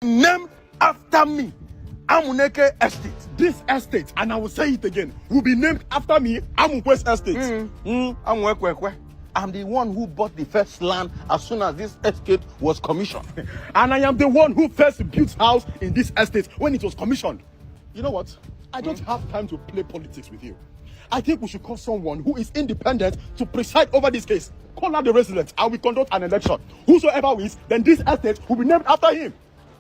named after me. Amuneke Estate. This estate, and I will say it again, will be named after me, Amunkwes Estate. I'm the one who bought the first land as soon as this estate was commissioned. And I am the one who first built house in this estate when it was commissioned. You know what? I don't have time to play politics with you. I think we should call someone who is independent to preside over this case. Call out the residents and we conduct an election. Whosoever wins, then this estate will be named after him.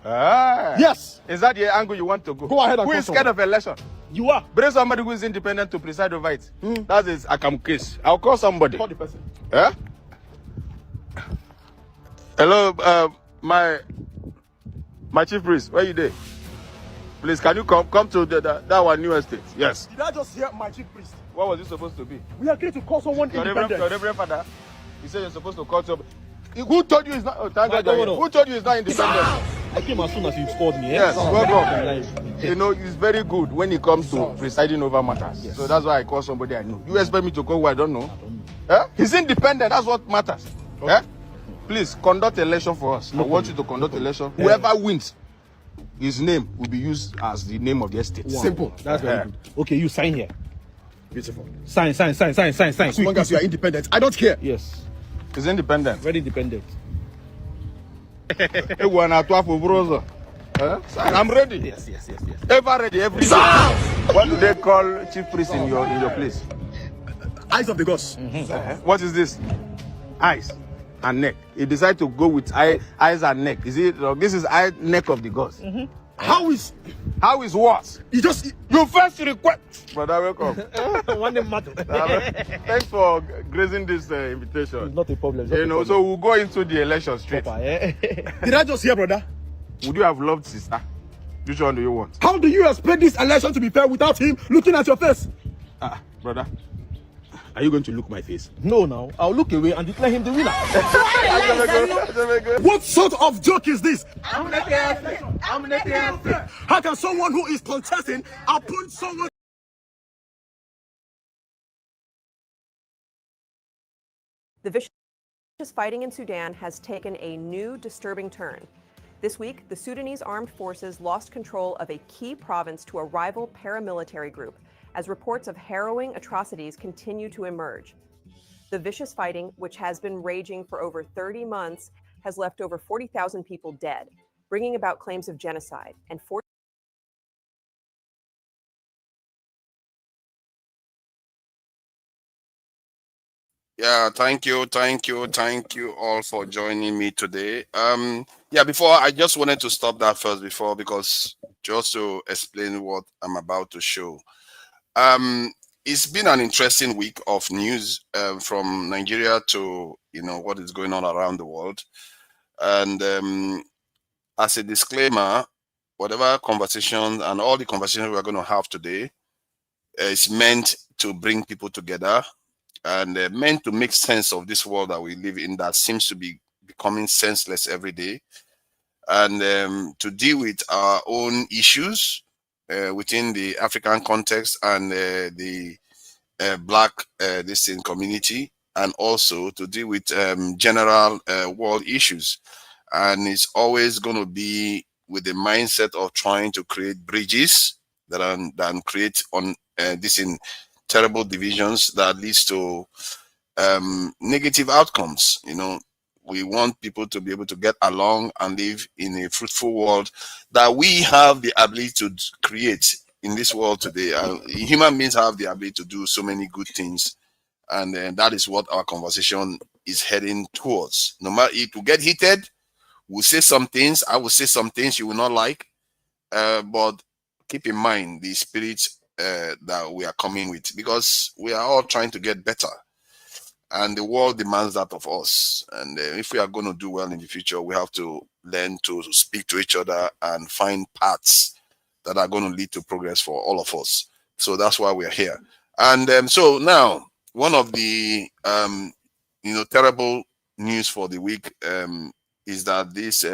Ah. Yes. Is that the angle you want to go? Go ahead and Who is scared of election? You are. Bring somebody who is independent to preside over it. That is Akam case. I'll call somebody. Call the person. Yeah? Hello, my chief priest, where you there? Please, can you come to that one new estate? Yes. Did I just hear my chief priest? What was it supposed to be? We are going to call someone independent. Your reverend father, he said you're supposed to call somebody. Who told you it's not? Oh, thank God. Who told you it's not independent? I came as soon as you called me. Yes, welcome. You know, it's very good when it comes to presiding over matters. Yes. So that's why I call somebody I know. You expect me to call who I don't know? He's independent. That's what matters. Okay. Please conduct election for us. I want you to conduct election. Whoever wins, his name will be used as the name of the estate. Wow. Simple. That's very good. Okay, you sign here. Beautiful. Sign. As long as you are independent, I don't care. Yes. He's independent. Very independent. I'm ready. Yes. Ever ready every day. What do they call chief priest in your place? Eyes of the gods. What is this? Eyes and neck. He decided to go with eyes and neck. Is it? This is eye neck of the gods. How is what? You first request. Brother, welcome. One name matter. Thanks for gracing this invitation. It's not a problem. So we'll go into the election straight. Did I just hear, brother? Would you have loved sister? Which one do you want? How do you expect this election to be fair without him looking at your face? Brother. Are you going to look my face? No, now. I'll look away and declare him the winner. What sort of joke is this? How can someone who is contesting appoint someone? The vicious fighting in Sudan has taken a new disturbing turn. This week, the Sudanese armed forces lost control of a key province to a rival paramilitary group, as reports of harrowing atrocities continue to emerge. The vicious fighting, which has been raging for over 30 months, has left over 40,000 people dead, bringing about claims of genocide and Yeah, thank you all for joining me today. Before I just wanted to stop that first because just to explain what I'm about to show. It's been an interesting week of news from Nigeria to what is going on around the world. And as a disclaimer, whatever conversation and all the conversations we're going to have today is meant to bring people together and meant to make sense of this world that we live in that seems to be becoming senseless every day, and to deal with our own issues within the African context and the Black community, and also to deal with general world issues. And it's always going to be with the mindset of trying to create bridges that create on this in terrible divisions that leads to negative outcomes. We want people to be able to get along and live in a fruitful world that we have the ability to create in this world today. Human beings have the ability to do so many good things, and that is what our conversation is heading towards. No matter it will get heated, we'll say some things, I will say some things you will not like, but keep in mind the spirit that we are coming with, because we are all trying to get better and the world demands that of us. And if we are going to do well in the future, we have to learn to speak to each other and find paths that are going to lead to progress for all of us. So that's why we're here. And so now, one of the terrible news for the week is that this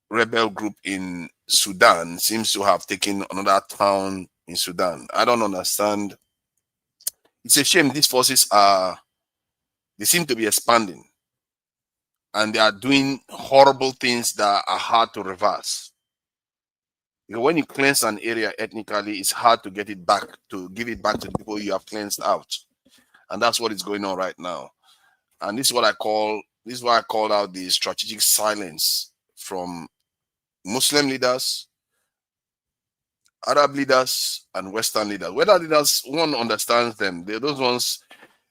rebel group in Sudan seems to have taken another town in Sudan. I don't understand. It's a shame. These forces they seem to be expanding. and they are doing horrible things that are hard to reverse. Because when you cleanse an area ethnically, it's hard to get it back, to give it back to the people you have cleansed out. And that's what is going on right now. And this is what I call, this is why I called out the strategic silence from Muslim leaders, Arab leaders, and Western leaders. Whether leaders, one understands them, those ones,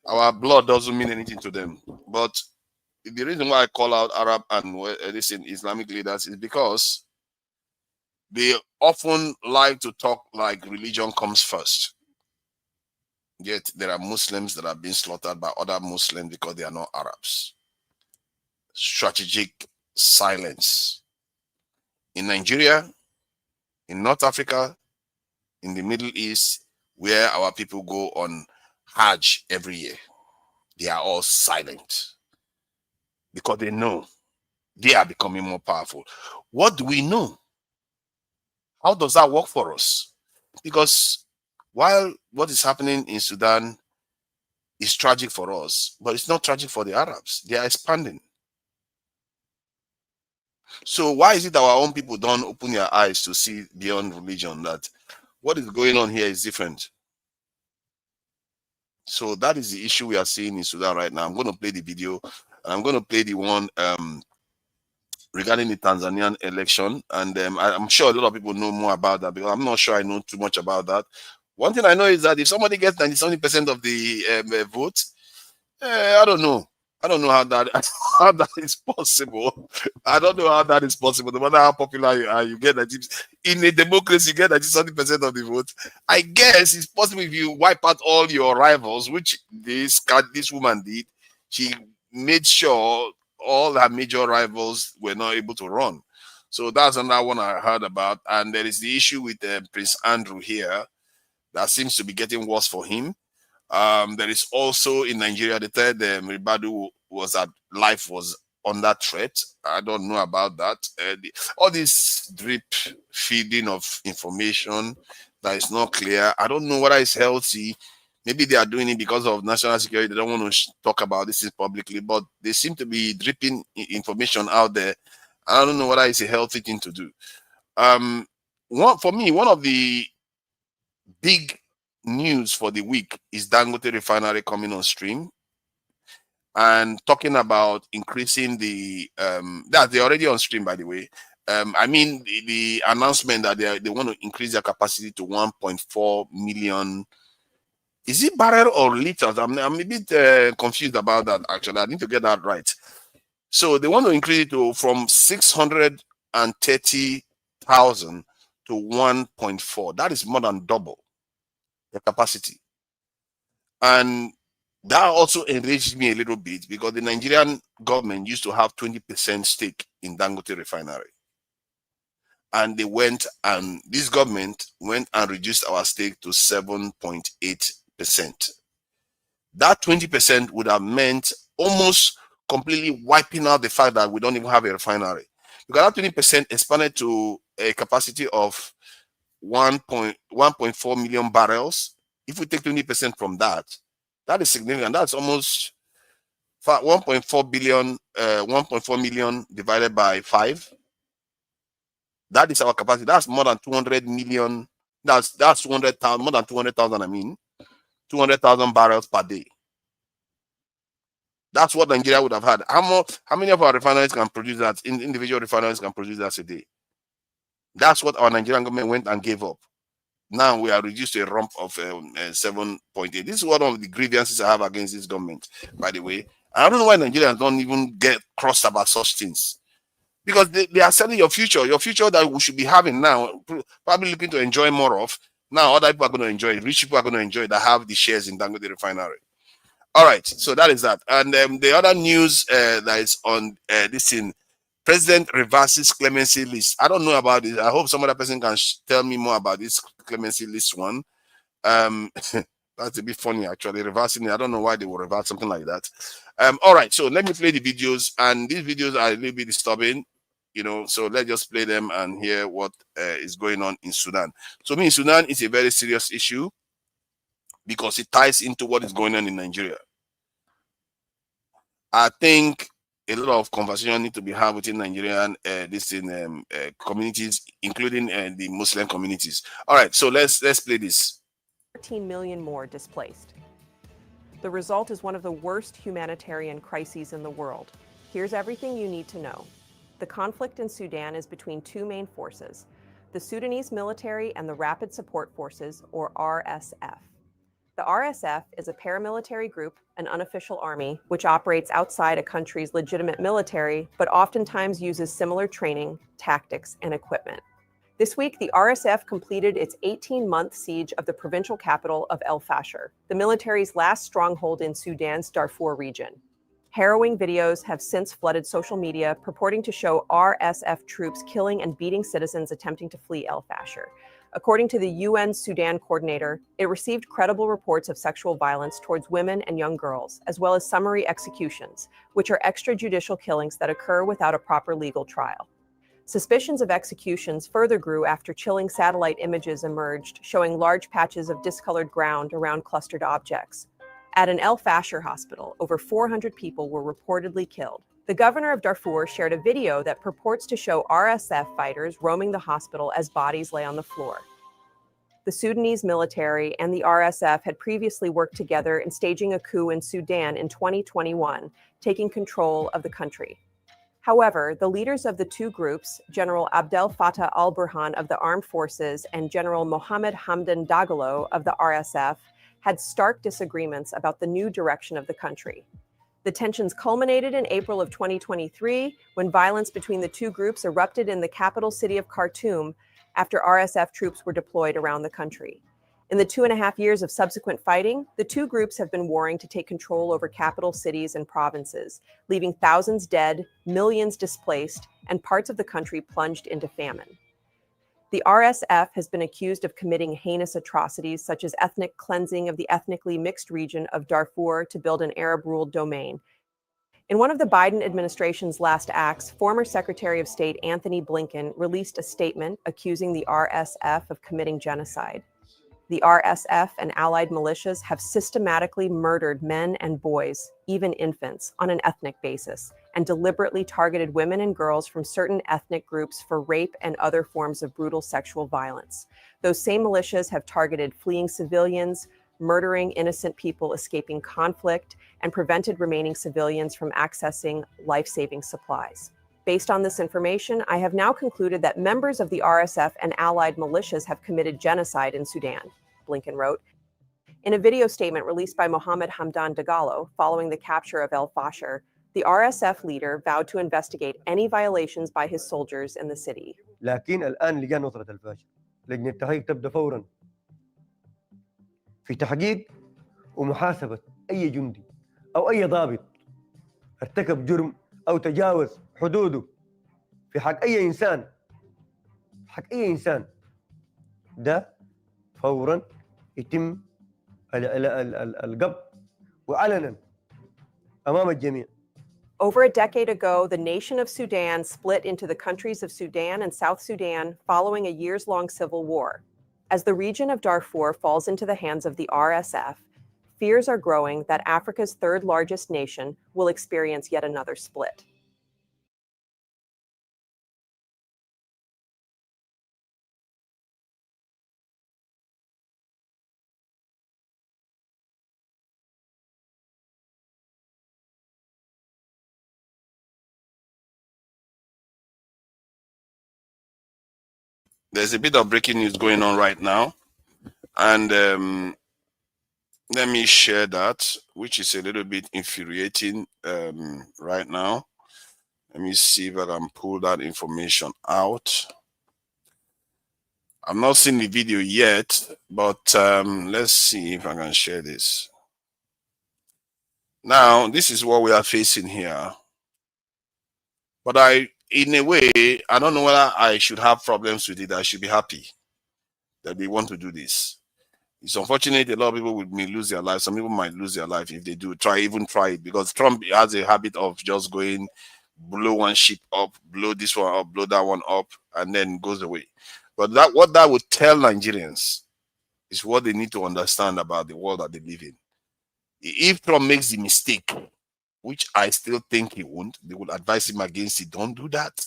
our blood doesn't mean anything to them. But the reason why I call out Arab and Islamic leaders is because they often like to talk like religion comes first. Yet there are Muslims that are being slaughtered by other Muslims because they are not Arabs. Strategic silence. In Nigeria, in North Africa, in the Middle East, where our people go on Hajj every year, they are all silent because they know they are becoming more powerful. What do we know? How does that work for us? Because while what is happening in Sudan is tragic for us, but it's not tragic for the Arabs. They are expanding. So why is it that our own people don't open their eyes to see beyond religion, that what is going on here is different? So that is the issue we are seeing in Sudan right now. I'm going to play the video, and I'm going to play the one regarding the Tanzanian election. And I'm sure a lot of people know more about that, because I'm not sure I know too much about that. One thing I know is that if somebody gets 97% of the vote, I don't know. I don't know how that is possible. I don't know how that is possible. No matter how popular you are, you get that. In a democracy, you get 97% of the vote. I guess it's possible if you wipe out all your rivals, which this woman did. She made sure all her major rivals were not able to run. So that's another one I heard about. And there is the issue with Prince Andrew here that seems to be getting worse for him. There is also in Nigeria, the third Ribadu was that life was under threat. I don't know about that. All this drip feeding of information that is not clear. I don't know whether it's healthy. Maybe they are doing it because of national security. They don't want to talk about this publicly, but they seem to be dripping information out there. I don't know whether it's a healthy thing to do. For me, one of the big news for the week is Dangote refinery coming on stream and talking about increasing the that they're already on stream, by the way. I mean the announcement that they want to increase their capacity to 1.4 million. Is it barrel or liters? I'm a bit confused about that, actually. I need to get that right. So they want to increase it to from 630,000 to 1.4. That is more than double the capacity. And that also enraged me a little bit, because the Nigerian government used to have 20% stake in Dangote refinery. And this government went and reduced our stake to 7.8%. That 20% would have meant almost completely wiping out the fact that we don't even have a refinery. Because that 20% expanded to a capacity of 1.4 million barrels. If we take 20% from that, that is significant. That's almost 1.4 million divided by 5. That is our capacity. That's more than 200 million. That's 200,000, more than 200,000. I mean, 200,000 barrels per day. That's what Nigeria would have had. How many of our refineries can produce that? Individual refineries can produce that a day. That's what our Nigerian government went and gave up. Now we are reduced to a rump of 7.8. This is one of the grievances I have against this government, by the way. I don't know why Nigerians don't even get crossed about such things. Because they are selling your future that we should be having now, probably looking to enjoy more of. Now other people are going to enjoy it. Rich people are going to enjoy it that have the shares in Dangote refinery. All right, so that is that. And the other news that is on this thing, President reverses clemency list. I don't know about it. I hope some other person can tell me more about this clemency list one. That's a bit funny, actually, reversing it. I don't know why they will reverse something like that. All right, so let me play the videos, and these videos are a little bit disturbing, so let's just play them and hear what is going on in Sudan. So in Sudan, it's a very serious issue because it ties into what is going on in Nigeria. I think a lot of conversation need to be had within Nigerian communities, including the Muslim communities. All right, so let's play this. 13 million more displaced. The result is one of the worst humanitarian crises in the world. Here's everything you need to know. The conflict in Sudan is between two main forces, the Sudanese military and the Rapid Support Forces, or RSF. The RSF is a paramilitary group, an unofficial army, which operates outside a country's legitimate military, but oftentimes uses similar training, tactics, and equipment. This week, the RSF completed its 18-month siege of the provincial capital of El Fasher, the military's last stronghold in Sudan's Darfur region. Harrowing videos have since flooded social media purporting to show RSF troops killing and beating citizens attempting to flee El Fasher. According to the UN Sudan coordinator, it received credible reports of sexual violence towards women and young girls, as well as summary executions, which are extrajudicial killings that occur without a proper legal trial. Suspicions of executions further grew after chilling satellite images emerged, showing large patches of discolored ground around clustered objects. At an El Fasher hospital, over 400 people were reportedly killed. The governor of Darfur shared a video that purports to show RSF fighters roaming the hospital as bodies lay on the floor. The Sudanese military and the RSF had previously worked together in staging a coup in Sudan in 2021, taking control of the country. However, the leaders of the two groups, General Abdel Fattah al-Burhan of the Armed Forces and General Mohammed Hamdan Dagalo of the RSF, had stark disagreements about the new direction of the country. The tensions culminated in April of 2023 when violence between the two groups erupted in the capital city of Khartoum after RSF troops were deployed around the country. In the 2.5 years of subsequent fighting, the two groups have been warring to take control over capital cities and provinces, leaving thousands dead, millions displaced, and parts of the country plunged into famine. The RSF has been accused of committing heinous atrocities such as ethnic cleansing of the ethnically mixed region of Darfur to build an Arab-ruled domain. In one of the Biden administration's last acts, former Secretary of State Anthony Blinken released a statement accusing the RSF of committing genocide. The RSF and allied militias have systematically murdered men and boys, even infants, on an ethnic basis, and deliberately targeted women and girls from certain ethnic groups for rape and other forms of brutal sexual violence. Those same militias have targeted fleeing civilians, murdering innocent people escaping conflict, and prevented remaining civilians from accessing life-saving supplies. Based on this information, I have now concluded that members of the RSF and allied militias have committed genocide in Sudan, Blinken wrote. In a video statement released by Mohammed Hamdan Dagalo following the capture of El Fasher, the RSF leader vowed to investigate any violations by his soldiers in the city. لكن الآن لجان وزارة الفاشر لجنة التحقيق تبدأ فوراً في تحقيق ومحاسبة أي جندي أو أي ضابط ارتكب جرم أو تجاوز حدوده في حق أي إنسان ده فوراً يتم القبض وعلناً أمام الجميع. Over a decade ago, the nation of Sudan split into the countries of Sudan and South Sudan following a years-long civil war. As the region of Darfur falls into the hands of the RSF, fears are growing that Africa's third largest nation will experience yet another split. There's a bit of breaking news going on right now, and let me share that, which is a little bit infuriating right now. Let me see if I can pull that information out. I'm not seeing the video yet, but let's see if I can share this. Now, this is what we are facing here. But in a way, I don't know whether I should have problems with it. I should be happy that they want to do this. It's unfortunate a lot of people may lose their life. Some people might lose their life if they do even try it, because Trump has a habit of just going, blow one ship up, blow this one up, blow that one up, and then goes away. But what that would tell Nigerians is what they need to understand about the world that they live in. If Trump makes the mistake which I still think he won't. They will advise him against it. Don't do that.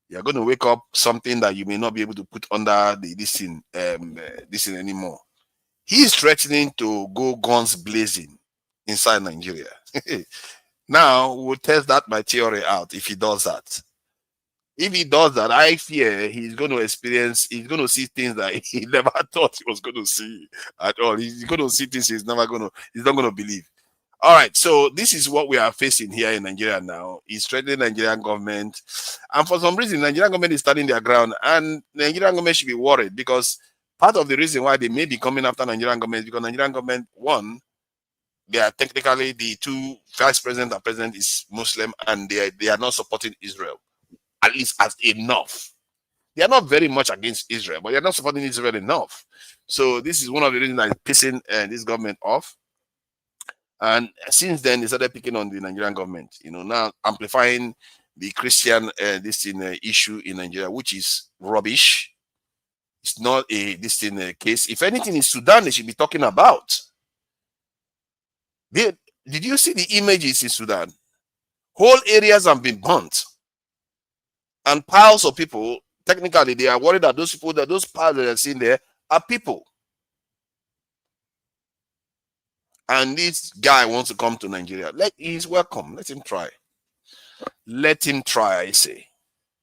You're going to wake up something that you may not be able to put under this thing anymore. He's threatening to go guns blazing inside Nigeria. Now we'll test that my theory out if he does that. If he does that, I fear he's going to see things that he never thought he was going to see at all. He's going to see things he's not going to believe. All right, so this is what we are facing here in Nigeria now. He's threatening the Nigerian government. And for some reason, the Nigerian government is standing their ground. And the Nigerian government should be worried because part of the reason why they may be coming after Nigerian government is because Nigerian government, one, they are technically the two vice president and president is Muslim, and they are not supporting Israel, at least as enough. They are not very much against Israel, but they are not supporting Israel enough. So this is one of the reasons that is pissing this government off. And since then, they started picking on the Nigerian government, now amplifying the Christian issue in Nigeria, which is rubbish. It's not a case. If anything, in Sudan, they should be talking about. Did you see the images in Sudan? Whole areas have been burnt. And piles of people, technically, they are worried that those piles that are seen there are people. And this guy wants to come to Nigeria. He's welcome. Let him try. Let him try, I say.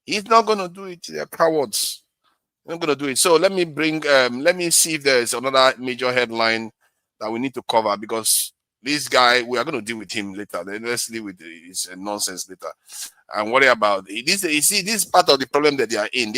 He's not going to do it. They're cowards. They're not going to do it. So let me see if there's another major headline that we need to cover, because this guy, we are going to deal with him later. Let's deal with his nonsense later. And worry about this. You see, this is part of the problem that they are in.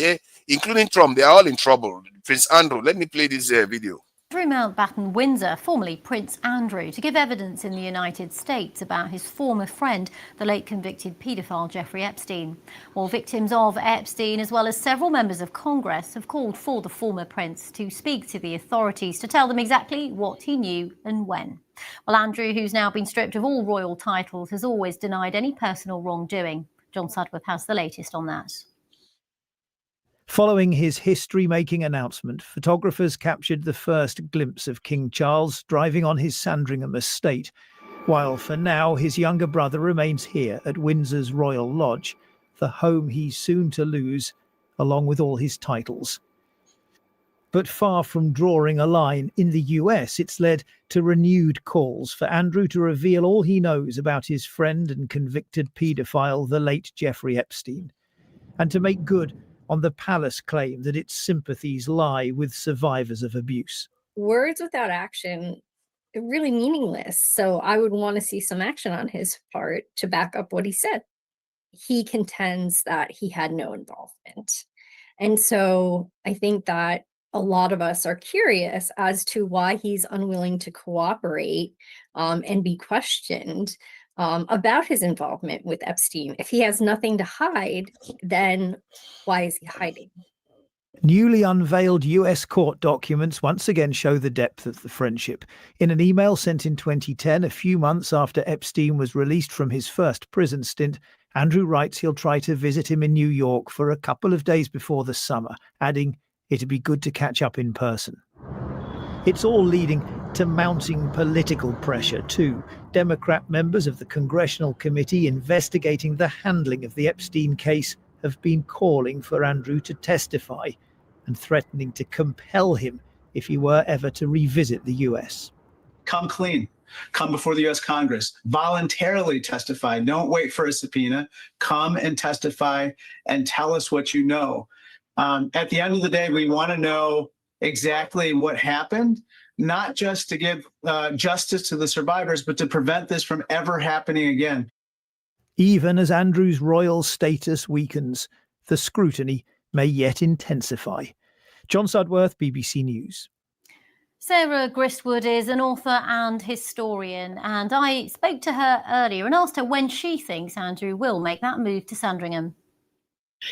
Including Trump, they are all in trouble. Prince Andrew, let me play this video. Andrew Mountbatten Windsor, formerly Prince Andrew, to give evidence in the United States about his former friend, the late convicted paedophile Jeffrey Epstein. Well, victims of Epstein, as well as several members of Congress, have called for the former prince to speak to the authorities to tell them exactly what he knew and when. Well, Andrew, who's now been stripped of all royal titles, has always denied any personal wrongdoing. John Sudworth has the latest on that. Following his history-making announcement, photographers captured the first glimpse of King Charles driving on his Sandringham estate, while for now his younger brother remains here at Windsor's Royal Lodge, the home he's soon to lose, along with all his titles. But far from drawing a line in the US, it's led to renewed calls for Andrew to reveal all he knows about his friend and convicted paedophile, the late Jeffrey Epstein, and to make good on the palace claim that its sympathies lie with survivors of abuse. Words without action are really meaningless. So I would want to see some action on his part to back up what he said. He contends that he had no involvement. And so I think that a lot of us are curious as to why he's unwilling to cooperate and be questioned about his involvement with Epstein. If he has nothing to hide, then why is he hiding? Newly unveiled US court documents once again show the depth of the friendship. In an email sent in 2010, a few months after Epstein was released from his first prison stint, Andrew writes he'll try to visit him in New York for a couple of days before the summer, adding, "It'd be good to catch up in person." It's all leading to mounting political pressure too. Democrat members of the Congressional Committee investigating the handling of the Epstein case have been calling for Andrew to testify and threatening to compel him if he were ever to revisit the US. Come clean. Come before the US Congress. Voluntarily testify. Don't wait for a subpoena. Come and testify and tell us what you know. At the end of the day, we want to know exactly what happened, not just to give justice to the survivors, but to prevent this from ever happening again. Even as Andrew's royal status weakens, the scrutiny may yet intensify. John Sudworth, BBC News. Sarah Gristwood is an author and historian, and I spoke to her earlier and asked her when she thinks Andrew will make that move to Sandringham.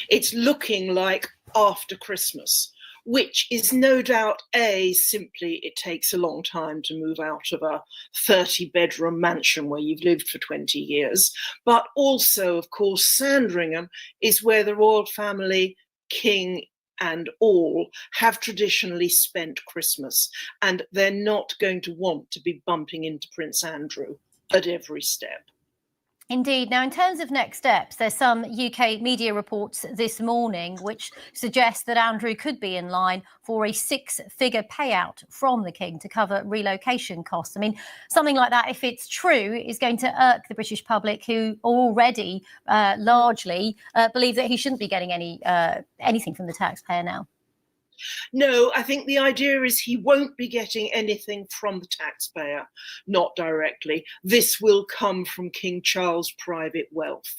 It's looking like after Christmas, which is no doubt, simply it takes a long time to move out of a 30-bedroom mansion where you've lived for 20 years. But also, of course, Sandringham is where the royal family, king and all, have traditionally spent Christmas. And they're not going to want to be bumping into Prince Andrew at every step. Indeed. Now, in terms of next steps, there's some UK media reports this morning which suggest that Andrew could be in line for a six-figure payout from the King to cover relocation costs. I mean, something like that, if it's true, is going to irk the British public, who already largely believe that he shouldn't be getting anything from the taxpayer now. No, I think the idea is he won't be getting anything from the taxpayer, not directly. This will come from King Charles' private wealth.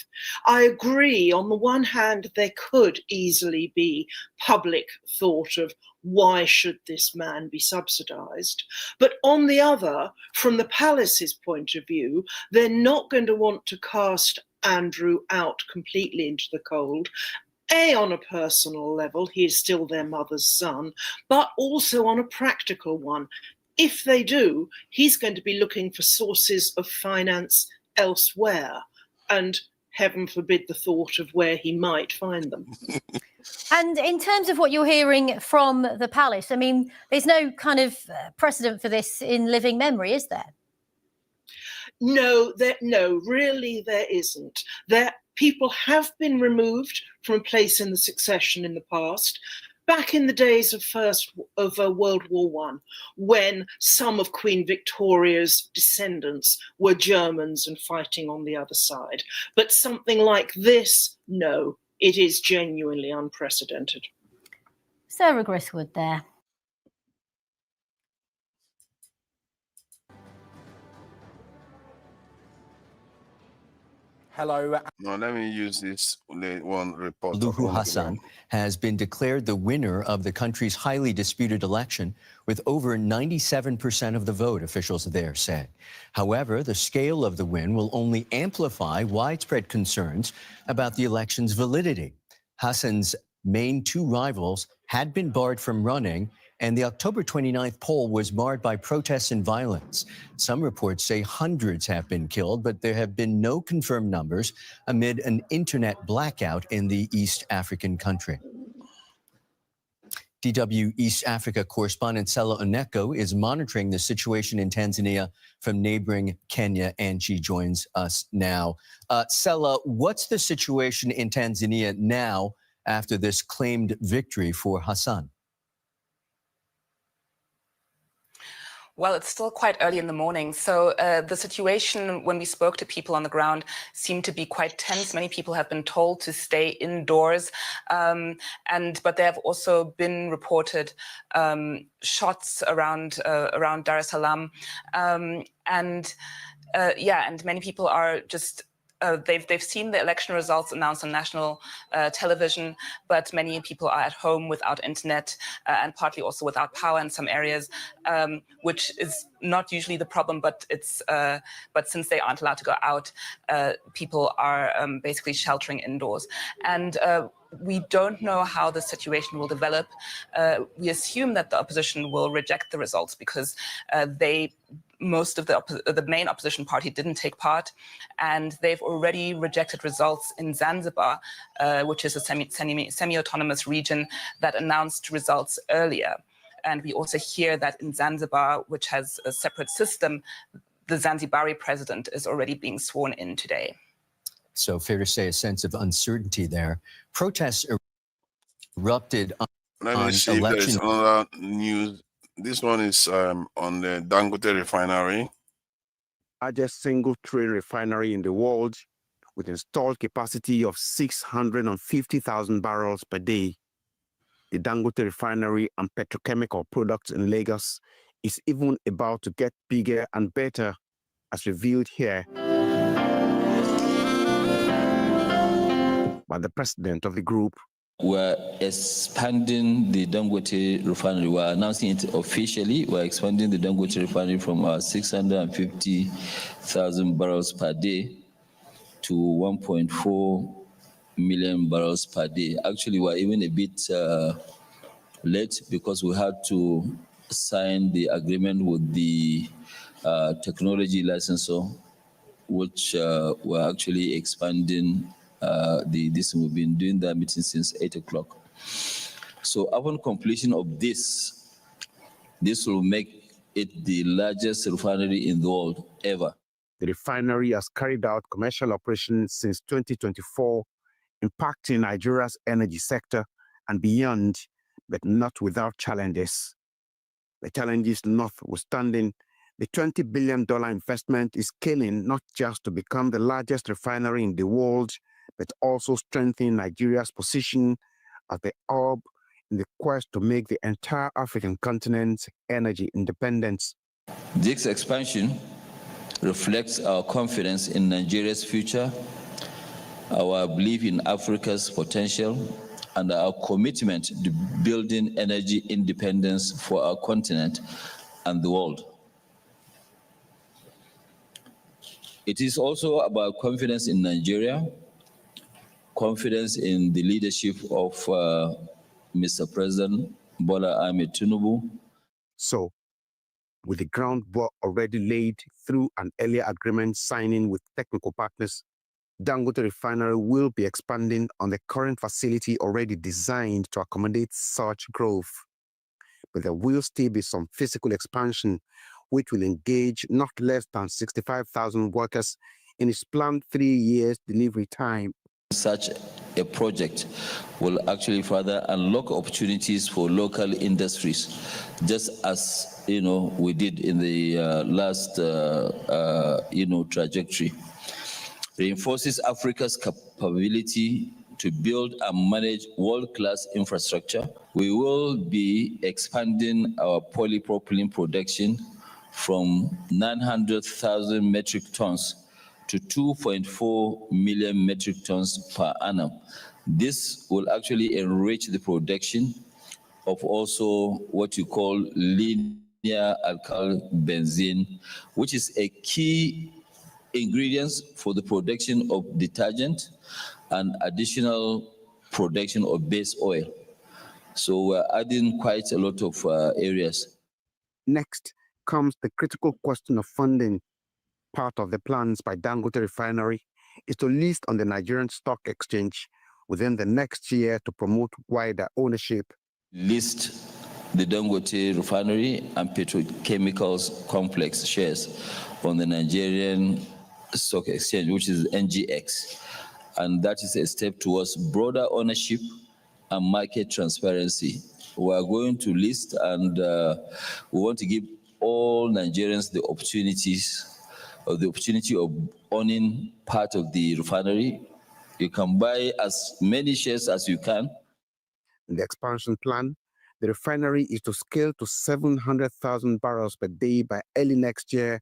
I agree, on the one hand, there could easily be public thought of why should this man be subsidised? But on the other, from the palace's point of view, they're not going to want to cast Andrew out completely into the cold. On a personal level, he is still their mother's son, but also on a practical one. If they do, he's going to be looking for sources of finance elsewhere, and heaven forbid the thought of where he might find them. And in terms of what you're hearing from the palace, I mean, there's no kind of precedent for this in living memory, is there? No, really there isn't. People have been removed from a place in the succession in the past. Back in the days of World War I, when some of Queen Victoria's descendants were Germans and fighting on the other side. But something like this, no, it is genuinely unprecedented. Sarah Griswood there. Hello. Now, let me use this one report. Nuhu Hassan has been declared the winner of the country's highly disputed election with over 97% of the vote, officials there say. However, the scale of the win will only amplify widespread concerns about the election's validity. Hassan's main two rivals had been barred from running, and the October 29th poll was marred by protests and violence. Some reports say hundreds have been killed, but there have been no confirmed numbers amid an internet blackout in the East African country. DW East Africa correspondent Sela Oneko is monitoring the situation in Tanzania from neighboring Kenya, and she joins us now. Sela, what's the situation in Tanzania now after this claimed victory for Hassan? Well, it's still quite early in the morning. So the situation, when we spoke to people on the ground, seemed to be quite tense. Many people have been told to stay indoors. But there have also been reported shots around Dar es Salaam. And many people are just they've seen the election results announced on national television, but many people are at home without internet and partly also without power in some areas, which is not usually the problem, but but since they aren't allowed to go out, people are basically sheltering indoors. And we don't know how the situation will develop. We assume that the opposition will reject the results because most of the main opposition party didn't take part, and they've already rejected results in Zanzibar, which is a semi-autonomous region that announced results earlier. And we also hear that in Zanzibar, which has a separate system, the Zanzibari president is already being sworn in today. So fair to say a sense of uncertainty there. Protests erupted on Let me see if there's another news. This one is on the Dangote refinery. Largest single trade refinery in the world with installed capacity of 650,000 barrels per day. The Dangote refinery and petrochemical products in Lagos is even about to get bigger and better, as revealed here by the president of the group. We're expanding the Dangote refinery. We're announcing it officially. We're expanding the Dangote refinery from our 650,000 barrels per day to 1.4 million barrels per day. Actually, we're even a bit late because we had to sign the agreement with the technology licensor, which we're actually expanding this. We've been doing that meeting since 8 o'clock. So upon completion of this will make it the largest refinery in the world ever. The refinery has carried out commercial operations since 2024, impacting Nigeria's energy sector and beyond, but not without challenges. The challenges notwithstanding, the $20 billion investment is scaling not just to become the largest refinery in the world, but also strengthening Nigeria's position as the hub in the quest to make the entire African continent energy independent. This expansion reflects our confidence in Nigeria's future, our belief in Africa's potential, and our commitment to building energy independence for our continent and the world. It is also about confidence in Nigeria, confidence in the leadership of Mr. President Bola Ahmed Tinubu. So, with the groundwork already laid through an earlier agreement signing with technical partners, Dangote Refinery will be expanding on the current facility already designed to accommodate such growth. But there will still be some physical expansion, which will engage not less than 65,000 workers in its planned 3 years delivery time. Such a project will actually further unlock opportunities for local industries, just as we did in the last trajectory. Reinforces Africa's capability to build and manage world-class infrastructure. We will be expanding our polypropylene production from 900,000 metric tons to 2.4 million metric tons per annum. This will actually enrich the production of also what you call linear alkyl benzene, which is a key ingredient for the production of detergent and additional production of base oil. So we're adding quite a lot of areas. Next comes the critical question of funding. Part of the plans by Dangote Refinery is to list on the Nigerian Stock Exchange within the next year to promote wider ownership. List the Dangote Refinery and Petrochemicals Complex shares on the Nigerian Stock Exchange, which is NGX. And that is a step towards broader ownership and market transparency. We are going to list, and we want to give all Nigerians the opportunity of owning part of the refinery. You can buy as many shares as you can. In the expansion plan, the refinery is to scale to 700,000 barrels per day by early next year,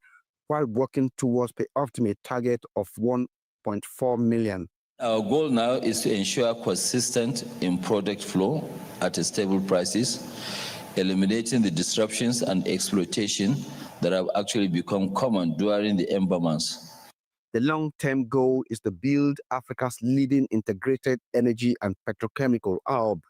while working towards the ultimate target of 1.4 million. Our goal now is to ensure consistent in product flow at stable prices, eliminating the disruptions and exploitation that have actually become common during the ember months. The long-term goal is to build Africa's leading integrated energy and petrochemical hub.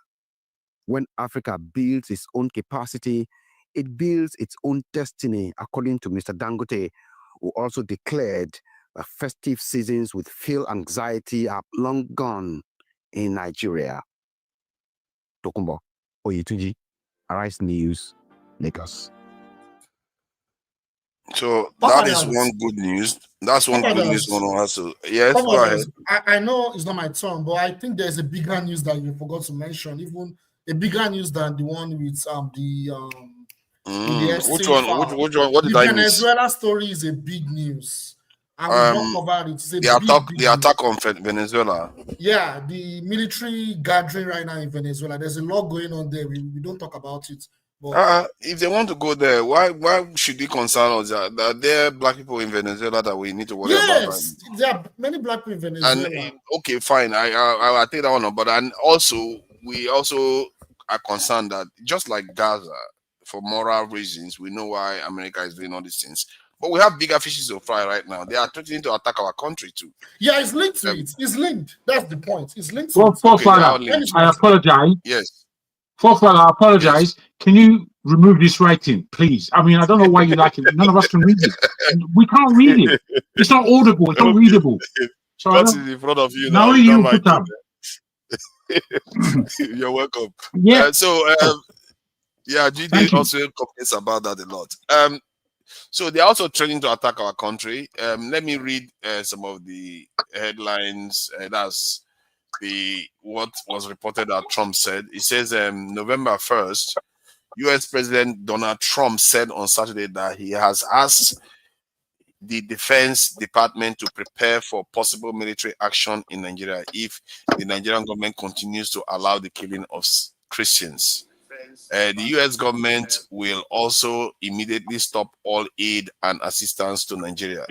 When Africa builds its own capacity, it builds its own destiny, according to Mr. Dangote, who also declared that festive seasons with fuel anxiety are long gone in Nigeria. Tokumbo Oyetunji, Arise News, Lagos. So that is one good news. That's one good news one has to. Yes, go ahead. I know it's not my turn, but I think there's a bigger news that you forgot to mention, even a bigger news than the one with which one? Which one? What did I miss? The Venezuela story is a big news. I will not cover it. It's a the attack on Venezuela. Yeah, the military gathering right now in Venezuela. There's a lot going on there. We don't talk about it. But if they want to go there, why should they concern us? That there are black people in Venezuela that we need to worry about. Yes, there are many black people in Venezuela. And okay, fine. I take that one up. But we also are concerned that just like Gaza, for moral reasons, we know why America is doing all these things. But we have bigger fishes to fry right now. They are threatening to attack our country too. Yeah, it's linked to it. It's linked. That's the point. It's linked to it. I apologize. Yes. I apologize. Yes. Can you remove this writing, please? I mean, I don't know why you like it. None of us can read it. We can't read it. It's not audible. It's not readable. So what's in front of you now? Only you put up. You're welcome. Yeah. GD also complains about that a lot. So they're also threatening to attack our country. Let me read some of the headlines. That's what was reported that Trump said. It says November 1st, U.S. President Donald Trump said on Saturday that he has asked the Defense Department to prepare for possible military action in Nigeria if the Nigerian government continues to allow the killing of Christians. The U.S. government will also immediately stop all aid and assistance to Nigeria,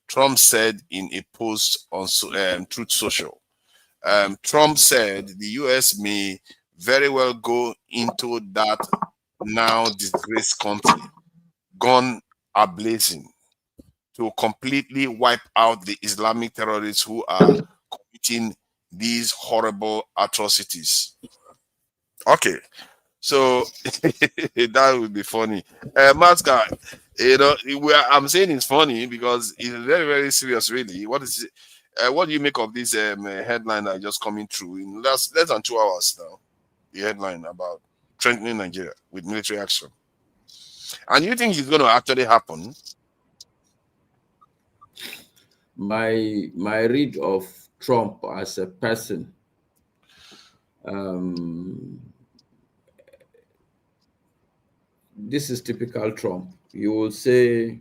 Trump said in a post on Truth Social. Trump said the U.S. may very well go into that now disgraced country, gun ablazing, to completely wipe out the Islamic terrorists who are committing these horrible atrocities. Okay, so that would be funny. Maska, I'm saying it's funny because it's very, very serious, really. What is it? What do you make of this headline that just coming through in less than 2 hours now? The headline about threatening Nigeria with military action. And you think it's going to actually happen? My read of Trump as a person, this is typical Trump. You will say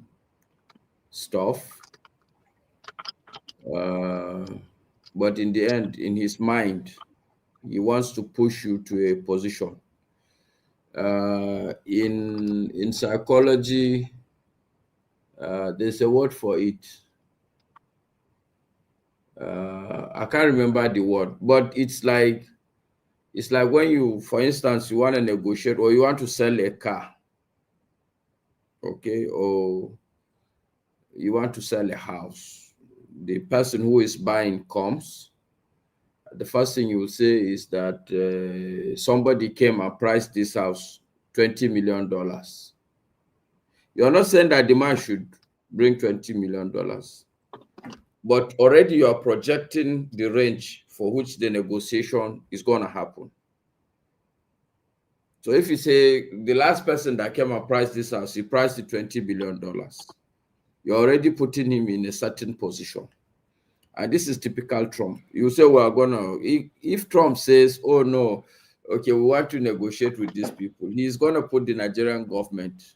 stuff, but in the end, in his mind, he wants to push you to a position. In psychology, there's a word for it. I can't remember the word, but it's like when you, for instance, you want to negotiate or you want to sell a car, okay, or you want to sell a house. The person who is buying comes. The first thing you will say is that somebody came and priced this house $20 million. You're not saying that the man should bring $20 million. But already you are projecting the range for which the negotiation is going to happen. So if you say the last person that came and priced this house, he priced it $20 billion, you're already putting him in a certain position. And this is typical Trump. You say, we're going to, if Trump says, oh no, okay, we want to negotiate with these people, he's going to put the Nigerian government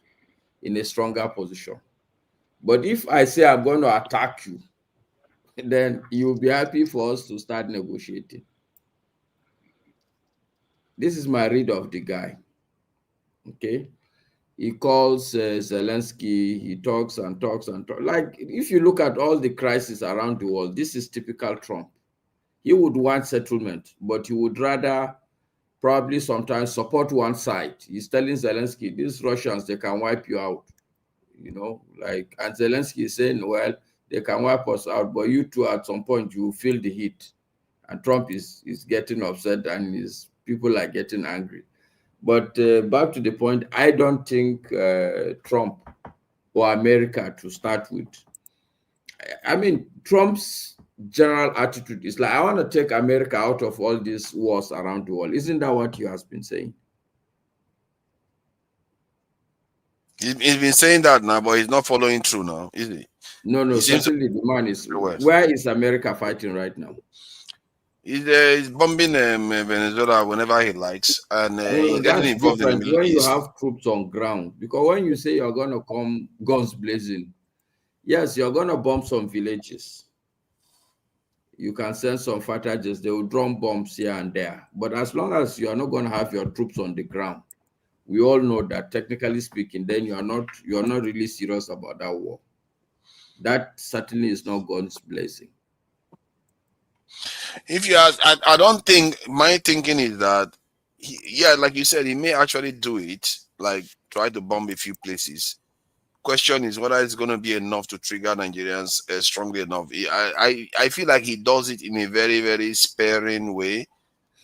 in a stronger position. But if I say I'm going to attack you, then you'll be happy for us to start negotiating. This is my read of the guy. Okay. He calls Zelensky, he talks and talks and talks. Like, if you look at all the crises around the world, this is typical Trump. He would want settlement, but he would rather probably sometimes support one side. He's telling Zelensky, these Russians, they can wipe you out. You know, like, and Zelensky is saying, well, they can wipe us out, but you two at some point you will feel the heat. And Trump is getting upset and his people are getting angry. But back to the point, I don't think Trump or America to start with. I mean, Trump's general attitude is like, I want to take America out of all these wars around the world. Isn't that what he has been saying? He's been saying that now, but he's not following through now, is he? No, certainly the man is. Where is America fighting right now? He's bombing Venezuela whenever he likes, and he's getting involved in the Middle East. When you have troops on ground, because when you say you're going to come guns blazing, yes, you're going to bomb some villages. You can send some fighters, they will drop bombs here and there. But as long as you are not going to have your troops on the ground, we all know that technically speaking, then you are not really serious about that war. That certainly is not guns blazing. If you ask, I don't think, my thinking is that, yeah, like you said, he may actually do it, like try to bomb a few places. Question is whether it's going to be enough to trigger Nigerians strongly enough. I feel like he does it in a very, very sparing way,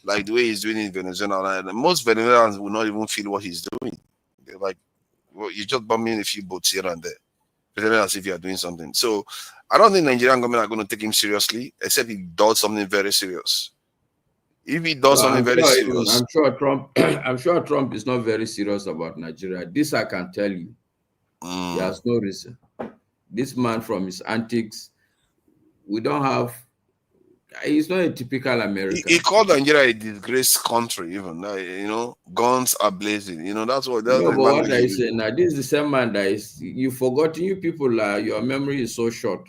like the way he's doing it in Venezuela. And most Venezuelans will not even feel what he's doing. They're like, well, you're just bombing a few boats here and there, pretending as if you're doing something. So I don't think Nigerian government are going to take him seriously, except he does something very serious. If he does something very serious, I'm sure Trump is not very serious about Nigeria. This I can tell you. He has no reason. This man, from his antics, we don't have. He's not a typical American. He called Nigeria a disgraced country, even. You know, guns are blazing. You know, that's what. That's No, the but man what that I he- say now, this is the same man that is. You forgotten. You people, your memory is so short.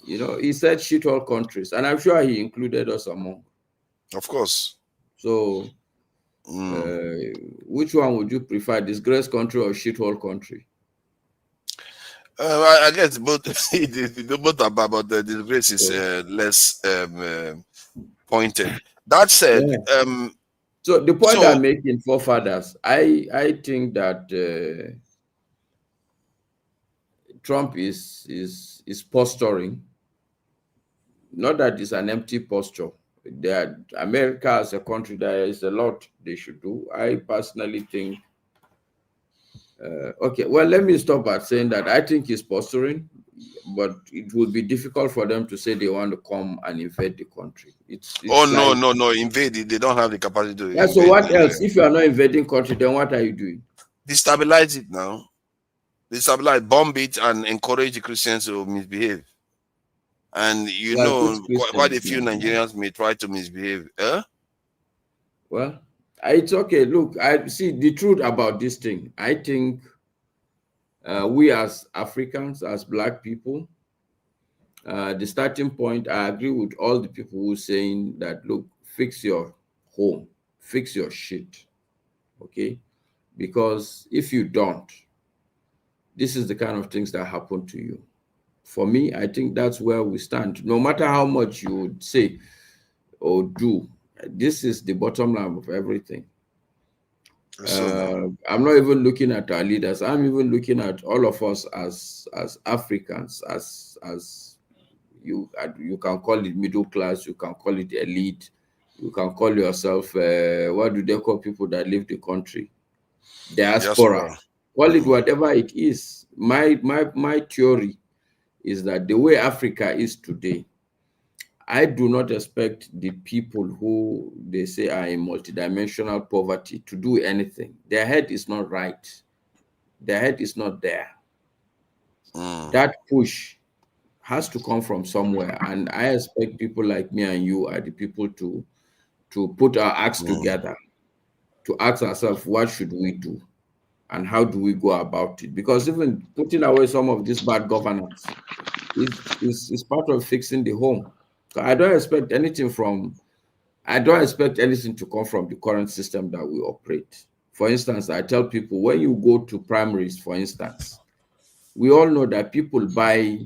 You know, he said shithole countries, and I'm sure he included us among. Of course. So, which one would you prefer, disgraced country or shithole country? I guess both. Both are bad, but the disgrace is less pointed. That said, Yeah. So the point I'm making, forefathers, I think that Trump is posturing. Not that it's an empty posture. That America as a country, there is a lot they should do. I personally think. Okay, well, let me stop at saying that I think he's posturing, but it would be difficult for them to say they want to come and invade the country. It's oh like, no, invade it. They don't have the capacity to. Yeah. So what else? If you are not invading country, then what are you doing? Destabilize it now. Destabilize, bomb it, and encourage the Christians to misbehave. And you know, quite a few Nigerians may try to misbehave. Well, it's okay. Look, I see the truth about this thing. I think we as Africans, as Black people, the starting point, I agree with all the people who are saying that, look, fix your home, fix your shit, okay? Because if you don't, this is the kind of things that happen to you. For me, I think that's where we stand. No matter how much you would say or do, this is the bottom line of everything. I'm not even looking at our leaders. I'm even looking at all of us as Africans, as you can call it middle class, you can call it elite, you can call yourself what do they call people that leave the country? Diaspora. Call it whatever it is. My theory is that the way Africa is today, I do not expect the people who they say are in multidimensional poverty to do anything. Their head is not right. Their head is not there. That push has to come from somewhere. And I expect people like me and you are the people to put our acts together, to ask ourselves, what should we do? And how do we go about it? Because even putting away some of this bad governance is part of fixing the home. So I don't expect anything to come from the current system that we operate. For instance, I tell people, when you go to primaries, for instance, we all know that people buy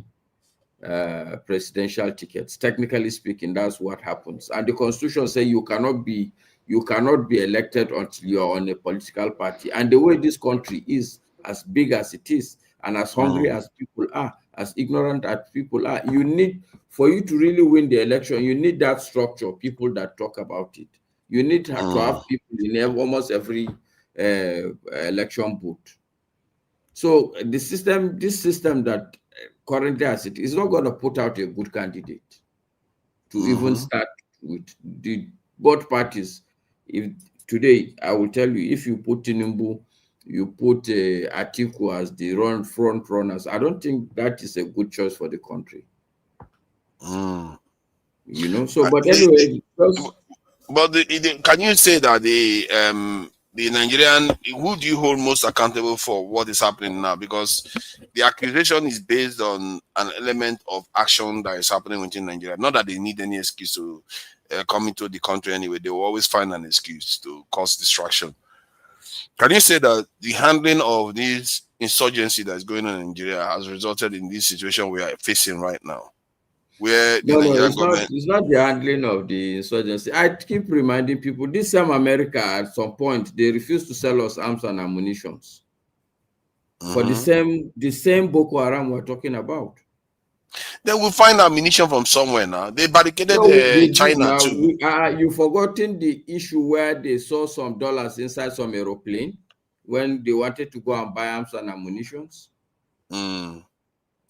presidential tickets. Technically speaking, that's what happens. And the Constitution says you cannot be elected until you're on a political party. And the way this country is, as big as it is, and as hungry as people are, as ignorant as people are, for you to really win the election, you need that structure, people that talk about it. You need to have people in almost every election booth. So this system that currently as it is not going to put out a good candidate to even start with. Both parties. If today, I will tell you, if you put Tinubu, you put Atiku as the front runners, I don't think that is a good choice for the country. You know, so but anyway, can you say that the Nigerian, who do you hold most accountable for what is happening now? Because the accusation is based on an element of action that is happening within Nigeria. Not that they need any excuse to come into the country anyway. They will always find an excuse to cause distraction. Can you say that the handling of this insurgency that is going on in Nigeria has resulted in this situation we are facing right now? Where the Nigerian government... it's not the handling of the insurgency. I keep reminding people, this same America, at some point, they refused to sell us arms and ammunition for the same Boko Haram we're talking about. They will find ammunition from somewhere now. They barricaded China too. You've forgotten the issue where they saw some dollars inside some aeroplane when they wanted to go and buy arms and ammunition.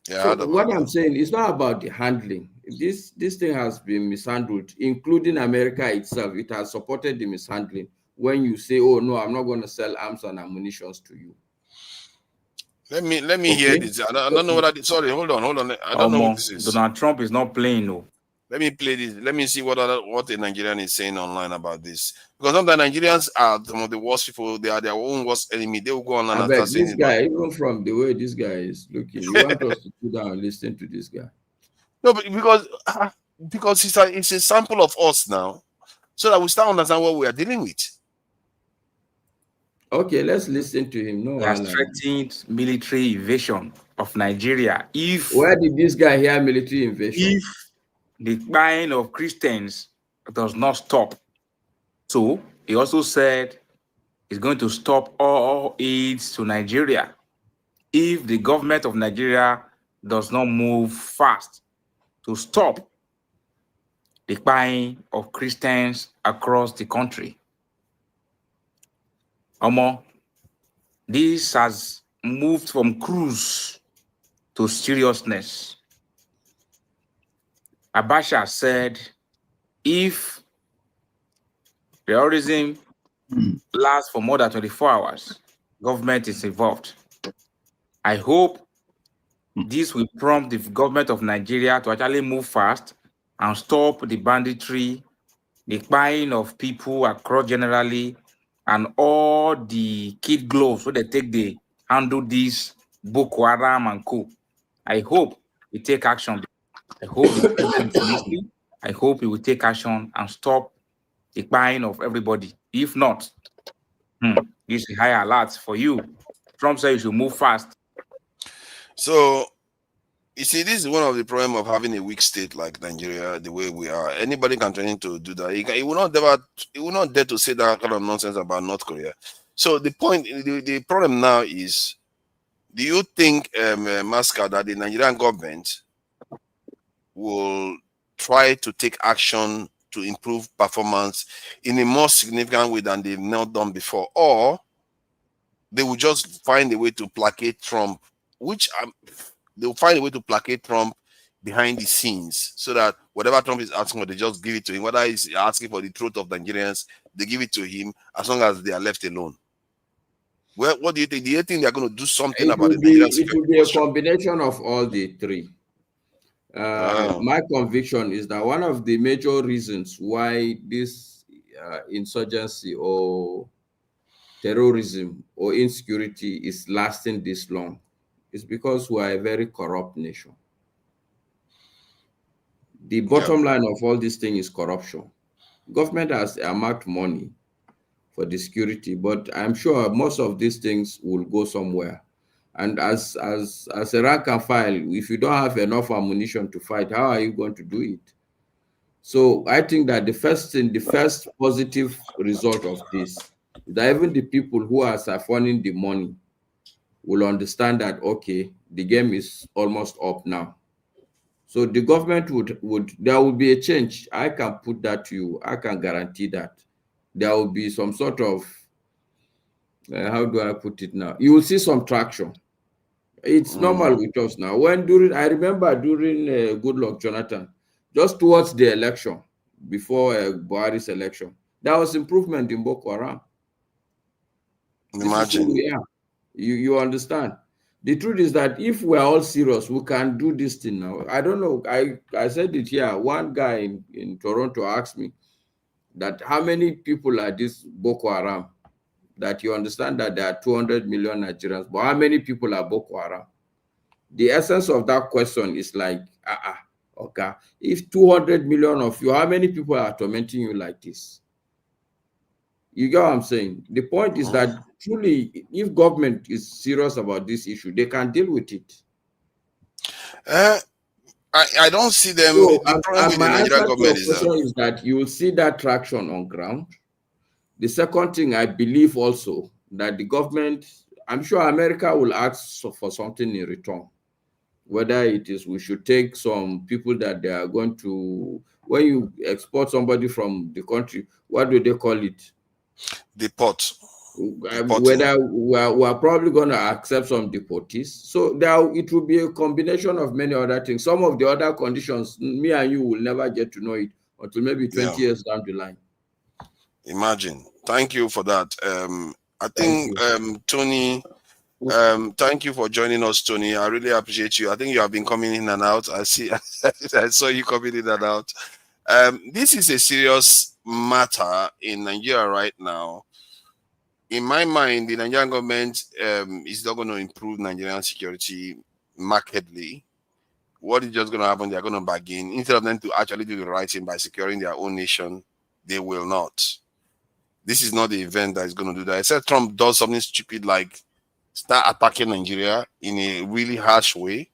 Yeah, so what I'm saying is not about the handling. This thing has been mishandled, including America itself. It has supported the mishandling when you say, oh no, I'm not going to sell arms and ammunition to you. Let me hear this. I don't know what sorry, hold on. I don't know what this is. Donald Trump is not playing, no. Let me play this. Let me see what a Nigerian is saying online about this. Because sometimes Nigerians are some of the worst people. They are their own worst enemy. They will go online and start saying this guy, even from the way this guy is looking, you want us to sit down and listen to this guy? No, but because it's a sample of us now, so that we start understand what we are dealing with. Okay, let's listen to him. No, he has threatened military invasion of Nigeria. Where did this guy hear military invasion? If the buying of Christians does not stop. So he also said he's going to stop all aids to Nigeria if the government of Nigeria does not move fast to stop the buying of Christians across the country. This has moved from cruise to seriousness. Abacha said, if terrorism lasts for more than 24 hours, government is involved. I hope this will prompt the government of Nigeria to actually move fast and stop the banditry, the buying of people across generally, and all the kid gloves so they take the handle this Boko Haram and Co. I hope we take action. I hope the president is listening. I hope he will take action and stop the buying of everybody. If not, this is high alert for you. Trump said you should move fast. So, you see, this is one of the problems of having a weak state like Nigeria, the way we are. Anybody can try to do that. He will not dare to say that kind of nonsense about North Korea. So the point, the problem now is, do you think, Masca, that the Nigerian government will try to take action to improve performance in a more significant way than they've not done before, or they will just find a way to placate Trump, which they'll find a way to placate Trump behind the scenes so that whatever Trump is asking for, they just give it to him. Whether he's asking for the truth of Nigerians, they give it to him as long as they are left alone. Well, what do you think? Do you think they're going to do something about the Nigerian security? It will be a combination of all the three. My conviction is that one of the major reasons why this insurgency or terrorism or insecurity is lasting this long is because we are a very corrupt nation. The bottom line of all this thing is corruption. Government has earmarked money for the security, but I'm sure most of these things will go somewhere. And as a rank and file, if you don't have enough ammunition to fight, how are you going to do it? So I think that the first positive result of this is that even the people who are siphoning the money will understand that, okay, the game is almost up now. So the government there will be a change. I can put that to you. I can guarantee that. There will be some sort of, how do I put it now? You will see some traction. It's normal with us now. I remember during Goodluck Jonathan, just towards the election, before Buhari's election, there was improvement in Boko Haram. Imagine. You understand? The truth is that if we're all serious, we can do this thing now. I don't know. I said it here. One guy in Toronto asked me that how many people are this Boko Haram? That you understand that there are 200 million Nigerians, but how many people are Boko Haram? The essence of that question is like, okay, if 200 million of you, how many people are tormenting you like this? You get what I'm saying? The point is that truly, if government is serious about this issue, they can deal with it. I don't see them. So, the problem with the Nigerian government is that you will see that traction on ground. The second thing, I believe also that the government, I'm sure America will ask for something in return. Whether it is we should take some people that they are going to, when you export somebody from the country, what do they call it? Deport. Whether we are probably going to accept some deportees. So it will be a combination of many other things. Some of the other conditions, me and you will never get to know it until maybe 20 years down the line. Imagine. Thank you for that. I think Tony Thank you for joining us, Tony. I really appreciate you. I think you have been coming in and out. I see. I saw you coming in and out. This is a serious matter in Nigeria right now. In my mind, the Nigerian government is not going to improve Nigerian security markedly. What is just going to happen? They're going to bargain. Instead of them to actually do the right thing by securing their own nation, they will not. This is not the event that is going to do that. Except Trump does something stupid like start attacking Nigeria in a really harsh way,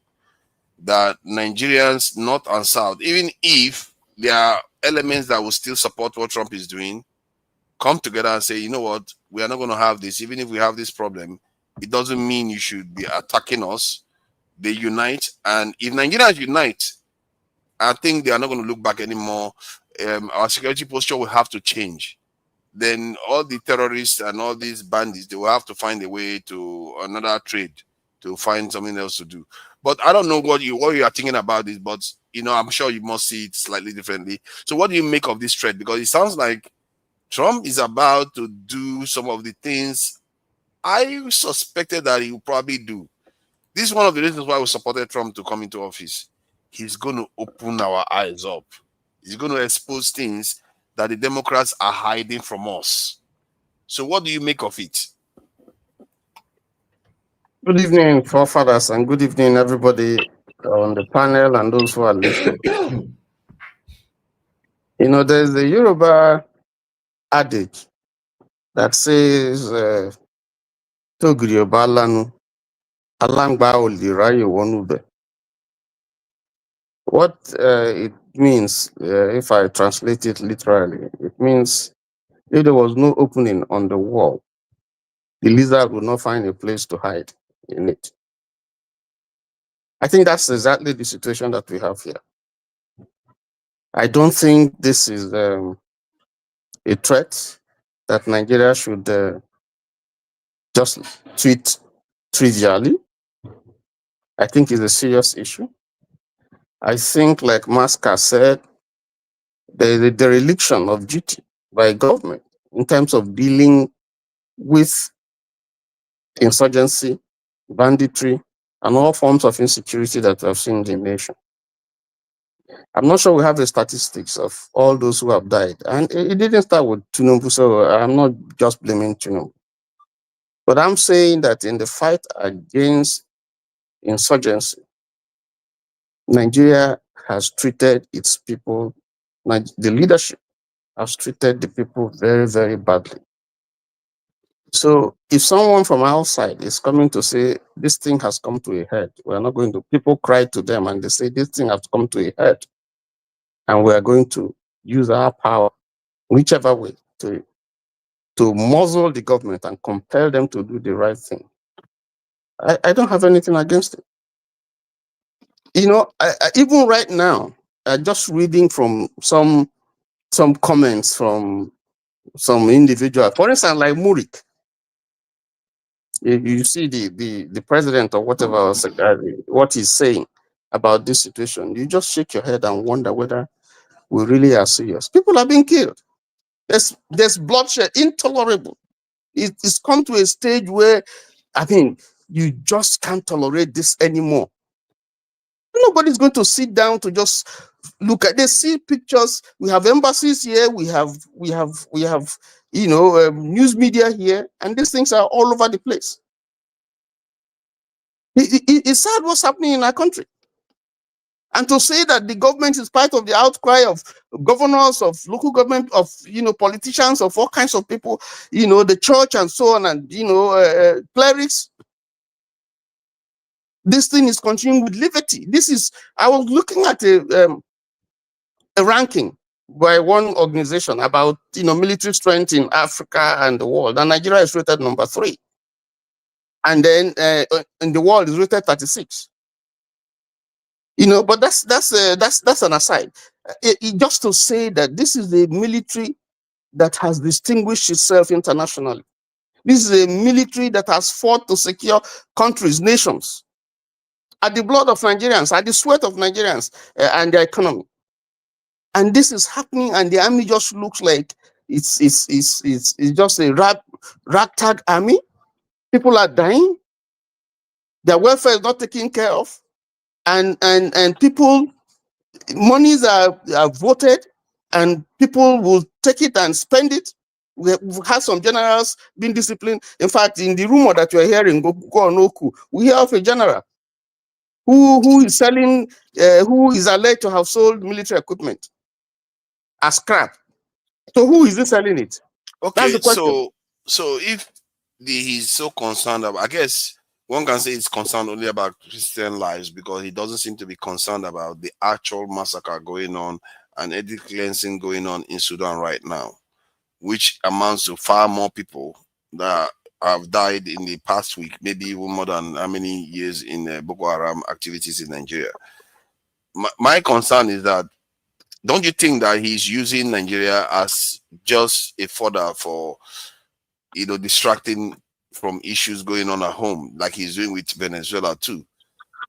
that Nigerians, North and South, even if there are elements that will still support what Trump is doing, come together and say, you know what, we are not going to have this. Even if we have this problem, it doesn't mean you should be attacking us. They unite, and if Nigerians unite, I think they are not going to look back anymore. Our security posture will have to change. Then all the terrorists and all these bandits, they will have to find a way to another trade to find something else to do. But I don't know what you are thinking about this, but you know, I'm sure you must see it slightly differently. So what do you make of this threat? Because it sounds like Trump is about to do some of the things I suspected that he would probably do. This is one of the reasons why we supported Trump to come into office. He's going to open our eyes up. He's going to expose things that the Democrats are hiding from us. So what do you make of it? Good evening, forefathers, and good evening, everybody on the panel and those who are listening. You know, there's the Yoruba adage that says, Togri Obalanu, Alangba Olirayo Wonube. What it means, if I translate it literally, it means if there was no opening on the wall, the lizard would not find a place to hide in it. I think that's exactly the situation that we have here. I don't think this is a threat that Nigeria should just treat trivially. I think it's a serious issue. I think, like Maska said, there is a dereliction of duty by government in terms of dealing with insurgency, banditry, and all forms of insecurity that we have seen in the nation. I'm not sure we have the statistics of all those who have died. And it didn't start with Tinubu, so I'm not just blaming Tinubu. But I'm saying that in the fight against insurgency, Nigeria has treated its people, the leadership has treated the people very, very badly. So if someone from outside is coming to say, this thing has come to a head, we're not going to, people cry to them and they say, this thing has come to a head, and we are going to use our power, whichever way, to muzzle the government and compel them to do the right thing. I don't have anything against it. You know, even right now, just reading from some comments from some individual, for instance, like Murik. You see the president or whatever, what he's saying about this situation, you just shake your head and wonder whether we really are serious. People are being killed. There's bloodshed, intolerable. It's come to a stage where, I mean, you just can't tolerate this anymore. Nobody's going to sit down to just look at. They see pictures. We have embassies here. We have you know, news media here, and these things are all over the place. It's sad what's happening in our country. And to say that the government is part of the outcry of governors, of local government, of, you know, politicians, of all kinds of people, you know, the church and so on, and, you know, clerics, this thing is continuing with liberty. This is, I was looking at a ranking by one organization about, you know, military strength in Africa and the world, and Nigeria is rated number 3. And then in the world is rated 36. You know, but that's an aside. Just to say that this is a military that has distinguished itself internationally. This is a military that has fought to secure countries, nations, at the blood of Nigerians, at the sweat of Nigerians and their economy. And this is happening, and the army just looks like it's just a ragtag army. People are dying. Their welfare is not taken care of, and people, monies are voted, and people will take it and spend it. We've had some generals being disciplined. In fact, in the rumor that you're hearing, go on Oku, we hear of a general who is selling, who is alleged to have sold military equipment as scrap. So who is he selling it? Okay, That's the question. so if he's so concerned about, I guess one can say it's concerned only about Christian lives, because he doesn't seem to be concerned about the actual massacre going on and ethnic cleansing going on in Sudan right now, which amounts to far more people that have died in the past week, maybe even more than how many years in Boko Haram activities in Nigeria. My concern is that, don't you think that he's using Nigeria as just a fodder for, distracting from issues going on at home, like he's doing with Venezuela too?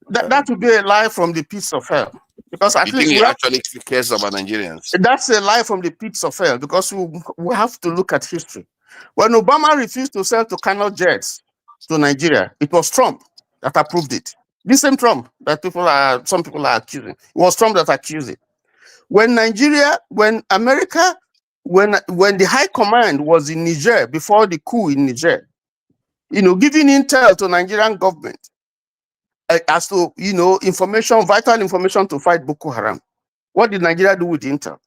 That would be a lie from the pits of hell. Because at You least think he actually cares about Nigerians? That's a lie from the pits of hell, because we have to look at history. When Obama refused to sell to Colonel jets to Nigeria, it was Trump that approved it. The same Trump that some people are accusing. It was Trump that accused it. When America, when the high command was in Niger before the coup in Niger, giving intel to Nigerian government as to vital information to fight Boko Haram. What did Nigeria do with the intel?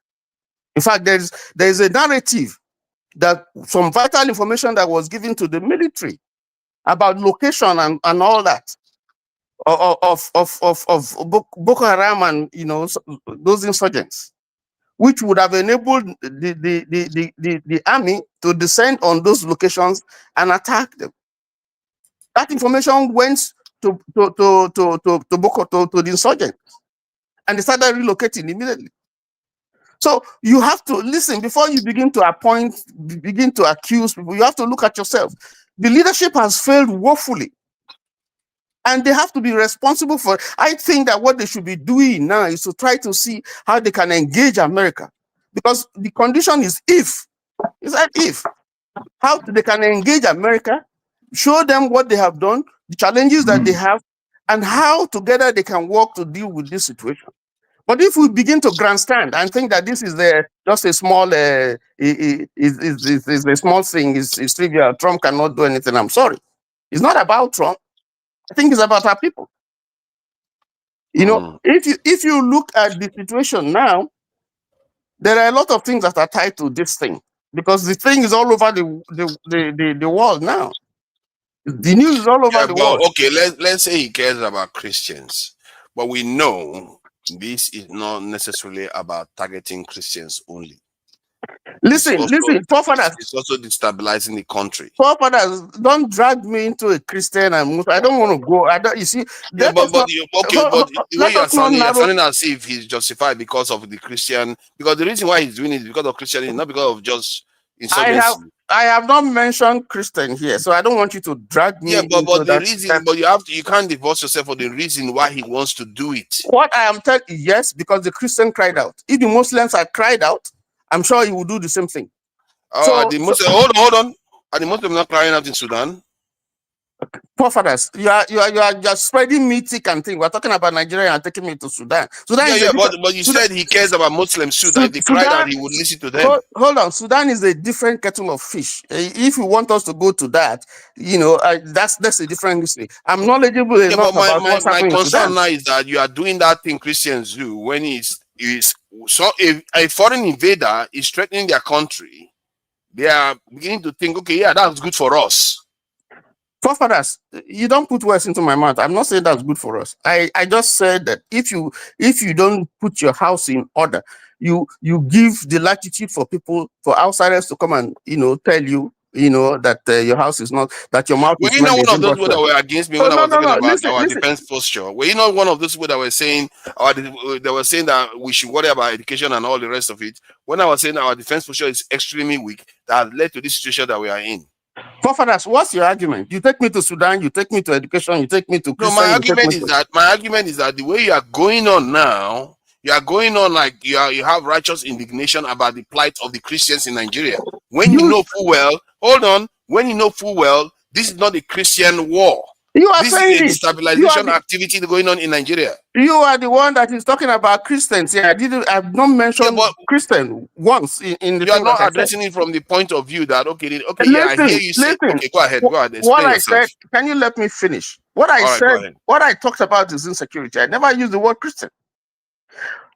In fact, there is a narrative that some vital information that was given to the military about location and all that of Boko Haram and those insurgents, which would have enabled the army to descend on those locations and attack them. That information went to the insurgents, and they started relocating immediately. So you have to listen before you begin to accuse people. You have to look at yourself. The leadership has failed woefully, and they have to be responsible for it. I think that what they should be doing now is to try to see how they can engage America, because the condition is if. It's like if. How they can engage America, show them what they have done, the challenges that they have, and how together they can work to deal with this situation. But if we begin to grandstand and think that this is just a small, is a small thing, is trivial, Trump cannot do anything, I'm sorry. It's not about Trump. I think it's about our people. If you look at the situation now, there are a lot of things that are tied to this thing, because the thing is all over the world now. The news is all over the world. Okay, let's say he cares about Christians, but we know this is not necessarily about targeting Christians only. Listen, forefathers. It's also destabilizing the country. Forefathers, don't drag me into a Christian and Muslim. I don't want to go. You see. Yeah, but the way you're sounding as if he's justified because of the Christian. Because the reason why he's doing it is because of Christianity, not because of just insurgency. I have not mentioned Christian here, so I don't want you to drag me. Yeah, but the reason, but you can't divorce yourself for the reason why he wants to do it. What I am telling you, yes, because the Christian cried out. If the Muslims had cried out, I'm sure he will do the same thing. Hold on. Are the Muslims not crying out in Sudan? Forefathers, you are just spreading me thick and thing. We're talking about Nigeria and taking me to Sudan. But you said he cares about Muslims too. That if they cried out, he would listen to them. Hold on, Sudan is a different kettle of fish. If you want us to go to that, that's a different history. I'm knowledgeable enough about what's happening in Sudan. My concern now is that you are doing that thing Christians do when a foreign invader is threatening their country. They are beginning to think, okay, yeah, that's good for us. Forefathers, you don't put words into my mouth. I'm not saying that's good for us. I just said that if you don't put your house in order, you give the latitude for outsiders to come and tell you that your house is not, that your mouth. Were you not one of those people that were against me when I was talking about our defense posture? Were you not one of those people that were saying that we should worry about education and all the rest of it? When I was saying our defense posture is extremely weak, that led to this situation that we are in. Forefathers, what's your argument? You take me to Sudan, you take me to education, you take me to Christian. No, my argument is that the way you are going on now, you are going on like you have righteous indignation about the plight of the Christians in Nigeria. When you know full well, this is not a Christian war. You are This saying is a it. You are destabilization activity going on in Nigeria. You are the one that is talking about Christians. Yeah, I've not mentioned but Christian once in the you are thing that not I said. addressing it from the point of view that yeah, I hear Listen, you say. listen. Okay, go ahead, What explain I yourself. said, can you let me finish? What I All right, go said, ahead. what I talked about is insecurity. I never used the word Christian.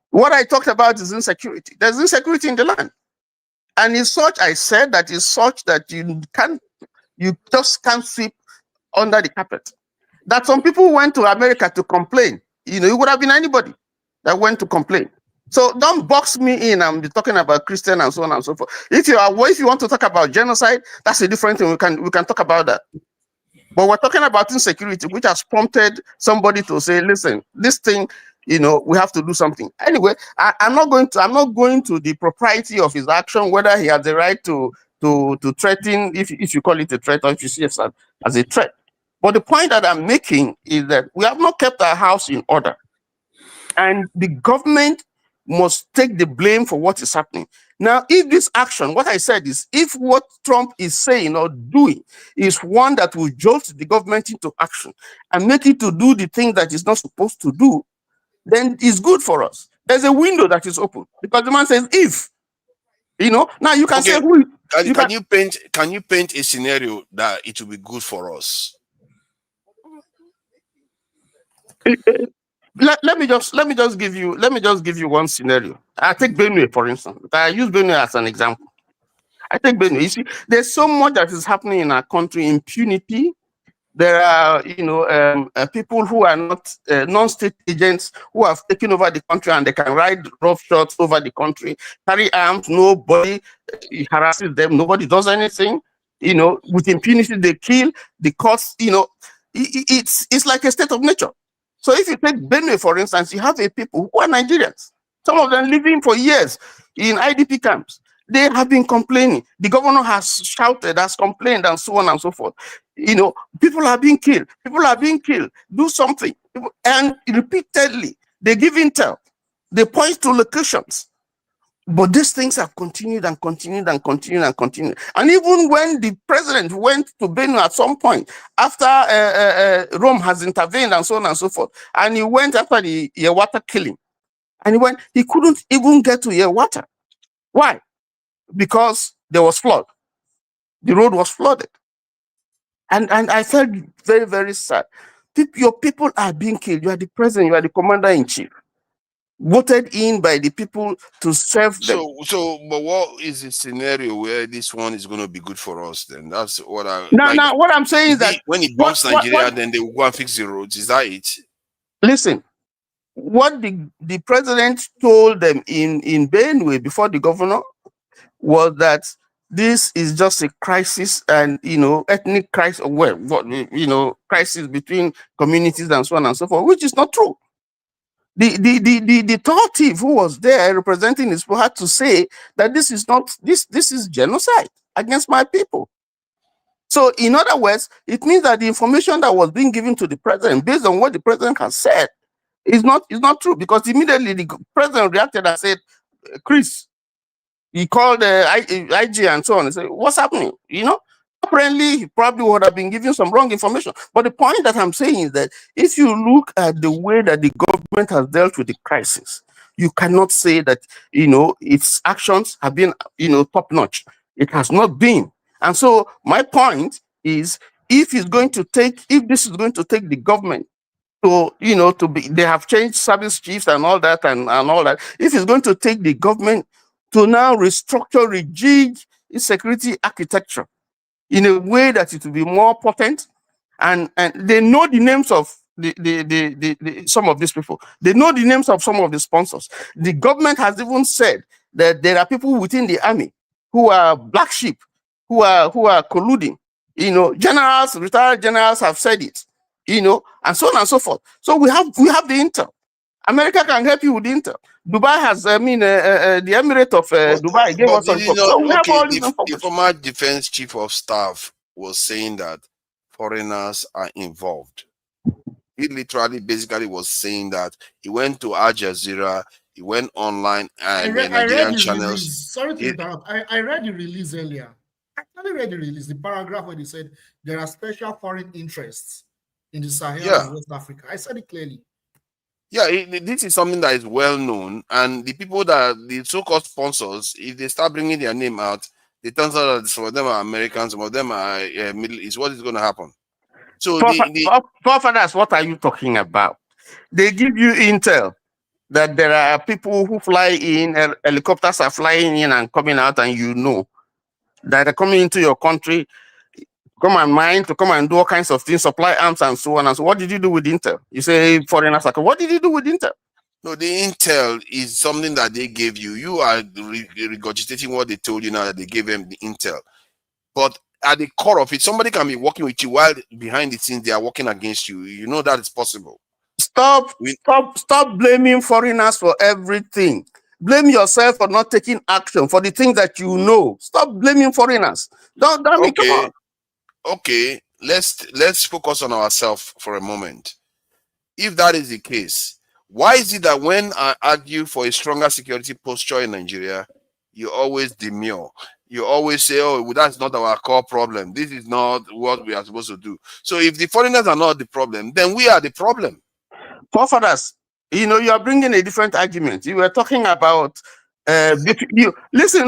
What I talked about is insecurity. There's insecurity in the land. And it's such, I said that it's such that you just can't sweep under the carpet. That some people went to America to complain. You know, it would have been anybody that went to complain. So don't box me in and be talking about Christian and so on and so forth. If you want to talk about genocide, that's a different thing. We can talk about that. But we're talking about insecurity, which has prompted somebody to say, listen, this thing, you know, we have to do something. Anyway, I'm not going to the propriety of his action, whether he has the right to threaten, if you call it a threat, or if you see it as a threat. But the point that I'm making is that we have not kept our house in order. And the government must take the blame for what is happening. Now, if this action, what I said is, if what Trump is saying or doing is one that will jolt the government into action and make it to do the thing that it's not supposed to do, then it's good for us. There's a window that is open because the man says, if, you know, now you can say who. Can you paint a scenario that it will be good for us? Let me just give you one scenario. I take Benue, for instance. I use Benue as an example. I take Benue. You see, there's so much that is happening in our country. Impunity. There are, you know, people who are not non-state agents who have taken over the country and they can ride roughshods over the country, carry arms. Nobody harasses them. Nobody does anything. You know, with impunity, they kill. The costs. You know, it's like a state of nature. So if you take Benue, for instance, you have a people who are Nigerians. Some of them living for years in IDP camps. They have been complaining. The governor has shouted, has complained, and so on and so forth. You know, people are being killed. People are being killed. Do something. And repeatedly, they give intel. They point to locations. But these things have continued and continued and continued and continued. And even when the president went to Benue at some point, after Rome has intervened and so on and so forth, and he went after the Yewata killing, and he couldn't even get to Yewata. Why? Because there was flood. The road was flooded. And I felt very, very sad. Your people are being killed. You are the president, you are the commander-in-chief, voted in by the people to serve them. But what is the scenario where this one is going to be good for us then? That's what Now, what I'm saying is that when it bombs Nigeria, then they will go and fix the roads. Is that it? Listen, what the president told them in Benue before the governor was that this is just a crisis, and you know, ethnic crisis, crisis between communities and so on and so forth, which is not true. The tall thief who was there representing his people had to say that this is not this is genocide against my people. So in other words, it means that the information that was being given to the president based on what the president has said is not true, because immediately the president reacted and said, Chris, he called IG and so on and said, what's happening? You know, apparently he probably would have been giving some wrong information. But the point that I'm saying is that if you look at the way that the government has dealt with the crisis, you cannot say that, you know, its actions have been, you know, top notch. It has not been. And so my point is, if this is going to take the government to, you know, they have changed service chiefs and all that and all that. If it's going to take the government to now restructure, rejig its security architecture in a way that it will be more potent, and they know the names of some of these people. They know the names of some of the sponsors. The government has even said that there are people within the army who are black sheep, who are colluding. You know, retired generals have said it. You know, and so on and so forth. So we have the intel. America can help you with the intel. Dubai has, the Emirate of Dubai gave us a report. So we have all this information. The former defense chief of staff was saying that foreigners are involved. He literally basically was saying that he went to Al Jazeera, he went online and Nigerian channels. Sorry to interrupt. I read the release earlier. I actually read the release, the paragraph where they said there are special foreign interests in the Sahel Yeah. and West Africa. I said it clearly. Yeah, this is something that is well known, and the people that the so-called sponsors, if they start bringing their name out, it turns out that some of them are Americans, some of them are Middle East. What is going to happen? So Forefathers, what are you talking about? They give you intel that there are people who fly in, helicopters are flying in and coming out, and you know that are coming into your country, come and mine, to come and do all kinds of things, supply arms and so on. And so, what did you do with intel? You say foreigners are. What did you do with intel? No, the intel is something that they gave you. You are regurgitating what they told you now that they gave them the intel. But at the core of it, somebody can be working with you while behind the scenes they are working against you. You know that it's possible. Stop blaming foreigners for everything. Blame yourself for not taking action for the things that you know. Stop blaming foreigners. Come on. Okay, let's focus on ourselves for a moment. If that is the case, why is it that when I argue for a stronger security posture in Nigeria, you always demur? You always say, oh, well, that's not our core problem. This is not what we are supposed to do. So if the foreigners are not the problem, then we are the problem. Forefathers, you are bringing a different argument. You were talking about listen,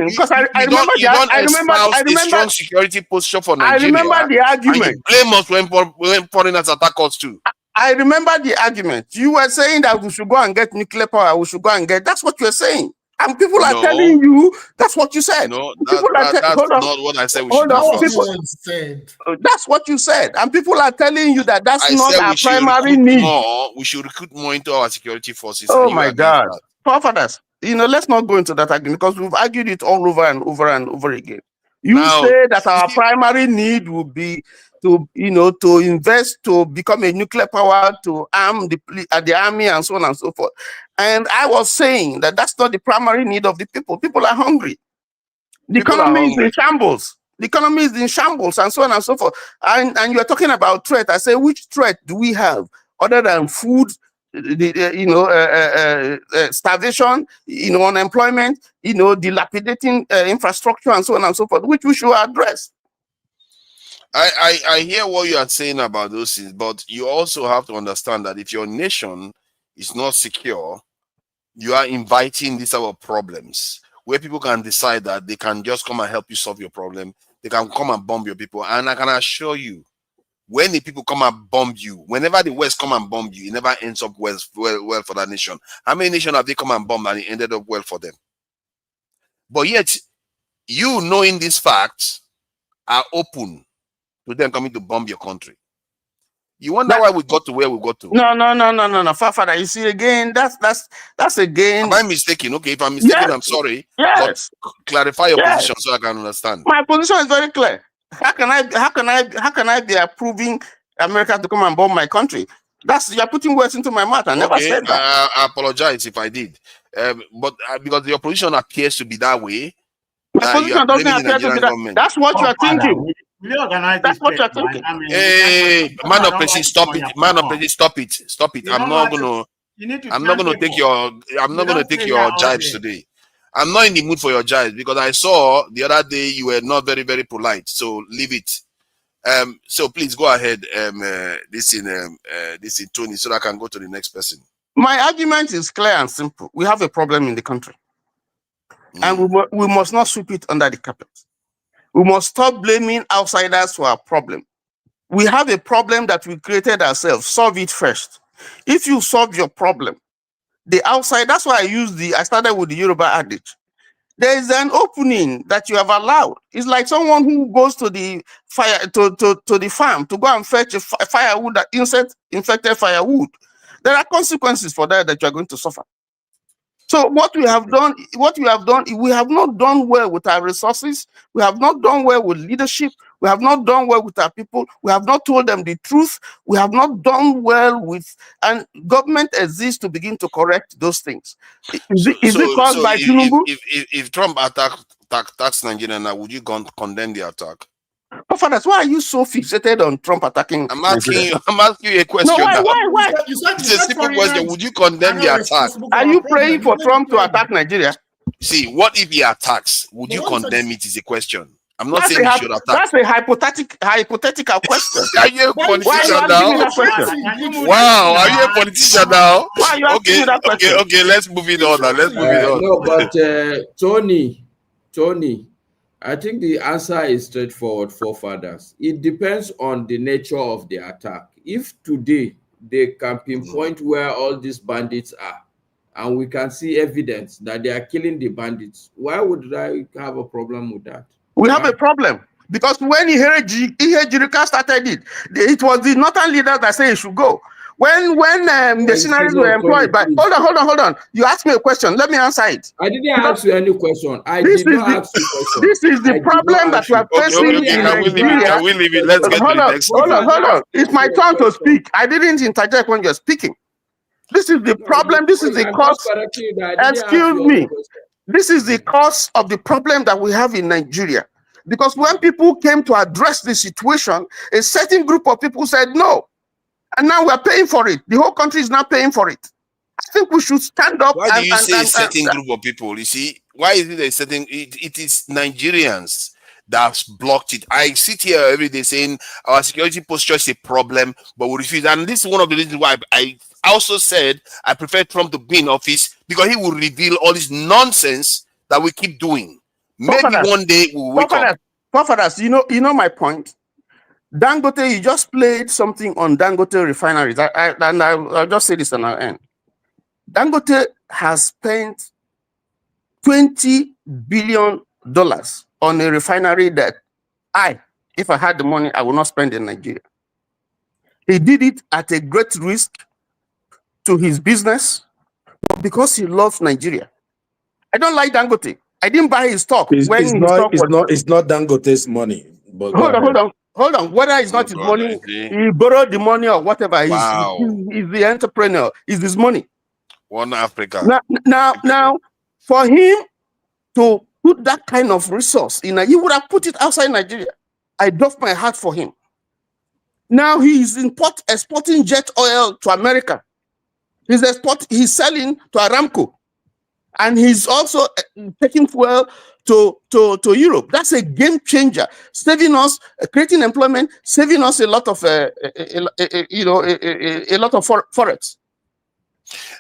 because I remember a strong security posture for Nigeria. I remember the argument. And you blame us when foreigners attack us too. I remember the argument. You were saying that we should go and get nuclear power. We should go and get. That's what you're saying. And people are telling you that's what you said. No, that's not what I said. We should do. That's what you said. And people are telling you that that's not our primary need. We should recruit more into our security forces. Oh my God. Forefathers, let's not go into that argument because we've argued it all over and over and over again. You say that our primary need would be to invest to become a nuclear power, to arm the army and so on and so forth. And I was saying that that's not the primary need of the people. People are hungry. The economy is in shambles. The economy is in shambles and so on and so forth. And you're talking about threat. I say, which threat do we have other than food, starvation, unemployment, dilapidating infrastructure and so on and so forth, which we should address. I hear what you are saying about those things, but you also have to understand that if your nation is not secure, you are inviting these type of problems where people can decide that they can just come and help you solve your problem. They can come and bomb your people. And I can assure you, when the people come and bomb you, whenever the West come and bomb you, it never ends up well for that nation. How many nations have they come and bombed and it ended up well for them? But yet, you knowing these facts are open to them coming to bomb your country. You wonder why we got to where we got to. No. Father, you see again, that's again. Am I mistaken? Okay, if I'm mistaken, yes. I'm sorry. Yes. But clarify your position so I can understand. My position is very clear. How can I be approving America to come and bomb my country? You're putting words into my mouth. I never said that. I apologize if I did. But because your position appears to be that way. My position doesn't appear to be that. That's what you're thinking. That's what you're thinking. Hey, man of Presidency, stop it. Man of Presidency, stop it. I'm not gonna take your jibes today. I'm not in the mood for your jibes because I saw the other day you were not very, very polite. So leave it. So please go ahead. This in Tony, so that I can go to the next person. My argument is clear and simple. We have a problem in the country, and we must not sweep it under the carpet. We must stop blaming outsiders for our problem. We have a problem that we created ourselves. Solve it first. If you solve your problem, the outside, that's why I started with the Yoruba adage. There is an opening that you have allowed. It's like someone who goes to the fire to the farm to go and fetch a firewood, that infected firewood. There are consequences for that you are going to suffer. So what we have done, we have not done well with our resources. We have not done well with leadership. We have not done well with our people. We have not told them the truth. We have not done well with, and government exists to begin to correct those things. Is it caused by Tinubu? If Trump attacks Nigeria now, would you condemn the attack? Oh, fathers, why are you so fixated on Trump attacking? I'm asking you a question. No, why? It's a simple question. Would you condemn the attack? Are you praying for Trump to attack Nigeria? See, what if he attacks? Would you condemn it? Is a question. I'm not saying you should attack. That's a hypothetical question. Are you a politician now? Wow, are you a politician now? Why are you asking me that question? Okay, let's move it on now. Let's move it on. No, but Tony, I think the answer is straightforward, forefathers. It depends on the nature of the attack. If today they can pinpoint where all these bandits are, and we can see evidence that they are killing the bandits, why would I have a problem with that? We have a problem because when Ihejirika started it was the northern leader that said he should go. When mercenaries were employed by... Hold on. You asked me a question. Let me answer it. I didn't ask you any question. This is the problem that we are facing in Nigeria. Can we leave it? Let's get to the next Hold on. It's my turn to speak. I didn't interject when you're speaking. This is the problem. This is the cause. Excuse me. This is the cause of the problem that we have in Nigeria. Because when people came to address the situation, a certain group of people said no. And now we're paying for it. The whole country is now paying for it. I think we should stand up. Why do you say a certain group of people? You see, why is it a certain... It is Nigerians that's blocked it. I sit here every day saying our security posture is a problem, but we refuse. And this is one of the reasons why I also said I prefer Trump to be in office, because he will reveal all this nonsense that we keep doing. Maybe one day we will wake up. Forefathers, you know my point. Dangote, you just played something on Dangote refineries. I'll just say this and I'll end. Dangote has spent $20 billion on a refinery that if I had the money, I would not spend in Nigeria. He did it at a great risk to his business, but because he loves Nigeria. I don't like Dangote. I didn't buy his stock. It's not Dangote's money. But hold on. Whether it's not his money, he borrowed the money or whatever. He's the entrepreneur. It's his money. One Africa. Now, for him to put that kind of resource in, he would have put it outside Nigeria. I doff my heart for him. Now he is exporting jet oil to America. He's selling to Aramco, and he's also taking fuel to Europe. That's a game changer, saving us, creating employment, saving us a lot of forex.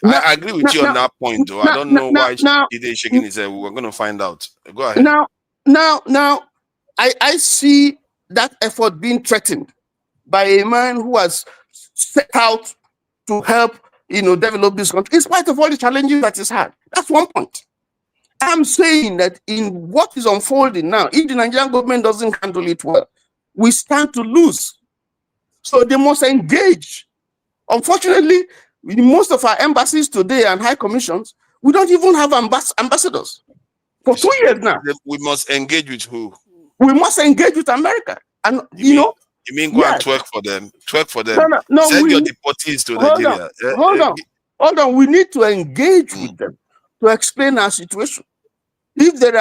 I agree with you on that point, though. I don't know why he's shaking his head. We're going to find out. Go ahead. Now, I see that effort being threatened by a man who has set out to help, develop this country, in spite of all the challenges that he's had. That's one point. I'm saying that in what is unfolding now, if the Nigerian government doesn't handle it well, we stand to lose. So they must engage. Unfortunately, in most of our embassies today and high commissions, we don't even have ambassadors. For 2 years now. We must engage with who? We must engage with America. And You mean go and twerk for them? Twerk for them. No, Send your deportees to Nigeria. Hold on. We need to engage with them to explain our situation. If there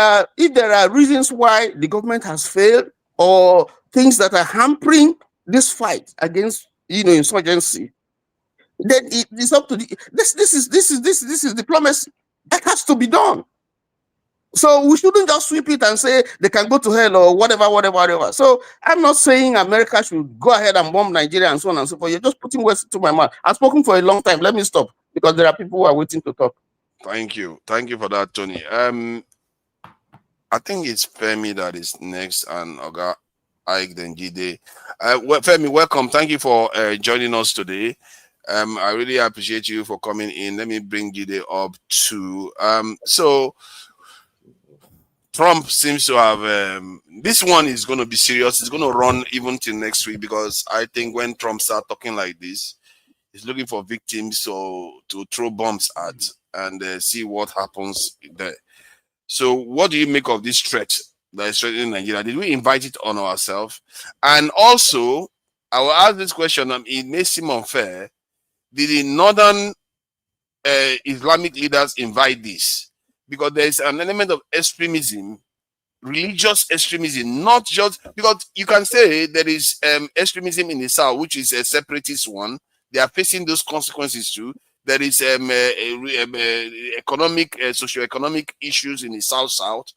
are reasons why the government has failed or things that are hampering this fight against insurgency, then it's up to this is diplomacy that has to be done. So we shouldn't just sweep it and say they can go to hell or whatever. So I'm not saying America should go ahead and bomb Nigeria and so on and so forth. You're just putting words into my mouth. I've spoken for a long time. Let me stop because there are people who are waiting to talk. Thank you for that, Tony. I think it's Femi that is next, and Oga Ike then Jide. Femi, welcome. Thank you for joining us today. I really appreciate you for coming in. Let me bring Jide up too. So Trump seems to have this one is going to be serious. It's going to run even till next week, because I think when Trump starts talking like this, he's looking for victims to throw bombs at and see what happens there. So what do you make of this threat that is threatening Nigeria? Did we invite it on ourselves? And also, I will ask this question. It may seem unfair. Did the northern Islamic leaders invite this? Because there is an element of extremism, religious extremism, not just because you can say there is extremism in the south, which is a separatist one. They are facing those consequences too. There is economic, socio-economic issues in the south.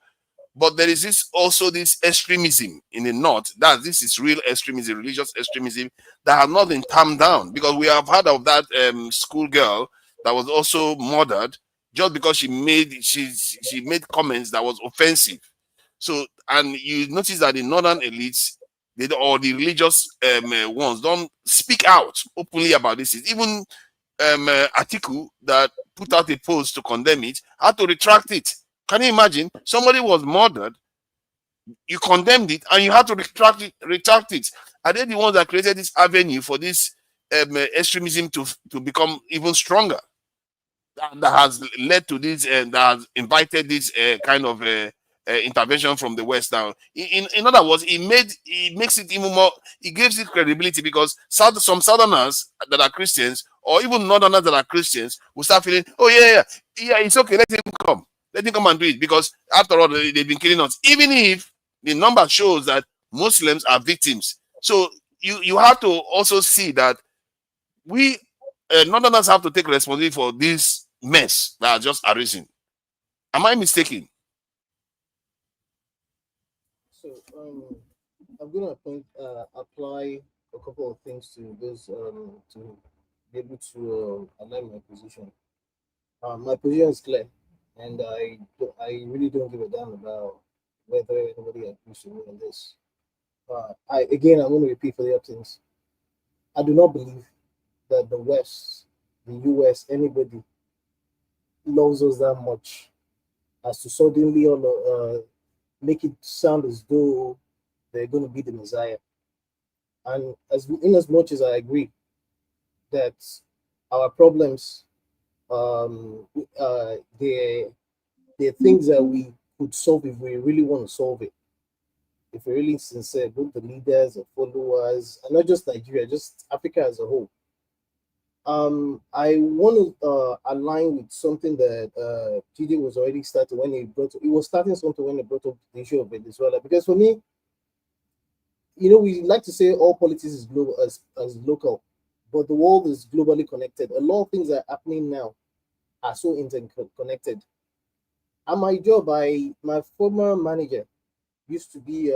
But there is this extremism in the north. That this is real extremism, religious extremism that has not been tamped down, because we have heard of that schoolgirl that was also murdered just because she made comments that was offensive. So, and you notice that the northern elites, or the religious ones, don't speak out openly about this. Even Atiku, that put out a post to condemn it, had to retract it. Can you imagine? Somebody was murdered, you condemned it, and you had to retract it. Are they the ones that created this avenue for this extremism to become even stronger? That has led to this, that has invited this kind of intervention from the West now. In other words, it makes it even more, it gives it credibility, because some Southerners that are Christians, or even Northerners that are Christians, will start feeling, oh yeah, it's okay, let him come and do it, because after all, they've been killing us, even if the number shows that Muslims are victims. So you have to also see that we Northerners have to take responsibility for this mess that has just arisen. Am I mistaken? So I'm gonna apply a couple of things to this to be able to align my position. My position is clear, and I really don't give a damn about whether anybody agrees with me on this. I'm going to repeat for the things. I do not believe that the West, the US, anybody loves us that much as to suddenly make it sound as though they're going to be the Messiah. And in as much as I agree that our problems, they're things that we could solve if we really want to solve it. If we're really sincere, both the leaders, the followers, and not just Nigeria, just Africa as a whole. I want to align with something that TJ was already starting when he brought up the issue of Venezuela. Because for me, we like to say all politics is global as local, but the world is globally connected. A lot of things that are happening now are so interconnected. At my job, my former manager used to be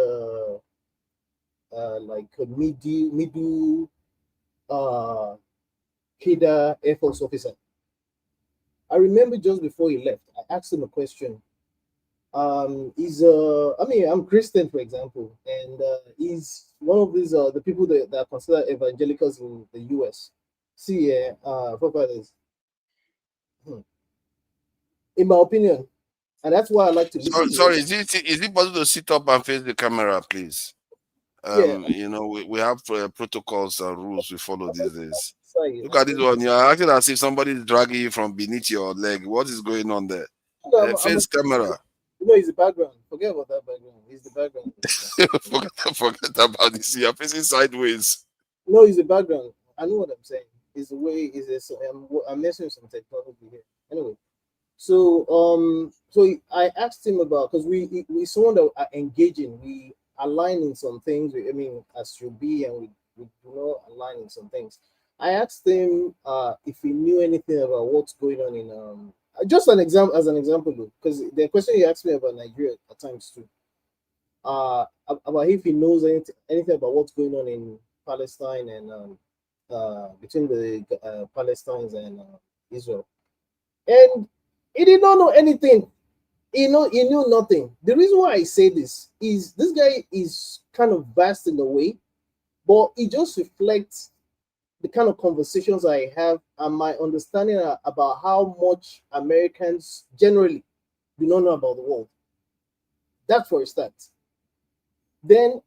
like a middle Kida Air Force officer. I remember just before he left, I asked him a question. I'm Christian, for example, and he's one of these the people that are considered evangelicals in the US. Forefathers. In my opinion, and that's why I like to listen. Sorry, is it possible to sit up and face the camera, please? We have protocols and rules we follow these days. Look at this one. You're acting as if somebody is dragging you from beneath your leg. What is going on there? Face camera. It's the background. Forget about that background. It's the background. Forget about this. You're facing sideways. No, it's the background. I know what I'm saying. It's the way. I'm messing with some technology here. Anyway, so I asked him about, because we someone that are engaging. We align in some things. As should be, and we do not align in some things. I asked him if he knew anything about what's going on in just an example, because the question he asked me about Nigeria at times too, about if he knows anything about what's going on in Palestine and between the Palestinians and Israel, and he did not know anything. He knew nothing. The reason why I say this is this guy is kind of vast in a way, but it just reflects the kind of conversations I have and my understanding about how much Americans generally do not know about the world. That's for a start. Then,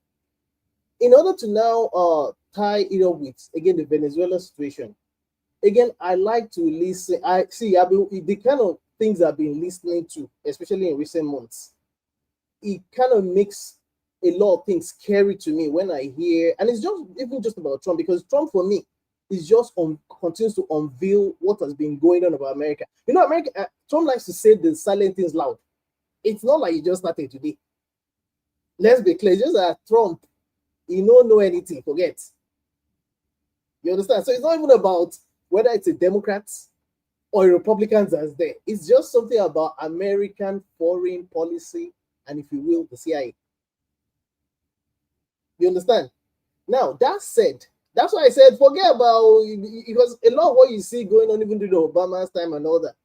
in order to now tie it up with, again, the Venezuela situation, again, I like to listen. The kind of things I've been listening to, especially in recent months, it kind of makes a lot of things scary to me when I hear, and it's just about Trump, because Trump for me is just continues to unveil what has been going on about America. America, Trump likes to say the silent things loud. It's not like he just started today. Let's be clear, just that Trump, he don't know anything, forget. You understand? So it's not even about whether it's a Democrat or a Republican that's there. It's just something about American foreign policy and if you will, the CIA. You understand? Now, that said, that's why I said forget about it, because a lot of what you see going on even during Obama's time and all that.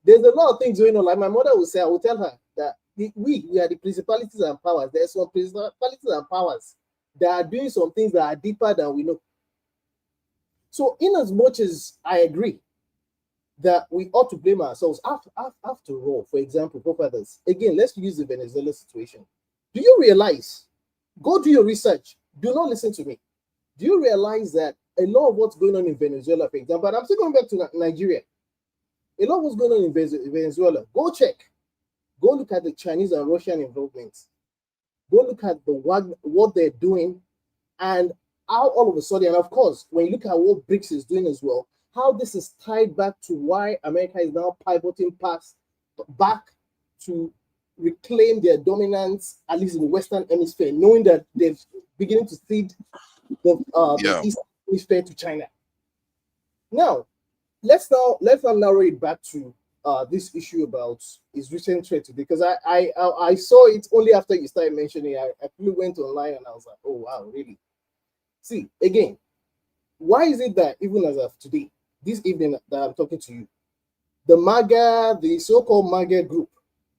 There's a lot of things going on. Like my mother would say, I would tell her that we are the principalities and powers. There's some principalities and powers that are doing some things that are deeper than we know. So, in as much as I agree that we ought to blame ourselves, after all, for example, forefathers, again, let's use the Venezuela situation. Do you realize? Go do your research. Do not listen to me. Do you realize that a lot of what's going on in Venezuela, for example, and I'm still going back to Nigeria, a lot of what's going on in Venezuela, go check. Go look at the Chinese and Russian involvement. Go look at what they're doing and how all of a sudden, and of course, when you look at what BRICS is doing as well, how this is tied back to why America is now pivoting back to reclaim their dominance, at least in the Western Hemisphere, knowing that they're beginning to cede the Eastern Hemisphere to China. Now, let's now narrow it back to this issue about his recent threat today, because I saw it only after you started mentioning it. I went online and I was like, oh wow, really? See, again, why is it that even as of today, this evening that I'm talking to you, the so-called MAGA group,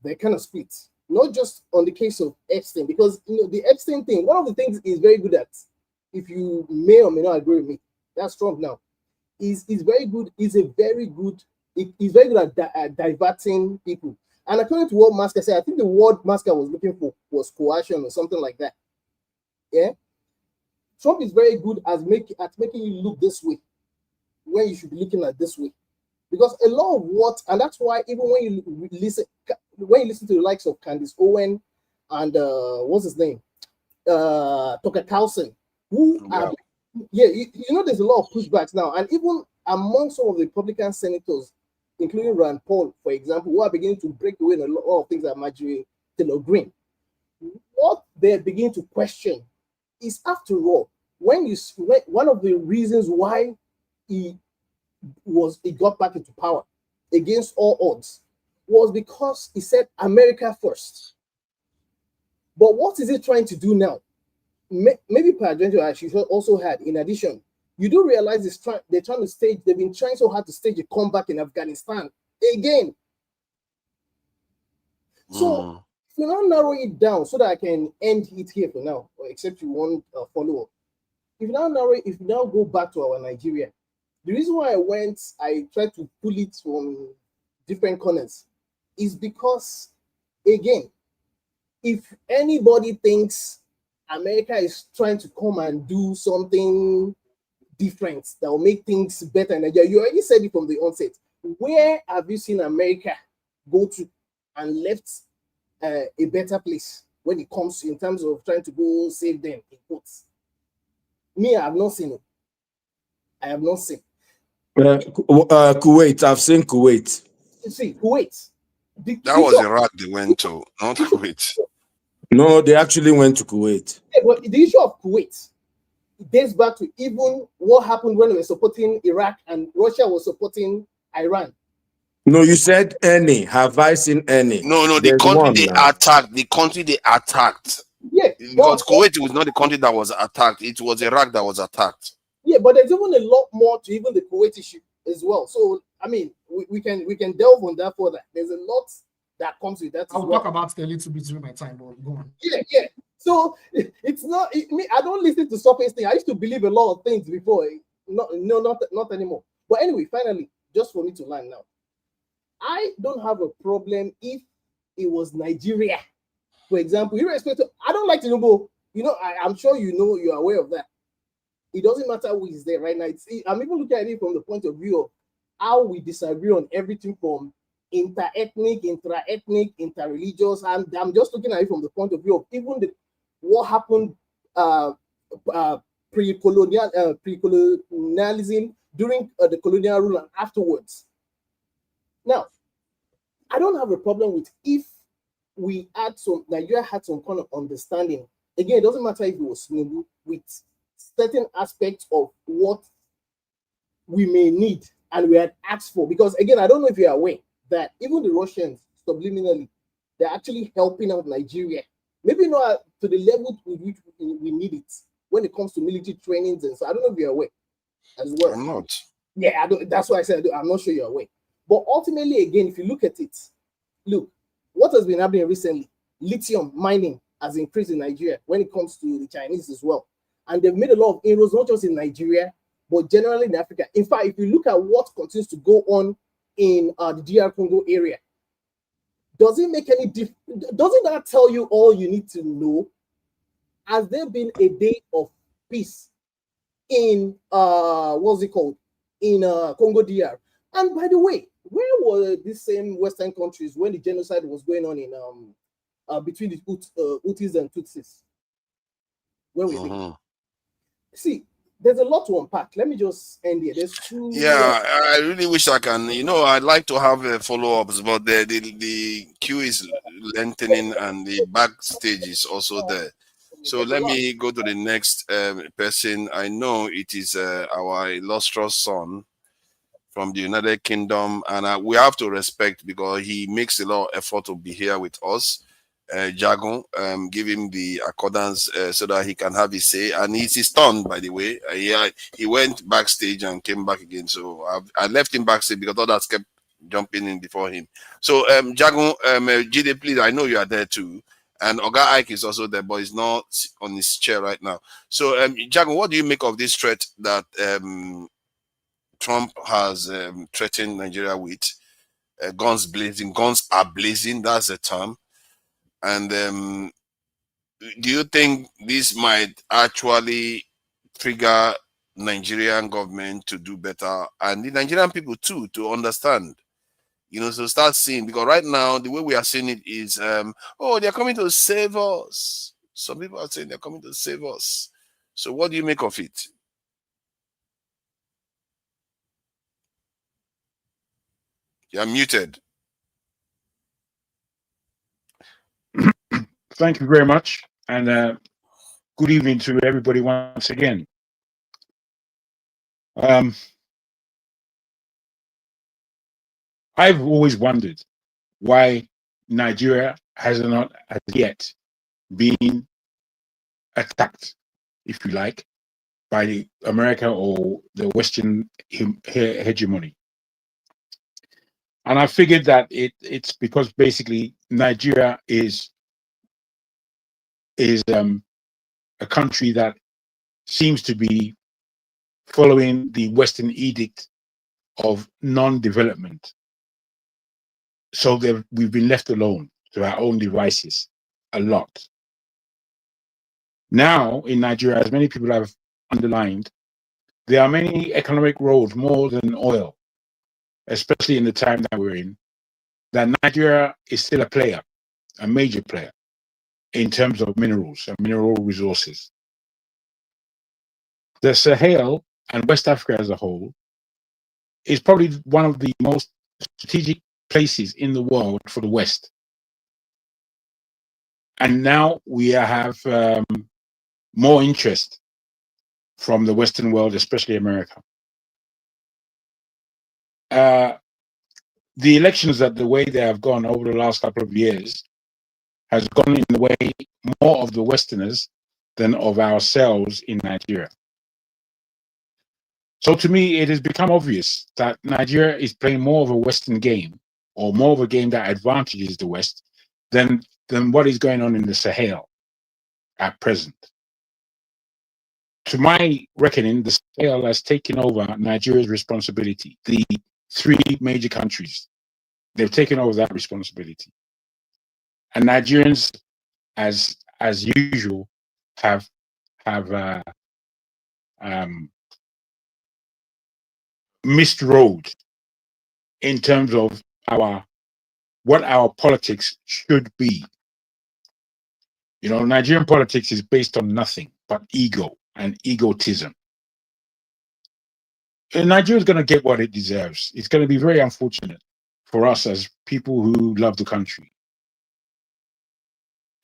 they kind of split, not just on the case of Epstein, because the Epstein thing, one of the things is very good at, if you may or may not agree with me, that's Trump now, is very good, he's very good at diverting people. And according to what Masker said, I think the word Masker was looking for was coercion or something like that. Yeah. Trump is very good at making you look this way when you should be looking at this way. Because a lot of what, and that's why even when you listen to the likes of Candace Owen and what's his name, Tucker Carlson, who are, you know, there's a lot of pushbacks now, and even among some of the Republican senators, including Rand Paul, for example, who are beginning to break away in a lot of things that Marjorie Taylor Greene. What they're beginning to question is, after all, when one of the reasons why he got back into power against all odds was because he said America first. But what is he trying to do now? Maybe President she also had, in addition, you do realize they've been trying so hard to stage a comeback in Afghanistan again. So if you now narrow it down so that I can end it here for now, or except you want a follow-up. If you now go back to our Nigeria, the reason why I tried to pull it from different corners is because, again, if anybody thinks America is trying to come and do something different that will make things better in Nigeria, you already said it from the onset. Where have you seen America go to and left a better place when it comes in terms of trying to go save them, in quotes? Me, I have not seen it. I have not seen. Kuwait, I've seen Kuwait. You see, Kuwait. That was Iraq they went to, not Kuwait. No, they actually went to Kuwait. Yeah, but the issue of Kuwait dates back to even what happened when we were supporting Iraq and Russia was supporting Iran. No, you said any. Have I seen any? No, the country they attacked. The country they attacked. Yeah, because Kuwait was not the country that was attacked. It was Iraq that was attacked. Yeah, but there's even a lot more to even the Kuwait issue as well. So I mean, we can delve on that further. There's a lot that comes with that. I'll talk about it a little bit during my time, but go on. Yeah. So it's not me. I don't listen to surface things. I used to believe a lot of things before. Not anymore. But anyway, finally, just for me to learn now, I don't have a problem if it was Nigeria, for example. Irrespective, I don't like Tinubu. You know, I'm sure you know, you're aware of that. It doesn't matter who is there right now. I'm even looking at it from the point of view of how we disagree on everything from inter-ethnic, intra-ethnic, inter-religious. And I'm just looking at it from the point of view of even what happened pre-colonialism, during the colonial rule and afterwards. Now, I don't have a problem with if Nigeria had some kind of understanding. Again, it doesn't matter if it was Tinubu, with certain aspects of what we may need and we had asked for. Because again, I don't know if you're aware that even the Russians subliminally they're actually helping out Nigeria. Maybe not to the level with which we need it when it comes to military trainings. And so I don't know if you're aware as well. I'm not. Yeah, that's why I said I'm not sure you're aware. But ultimately, again, if you look at it, look, what has been happening recently, lithium mining has increased in Nigeria when it comes to the Chinese as well. And they've made a lot of inroads, not just in Nigeria, but generally in Africa. In fact, if you look at what continues to go on in the DR Congo area, does it make any difference? Doesn't that tell you all you need to know? Has there been a day of peace in what's it called? In Congo DR? And by the way, where were these same Western countries when the genocide was going on in between the Hutus and Tutsis? Where were they? See, there's a lot to unpack. Let me just end here. There's two. Yeah, I really wish I can. I'd like to have follow-ups, but the queue is lengthening and the backstage is also there. So let me go to the next person. I know it is our illustrious son from the United Kingdom, and we have to respect because he makes a lot of effort to be here with us. Jagon, give him the accordance so that he can have his say, and it's his turn, by the way. He went backstage and came back again, so I left him backstage because others kept jumping in before him. So Jagon, Jide, please, I know you are there too, and Oga Ike is also there, but he's not on his chair right now. So Jagon, what do you make of this threat that Trump has threatened Nigeria with? Guns blazing, guns are blazing, that's the term. And do you think this might actually trigger Nigerian government to do better and the Nigerian people too to understand? So start seeing, because right now the way we are seeing it is, oh, they're coming to save us. Some people are saying they're coming to save us. So what do you make of it? You're muted. Thank you very much, and good evening to everybody once again. I've always wondered why Nigeria has not as yet been attacked, if you like, by America or the Western hegemony. And I figured that it's because basically Nigeria is a country that seems to be following the Western edict of non-development. So we've been left alone to our own devices a lot. Now in Nigeria, as many people have underlined, there are many economic roads more than oil, especially in the time that we're in, that Nigeria is still a player, a major player in terms of minerals and mineral resources. The Sahel and West Africa as a whole is probably one of the most strategic places in the world for the West. And now we have more interest from the Western world, especially America. The elections, that the way they have gone over the last couple of years, has gone in the way more of the Westerners than of ourselves in Nigeria. So to me, it has become obvious that Nigeria is playing more of a Western game, or more of a game that advantages the West, than what is going on in the Sahel at present. To my reckoning, the Sahel has taken over Nigeria's responsibility. The three major countries, they've taken over that responsibility. And Nigerians, as usual, have missed road in terms of what our politics should be. Nigerian politics is based on nothing but ego and egotism. And Nigeria is going to get what it deserves. It's going to be very unfortunate for us as people who love the country.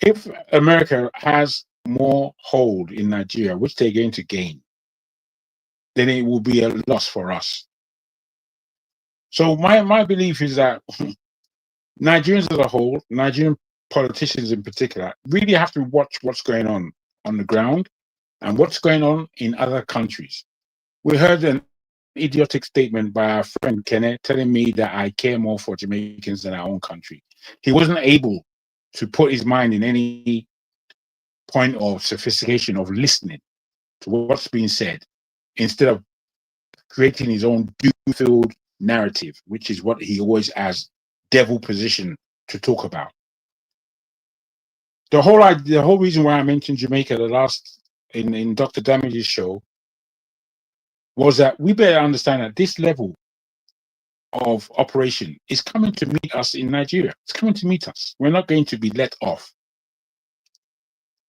If America has more hold in Nigeria, which they're going to gain, then it will be a loss for us. So my belief is that Nigerians as a whole, Nigerian politicians in particular, really have to watch what's going on the ground and what's going on in other countries. We heard an idiotic statement by our friend Kenneth telling me that I care more for Jamaicans than our own country. He wasn't able to put his mind in any point of sophistication of listening to what's being said instead of creating his own dual-filled narrative, which is what he always has devil position to talk about. The whole reason why I mentioned Jamaica the last in Dr. Damage's show was that we better understand that this level of operation is coming to meet us in Nigeria. It's coming to meet us. We're not going to be let off.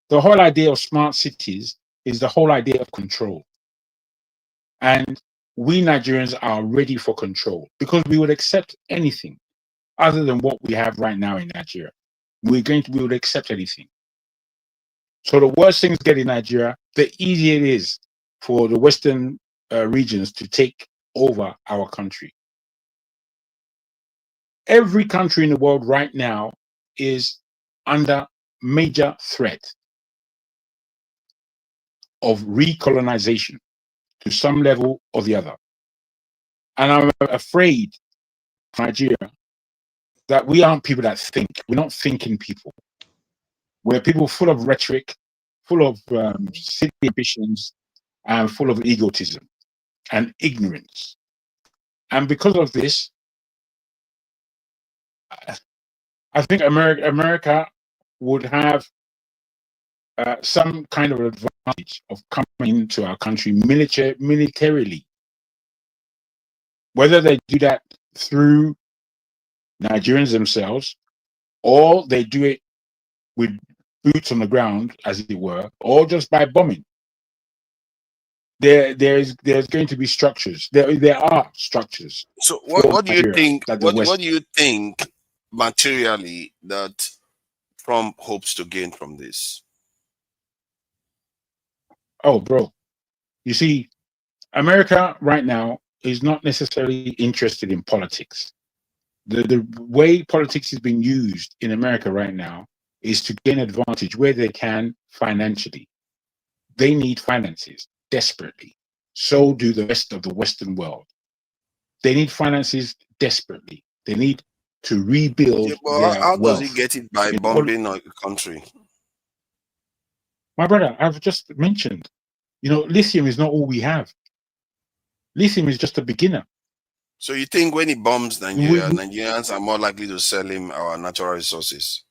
The whole idea of smart cities is the whole idea of control. And we Nigerians are ready for control because we would accept anything other than what we have right now in Nigeria. We would accept anything. So the worse things get in Nigeria, the easier it is for the Western regions to take over our country. Every country in the world right now is under major threat of recolonization to some level or the other. And I'm afraid, Nigeria, that we aren't people that think. We're not thinking people. We're people full of rhetoric, full of city ambitions, and full of egotism and ignorance. And because of this, I think America would have some kind of advantage of coming into our country militarily. Whether they do that through Nigerians themselves, or they do it with boots on the ground, as it were, or just by bombing. There's going to be structures. There are structures. So what do you think? What do you think materially that Trump hopes to gain from this? Oh, bro, you see, America right now is not necessarily interested in politics. The way politics is being used in America right now is to gain advantage where they can financially. They need finances desperately. So do the rest of the Western world. They need finances desperately. They need to rebuild their how wealth. does he get it by bombing a country? My brother, I've just mentioned, lithium is not all we have. Lithium is just a beginner. So you think when he bombs Nigeria, Nigerians are more likely to sell him our natural resources?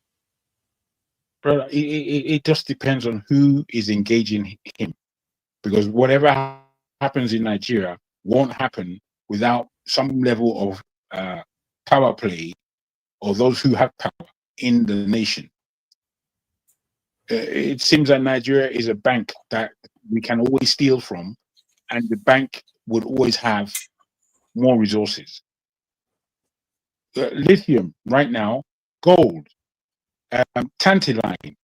Brother, it just depends on who is engaging him. Because whatever happens in Nigeria won't happen without some level of power play or those who have power in the nation. It seems that Nigeria is a bank that we can always steal from, and the bank would always have more resources. Lithium right now, gold, tantalite.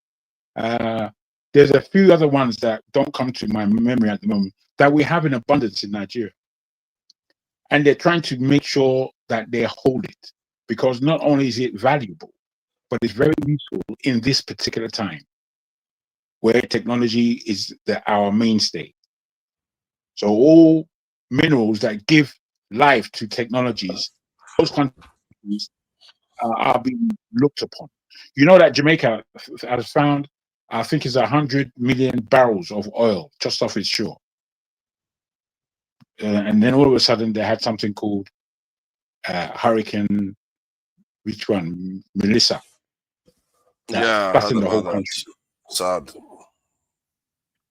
There's a few other ones that don't come to my memory at the moment that we have in abundance in Nigeria. And they're trying to make sure that they hold it, because not only is it valuable, but it's very useful in this particular time where technology is our mainstay. So all minerals that give life to technologies, those countries are being looked upon. You know that Jamaica has found, I think it's 100 million barrels of oil just off its shore. And then all of a sudden they had something called Hurricane, which one? Melissa. Yeah, That's in the whole country. Sad.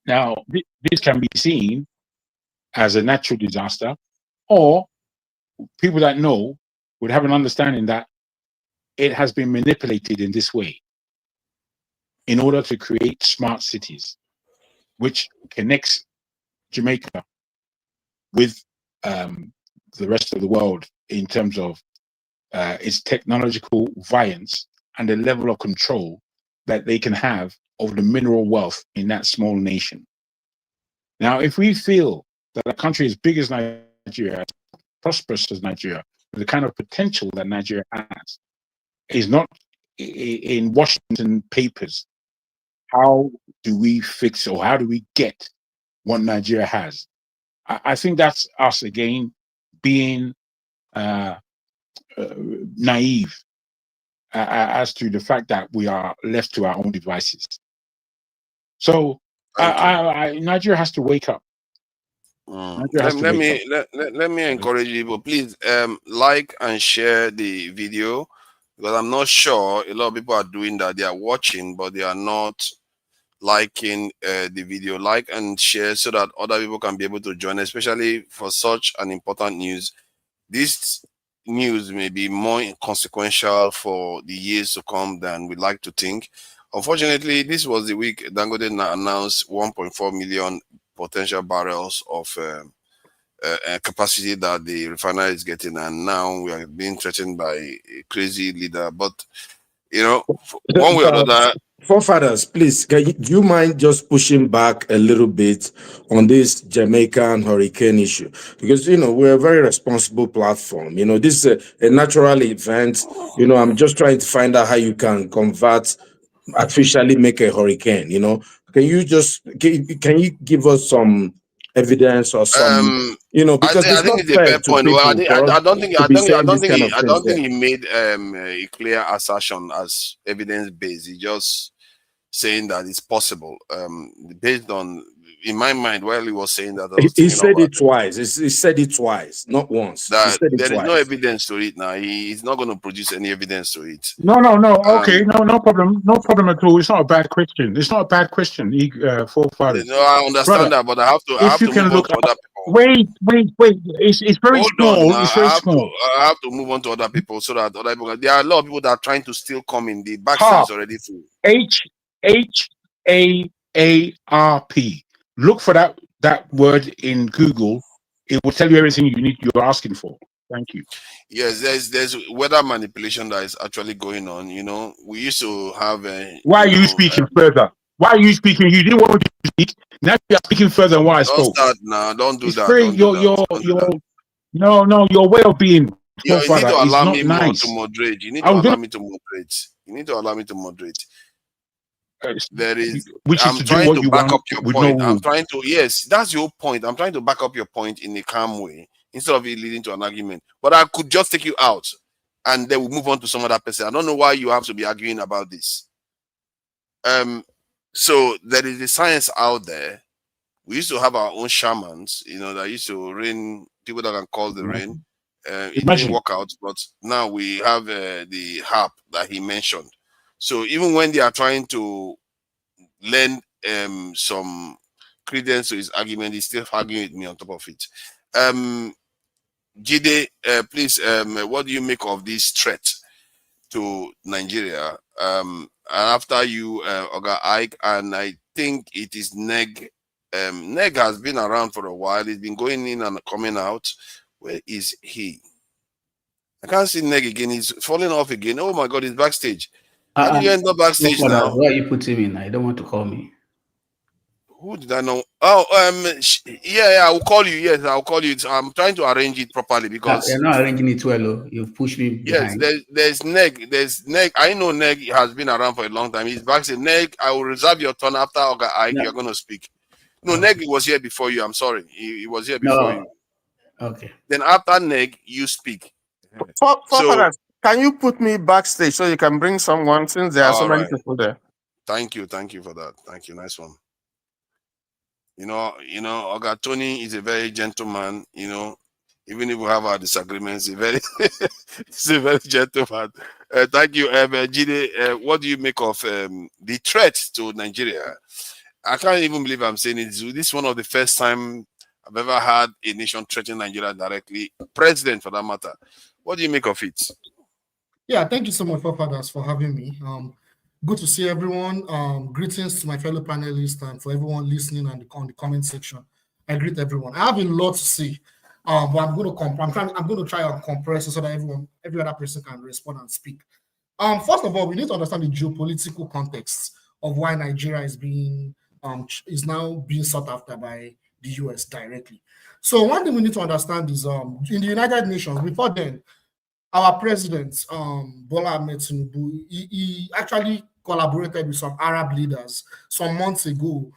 Now, this can be seen as a natural disaster, or people that know would have an understanding that it has been manipulated in this way in order to create smart cities, which connects Jamaica with the rest of the world in terms of its technological variance and the level of control that they can have over the mineral wealth in that small nation. Now, if we feel that a country as big as Nigeria, prosperous as Nigeria, with the kind of potential that Nigeria has, is not in Washington papers. How do we fix, or how do we get what Nigeria has? I think that's us again being naive as to the fact that we are left to our own devices. So Nigeria has to wake up. Let me encourage you, but please like and share the video, because I'm not sure a lot of people are doing that. They are watching, but they are not liking the video. Like and share so that other people can be able to join, especially for such an important news. This news may be more consequential for the years to come than we like to think. Unfortunately, this was the week Dangote announced 1.4 million potential barrels of capacity that the refinery is getting, and now we are being threatened by a crazy leader. But you know, one way or another. Forefathers, please, do you mind just pushing back a little bit on this Jamaican hurricane issue? Because, you know, we're a very responsible platform. You know, this is a natural event. You know, I'm just trying to find out how you can artificially make a hurricane, you know. Can you give us some evidence or some, you know, because I it's think not it's a fair fair to point. people Well, I don't think he he made a clear assertion as evidence based. He just saying that it's possible. Based on, in my mind, while he was saying that, I was He thinking said about it twice. He said it twice, not once. He that said it there is no twice. evidence to it now. He's not going to produce any evidence to it. No. Okay, no problem. No problem at all. It's not a bad question. It's not a bad question. Forefathers. No, I understand that, but I have to move on to other people. Wait. It's very small. It's very small. I have to move on to other people so that other people. There are a lot of people that are trying to still come in. The backstage is already full. HAARP. Look for that word in Google. It will tell you everything you're asking for. Thank you. Yes, there's weather manipulation that is actually going on. You know, we used to have a. Why are you speaking further? Why are you speaking? You didn't want to speak. Now you are speaking further than what I spoke. Don't start now. Don't do that. Very, your way of being. You need to allow me nice. to moderate. You need to allow me to moderate. You need to allow me to moderate. There is. I'm trying to back up your point. I'm trying to. Yes, that's your point. I'm trying to back up your point in a calm way instead of it leading to an argument. But I could just take you out, and then we move on to some other person. I don't know why you have to be arguing about this. So there is the science out there. We used to have our own shamans, you know, that used to rain, people that can call the rain. It didn't work out, but now we have the harp that he mentioned. So even when they are trying to lend some credence to his argument, he's still arguing with me on top of it. Jide, please, what do you make of this threat to Nigeria? And after you, Oga Ike, and I think it is Neg. Neg has been around for a while. He's been going in and coming out. Where is he? I can't see Neg again. He's falling off again. Oh my God, he's backstage. How did you end up backstage now? Why are you putting me? I don't want to call me. Who did I know? Oh, yeah, I will call you. Yes, I'll call you. I'm trying to arrange it properly because you're not arranging it well. You've pushed me behind. Yes, there's Neg. There's Neg. I know Neg has been around for a long time. He's backstage. Neg, I will reserve your turn after Oga Ike. You're going to speak. No, Neg was here before you. I'm sorry. He was here before you. Okay. Then after Neg, you speak. So, can you put me backstage so you can bring someone since there are so many people there? Thank you for that. Thank you. Nice one. You know, Oga Tony is a very gentleman. You know, even if we have our disagreements, he's a very gentleman. Thank you, Jide. What do you make of the threat to Nigeria? I can't even believe I'm saying it. This is one of the first time I've ever had a nation threaten Nigeria directly, president for that matter. What do you make of it? Yeah, thank you so much, Forefathers, for having me. Good to see everyone. Greetings to my fellow panelists and for everyone listening on the comment section. I greet everyone. I have a lot to say, but I'm going to try and compress it so that every other person can respond and speak. First of all, we need to understand the geopolitical context of why Nigeria is now being sought after by the US directly. So one thing we need to understand is in the United Nations, before then, our president, Bola Ahmed Tinubu, he actually collaborated with some Arab leaders some months ago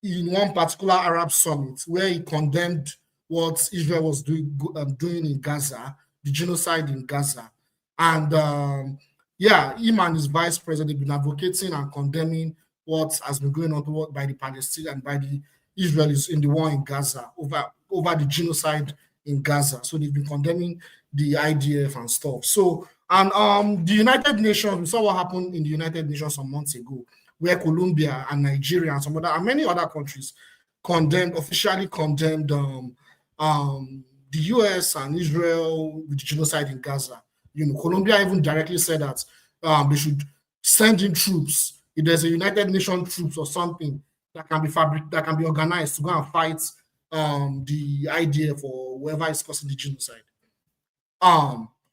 in one particular Arab summit where he condemned what Israel was doing in Gaza, the genocide in Gaza. And yeah, him and his vice president have been advocating and condemning what has been going on by the Palestinians and by the Israelis in the war in Gaza over the genocide in Gaza. So they've been condemning the IDF and stuff. So, and the United Nations, we saw what happened in the United Nations some months ago, where Colombia and Nigeria and some other and many other countries officially condemned the US and Israel with the genocide in Gaza. You know, Colombia even directly said that they should send in troops. If there's a United Nations troops or something that can be organized to go and fight the IDF or whoever is causing the genocide.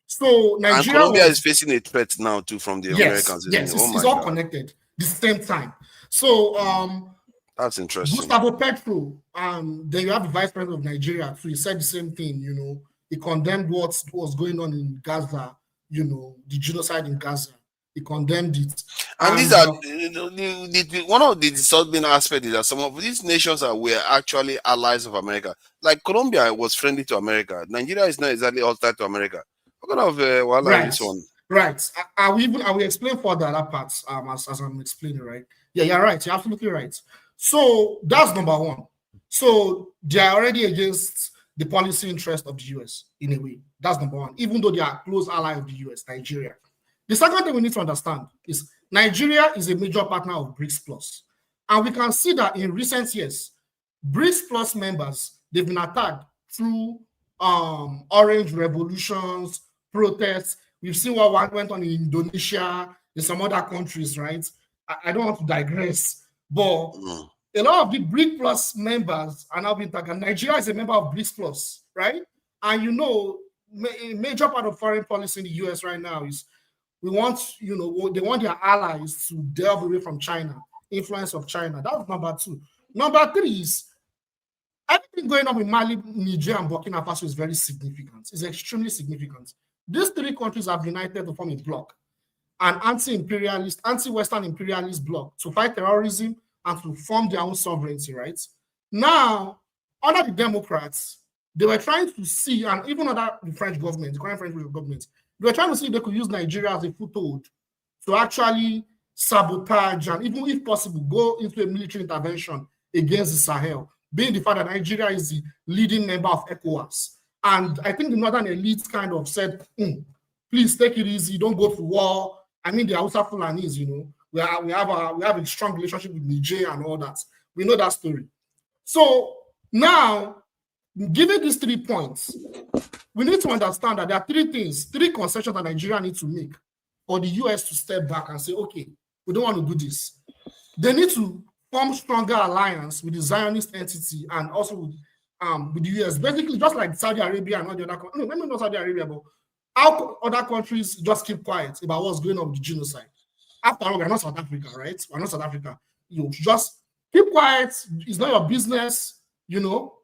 So Nigeria and Colombia is facing a threat now too from the Americans. Yes, it's all connected. The same time. So that's interesting. Gustavo Petro, then you have the vice president of Nigeria too. He said the same thing. You know, he condemned what was going on in Gaza. You know, the genocide in Gaza. He condemned it. And these are one of the disturbing aspects is that some of these nations were actually allies of America. Like Colombia was friendly to America. Nigeria is not exactly hostile to America. What kind of this one? Right. I will explain further that part as I'm explaining, right? Yeah, you're right. You're absolutely right. So that's number one. So they are already against the policy interest of the US in a way. That's number one, even though they are a close ally of the US, Nigeria. The second thing we need to understand is Nigeria is a major partner of BRICS Plus. And we can see that in recent years, BRICS Plus members, they've been attacked through orange revolutions, protests. We've seen what went on in Indonesia, in some other countries, right? I don't want to digress, but a lot of the BRICS Plus members are now being targeted. Nigeria is a member of BRICS Plus, right? And you know, a major part of foreign policy in the US right now is they want their allies to delve away from China, influence of China. That's number two. Number three is everything going on with Mali, Niger, and Burkina Faso is very significant. It's extremely significant. These three countries have united to form a bloc, an anti-imperialist, anti-Western imperialist bloc to fight terrorism and to form their own sovereignty, right? Now, under the Democrats, they were trying to see, and even under the French government, the current French government, they were trying to see if they could use Nigeria as a foothold to actually sabotage and even, if possible, go into a military intervention against the Sahel, being the fact that Nigeria is the leading member of ECOWAS. And I think the northern elite kind of said, please take it easy, don't go to war. I mean, the Hausa Fulanis, you know, we have a strong relationship with Niger and all that. We know that story. So now, given these 3 points, we need to understand that there are three concessions that Nigeria needs to make for the US to step back and say, okay, we don't want to do this. They need to form stronger alliance with the Zionist entity and also with the US, basically just like Saudi Arabia and all the other countries. No, maybe not Saudi Arabia, but how other countries just keep quiet about what's going on with the genocide. After all, we're not South Africa, right? We're not South Africa. You just keep quiet. It's not your business, you know.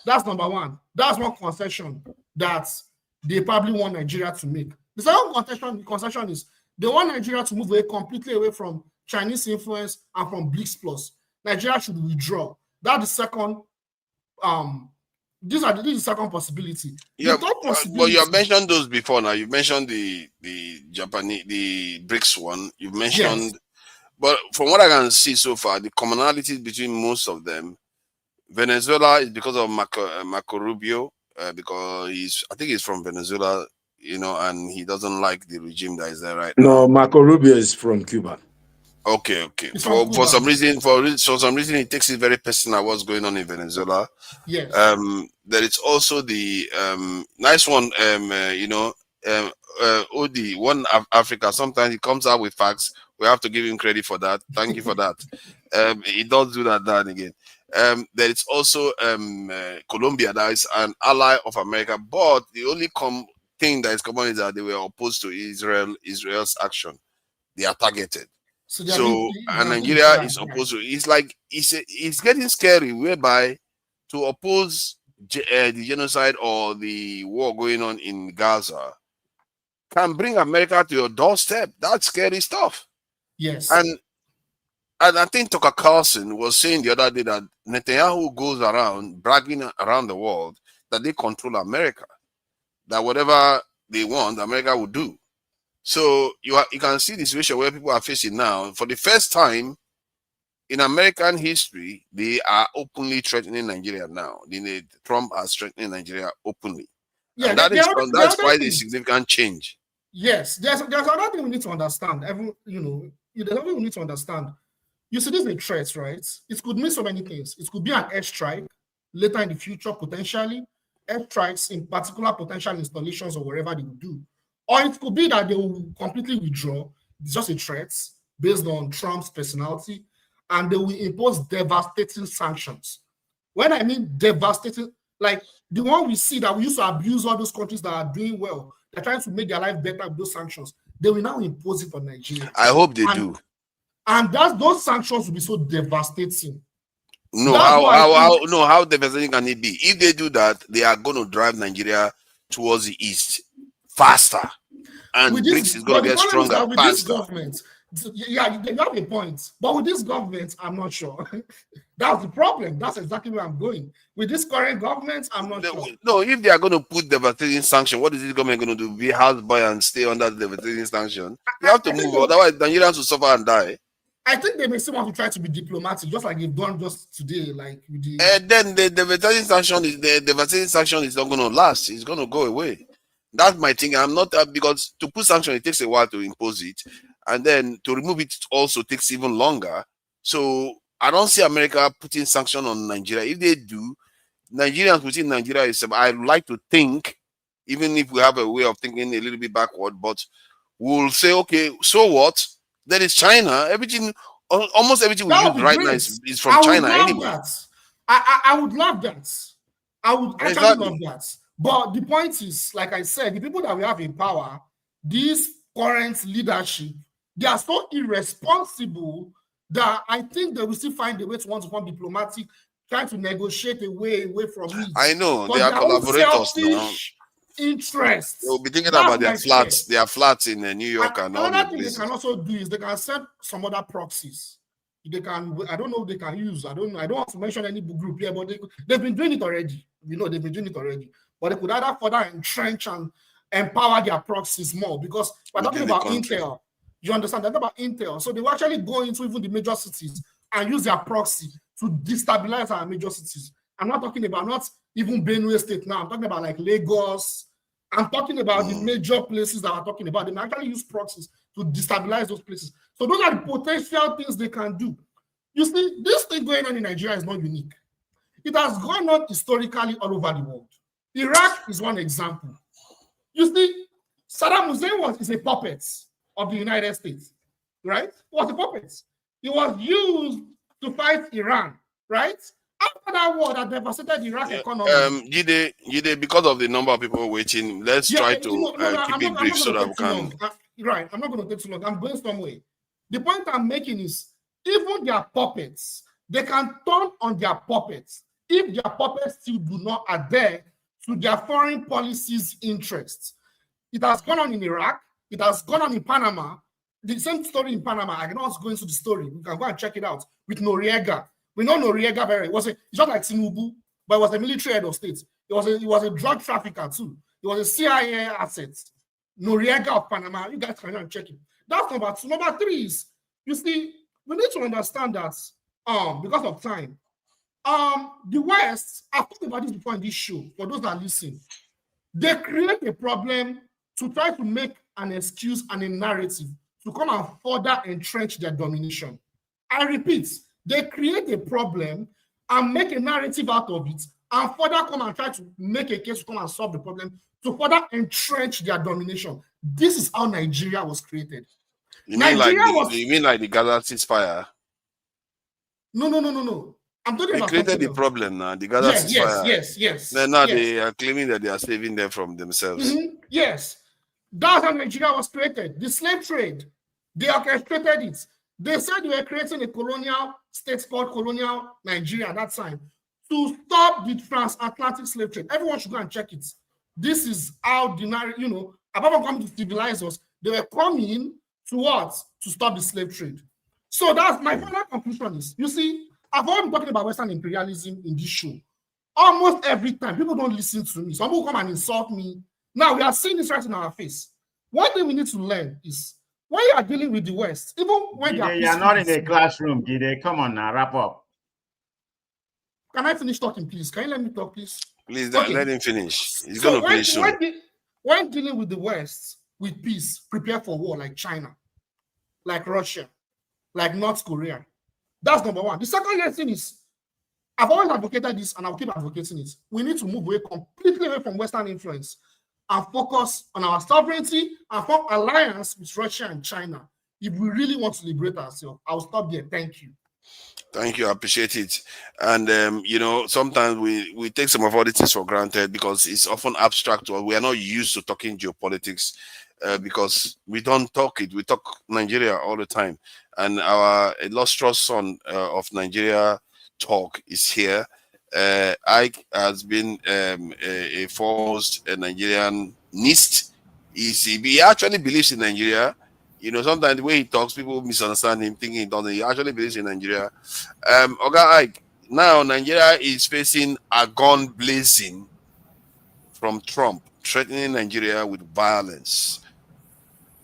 That's number one. That's one concession that they probably want Nigeria to make. The second concession is they want Nigeria to move completely away from Chinese influence and from BRICS Plus. Nigeria should withdraw. That's the second. This is the second possibility. Yeah, but you have mentioned those before. Now you've mentioned the Japanese, the BRICS one. You've mentioned, yes. But from what I can see so far, the commonalities between most of them. Venezuela is because of Marco Rubio, because I think he's from Venezuela, you know, and he doesn't like the regime that is there right now. No, Marco Rubio is from Cuba. Okay. For some reason, he takes it very personal what's going on in Venezuela. Yes. There is also the nice one, Odi, one Africa. Sometimes he comes out with facts. We have to give him credit for that. Thank you for that. He does do that again. There is also Colombia, that is an ally of America, but the only thing that is common is that they were opposed to Israel's action. They are targeted. And Nigeria is opposed to it. It's like it's getting scary, whereby to oppose the genocide or the war going on in Gaza can bring America to your doorstep. That's scary stuff. Yes. And I think Tucker Carlson was saying the other day that Netanyahu goes around bragging around the world that they control America, that whatever they want, America will do. So you can see the situation where people are facing now. For the first time in American history, they are openly threatening Nigeria now. Trump has threatening Nigeria openly. Yeah, and that's quite a significant change. Yes, there's another thing we need to understand. There's something we need to understand. You see, this is a threat, right? It could mean so many things. It could be an airstrike later in the future, potentially. Airstrikes in particular potential installations or wherever they will do. Or it could be that they will completely withdraw. It's just a threat based on Trump's personality, and they will impose devastating sanctions. When I mean devastating, like the one we see that we used to abuse all those countries that are doing well, they're trying to make their life better with those sanctions. They will now impose it on Nigeria. I hope they do. And those sanctions will be so devastating. No, how devastating can it be? If they do that, they are going to drive Nigeria towards the east faster, and BRICS is going to get stronger with faster. This government, yeah, you have a point. But with this government, I'm not sure. That's the problem. That's exactly where I'm going. With this current government, I'm not sure. No, if they are going to put devastating sanction, what is this government going to do? Be houseboy and stay under the devastating sanction? They have to move, otherwise Nigerians will suffer and die. I think they may still want to try to be diplomatic, just like they've done just today, like with the. Then the devastating sanction is not going to last. It's going to go away. That's my thing. I'm not because to put sanction, it takes a while to impose it, and then to remove it also takes even longer. So I don't see America putting sanction on Nigeria. If they do, Nigerians within Nigeria is. I like to think, even if we have a way of thinking a little bit backward, but we'll say, okay, so what? There is China. Everything, almost everything we use right now is from China anyway. I would love that. I would actually love that. But the point is, like I said, the people that we have in power, this current leadership, they are so irresponsible that I think they will still find a way to want to become diplomatic, trying to negotiate a way away from it. I know they are collaborators now. Interest. They'll be thinking about their flats. Their flats in New York and all another the thing places. they can also do is they can set some other proxies. They can. I don't know if they can use. I don't want to mention any group here, but they've been doing it already. They've been doing it already. But they could either further entrench and empower their proxies more, because we're talking about Intel. You understand? They're talking about Intel. So they will actually go into even the major cities and use their proxy to destabilize our major cities. I'm not talking about not even Benue State now. I'm talking about like Lagos. I'm talking about the major places that I'm talking about. They actually use proxies to destabilize those places. So those are the potential things they can do. You see, this thing going on in Nigeria is not unique. It has gone on historically all over the world. Iraq is one example. You see, Saddam Hussein is a puppet of the United States, right? He was a puppet. He was used to fight Iran, right? After that war that devastated Iraq economy. Jide, because of the number of people waiting, let's try to keep it brief so that we can. Right, I'm not going to take too long. I'm going somewhere. The point I'm making is, even their puppets, they can turn on their puppets if their puppets still do not adhere to their foreign policy's interests. It has gone on in Iraq. It has gone on in Panama. The same story in Panama. I cannot go into the story. We can go and check it out with Noriega. We know Noriega very well. It's not like Tinubu, but it was a military head of state. It was a drug trafficker too. It was a CIA asset. Noriega of Panama. You guys can go and check it. That's number two. Number three is, you see, we need to understand that because of time, the West, I've talked about this before in this show, for those that listen, they create a problem to try to make an excuse and a narrative to come and further entrench their domination. I repeat, they create a problem and make a narrative out of it and further come and try to make a case to come and solve the problem to further entrench their domination. This is how Nigeria was created. You mean like the Gaza ceasefire? No. I'm talking about. They created the problem now. The Gaza ceasefire. Yes. Then now they are claiming that they are saving them from themselves. Yes. That's how Nigeria was created. The slave trade, they orchestrated it. They said they were creating a colonial state called colonial Nigeria at that time to stop the transatlantic slave trade. Everyone should go and check it. This is how apart from coming to civilize us, they were coming to what? To stop the slave trade. So that's my final conclusion is, you see, I've always been talking about Western imperialism in this show. Almost every time, people don't listen to me. Some people come and insult me. Now we are seeing this right in our face. One thing we need to learn is when you are dealing with the West, even when you are not in a classroom, Gide, come on now, wrap up. Can I finish talking, please? Can you let me talk, please? Please, okay. Let him finish. He's So going to finish soon. When dealing with the West, with peace, prepare for war, like China, like Russia, like North Korea. That's number one. The second thing is, I've always advocated this and I'll keep advocating it. We need to move away completely away from Western influence and focus on our sovereignty and form alliance with Russia and China if we really want to liberate ourselves. I'll stop there. Thank you. Thank you. I appreciate it. And, you know, sometimes we take some of all these things for granted because it's often abstract, or we are not used to talking geopolitics because we don't talk it. We talk Nigeria all the time. And our illustrious son of Nigeria talk is here. Ike has been a foremost Nigerian nist. He actually believes in Nigeria. You know, sometimes the way he talks, people misunderstand him, thinking he doesn't. He actually believes in Nigeria. Oga Ike, now Nigeria is facing a gun blazing from Trump, threatening Nigeria with violence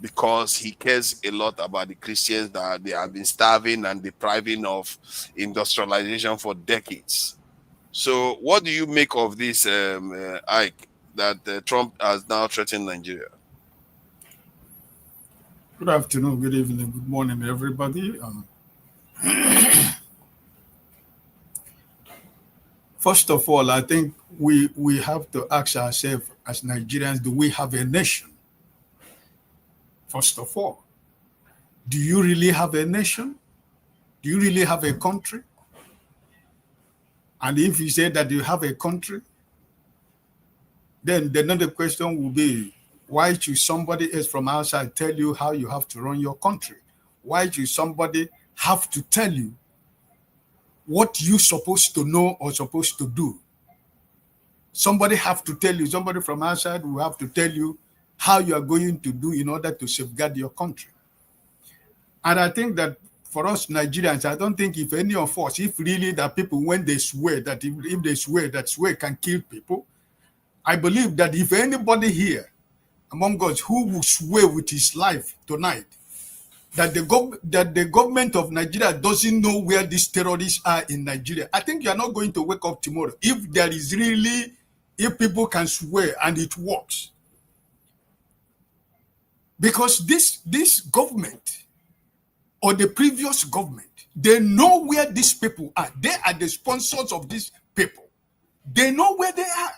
because he cares a lot about the Christians that they have been starving and depriving of industrialization for decades. So what do you make of this, Ike, that Trump has now threatened Nigeria? Good afternoon, good evening, good morning, everybody. First of all, I think we have to ask ourselves as Nigerians, do we have a nation? First of all, do you really have a nation? Do you really have a country? And if you say that you have a country, then another question will be, why should somebody else from outside tell you how you have to run your country? Why should somebody have to tell you what you're supposed to know or supposed to do? Somebody have to tell you, somebody from outside will have to tell you how you are going to do in order to safeguard your country. And I think that for us Nigerians, I don't think if any of us, if really that people, when they swear that if they swear that swear can kill people, I believe that if anybody here among us who will swear with his life tonight that the government of Nigeria doesn't know where these terrorists are in Nigeria, I think you are not going to wake up tomorrow if there is really, if people can swear and it works. Because this government or the previous government, they know where these people are. They are the sponsors of these people. They know where they are.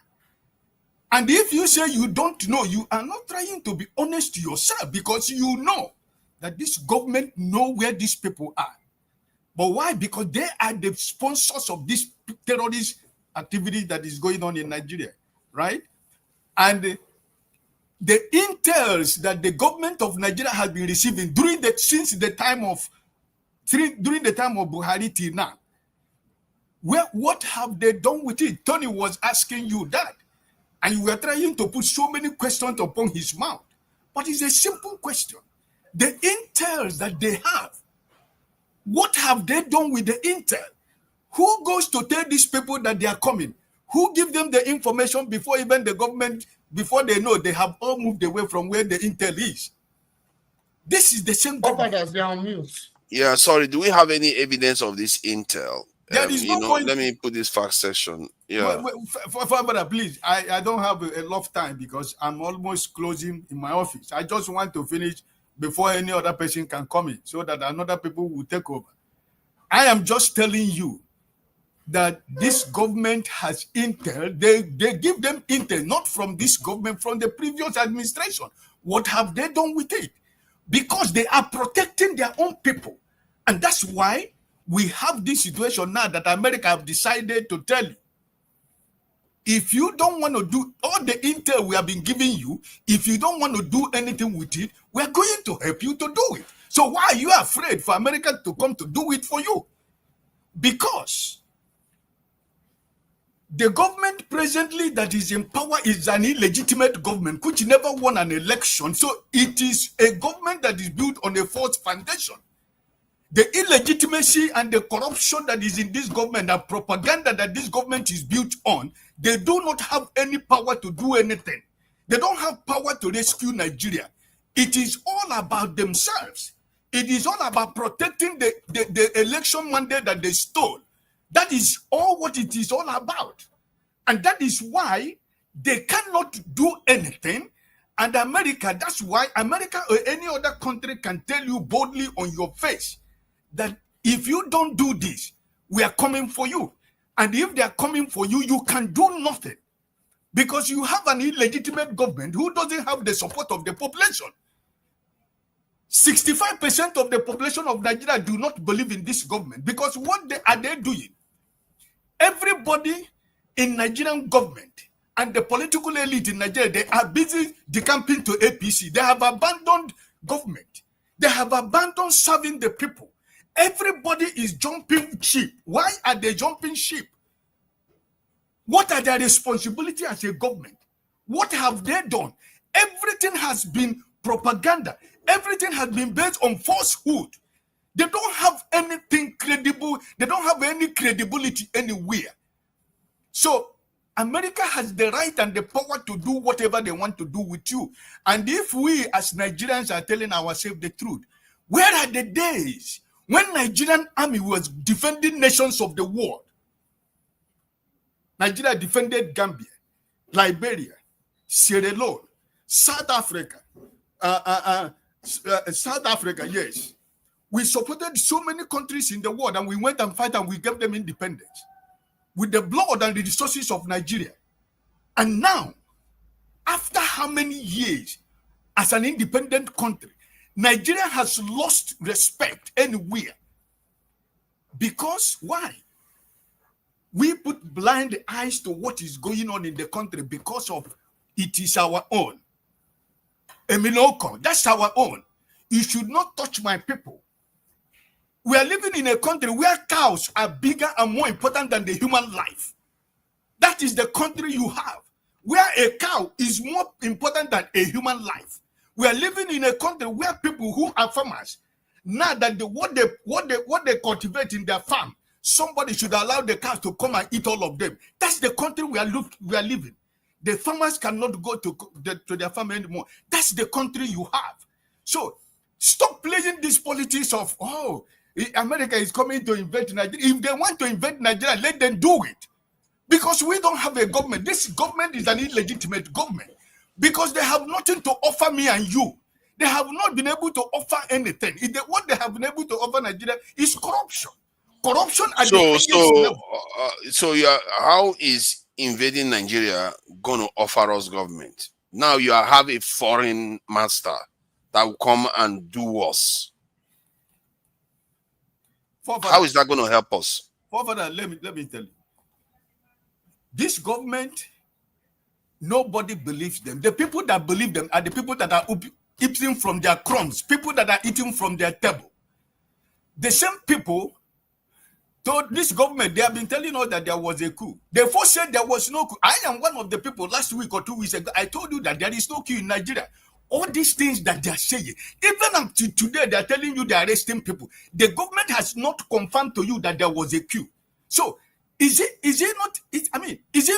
And if you say you don't know, you are not trying to be honest to yourself, because you know that this government know where these people are. But why? Because they are the sponsors of this terrorist activity that is going on in Nigeria, right? And the intels that the government of Nigeria has been receiving since the time of Buhari till now, what have they done with it? Tony was asking you that. And you were trying to put so many questions upon his mouth. But it's a simple question. The intels that they have, what have they done with the intel? Who goes to tell these people that they are coming? Who give them the information before even the government, before they know they have all moved away from where the intel is? This is the same government. They are on mute. Yeah, sorry. Do we have any evidence of this intel? There is no point. Let me put this fact section. Yeah. Father, please, I don't have a lot of time because I'm almost closing in my office. I just want to finish before any other person can come in so that another people will take over. I am just telling you that this government has intel. They give them intel, not from this government, from the previous administration. What have they done with it? Because they are protecting their own people. And that's why we have this situation now that America have decided to tell you, if you don't want to do all the intel we have been giving you, if you don't want to do anything with it, we're going to help you to do it. So why are you afraid for America to come to do it for you? Because The government presently that is in power is an illegitimate government which never won an election. So it is a government that is built on a false foundation. The illegitimacy and the corruption that is in this government and propaganda that this government is built on, they do not have any power to do anything. They don't have power to rescue Nigeria. It is all about themselves. It is all about protecting the election mandate that they stole. That is all what it is all about. And that is why they cannot do anything. And America, that's why America or any other country can tell you boldly on your face that if you don't do this, we are coming for you. And if they are coming for you, you can do nothing. Because you have an illegitimate government who doesn't have the support of the population. 65% of the population of Nigeria do not believe in this government because what are they doing? Everybody in Nigerian government and the political elite in Nigeria, they are busy decamping to APC. They have abandoned government. They have abandoned serving the people. Everybody is jumping ship. Why are they jumping ship? What are their responsibility as a government? What have they done? Everything has been propaganda. Everything has been based on falsehood. They don't have anything credible. They don't have any credibility anywhere. So America has the right and the power to do whatever they want to do with you. And if we as Nigerians are telling ourselves the truth, where are the days when Nigerian army was defending nations of the world? Nigeria defended Gambia, Liberia, Sierra Leone, South Africa, yes. We supported so many countries in the world and we went and fight and we gave them independence with the blood and the resources of Nigeria. And now, after how many years as an independent country, Nigeria has lost respect anywhere. Because why? We put blind eyes to what is going on in the country because of it is our own. Eminoko, that's our own. You should not touch my people. We are living in a country where cows are bigger and more important than the human life. That is the country you have, where a cow is more important than a human life. We are living in a country where people who are farmers, now that what they cultivate in their farm, somebody should allow the cows to come and eat all of them. That's the country we are living. The farmers cannot go to their farm anymore. That's the country you have. So stop playing this politics of, oh, America is coming to invade Nigeria. If they want to invade Nigeria, let them do it. Because we don't have a government. This government is an illegitimate government. Because they have nothing to offer me and you. They have not been able to offer anything. What they have been able to offer Nigeria is corruption. Corruption at the highest level. So how is invading Nigeria going to offer us government? Now you have a foreign master that will come and do worse. How is that going to help us? Let me tell you. This government, nobody believes them. The people that believe them are the people that are eating from their crumbs, people that are eating from their table. The same people told this government, they have been telling us that there was a coup. They first said there was no coup. I am one of the people last week or 2 weeks ago, I told you that there is no coup in Nigeria. All these things that they are saying, even up to today, they are telling you they are arresting people. The government has not confirmed to you that there was a coup. So, is it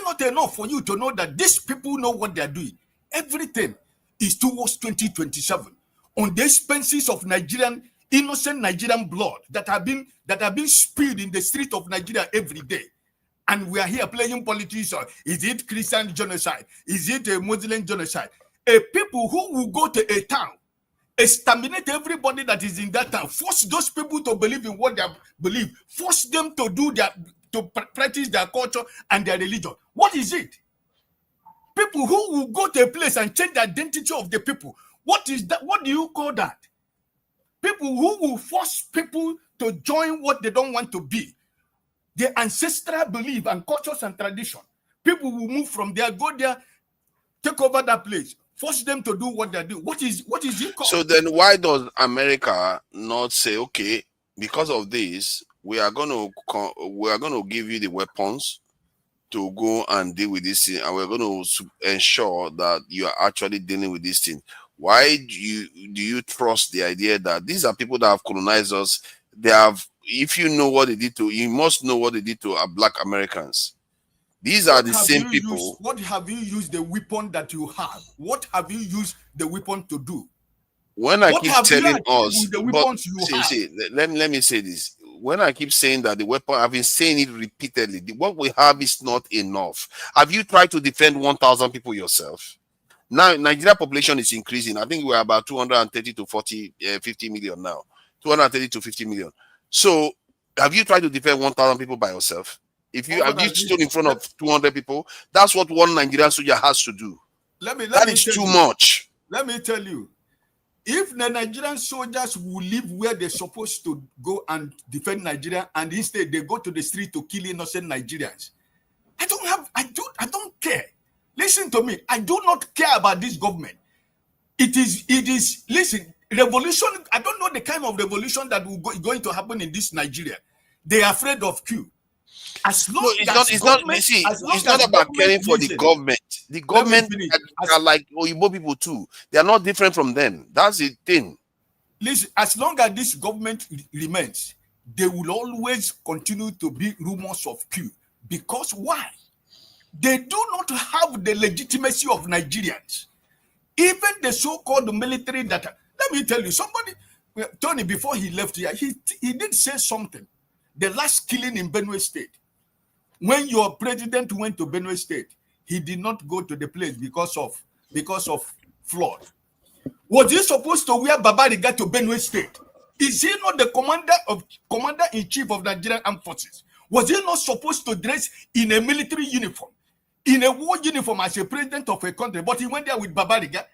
not enough for you to know that these people know what they are doing? Everything is towards 2027 on the expenses of innocent Nigerian blood that have been spilled in the street of Nigeria every day. And we are here playing politics. Is it Christian genocide? Is it a Muslim genocide? A people who will go to a town, exterminate everybody that is in that town, force those people to believe in what they believe, force them to practice their culture and their religion. What is it? People who will go to a place and change the identity of the people. What is that? What do you call that? People who will force people to join what they don't want to be. Their ancestral belief and cultures and tradition. People will move from there, go there, take over that place, force them to do what they do. What is it called? So then why does America not say, okay, because of this, we are going to give you the weapons, to go and deal with this thing, and we're going to ensure that you are actually dealing with this thing. Why do you trust the idea that these are people that have colonized us? They have, if you know what they did to, you must know what they did to Black Americans. These are the same people. What have you used the weapon that you have? What have you used the weapon to do? When I keep telling us, let me say this. When I keep saying that the weapon, I've been saying it repeatedly. What we have is not enough. Have you tried to defend 1,000 people yourself? Now, Nigeria population is increasing. I think we're about 230 to 50 million now. 230 to 50 million. So, have you tried to defend 1,000 people by yourself? If you have you stood in front of 200 people, that's what one Nigerian soldier has to do. That is too much. Let me tell you. If the Nigerian soldiers will live where they're supposed to go and defend Nigeria, and instead they go to the street to kill innocent Nigerians, I don't care. Listen to me. I do not care about this government. It is. Listen, revolution. I don't know the kind of revolution that will going to happen in this Nigeria. They are afraid of Q. As long it's not about caring for the government. The government are like Oyibo people too. They are not different from them. That's the thing. Listen, as long as this government remains, there will always continue to be rumors of Q. Because why? They do not have the legitimacy of Nigerians. Even the so-called military data. Let me tell you, somebody, Tony, before he left here, he did say something. The last killing in Benue State. When your president went to Benue State, he did not go to the place because of flood. Was he supposed to wear Babariga to Benue State? Is he not the commander-in-chief of Nigerian Armed Forces? Was he not supposed to dress in a military uniform, in a war uniform as a president of a country? But he went there with Babariga.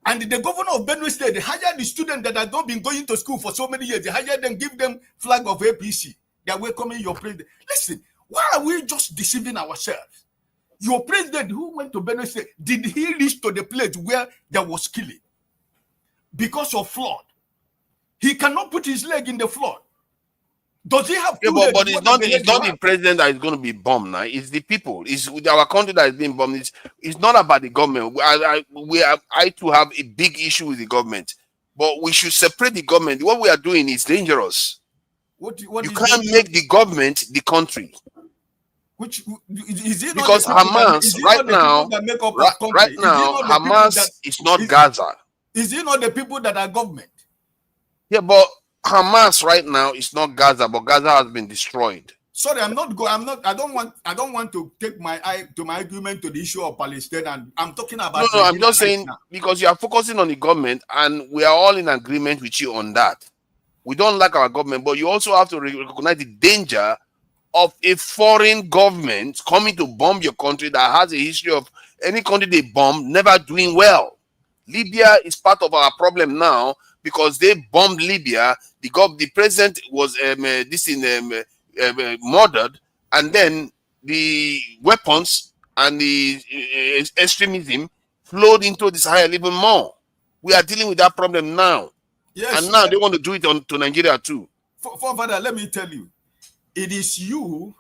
And the governor of Benue State, they hired the students that have not been going to school for so many years. They hired them, give them flag of APC. They are welcoming your president. Listen, why are we just deceiving ourselves? Your president who went to Benue State, did he reach to the place where there was killing? Because of flood. He cannot put his leg in the flood. Does he have to? Yeah, but it's not the president that is going to be bombed now. It's the people. It's our country that is being bombed. It's not about the government. I too have a big issue with the government. But we should separate the government. What we are doing is dangerous. You can't make the government the country. Which is it? Because Hamas right now, Hamas is not Gaza. Is it not the people that are government? Yeah, but Hamas right now is not Gaza, but Gaza has been destroyed. Sorry, I don't want to take my argument to the issue of Palestine, and I'm talking about. No, I'm just saying because you are focusing on the government, and we are all in agreement with you on that. We don't like our government, but you also have to recognize the danger of a foreign government coming to bomb your country that has a history of any country they bomb never doing well. Libya is part of our problem now because they bombed Libya. The president was murdered, and then the weapons and the extremism flowed into the Sahel even more. We are dealing with that problem now. Yes, and now they want to do it to Nigeria too. Father, let me tell you, it is you,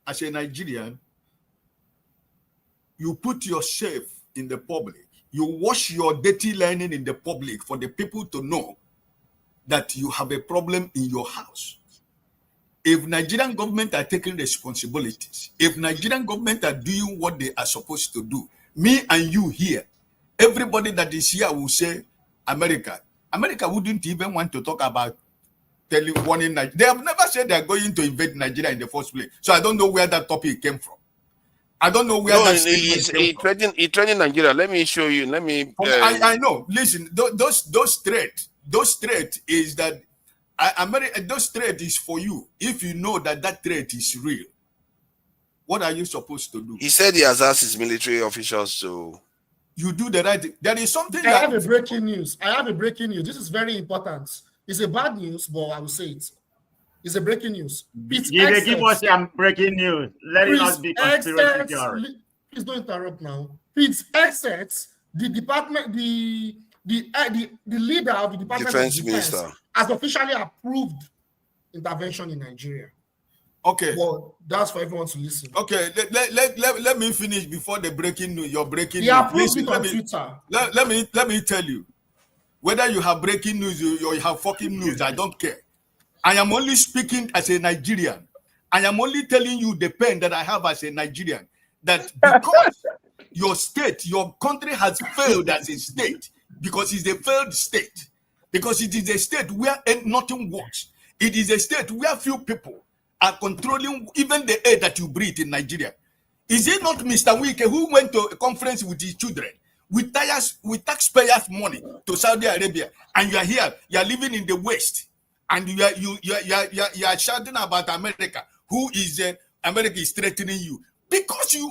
as a Nigerian, you put yourself in the public. You wash your dirty linen in the public for the people to know that you have a problem in your house. If Nigerian government are taking responsibilities, if Nigerian government are doing what they are supposed to do, me and you here, everybody that is here will say, America wouldn't even want to talk about warning Nigeria. They have never said they are going to invade Nigeria in the first place. So I don't know where that topic came from. I don't know where that statement came from. He threatened Nigeria. Let me show you. I know. Listen, those threats is that those threat is for you. If you know that threat is real, what are you supposed to do? He said he has asked his military officials to. You do the right thing. There is something. I have a breaking news. This is very important. It's a bad news, but I will say it. It's a breaking news. Give us some breaking news. Let it not be conspiracy theory. Please don't interrupt now. It's excerpts. The department, the leader of the Department of Defense Minister has officially approved intervention in Nigeria. Okay. Well, that's for everyone to listen. Okay, let me finish before the breaking news. Your breaking He news. approved Listen, it on Twitter. let me tell you, whether you have breaking news or you have fucking news, I don't care. I am only speaking as a Nigerian. I am only telling you the pain that I have as a Nigerian. That because your state, your country has failed as a state, because it's a failed state, because it is a state where nothing works. It is a state where few people are controlling even the air that you breathe in Nigeria. Is it not Mr. Wike who went to a conference with his children with taxpayers' money to Saudi Arabia, and you are here, you are living in the West, and you are shouting about America, who is America is threatening you because you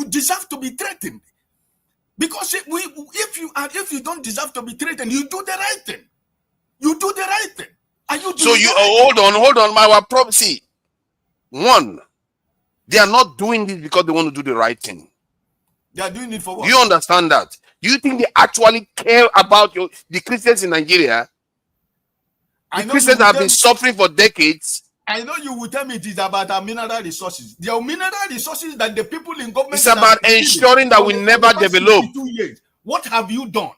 deserve to be threatened. Because if you don't deserve to be threatened, you do the right thing. You do the right thing. And you do so you hold on, my prophecy. One, they are not doing this because they want to do the right thing. They are doing it for what? You understand that? Do you think they actually care about the Christians in Nigeria? The Christians have been suffering for decades. I know you will tell me it is about our mineral resources. There are mineral resources that the people in government. It's about ensuring that we never develop. What have you done?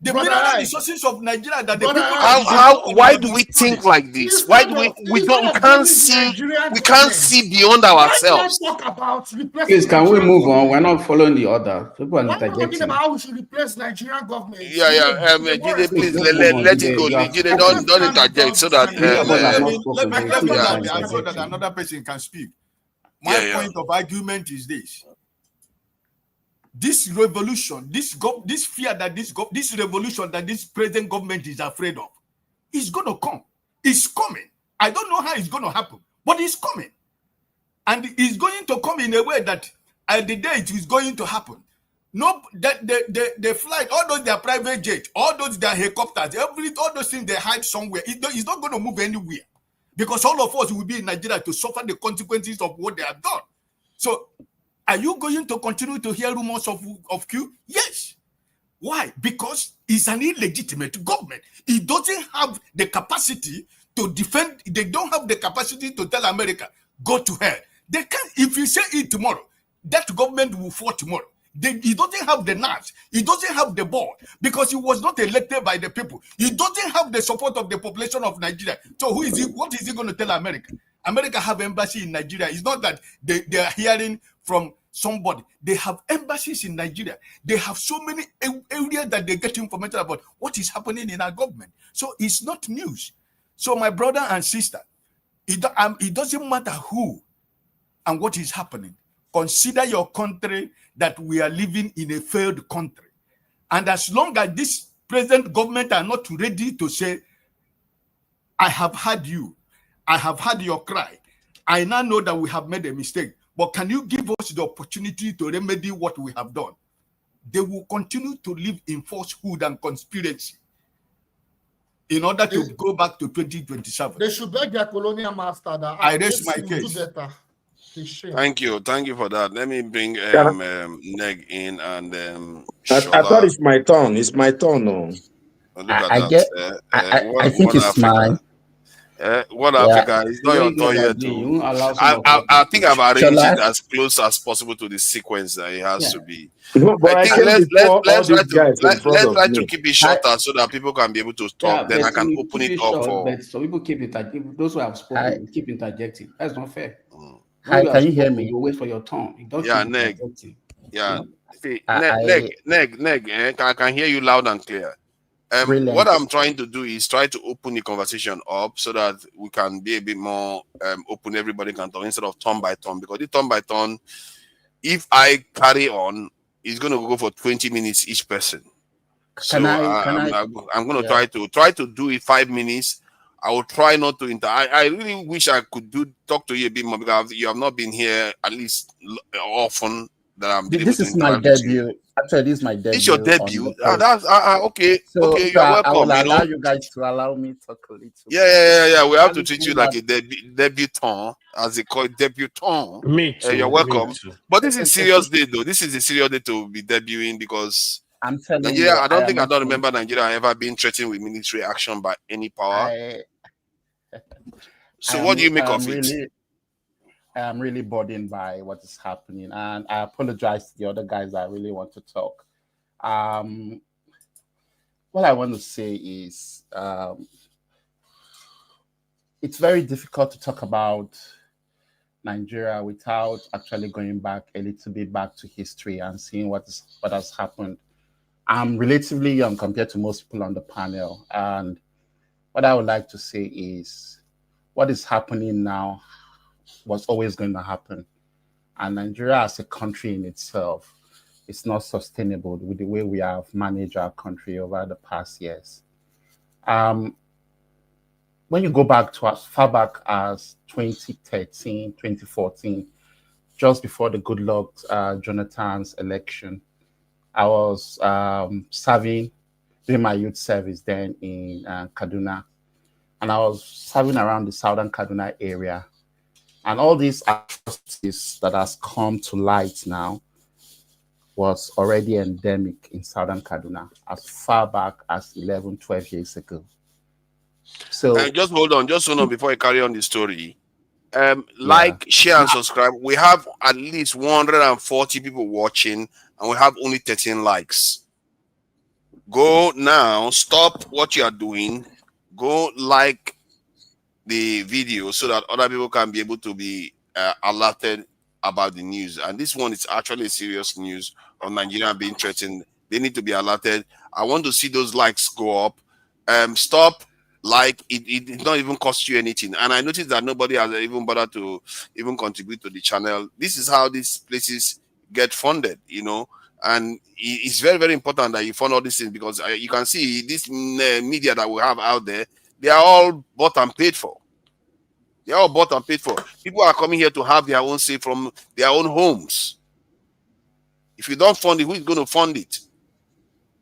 The mineral resources of Nigeria that the people. Why do we think like this? Why do we can't see beyond ourselves? Please, can we move on? We're not following the order. People are Why are we talking interjecting. about how we should replace Nigerian government? Jide, please let it go. Jide, don't interject so that Let me so that another person can speak. My point of argument is this. This revolution, this fear that this revolution that this present government is afraid of, is going to come. It's coming. I don't know how it's going to happen, but it's coming. And it's going to come in a way that at the day it is going to happen. No, the flight, all those their private jets, all those their helicopters, all those things they hide somewhere, it's not going to move anywhere. Because all of us will be in Nigeria to suffer the consequences of what they have done. So, are you going to continue to hear rumors of Q? Yes. Why? Because it's an illegitimate government. It doesn't have the capacity to defend. They don't have the capacity to tell America, go to hell. They can't. If you say it tomorrow, that government will fall tomorrow. He doesn't have the nerves. He doesn't have the ball because he was not elected by the people. He doesn't have the support of the population of Nigeria. So who is he? What is he going to tell America? America have embassy in Nigeria. It's not that they are hearing from somebody. They have embassies in Nigeria. They have so many areas that they get information about what is happening in our government. So it's not news. So my brother and sister, it doesn't matter who and what is happening. Consider your country that we are living in a failed country. And as long as this present government are not ready to say, I have heard you, I have heard your cry, I now know that we have made a mistake, but can you give us the opportunity to remedy what we have done? They will continue to live in falsehood and conspiracy in order to go back to 2027. They should beg their colonial master that I rest my case. Thank you for that. Let me bring Neg in and I thought it's my turn. It's my turn. No. Look at that. I think it's mine. What Africa? It's not your turn yet. Too. I think I've arranged it as close as possible to the sequence that it has to be. No, but I think let's try to me. keep it shorter so that people can be able to talk. Then I can open it up for. So people keep interjecting. Those who have spoken keep interjecting. That's not fair. Hi, can you hear me? You wait for your turn. Neg. Yeah. Neg. I can hear you loud and clear. What I'm trying to do is try to open the conversation up so that we can be a bit more open. Everybody can talk instead of turn by turn. Because the turn by turn, if I carry on, it's going to go for 20 minutes each person. I'm going to try to do it 5 minutes. I will try not to I really wish I could talk to you a bit more because you have not been here at least often. This is my debut. Actually, this is my debut. It's your debut. That's okay. So, okay, you're welcome. I will allow you guys to allow me to talk a little. Yeah. We have to treat you like a debutant, as they call it, debutant. Me too. You're welcome. Me too. But this is a serious day, though. This is a serious day to be debuting because I'm telling Nigeria. you, I don't remember Nigeria ever being threatened with military action by any power. So what do you make of it? I am really burdened by what is happening, and I apologize to the other guys that really want to talk. What I want to say is it's very difficult to talk about Nigeria without actually going back a little bit back to history and seeing what has happened. I'm relatively young compared to most people on the panel, and what I would like to say is what is happening now was always going to happen, and Nigeria as a country in itself is not sustainable with the way we have managed our country over the past years. When you go back to as far back as 2013, 2014, just before the Goodluck Jonathan's election, I was serving, doing my youth service then in Kaduna, and I was serving around the southern Kaduna area. And all these atrocities that has come to light now was already endemic in southern Kaduna as far back as 11, 12 years ago. So just hold on before I carry on the story. Like, share, and subscribe. We have at least 140 people watching, and we have only 13 likes. Go now, stop what you are doing, go like the video so that other people can be able to be alerted about the news. And this one is actually serious news on Nigeria being threatened. They need to be alerted. I want to see those likes go up. Stop. Like it did not even cost you anything, and I noticed that nobody has even bothered to even contribute to the channel. This is how these places get funded, you know, and it's very, very important that you fund all these things, because you can see this media that we have out there, they are all bought and paid for. They are all bought and paid for. People are coming here to have their own say from their own homes. If you don't fund it, who is going to fund it?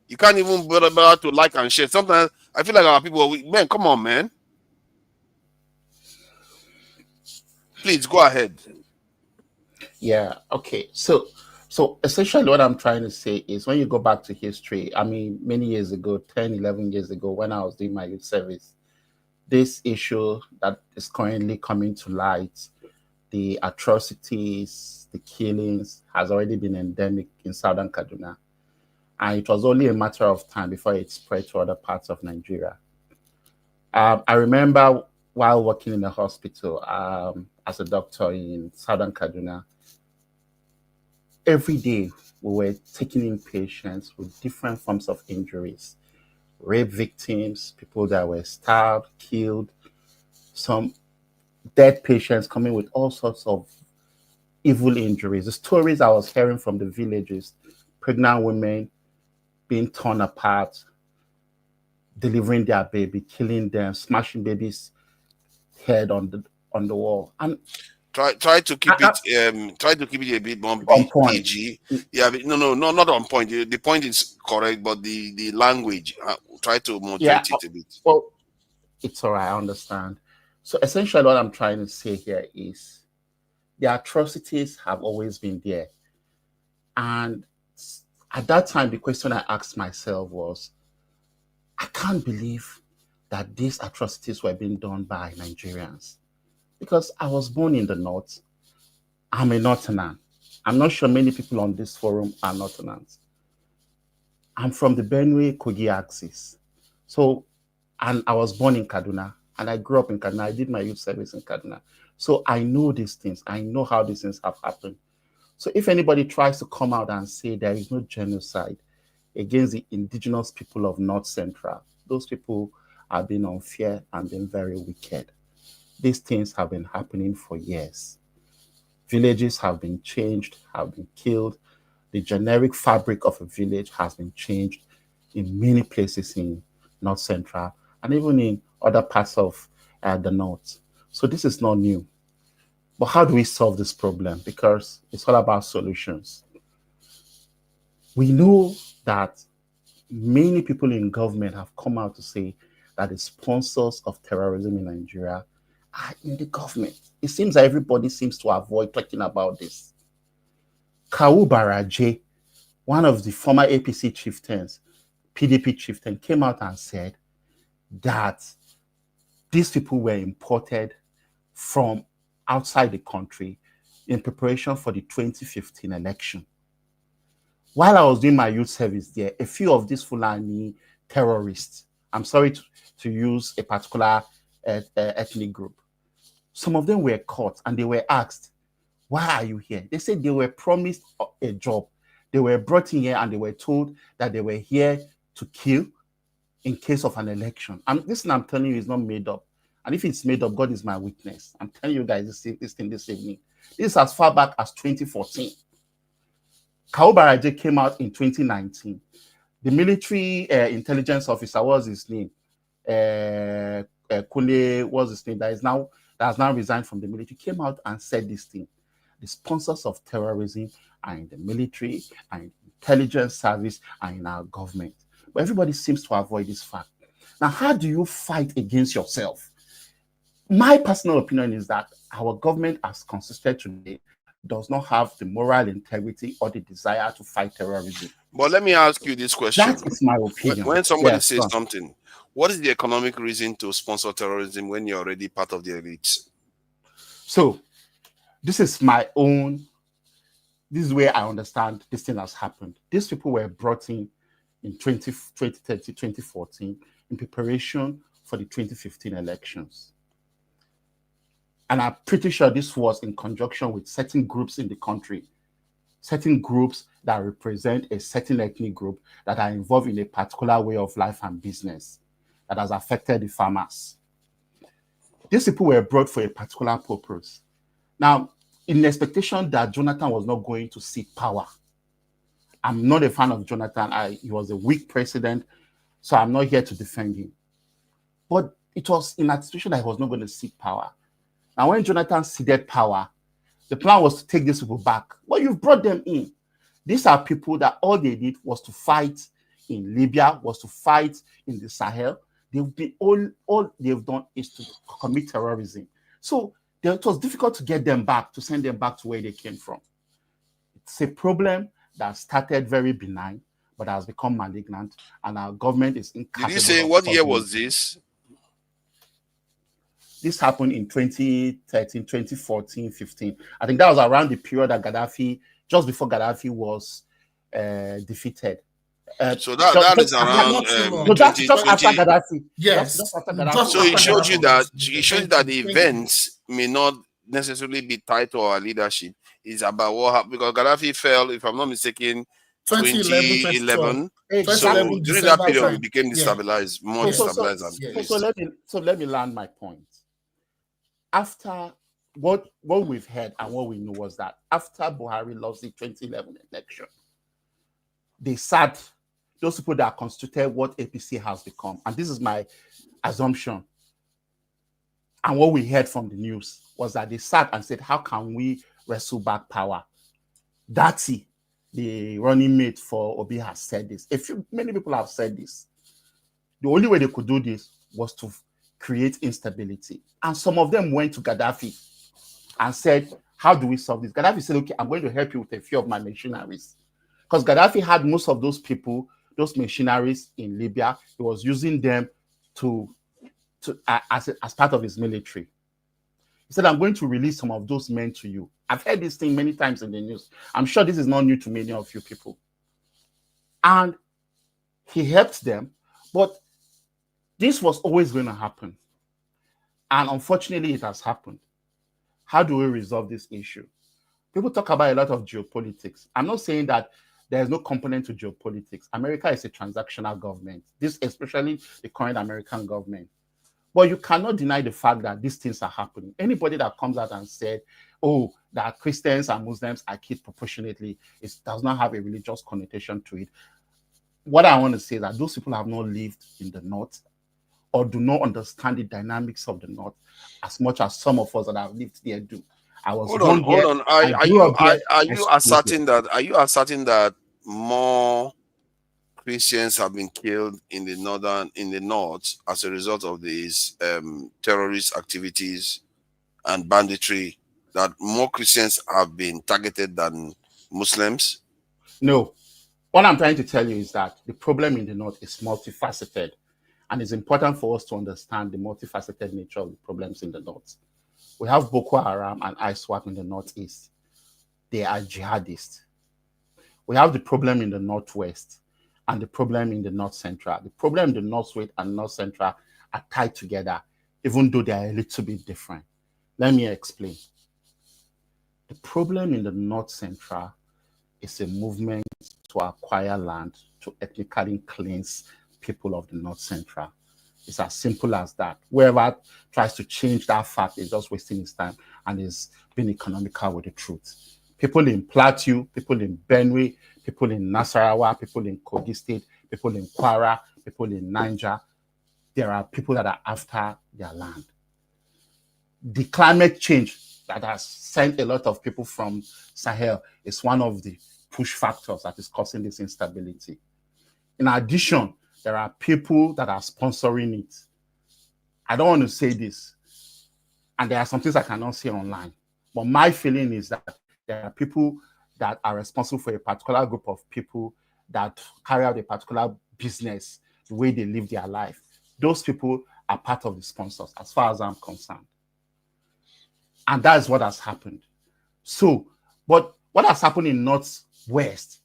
You can't even bother to like and share. Sometimes I feel like our people, man, come on, man. Please go ahead. Yeah, okay. So essentially what I'm trying to say is when you go back to history, I mean, many years ago, 10, 11 years ago, when I was doing my youth service, this issue that is currently coming to light, the atrocities, the killings, has already been endemic in southern Kaduna. And it was only a matter of time before it spread to other parts of Nigeria. I remember while working in the hospital as a doctor in southern Kaduna, every day we were taking in patients with different forms of injuries, rape victims, people that were stabbed, killed, some dead patients coming with all sorts of evil injuries. The stories I was hearing from the villages, pregnant women being torn apart, delivering their baby, killing them, smashing babies' head on the wall. And try to keep it a bit more PG. Yeah, no, not on point. The point is correct, but the language, try to moderate it a bit. Well, it's all right, I understand. So essentially what I'm trying to say here is the atrocities have always been there. And at that time, the question I asked myself was, I can't believe that these atrocities were being done by Nigerians. Because I was born in the North. I'm a Northerner. I'm not sure many people on this forum are Northerners. I'm from the Benue Kogi axis. So, and I was born in Kaduna, and I grew up in Kaduna. I did my youth service in Kaduna. So I know these things. I know how these things have happened. So if anybody tries to come out and say there is no genocide against the indigenous people of North Central, those people are being unfair and being very wicked. These things have been happening for years. Villages have been changed, have been killed. The generic fabric of a village has been changed in many places in North Central and even in other parts of the North. So this is not new. But how do we solve this problem? Because it's all about solutions. We know that many people in government have come out to say that the sponsors of terrorism in Nigeria are in the government. It seems that everybody seems to avoid talking about this. Kawu Baraje, one of the former APC chieftains, PDP chieftain, came out and said that these people were imported from outside the country in preparation for the 2015 election. While I was doing my youth service there, a few of these Fulani terrorists, I'm sorry to use a particular ethnic group, some of them were caught and they were asked, why are you here? They said they were promised a job. They were brought in here and they were told that they were here to kill in case of an election. And this thing I'm telling you is not made up. And if it's made up, God is my witness. I'm telling you guys this thing this evening. This is as far back as 2014. Kawu Baraje came out in 2019. The military intelligence officer, what was his name? Kule, what's his name? That has now resigned from the military, came out and said this thing. The sponsors of terrorism are in the military, are in the intelligence service, are in our government. But everybody seems to avoid this fact. Now, how do you fight against yourself? My personal opinion is that our government, as consisted today, does not have the moral integrity or the desire to fight terrorism. But let me ask you this question. That is my opinion. When somebody says something, what is the economic reason to sponsor terrorism when you're already part of the elites? So, this is my own, this is where I understand this thing has happened. These people were brought in 2013, 2014 in preparation for the 2015 elections. And I'm pretty sure this was in conjunction with certain groups in the country, certain groups that represent a certain ethnic group that are involved in a particular way of life and business that has affected the farmers. These people were brought for a particular purpose. Now, in the expectation that Jonathan was not going to seek power, I'm not a fan of Jonathan. He was a weak president, so I'm not here to defend him. But it was in anticipation that he was not going to seek power. Now, when Jonathan ceded power, the plan was to take these people back. But you've brought them in. These are people that all they did was to fight in Libya, was to fight in the Sahel. All they've done is to commit terrorism. So it was difficult to get them back, to send them back to where they came from. It's a problem that started very benign, but has become malignant, and our government is incapable. Did you say what year was this? This happened in 2013, 2014, 15. I think that was around the period that Gaddafi, just before Gaddafi was defeated. So that is around just after Gaddafi. Yes. Just after Gaddafi. So it showed you that the events may not necessarily be tied to our leadership. It's about what happened, because Gaddafi fell, if I'm not mistaken, 2011. So during that period, we became destabilized, more destabilized. So let me land my point. After what we've heard and what we know was that after Buhari lost the 2011 election, they sat, those people that constituted what APC has become, and this is my assumption, and what we heard from the news was that they sat and said, how can we wrestle back power? Dati, the running mate for Obi, has said this. Many people have said this. The only way they could do this was to create instability. And some of them went to Gaddafi and said, how do we solve this? Gaddafi said, okay, I'm going to help you with a few of my machineries. Because Gaddafi had most of those people, those machineries in Libya. He was using them as part of his military. He said, I'm going to release some of those men to you. I've heard this thing many times in the news. I'm sure this is not new to many of you people. And he helped them, but this was always going to happen. And unfortunately, it has happened. How do we resolve this issue? People talk about a lot of geopolitics. I'm not saying that there is no component to geopolitics. America is a transactional government. This, especially the current American government. But you cannot deny the fact that these things are happening. Anybody that comes out and said, oh, that Christians and Muslims are killed proportionately, it does not have a religious connotation to it. What I want to say is that those people have not lived in the North or do not understand the dynamics of the North as much as some of us that have lived there do. Hold on. Are you asserting that more Christians have been killed in the north as a result of these terrorist activities and banditry, that more Christians have been targeted than Muslims? No. What I'm trying to tell you is that the problem in the north is multifaceted, and it's important for us to understand the multifaceted nature of the problems in the north. We have Boko Haram and ISWAP in the northeast. They are jihadists. We have the problem in the northwest and the problem in the north central. The problem in the northwest and north central are tied together, even though they are a little bit different. Let me explain. The problem in the north central is a movement to acquire land to ethnically cleanse people of the north central. It's as simple as that. Whoever tries to change that fact is just wasting his time and is being economical with the truth. People in Plateau, people in Benue, people in Nasarawa, people in Kogi State, people in Kwara, people in Niger, there are people that are after their land. The climate change that has sent a lot of people from Sahel is one of the push factors that is causing this instability. In addition, there are people that are sponsoring it. I don't want to say this, and there are some things I cannot say online, but my feeling is that there are people that are responsible for a particular group of people that carry out a particular business, the way they live their life. Those people are part of the sponsors, as far as I'm concerned. And that is what has happened. So, but what has happened in Northwest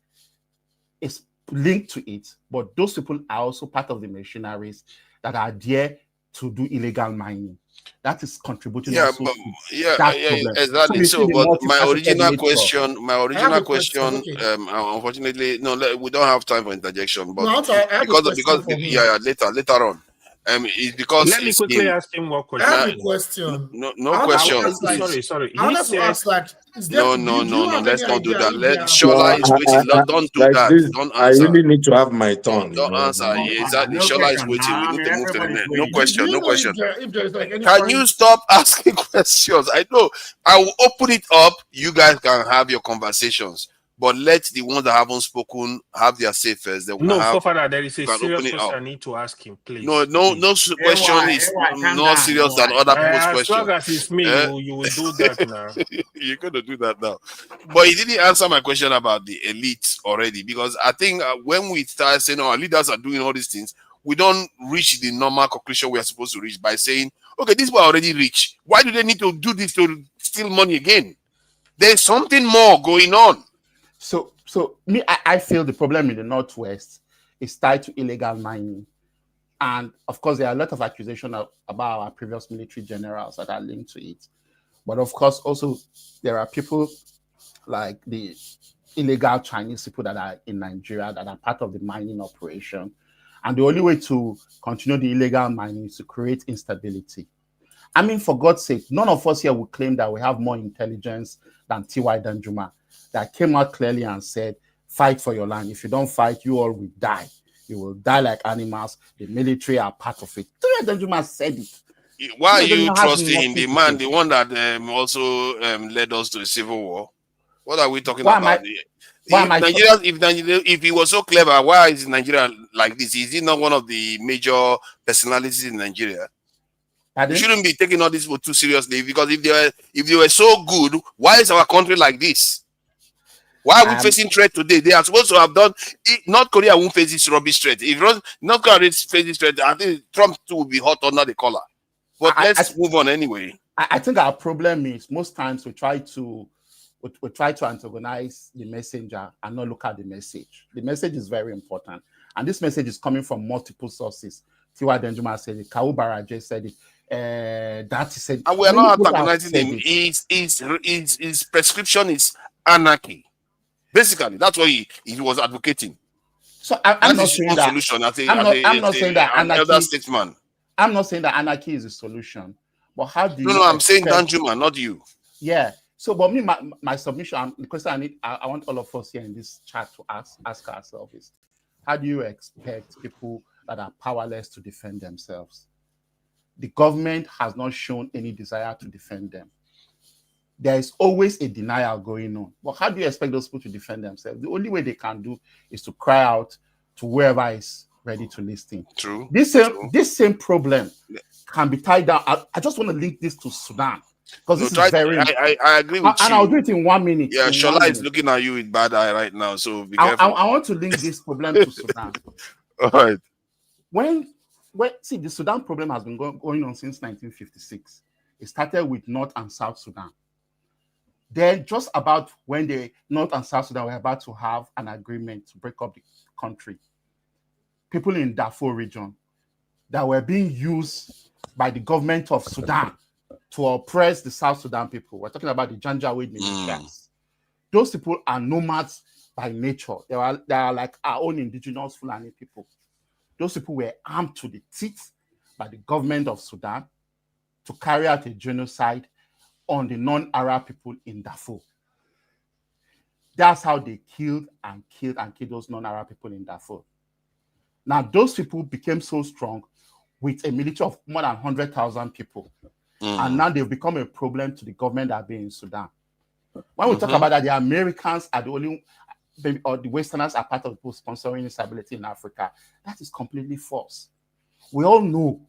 is linked to it, but those people are also part of the machineries that are there to do illegal mining. That is contributing also to that problem. Exactly. So, but my original question, Okay. unfortunately, no, we don't have time for interjection, but No, I have a question for him. later on. It's because Let me quickly ask him what question. I have a question. No question. Sorry. I wanted to ask, like, is there, No. Let's not do that. Let No, Shola is waiting. Don't do like that. this, Don't I answer. really need to have my turn. Don't answer. Exactly. No Shola is question. waiting. We need to move to the next. No question. do you No know question. if there's like any Can foreign- you stop asking questions? I know. I will open it up. You guys can have your conversations, but let the ones that haven't spoken have their say first. Then No, Forefather, there is a can serious open it question up. I need to ask him, please. No question is more serious than other people's As question. long as it's me, you will do that now. You're going to do that now. But he didn't answer my question about the elite already, because I think when we start saying our leaders are doing all these things, we don't reach the normal conclusion we are supposed to reach by saying, okay, these were already rich. Why do they need to do this to steal money again? There's something more going on. So I feel the problem in the Northwest is tied to illegal mining. And of course, there are a lot of accusations about our previous military generals that are linked to it. But of course, also, there are people like the illegal Chinese people that are in Nigeria that are part of the mining operation. And the only way to continue the illegal mining is to create instability. I mean, for God's sake, none of us here will claim that we have more intelligence than T.Y. Danjuma, that came out clearly and said, fight for your land. If you don't fight, you all will die. You will die like animals. The military are part of it. T.Y. Danjuma said it. Why are you trusting in the man, the one that also led us to a civil war? What are we talking about? If he was so clever, why is Nigeria like this? Is he not one of the major personalities in Nigeria? We shouldn't be taking all this too seriously, because if they were so good, why is our country like this? Why are we facing threat today? They are supposed to have done. North Korea won't face this rubbish threat. If North Korea faces this threat, I think Trump too will be hot under the collar. But let's move on anyway. I think our problem is most times we try to antagonize the messenger and not look at the message. The message is very important, and this message is coming from multiple sources. T.Y. Danjuma said it. Kawu Baraje said it. That he said. And we are not antagonizing him. His prescription is anarchy. Basically, that's what he was advocating. So I'm not saying that. Solution. I'm not saying that anarchy. Statesman. I'm not saying that anarchy is a solution. But how do you? No, I'm saying Danjuma, not you. Yeah. So, but me, my submission, the question I want all of us here in this chat to ask ourselves is, how do you expect people that are powerless to defend themselves? The government has not shown any desire to defend them. There is always a denial going on. But how do you expect those people to defend themselves? The only way they can do is to cry out to whoever is ready to listen. True. This same problem can be tied down. I just want to link this to Sudan, because this is very. I agree with you. And I'll do it in 1 minute. Yeah, Shola is looking at you with bad eye right now, so be careful. I want to link this problem to Sudan. All right. See, the Sudan problem has been going on since 1956. It started with North and South Sudan. Then just about when the North and South Sudan were about to have an agreement to break up the country, people in Darfur region that were being used by the government of Sudan to oppress the South Sudan people. We're talking about the Janjaweed militias. Those people are nomads by nature. They are like our own indigenous Fulani people. Those people were armed to the teeth by the government of Sudan to carry out a genocide on the non-Arab people in Darfur. That's how they killed those non-Arab people in Darfur. Now, those people became so strong with a military of more than 100,000 people. And now they've become a problem to the government that are in Sudan. When we talk about that, the Americans are the only, or the Westerners are part of people sponsoring instability in Africa. That is completely false. We all know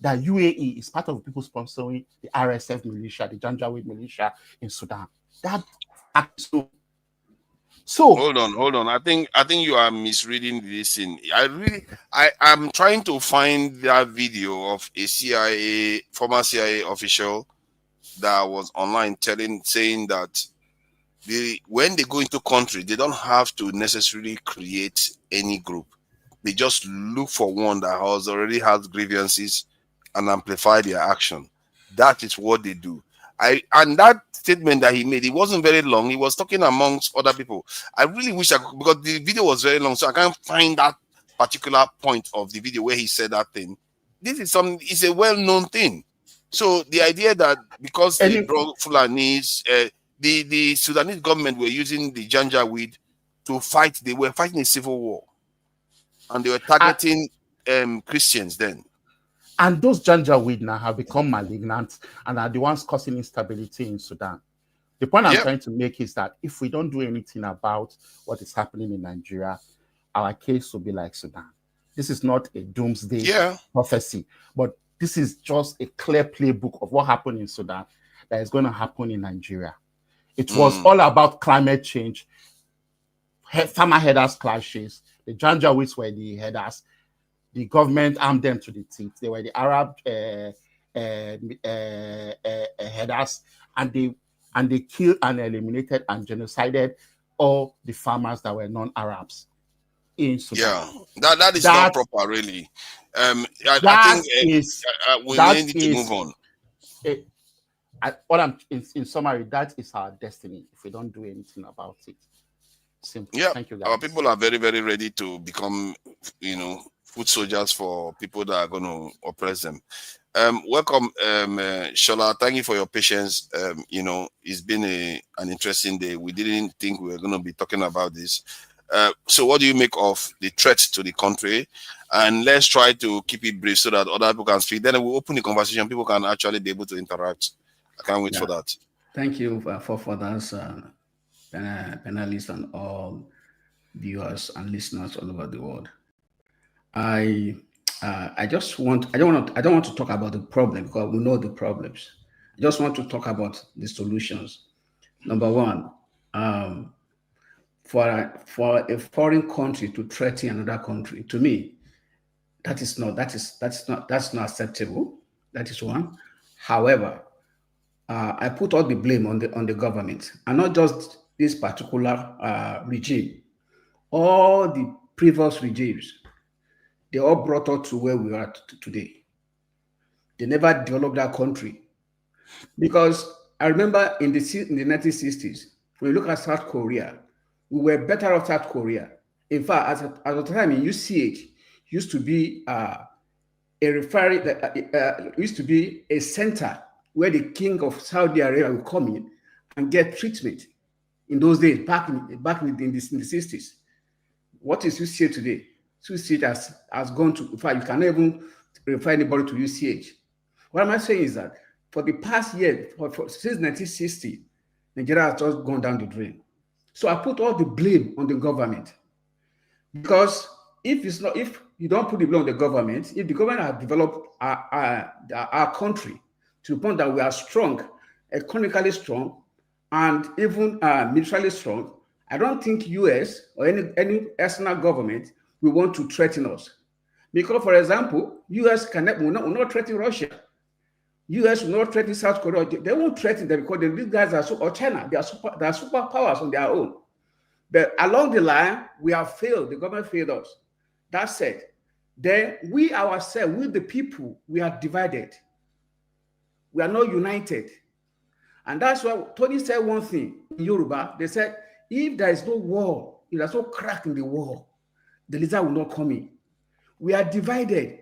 that UAE is part of the people sponsoring the RSF militia, the Janjaweed militia in Sudan. So hold on. I think you are misreading this thing. I'm trying to find that video of a former CIA official that was online saying that when they go into country, they don't have to necessarily create any group. They just look for one that already has grievances and amplify their action. That is what they do. And that statement that he made, it wasn't very long. He was talking amongst other people. I really wish I could, because the video was very long, so I can't find that particular point of the video where he said that thing. It's a well-known thing. So the idea that because they brought Fulanis, the Sudanese government were using the Janjaweed to fight, they were fighting a civil war. And they were targeting Christians then. And those Janjaweed now have become malignant and are the ones causing instability in Sudan. The point I'm trying to make is that if we don't do anything about what is happening in Nigeria, our case will be like Sudan. This is not a doomsday prophecy, but this is just a clear playbook of what happened in Sudan that is going to happen in Nigeria. It was all about climate change, farmer headers clashes. The Janjaweeds were the headers. The government armed them to the teeth. They were the Arab headers, and they killed and eliminated and genocided all the farmers that were non-Arabs in Sudan. Yeah, that is not proper, really. I think we need to move on. In summary, that is our destiny if we don't do anything about it. Simple. Yeah, Thank you, guys. our people are very, very ready to become, foot soldiers for people that are going to oppress them. Welcome, Shola. Thank you for your patience. It's been an interesting day. We didn't think we were going to be talking about this. So what do you make of the threat to the country? And let's try to keep it brief so that other people can speak. Then we'll open the conversation. People can actually be able to interact. I can't wait for that. Thank you for that, panelists and all viewers and listeners all over the world. I don't want to talk about the problem because we know the problems. I just want to talk about the solutions. Number one, for a foreign country to threaten another country, to me, that's not acceptable. That is one. However, I put all the blame on the government, and not just this particular regime. All the previous regimes, they all brought us to where we are today. They never developed that country. Because I remember in the 1960s, when you look at South Korea, we were better off South Korea. In fact, at the time in UCH, used to be used to be a center where the king of Saudi Arabia would come in and get treatment. In those days, back in the 60s. What is UCH today? UCH has gone to, in fact, you cannot even refer anybody to UCH. What am I saying is that for the past year, since 1960, Nigeria has just gone down the drain. So I put all the blame on the government. Because if you don't put the blame on the government, if the government has developed our country to the point that we are strong, economically strong, and even militarily strong, I don't think US or any external government will want to threaten us. Because, for example, US will not threaten Russia. US will not threaten South Korea. They won't threaten them because these guys are or China. They are superpowers on their own. But along the line, we have failed. The government failed us. That said, then we ourselves, we the people, we are divided. We are not united. And that's why Tony said one thing in Yoruba. They said, if there is no wall, if there's no crack in the wall, the lizard will not come in. We are divided.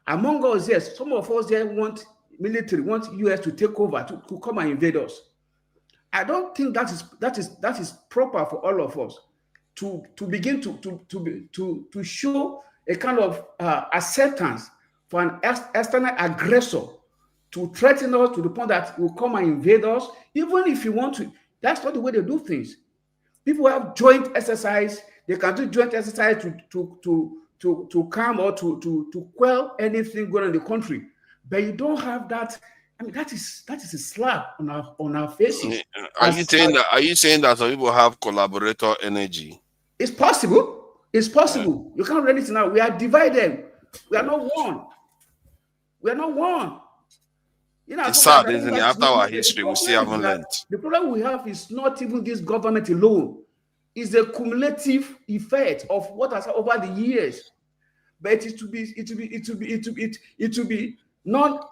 Among us, yes, some of us here want military, want US to take over, to come and invade us. I don't think that is proper for all of us to begin to show a kind of acceptance for an external aggressor to threaten us to the point that he will come and invade us, even if you want to. That's not the way they do things. People have joint exercise. They can do joint exercise to calm or to quell anything going on in the country. But you don't have that. I mean, that is a slap on our faces. Are you saying that some people have collaborator energy? It's possible. It's possible. You can't really say now. We are divided. We are not one. We are not one. You know, it's sad, isn't it? After our history, we still haven't learned. The problem we have is not even this government alone. It's the cumulative effect of what has over the years. But it to be not.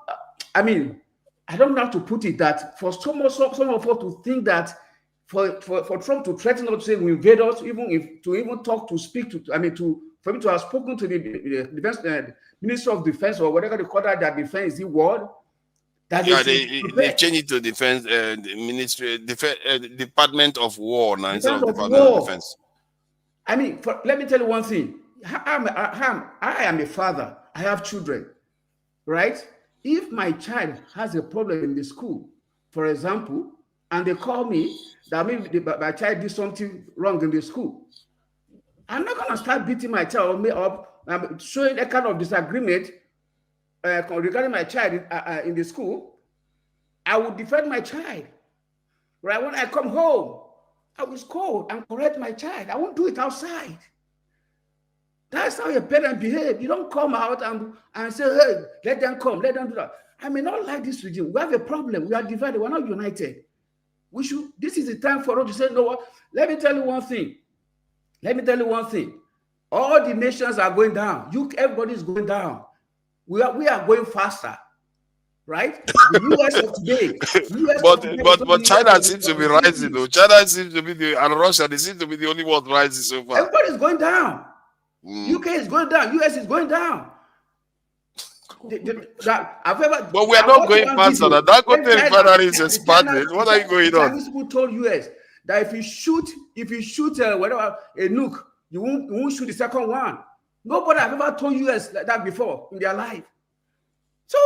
I mean, I don't know how to put it, that for some of us to think that for Trump to threaten us to say we invade us, for me to have spoken to the defense, Minister of Defense or whatever they call that defense the word. They changed it to defense ministry, Department of War now instead of Department of Defense. I mean, let me tell you one thing. I am a father. I have children, right? If my child has a problem in the school, for example, and they call me that maybe my child did something wrong in the school, I'm not going to start beating my child up, showing a kind of disagreement regarding my child in the school. I will defend my child. Right? When I come home, I will scold and correct my child. I won't do it outside. That's how a parent behave. You don't come out and say, hey, let them come, let them do that. I may not like this regime. We have a problem. We are divided. We're not united. This is the time for us to say, no, what? Let me tell you one thing. All the nations are going down. Everybody is going down. We are going faster, right? The US of today. But China seems to be rising, though. China seems to be and Russia, they seem to be the only one rising so far. Everybody is going down. UK is going down. US is going down. But we are not going faster. That refinery is expanding. What are you going on? Chinese people told US that if you shoot whatever a nuke, you won't shoot the second one. Nobody has ever told US like that before in their life. So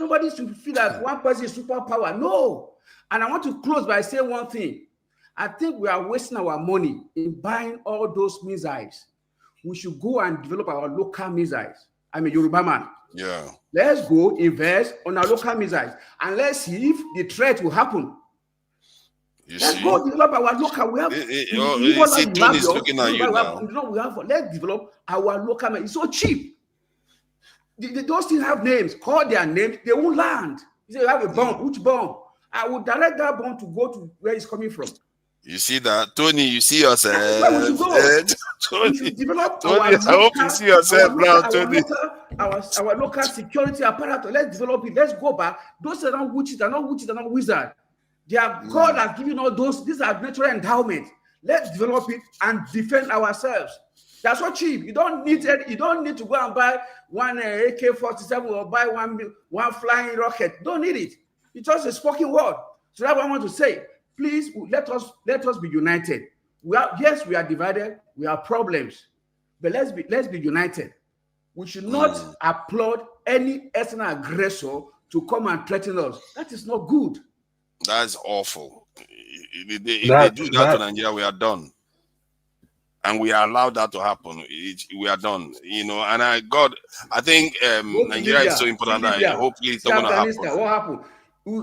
nobody should feel that one person is superpower. No. And I want to close by saying one thing. I think we are wasting our money in buying all those missiles. We should go and develop our local missiles. I'm a Yoruba man. Yeah. Let's go invest on our local missiles and let's see if the threat will happen. Let's go develop our local. We have. Tony is looking at you now. Let's develop our local. It's so cheap. Those things have names. Call their names. They won't land. You say you have a bomb. Which bomb? I will direct that bomb to go to where it's coming from. You see that, Tony? You see yourself. Tony, develop I hope you see yourself now, Tony. Our local security apparatus. Let's develop it. Let's go back. Those are not witches. They're not wizards. They are God has given all those. These are natural endowments. Let's develop it and defend ourselves. That's so cheap. You don't need it. You don't need to go and buy one AK-47 or buy one flying rocket. You don't need it. It's just a spoken word. So that's what I want to say. Please let us be united. We are divided. We have problems, but let's be united. We should not applaud any external aggressor to come and threaten us. That is not good. That's awful. If they do that to Nigeria, we are done. And we are allowed that to happen. We are done. You know, and I think Nigeria is so important that hopefully it's not going to happen. What happened?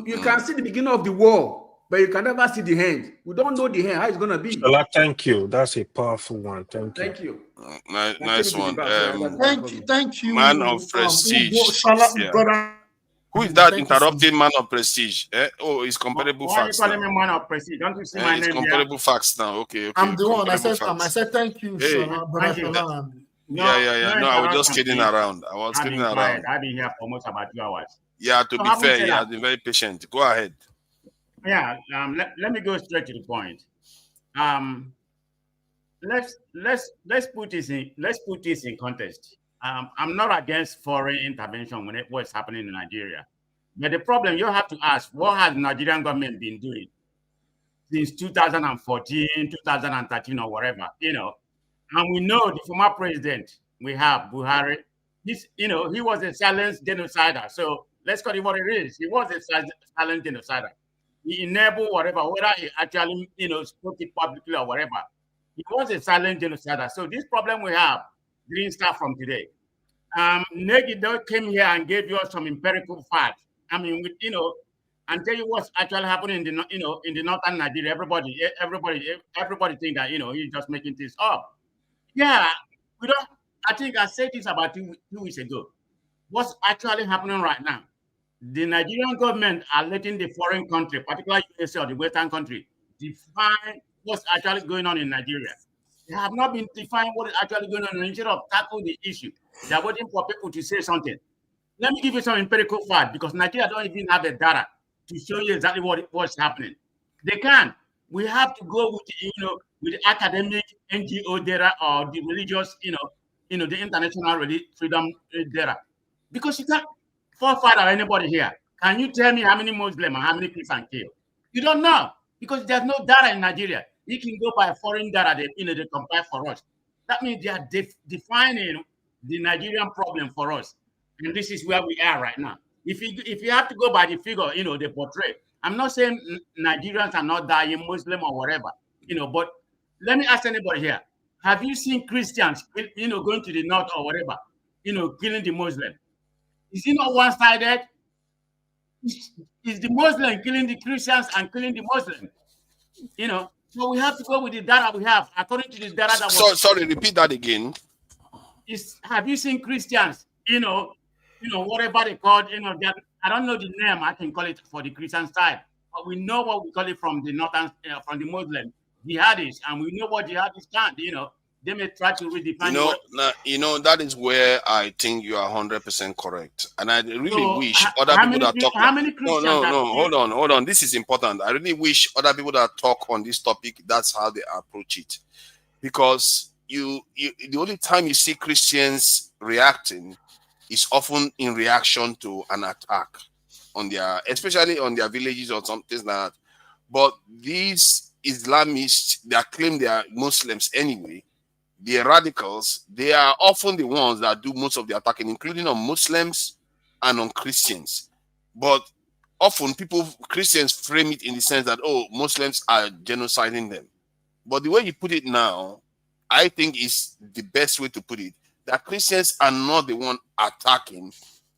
You can see the beginning of the war, but you can never see the end. We don't know the end, how it's going to be. Thank you. That's a powerful one. Thank you. Nice one. Thank you. Man of prestige. Who is that interrupting man of prestige? Oh, it's comparable Why are you facts calling now. me man of prestige? Don't you see my It's name comparable here? facts now. Okay. I'm the one. I comparable said thank you, Hey. Shola, brother Shola. Yeah. No, I was just kidding around. I've been quiet. I've been here for almost about 2 hours. Yeah, to be fair, he has been very patient. Go ahead. Yeah, let me go straight to the point. Let's put this in context. I'm not against foreign intervention when what's happening in Nigeria, but the problem you have to ask: what has the Nigerian government been doing since 2014, 2013, or whatever? And we know the former president we have, Buhari. He was a silent genocider. So let's call it what it is. He was a silent genocider. He enabled whatever, whether he actually, spoke it publicly or whatever. He was a silent genocider. So this problem we have didn't start from today. Negido came here and gave you some empirical facts. And tell you what's actually happening in the northern Nigeria. Everybody think that he's just making things up. Yeah, I think I said this about 2 weeks ago. What's actually happening right now? The Nigerian government are letting the foreign country, particularly USA or the Western country, define what's actually going on in Nigeria. They have not been defining what is actually going on instead of tackle the issue. They are waiting for people to say something. Let me give you some empirical fact, because Nigeria don't even have the data to show you exactly what's happening. They can. We have to go with the academic NGO data or the religious, the international freedom data, because you can't forefather anybody here. Can you tell me how many Muslims and how many Christians killed? You don't know, because there's no data in Nigeria. You can go by foreign data they compile for us. That means they are defining the Nigerian problem for us, and this is where we are right now. If you have to go by the figure, they portray. I'm not saying Nigerians are not dying, Muslim or whatever, but let me ask anybody here: have you seen Christians, going to the north or whatever, killing the Muslim? Is it not one-sided? Is the Muslim killing the Christians and killing the Muslim? So we have to go with the data we have, according to this data that was. Sorry, repeat that again. Have you seen Christians, whatever they call, I don't know the name, I can call it for the Christian side, but we know what we call it from the northern, from the Muslim jihadis, and we know what jihadis can't, they may try to redefine. That is where I think you are 100% correct, and I really wish other people that talk. How many Christians? No, hold on. This is important. I really wish other people that talk on this topic, that's how they approach it, because the only time you see Christians reacting is often in reaction to an attack on especially on their villages or something like that. But these Islamists that claim they are Muslims anyway, the radicals, they are often the ones that do most of the attacking, including on Muslims and on Christians. But often Christians frame it in the sense that, Muslims are genociding them. But the way you put it now, I think is the best way to put it. That Christians are not the one attacking,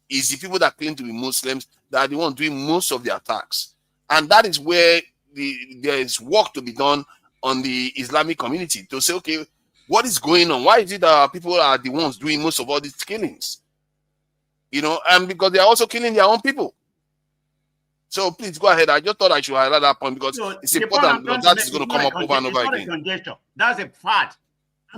is the people that claim to be Muslims that are the one doing most of the attacks. And that is where there is work to be done on the Islamic community to say, okay, what is going on? Why is it that people are the ones doing most of all these killings? And because they are also killing their own people. So please go ahead. I just thought I should highlight that point because it's important, because that is going to come up over and over again. It's not a conjecture. That's a fact.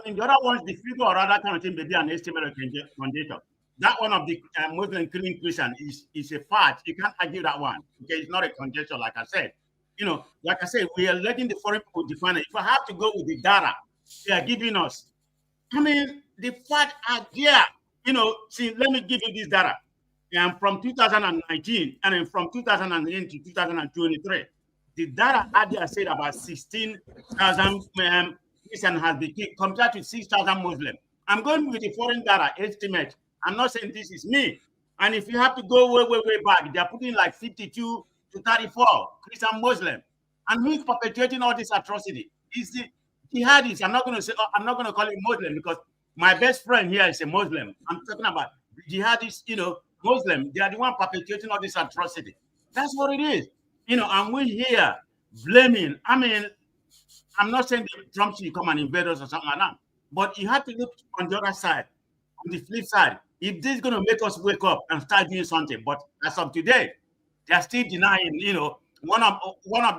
The other ones, the figure or other kind of thing, may be an estimate of conjecture. That one of the Muslim killing Christian is a fact. You can't argue that one. Okay, it's not a conjecture, like I said. Like I said, we are letting the foreign people define it. If I have to go with the data they are giving us, the fact are there. See, let me give you this data. From 2019 and then from 2008 to 2023, the data out there said about 16,000 Christians has been killed compared to 6,000 Muslims. I'm going with the foreign data estimate. I'm not saying this is me. And if you have to go way back, they're putting like 52 to 34 Christian Muslim. And who is perpetuating all this atrocity? Is the jihadis. I'm not going to call it Muslim because my best friend here is a Muslim. I'm talking about jihadis, Muslim. They are the one perpetuating all this atrocity. That's what it is. And we're here blaming. I'm not saying that Trump should come and invade us or something like that. But you have to look on the other side, on the flip side. if this is going to make us wake up and start doing something. But as of today, they are still denying. One of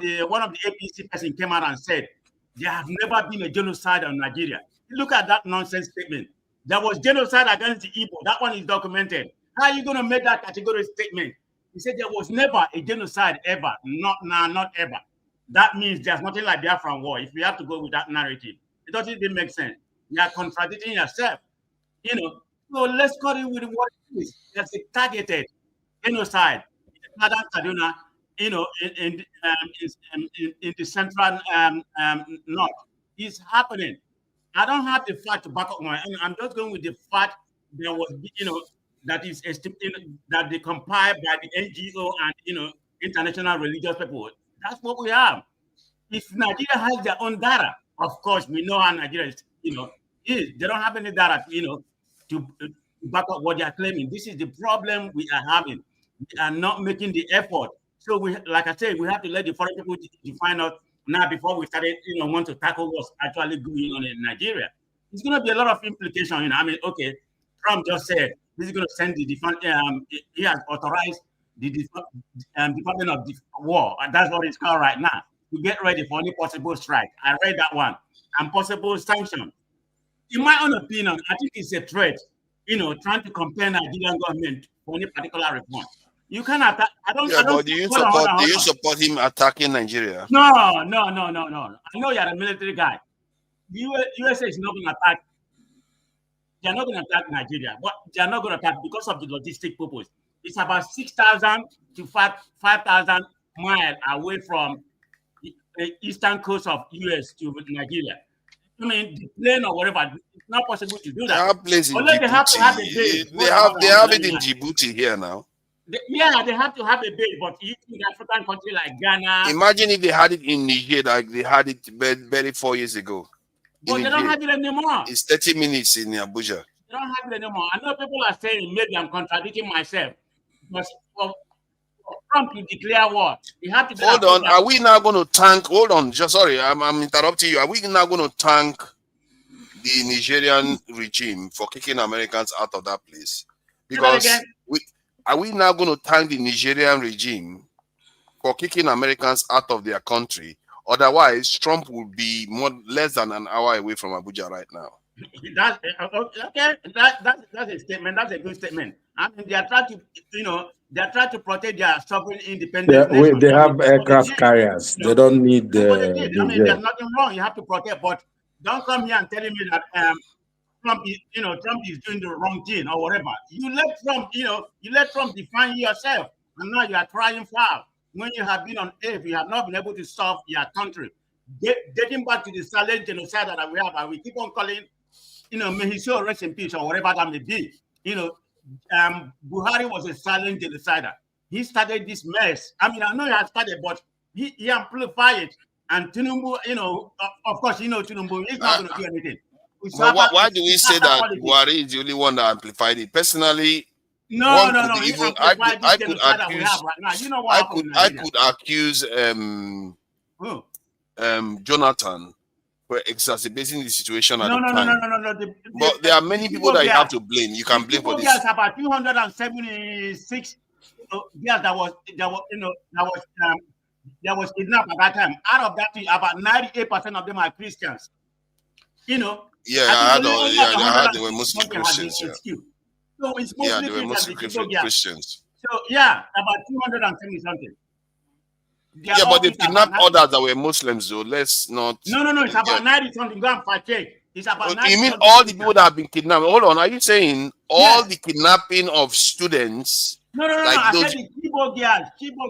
the APC person came out and said there have never been a genocide on Nigeria. Look at that nonsense statement. There was genocide against the Igbo. That one is documented. How are you going to make that categorical statement? He said there was never a genocide ever. Not now, not ever. That means there's nothing like Biafran war. If we have to go with that narrative, it doesn't even make sense. You are contradicting yourself. So let's call it with what it is. There's a targeted genocide in Northern Kaduna, in the central north. It's happening. I don't have the fact to back up I'm just going with the fact there was, that is that they compiled by the NGO and international religious people. That's what we have. If Nigeria has their own data, of course we know how Nigeria is, is. They don't have any data, to back up what they are claiming. This is the problem we are having. We are not making the effort. So we, like I said, we have to let the foreign people define us now before we started, want to tackle what's actually going on in Nigeria. It's going to be a lot of implication. Okay, Trump just said this is going to send the he has authorized the Department of War, and that's what it's called right now, to get ready for any possible strike. I read that one, and possible sanction. In my own opinion, I think it's a threat, trying to compare Nigerian government for any particular reform. You cannot. But do you support him attacking Nigeria? No. I know you're a military guy. The USA is not going to attack. They're not going to attack Nigeria, but they're not going to attack because of the logistic purpose. It's about 6,000 to 5,000 miles away from the eastern coast of US to Nigeria. The plane or whatever, it's not possible to do that. They have places in Djibouti. They have to have a base. They have it in Djibouti here now. They have to have a base, but in African country like Ghana. Imagine if they had it in Niger, like they had it barely 4 years ago. But they don't have it anymore. It's 30 minutes in Abuja. They don't have it anymore. I know people are saying maybe I'm contradicting myself. But for Trump to declare war, you have to. Hold on. Are we now going to thank? Hold on. Sorry, I'm interrupting you. Are we now going to thank the Nigerian regime for kicking Americans out of that place? Because are we now going to thank the Nigerian regime for kicking Americans out of their country? Otherwise, Trump will be less than an hour away from Abuja right now. That's okay. That's a statement. That's a good statement. They are trying to, they are trying to protect their sovereign independence. They have aircraft carriers. They don't need. There's nothing wrong. You have to protect, but don't come here and telling me that Trump is doing the wrong thing or whatever. You let Trump define yourself, and now you are trying foul. When you have been on air, you have not been able to solve your country. Dating back to the silent genocide that we have, and we keep on calling, may he show rest in peace or whatever that may be. Buhari was a silent genocider. He started this mess. I know he had started, but he amplified it. And Tinubu, of course, Tinubu is not going to do anything. Why do we say that Buhari is the only one that amplified it? Personally, no. I could accuse Jonathan for exacerbating the situation at the time. No. But there are many people that you have to blame. You can blame for this. There's about 276 years that was kidnapped at that time. Out of that, about 98% of them are Christians. I heard they were mostly Christians. So it's mostly they were mostly Christians. So about 270 something. But they've kidnapped others that were Muslims, though. Let's not. No. It's about 90 something. Go and fact check. It's about 90. You mean all the people that have been kidnapped? Hold on. Are you saying all the kidnapping of students? No. I said the Chibok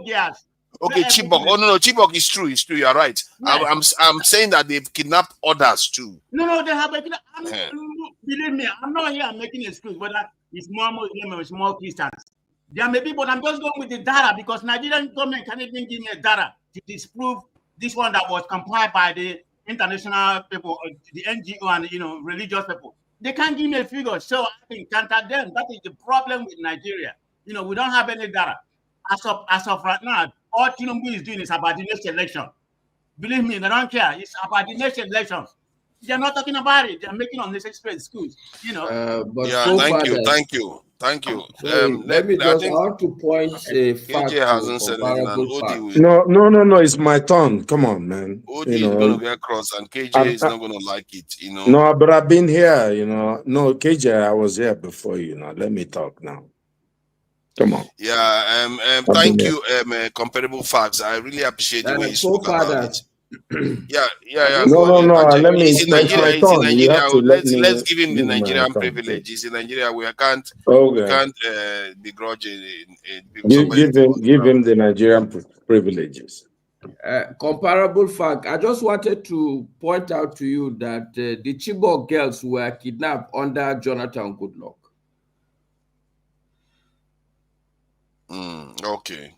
girls. Okay, Chibok. Oh no, Chibok is true. It's true. You're right. Yes. I'm saying that they've kidnapped others too. No, they have. Believe me, I'm not here making an excuse, but it's more Muslim or it's more Christians. There may be, but I'm just going with the data because Nigerian government can't even give me a data to disprove this one that was compiled by the international people, the NGO and religious people. They can't give me a figure, so I can counter them. That is the problem with Nigeria. We don't have any data. As of right now, all Tinubu is doing is about the next election. Believe me, they don't care. It's about the next election. They're not talking about it. They're making unnecessary schools. But yeah, thank you. Sorry, let me just. I want to point a fact KJ hasn't to said anything, and comparable fact. No, it's my turn. Come on, man. OD is going to get cross, and KJ is not going to like it. No, but I've been here. No, KJ, I was here before. Let me talk now. Come on. Yeah. Thank you. Comparable facts. I really appreciate the way you spoke about it. Yeah. No. Let me. He's in Nigeria. He's in Nigeria. Let's give him the Nigerian privilege. He's in Nigeria. We can't begrudge give him the Nigerian privileges. Comparable fact. I just wanted to point out to you that the Chibok girls were kidnapped under Jonathan Goodluck. Okay.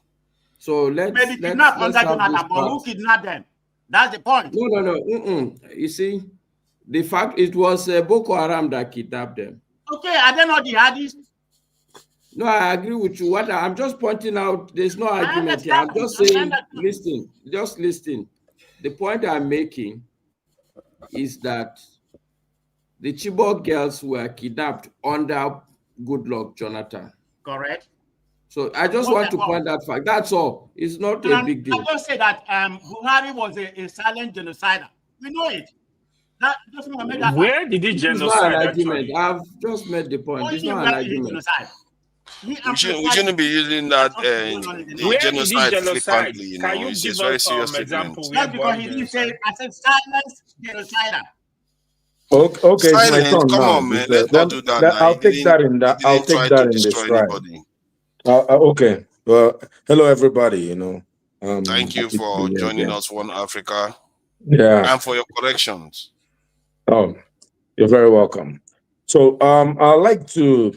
So maybe kidnapped under Jonathan, but who kidnapped them? That's the point. No. You see, the fact it was Boko Haram that kidnapped them. Okay, are they not jihadists? No, I agree with you. What I'm just pointing out, there's no argument here. I'm just saying, listen. The point I'm making is that the Chibok girls were kidnapped under Goodluck Jonathan. Correct. So I just want to point that fact. That's all. It's not a big deal. I just say that Buhari was a silent genocider. We know it. Where did he genocide? I've just made the point. It's not an argument. We shouldn't be using that genocide flippantly. Can you give very us serious example? Not because he didn't say, I said silent genocider. Okay, silence, my turn come now. on, man. Let's not do that. I'll take that in the. I'll take that in the stride. Okay. Well, hello everybody. Thank you for joining us, One Africa. Yeah. And for your corrections. Oh, you're very welcome. So, I'd like to,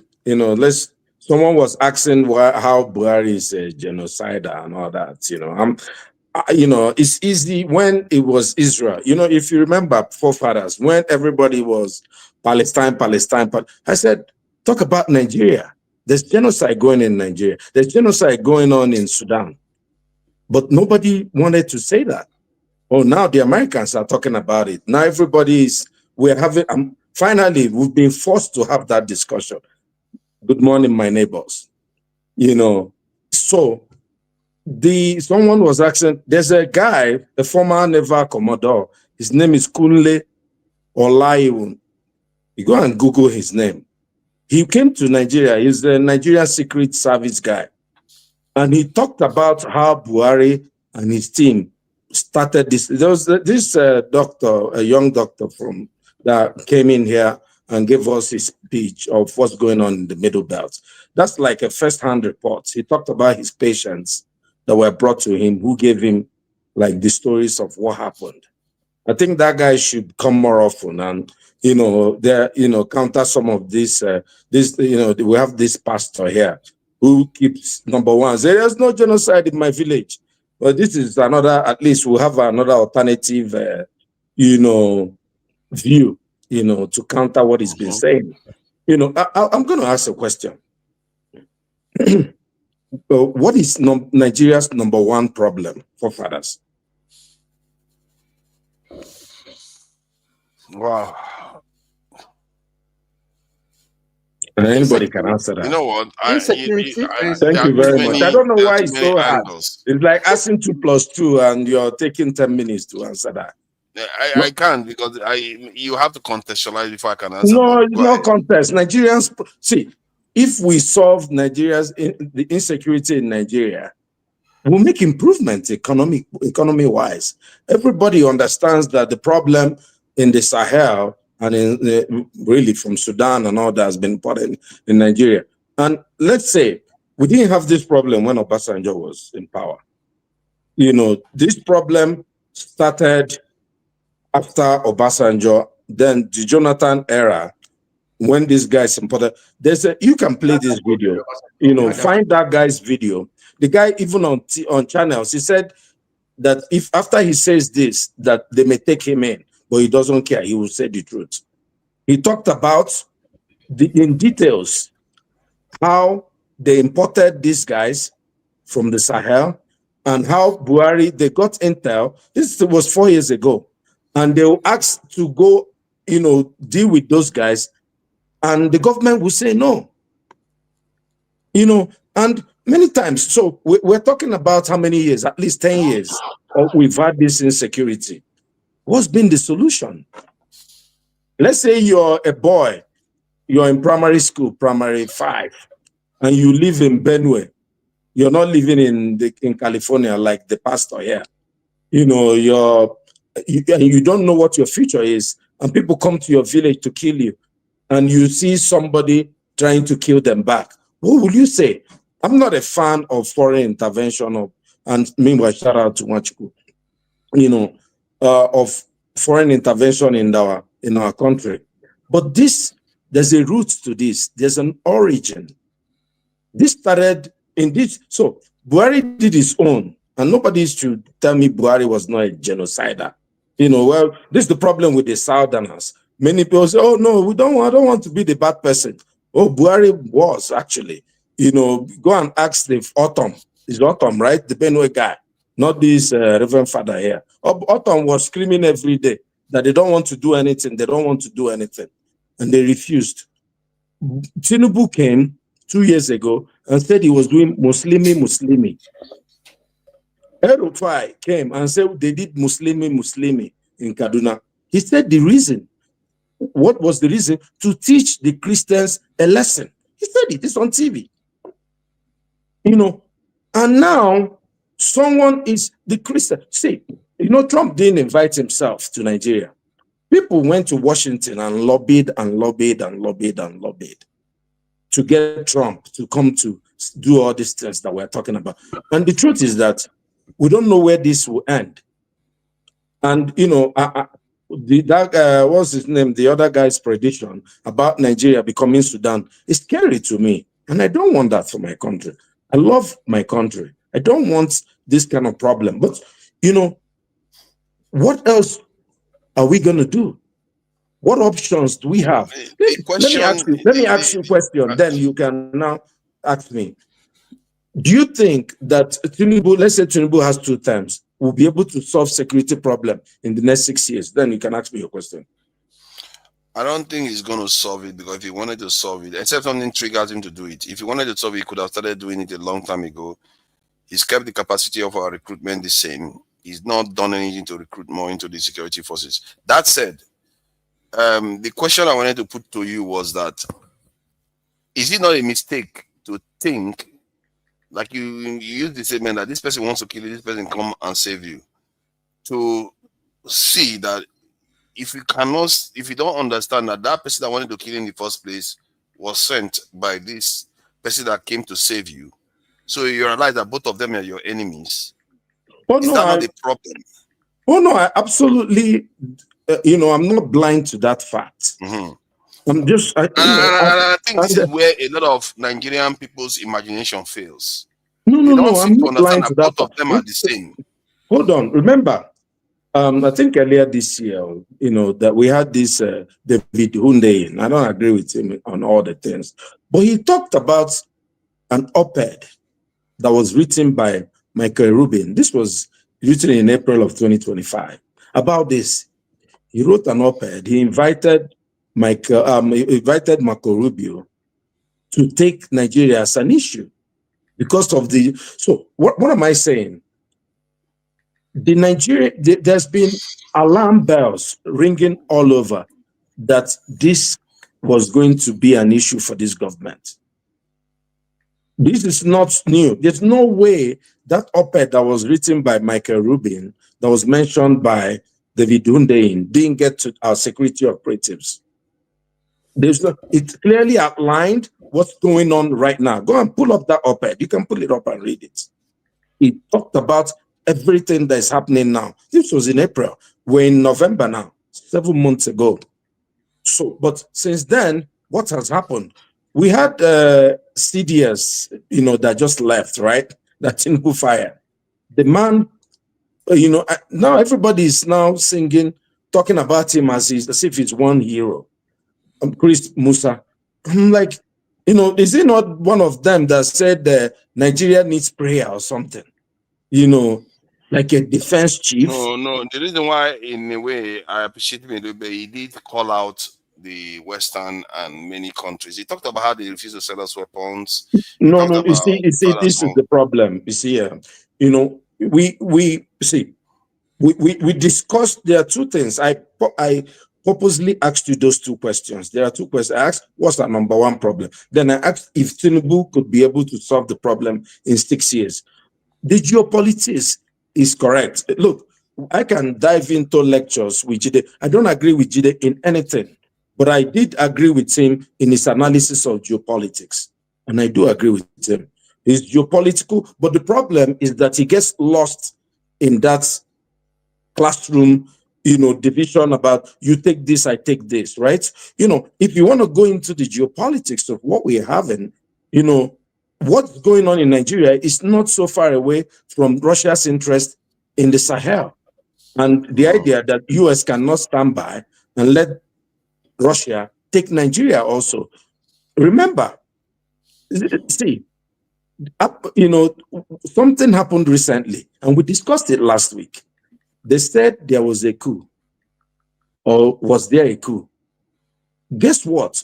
someone was asking how Buhari is a genocider and all that. It's easy when it was Israel. If you remember forefathers, when everybody was Palestine. I said, talk about Nigeria. There's genocide going in Nigeria. There's genocide going on in Sudan. But nobody wanted to say that. Oh, now the Americans are talking about it. Now we're having, finally, we've been forced to have that discussion. Good morning, my neighbors. So someone was asking, there's a guy, a former Naval Commodore, his name is Kunle Olaiwun. You go and Google his name. He came to Nigeria. He's the Nigerian Secret Service guy. And he talked about how Buhari and his team started this. There was this doctor, a young doctor that came in here and gave us his speech of what's going on in the Middle Belt. That's like a first-hand report. He talked about his patients that were brought to him, who gave him like the stories of what happened. I think that guy should come more often and counter some of this. We have this pastor here who keeps number one. There's no genocide in my village. But this is another. At least we'll have another alternative, view, to counter what he's been saying. I'm going to ask a question. What is Nigeria's number one problem for fathers? Wow. And anybody can answer that. You know what? Thank you very much. I don't know why it's so hard. It's like asking 2 + 2 and you're taking 10 minutes to answer that. I can't because you have to contextualize before I can answer. No contest. Nigerians, see, if we solve the insecurity in Nigeria, we'll make improvements economy-wise. Everybody understands that the problem in the Sahel and really from Sudan and all that has been important in Nigeria. And let's say we didn't have this problem when Obasanjo was in power. This problem started after Obasanjo, then the Jonathan era, when this guy's important. You can play this video, find that guy's video. The guy, even on channels, he said that if after he says this, that they may take him in, but he doesn't care. He will say the truth. He talked about in details how they imported these guys from the Sahel and how Buhari, they got intel. This was 4 years ago. And they were asked to go deal with those guys, and the government will say no. And many times, so we're talking about how many years, at least 10 years, we've had this insecurity. What's been the solution? Let's say you're a boy, you're in primary school, primary 5, and you live in Benue. You're not living in California like the pastor here. You don't know what your future is, and people come to your village to kill you, and you see somebody trying to kill them back. What will you say? I'm not a fan of foreign intervention, and meanwhile, shout out to Nwachukwu, of foreign intervention in our country. But there's a root to this. There's an origin. This started in this. So Buhari did his own, and nobody should tell me Buhari was not a genocider. Well, this is the problem with the Southerners. Many people say, "Oh no, I don't want to be the bad person." Oh, Buhari was actually. Go and ask the Autumn. It's Autumn, right? The Benue guy, not this Reverend Father here. Autumn was screaming every day that they don't want to do anything. They don't want to do anything, and they refused. Tinubu came 2 years ago and said he was doing Muslimi. Erufai came and said they did Muslimi in Kaduna. He said the reason. What was the reason? To teach the Christians a lesson. He said it is on TV. And now someone is the Christian. See, Trump didn't invite himself to Nigeria. People went to Washington and lobbied to get Trump to come to do all these things that we're talking about. And the truth is that we don't know where this will end. And, what's his name? The other guy's prediction about Nigeria becoming Sudan is scary to me. And I don't want that for my country. I love my country. I don't want this kind of problem. But, what else are we going to do? What options do we have? Let me ask you a question. Then you can now ask me. Do you think that Tinubu, let's say Tinubu has 2 terms, will be able to solve security problem in the next 6 years? Then you can ask me your question. I don't think he's going to solve it, because if he wanted to solve it, except something triggers him to do it. If he wanted to solve it, he could have started doing it a long time ago. He's kept the capacity of our recruitment the same. He's not done anything to recruit more into the security forces. That said, the question I wanted to put to you was that, is it not a mistake to think, like you use the statement that this person wants to kill you, this person come and save you, to see that if you don't understand that person that wanted to kill you in the first place was sent by this person that came to save you, so you realize that both of them are your enemies. Is that not the problem? Oh no, I absolutely, I'm not blind to that fact. I'm just, I think this is where a lot of Nigerian people's imagination fails. No, I'm not blind to that. Both of them are the same. Hold on, remember, I think earlier this year, that we had this David Hunde. I don't agree with him on all the things, but he talked about an op-ed that was written by Michael Rubin. This was written in April of 2025. About this, he wrote an op-ed. He invited Marco Rubio to take Nigeria as an issue because of the. So what am I saying? There's been alarm bells ringing all over that this was going to be an issue for this government. This is not new. There's no way that op-ed that was written by Michael Rubin, that was mentioned by David Hundeyin, didn't get to our security operatives. It clearly outlined what's going on right now. Go and pull up that op-ed. You can pull it up and read it. It talked about everything that is happening now. This was in April. We're in November now, 7 months ago. So, but since then, what has happened? We had CDS, that just left, right? That Tinubu fired. The man, now everybody is now singing, talking about him as if he's one hero. Chris Musa. I'm like, is he not one of them that said Nigeria needs prayer or something? like a defense chief. No. The reason why, in a way, I appreciate him, he did call out the Western and many countries. He talked about how they refuse to sell us weapons. No. You see, this is the problem. You see, we discussed. There are two things. I purposely asked you those two questions. There are two questions. I asked, what's the number one problem? Then I asked if Tinubu could be able to solve the problem in 6 years. The geopolitics is correct. Look, I can dive into lectures with Jide. I don't agree with Jide in anything, but I did agree with him in his analysis of geopolitics. And I do agree with him. He's geopolitical, but the problem is that he gets lost in that classroom, division about you take this, I take this, right? If you want to go into the geopolitics of what we're having, what's going on in Nigeria is not so far away from Russia's interest in the Sahel. And the idea that US cannot stand by and let Russia take Nigeria also. Remember, see, something happened recently, and we discussed it last week. They said there was a coup, or was there a coup? Guess what?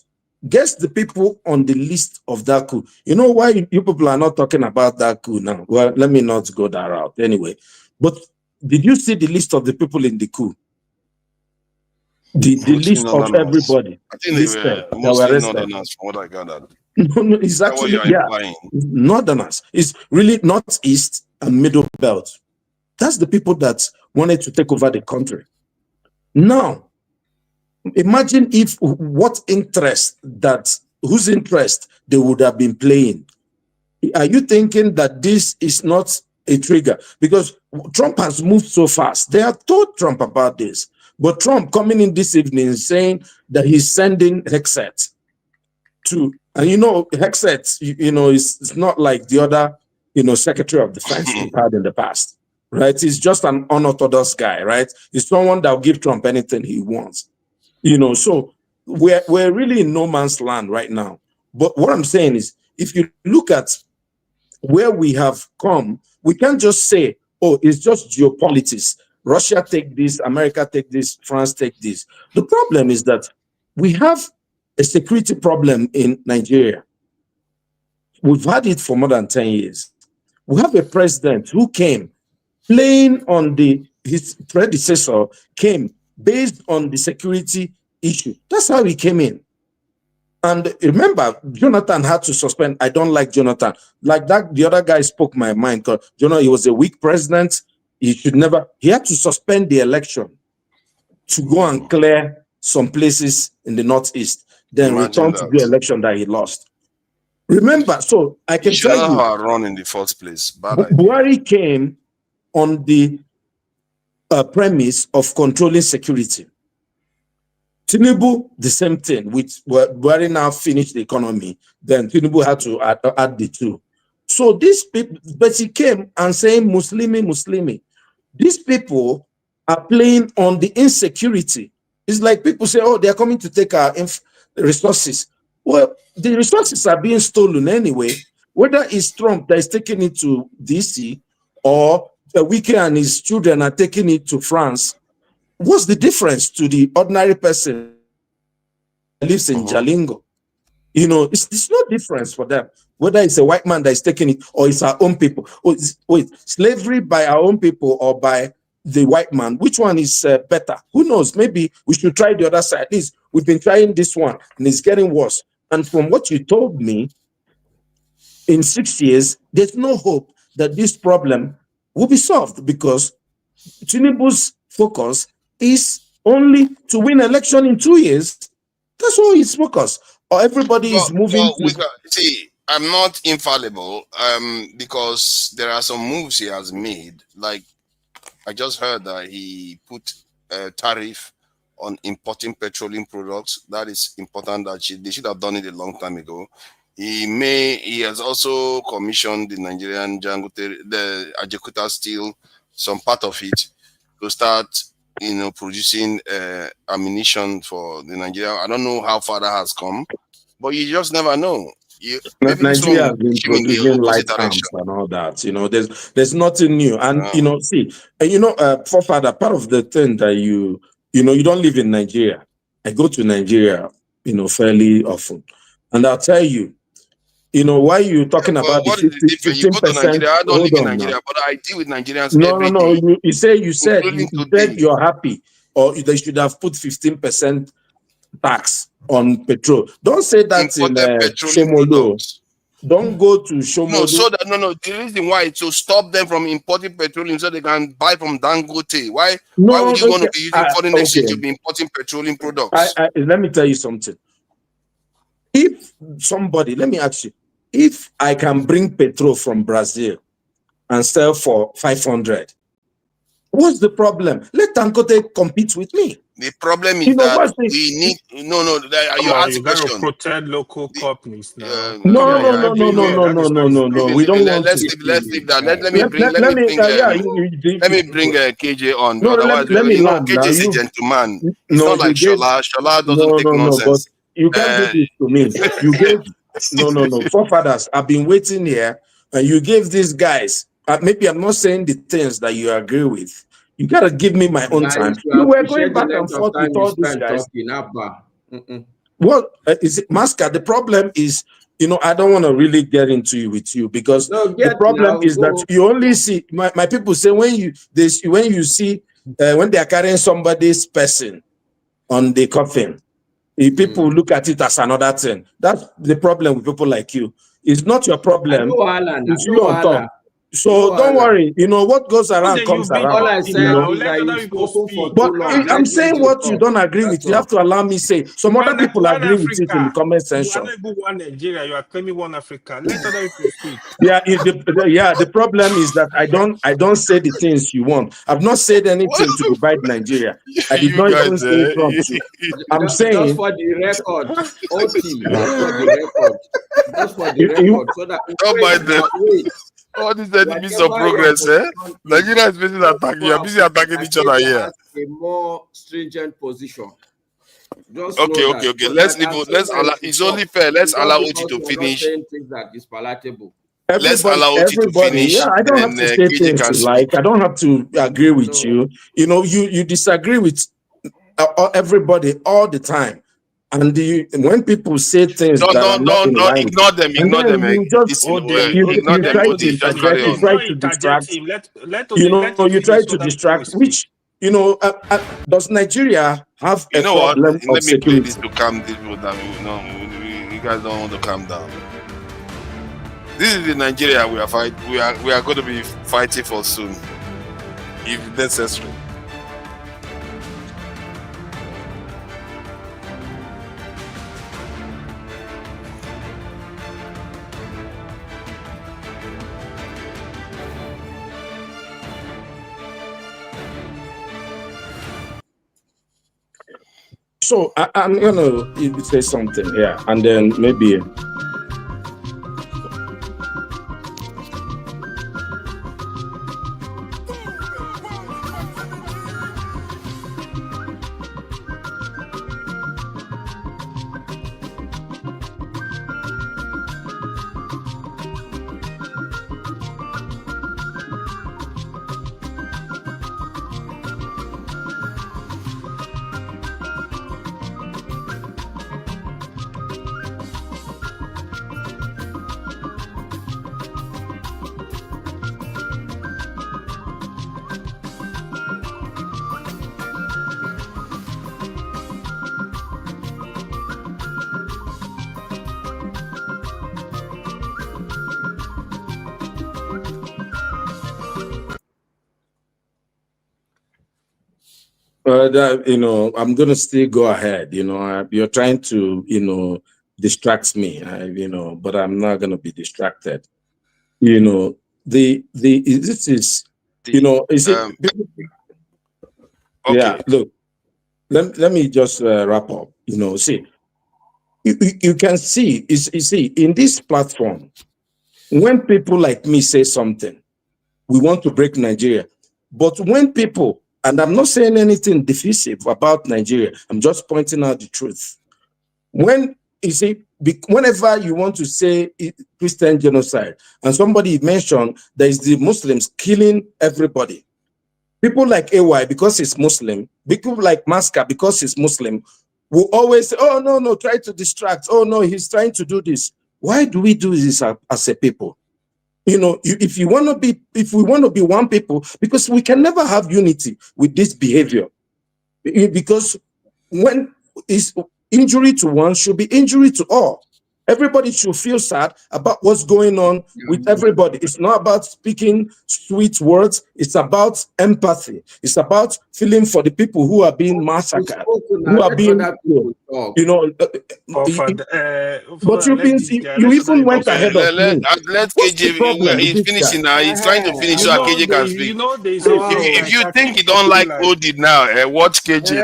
Guess the people on the list of that coup. You know why you people are not talking about that coup now? Well, let me not go that route anyway. But did you see the list of the people in the coup? The list of everybody. I think they were mostly northerners, from what I gathered. No, it's actually, northerners. It's really northeast and middle belt. That's the people that wanted to take over the country. Now, imagine whose interest they would have been playing. Are you thinking that this is not a trigger? Because Trump has moved so fast. They have told Trump about this. But Trump coming in this evening saying that he's sending Hexet to, and Hexet, it's not like the other, Secretary of Defense we've had in the past, right? He's just an unorthodox guy, right? He's someone that will give Trump anything he wants, So we're really in no man's land right now. But what I'm saying is, if you look at where we have come, we can't just say, oh, it's just geopolitics. Russia take this, America take this, France take this. The problem is that we have a security problem in Nigeria. We've had it for more than 10 years. We have a president who came playing on his predecessor came based on the security issue. That's how he came in. And remember, Jonathan had to suspend. I don't like Jonathan. Like that, the other guy spoke my mind because, he was a weak president. He had to suspend the election to go and clear some places in the Northeast, then return to the election that he lost. Remember, so I can tell you, have run in the first place. Buhari came on the premise of controlling security. Tinubu, the same thing. Buhari now finished the economy, then Tinubu had to add the two. So these people, but he came and saying Muslimi. These people are playing on the insecurity. It's like people say, oh, they're coming to take our resources. Well, the resources are being stolen anyway, whether it's Trump that is taking it to DC or Wike and his children are taking it to France. What's the difference to the ordinary person who lives in Jalingo? It's no difference for them, whether it's a white man that is taking it or it's our own people. Slavery by our own people or by the white man, which one is better? Who knows? Maybe we should try the other side. At least we've been trying this one and it's getting worse. And from what you told me, in 6 years, there's no hope that this problem will be solved because Tinubu's focus is only to win election in 2 years. That's all his focus. Or everybody is moving. See, I'm not infallible because there are some moves he has made. Like I just heard that he put a tariff on importing petroleum products. That is important. They should have done it a long time ago. He has also commissioned the Nigerian the Ajakuta steel, some part of it, to start producing ammunition for the Nigeria. I don't know how far that has come, but you just never know. Nigeria has been producing light arms and all that. You know, there's nothing new. And you know, see, forefather, part of the thing that you don't live in Nigeria. I go to Nigeria, fairly often, and I'll tell you, why you talking about the 15%? You go to Nigeria, I don't live in Nigeria, now. but I deal with Nigerians every day. You said you're happy, or they should have put 15% tax on petrol. Don't say that in Shomolo. Don't go to Shomolo. The reason why is to stop them from importing petroleum so they can buy from Dangote. Why would you want to be using foreign exchange to be importing petroleum products? Let me tell you something. Let me ask you, if I can bring petrol from Brazil and sell for 500, what's the problem? Let Dangote compete with me. The problem is that we need you ask gotta protect local companies now. No. We don't want let's leave that. Let me bring KJ on. No, otherwise, let me land. KJ is a gentleman. It's not like Shola. Shola doesn't take nonsense. But you can't do this to me. You gave forefathers. I've been waiting here, and you gave these guys. Maybe I'm not saying the things that you agree with. You gotta give me my own time. You were going back and forth with all these guys. What is it, Masca? The problem is, I don't want to really get into it with you because the problem is that you only see my people say when they are carrying somebody's person on the coffin, people look at it as another thing. That's the problem with people like you. It's not your problem. It's you on top. So don't worry, what goes around comes around. All I said but I'm saying what you don't agree with. You have to allow me say. Some other people agree with it in the comment section. You want to one Nigeria, you are claiming one Africa. Let other people speak. The problem is that I don't say the things you want. I've not said anything to divide Nigeria. I did not even say Trump. I'm saying just for the record, just for the record, so that all these enemies of progress, Nigeria is busy attacking. You are busy attacking each other here. A more stringent position. Okay. Let's allow. It's only fair. Let's allow Oti to finish. Things that is palatable. Let's allow Oti to finish. Yeah, I don't have to say things you like. I don't have to agree with you. You disagree with everybody all the time. And when people say things ignore them. You try to distract. You try to distract. Which does Nigeria have a problem of security? Let me play this to calm these people down. You guys don't want to calm down. This is the Nigeria we are fighting. We are going to be fighting for soon, if necessary. So I'm gonna say something here, and then maybe. I'm gonna still go ahead. You're trying to, distract me. But I'm not gonna be distracted. This is, is it? Okay. Yeah. Look, let me just wrap up. See, you can see. You see, in this platform, when people like me say something, we want to break Nigeria. But when people, and I'm not saying anything divisive about Nigeria, I'm just pointing out the truth. When you see, whenever you want to say Christian genocide, and somebody mentioned there is the Muslims killing everybody. People like AY, because he's Muslim, people like Maska, because he's Muslim, will always say, oh, no, try to distract. Oh, no, he's trying to do this. Why do we do this as a people? You know, if we want to be one people, because we can never have unity with this behavior. Because when is injury to one should be injury to all. Everybody should feel sad about what's going on with everybody. It's not about speaking sweet words. It's about empathy. It's about feeling for the people who are being massacred, who are being, you know. But you even went ahead of me. Let KJ. He's finishing now. He's trying to finish so that KJ can speak. If you think you don't like Odi now, watch KJ.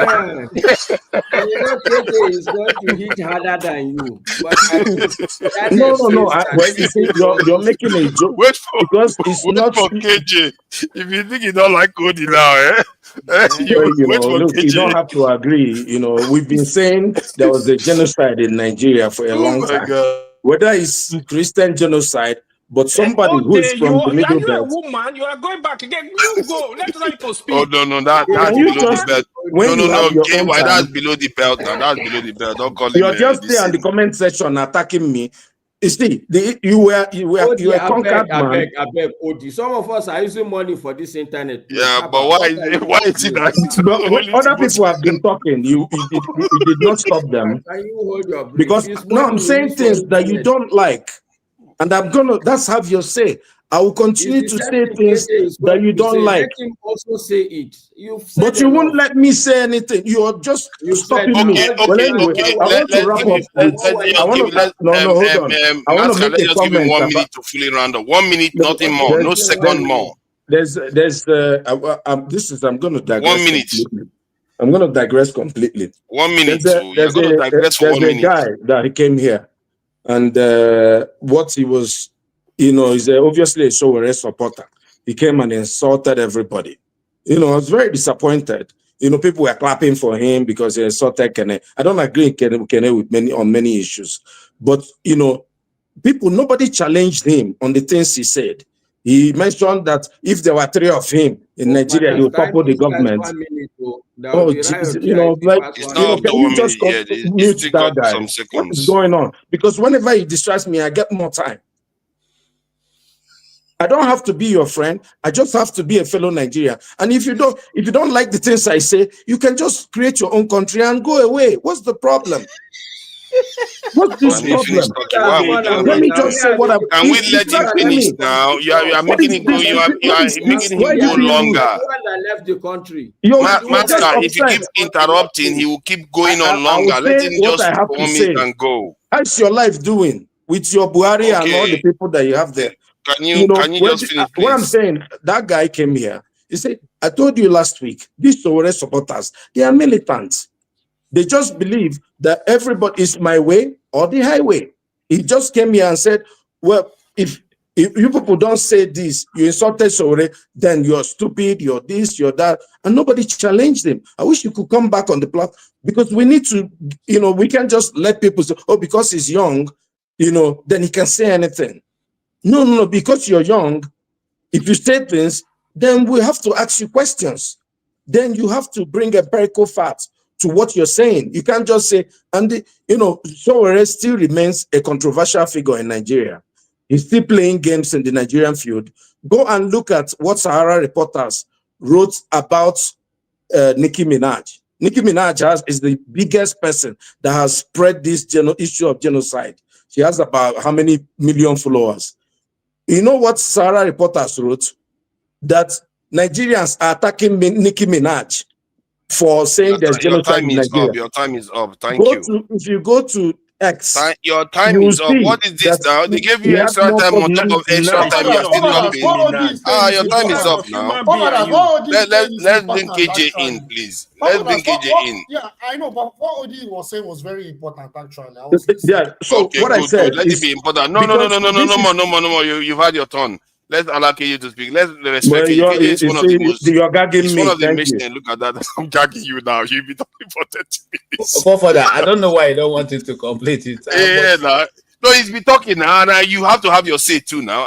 KJ is going to hit harder than you. But no. Well, you see, you're making a joke. Wait for KJ. If you think you don't like Odi now, you don't have to agree. You know, we've been saying there was a genocide in Nigeria for a long time. God. Whether it's Christian genocide, but somebody who is from the Middle Belt. Are you a woman? You are going back again. You go. Let us people speak. Oh no, that's below the belt. No, that's below the belt. Now that's below the belt. Don't call it. You're just there in the comment section attacking me. You see, you were conquered man. I beg, Odi. Some of us are using money for this internet. Yeah, but why is it that other people have been talking? You did not stop them. Can you hold your breath? Because no, I'm saying things that you don't like. And that's have your say. I will continue to say things that you don't like. Let him also say it. But you won't let me say anything. You are just stopping me. Well, anyway, I want to wrap up. Hold on. I want to make a comment. 1 minute to fully round up. 1 minute, nothing more. No second more. I'm going to digress. 1 minute. Completely. I'm going to digress completely. 1 minute. You're going to digress for 1 minute. There's a guy that he came here. And what he was, is obviously a Sowore supporter. He came and insulted everybody. I was very disappointed. People were clapping for him because he insulted Kene. I don't agree with Kene on many issues. But, nobody challenged him on the things he said. He mentioned that if there were 3 of him in Nigeria, he would topple the government. Can you just mute that guy? What is going on? Because whenever he distracts me, I get more time. I don't have to be your friend. I just have to be a fellow Nigerian. And if you don't like the things I say, you can just create your own country and go away. What's the problem? What's this problem? Let me just say what I'm. Can we let him finish now? You are making it go. You are making him go longer. Left the country. Master, if you keep interrupting, he will keep going on longer. Let him just comment and go. How's your life doing with your Buhari and all the people that you have there? Can you just finish, please? What I'm saying, that guy came here. He said, I told you last week, these Sowore supporters, they are militants. They just believe that everybody is my way or the highway. He just came here and said, well, if you people don't say this, you insulted Sowore, then you're stupid, you're this, you're that. And nobody challenged him. I wish you could come back on the platform because we need to, we can't just let people say, oh, because he's young, then he can say anything. No, because you're young, if you say things, then we have to ask you questions. Then you have to bring empirical facts to what you're saying. You can't just say, and Sowore still remains a controversial figure in Nigeria. He's still playing games in the Nigerian field. Go and look at what Sahara reporters wrote about Nicki Minaj. Nicki Minaj is the biggest person that has spread this issue of genocide. She has about how many million followers? You know what Sahara reporters wrote? That Nigerians are attacking Nicki Minaj for saying there's genocide in Nigeria. Your time is up. Thank you. If you go to X, your time is up. What is this now? They gave you extra time on top of extra time. You're still talking. Your time is up now. Let's bring KJ in, please. Let's bring KJ in. Yeah, I know, but what Odi was saying was very important, actually. So what I said, let it be important. No more. You've had your turn. Let's allow you to speak. Let's respect Well, KJ. KJ is one of the most. you're gagging It's me. one of the Thank mission. you. Look at that. I'm gagging you now. You'll be talking for 30 minutes. Forefather, I don't know why you don't want him to complete it. Yeah, no, he's been talking now, and you have to have your say too now.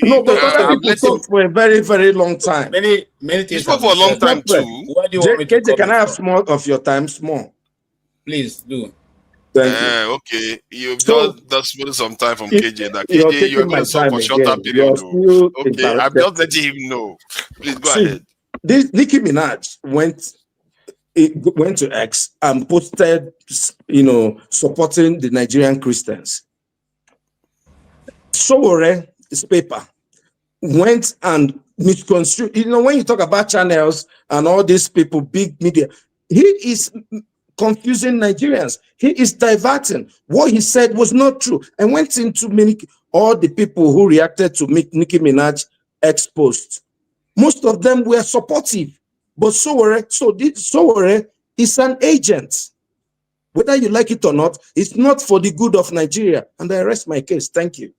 No, but other I've people let him. talk for a very, very long time. Many You things spoke have for a been long said. time too. Why do you want me to KJ, can I have comment? small of your time? Small. Please do. Thank you. Okay, you So, just spend some time from If KJ. That you're KJ, you are taking going my to talk time for shorter again. period. You're still Okay, I'm interrupting. just letting him know. Please go See, ahead. this Nicki Minaj went to X and posted, supporting the Nigerian Christians. Sowore's paper went and misconstrued. When you talk about channels and all these people, big media, he is confusing Nigerians. He is diverting. What he said was not true, and went into all the people who reacted to Nicki Minaj X post. Most of them were supportive, but Sowore is an agent. Whether you like it or not, it's not for the good of Nigeria. And I rest my case. Thank you.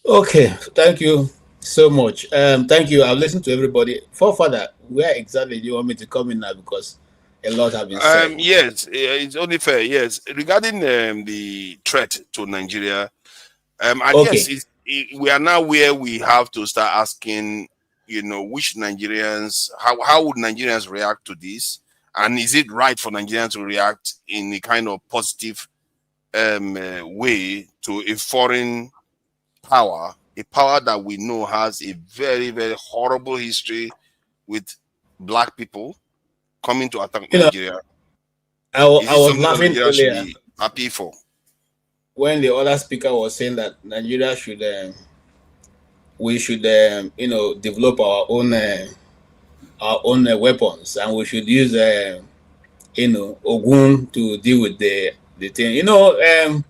Okay, thank you so much. Thank you. I've listened to everybody. Forefather, where exactly do you want me to come in now? Because a lot have been said. Yes, it's only fair. Yes, regarding the threat to Nigeria, I guess we are now where we have to start asking, which Nigerians, how would Nigerians react to this, and is it right for Nigerians to react in a kind of positive way to a foreign power, a power that we know has a very, very horrible history with black people coming to attack Nigeria? I was laughing Nigeria should earlier be happy for when the other speaker was saying that Nigeria should, we should, develop our own weapons, and we should use, Ogun to deal with the thing.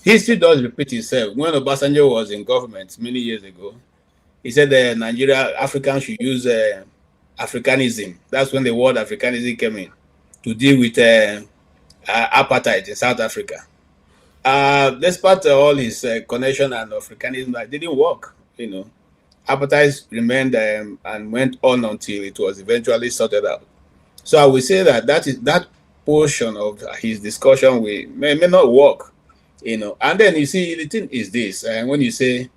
History does repeat itself. When Obasanjo was in government many years ago, he said Africans should use Africanism. That's when the word Africanism came in to deal with apartheid in South Africa. Despite all his connection and Africanism, that didn't work. Apartheid remained and went on until it was eventually sorted out. So I would say that portion of his discussion may not work. And then you see, the thing is this, when you say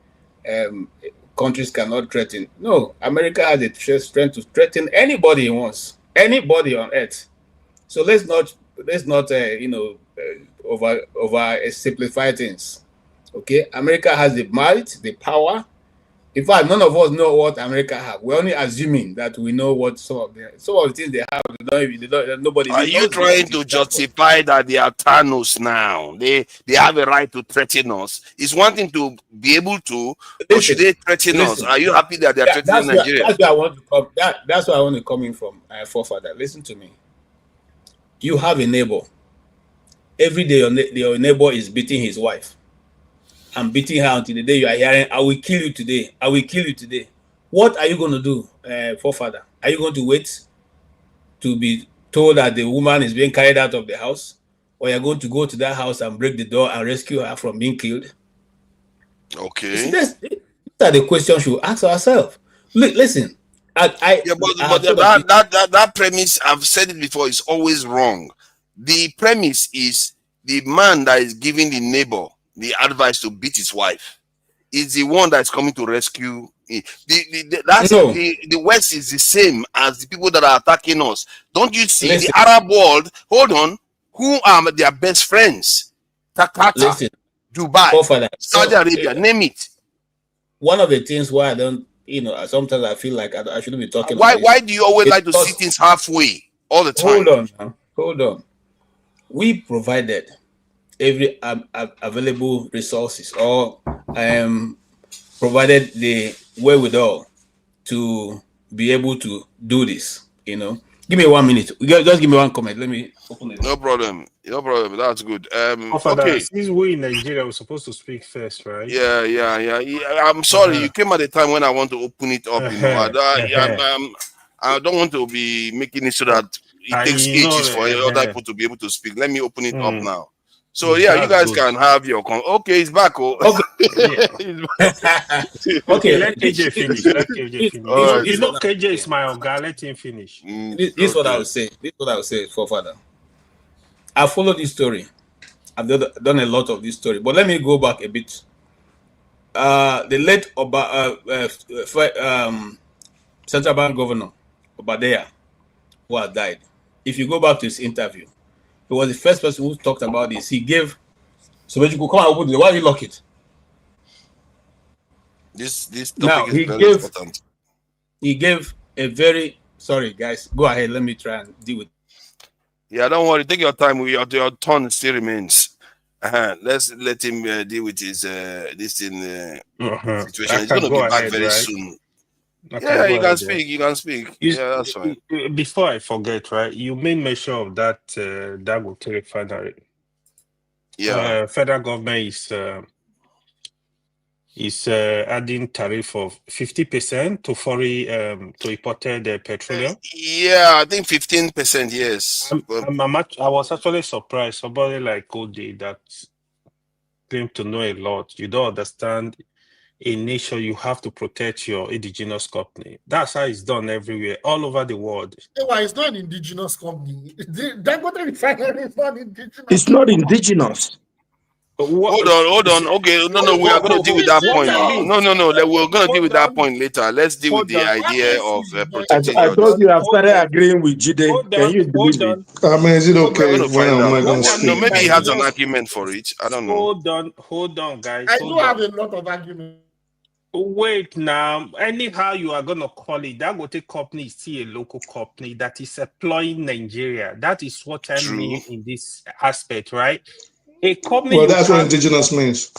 countries cannot threaten, no, America has the strength to threaten anybody he wants, anybody on earth. So let's not over simplify things. Okay, America has the might, the power. In fact, none of us know what America have. We're only assuming that we know what some of the things they have. Nobody. Are you trying to justify that they are Thanos now? They have a right to threaten us. It's one thing to be able to, or should they threaten us? Are you happy that they are threatening Nigeria? That's where I want to come. That's where I want to come in from, forefather. Listen to me. You have a neighbor. Every day your neighbor is beating his wife. I'm beating her until the day you are hearing, I will kill you today. I will kill you today. What are you going to do, forefather? Are you going to wait to be told that the woman is being carried out of the house? Or you're going to go to that house and break the door and rescue her from being killed? Okay. See, these are the questions we ask ourselves. Listen. But that premise, I've said it before, is always wrong. The premise is the man that is giving the neighbor the advice to beat his wife is the one that's coming to rescue. The West is the same as the people that are attacking us. Don't you see? The Arab world, hold on, who are their best friends? Qatar, Dubai, Saudi Arabia, name it. One of the things why I don't, sometimes I feel like I shouldn't be talking. Why do you always like to see things halfway all the time? Hold on. We provided every available resources, or provided the wherewithal to be able to do this. Give me 1 minute. Just give me one comment. Let me open it. No problem. That's good. Okay. Since we in Nigeria, we're supposed to speak first, right? Yeah. I'm sorry, you came at a time when I want to open it up. I don't want to be making it so that it takes ages for other people to be able to speak. Let me open it up now. So yeah, you guys good. can have your okay. It's back. Oh. Okay. Okay, Let KJ finish. Let KJ finish. You know KJ is my guy. Let him finish. This is what I would say. This is what I would say, forefather. I followed this story. I've done a lot of this story, but let me go back a bit. The late Central Bank Governor Obadea, who had died. If you go back to his interview, he was the first person who talked about this. He gave, so when you could come and open it, why do you lock it? This topic Now, is very important. He gave a very, sorry guys, go ahead, let me try and deal with it. Yeah, don't worry, take your time. Your turn still remains. Let's let him deal with his this situation. He's going to be back very soon. Yeah, you can speak. You can speak. Yeah, that's fine. Before I forget, right? You made mention of that Dangote refinery. Yeah. Federal government is adding tariff of 50% to foreign to imported petroleum. Yeah, I think 15%. Yes. I was actually surprised. Somebody like Ode that claimed to know a lot. You don't understand. In nature, you have to protect your indigenous company. That's how it's done everywhere, all over the world. Well, it's not an indigenous company. Dangote refinery is not indigenous. It's not indigenous. Hold on. Okay, no, we are going to deal with that point. No, we're going to deal with that point later. Let's deal with the idea of protecting I told you I started agreeing with Jide. Can you believe it? I mean, is it We're okay going to when find am I out. going to No, speak? maybe he has an argument for it. I don't know. Hold on, guys. I do have a lot of arguments. Wait now. Anyhow, you are gonna call it Dangote company is still a local company that is employing Nigeria. That is what I mean in this aspect, right? A company. Well, that's what indigenous means.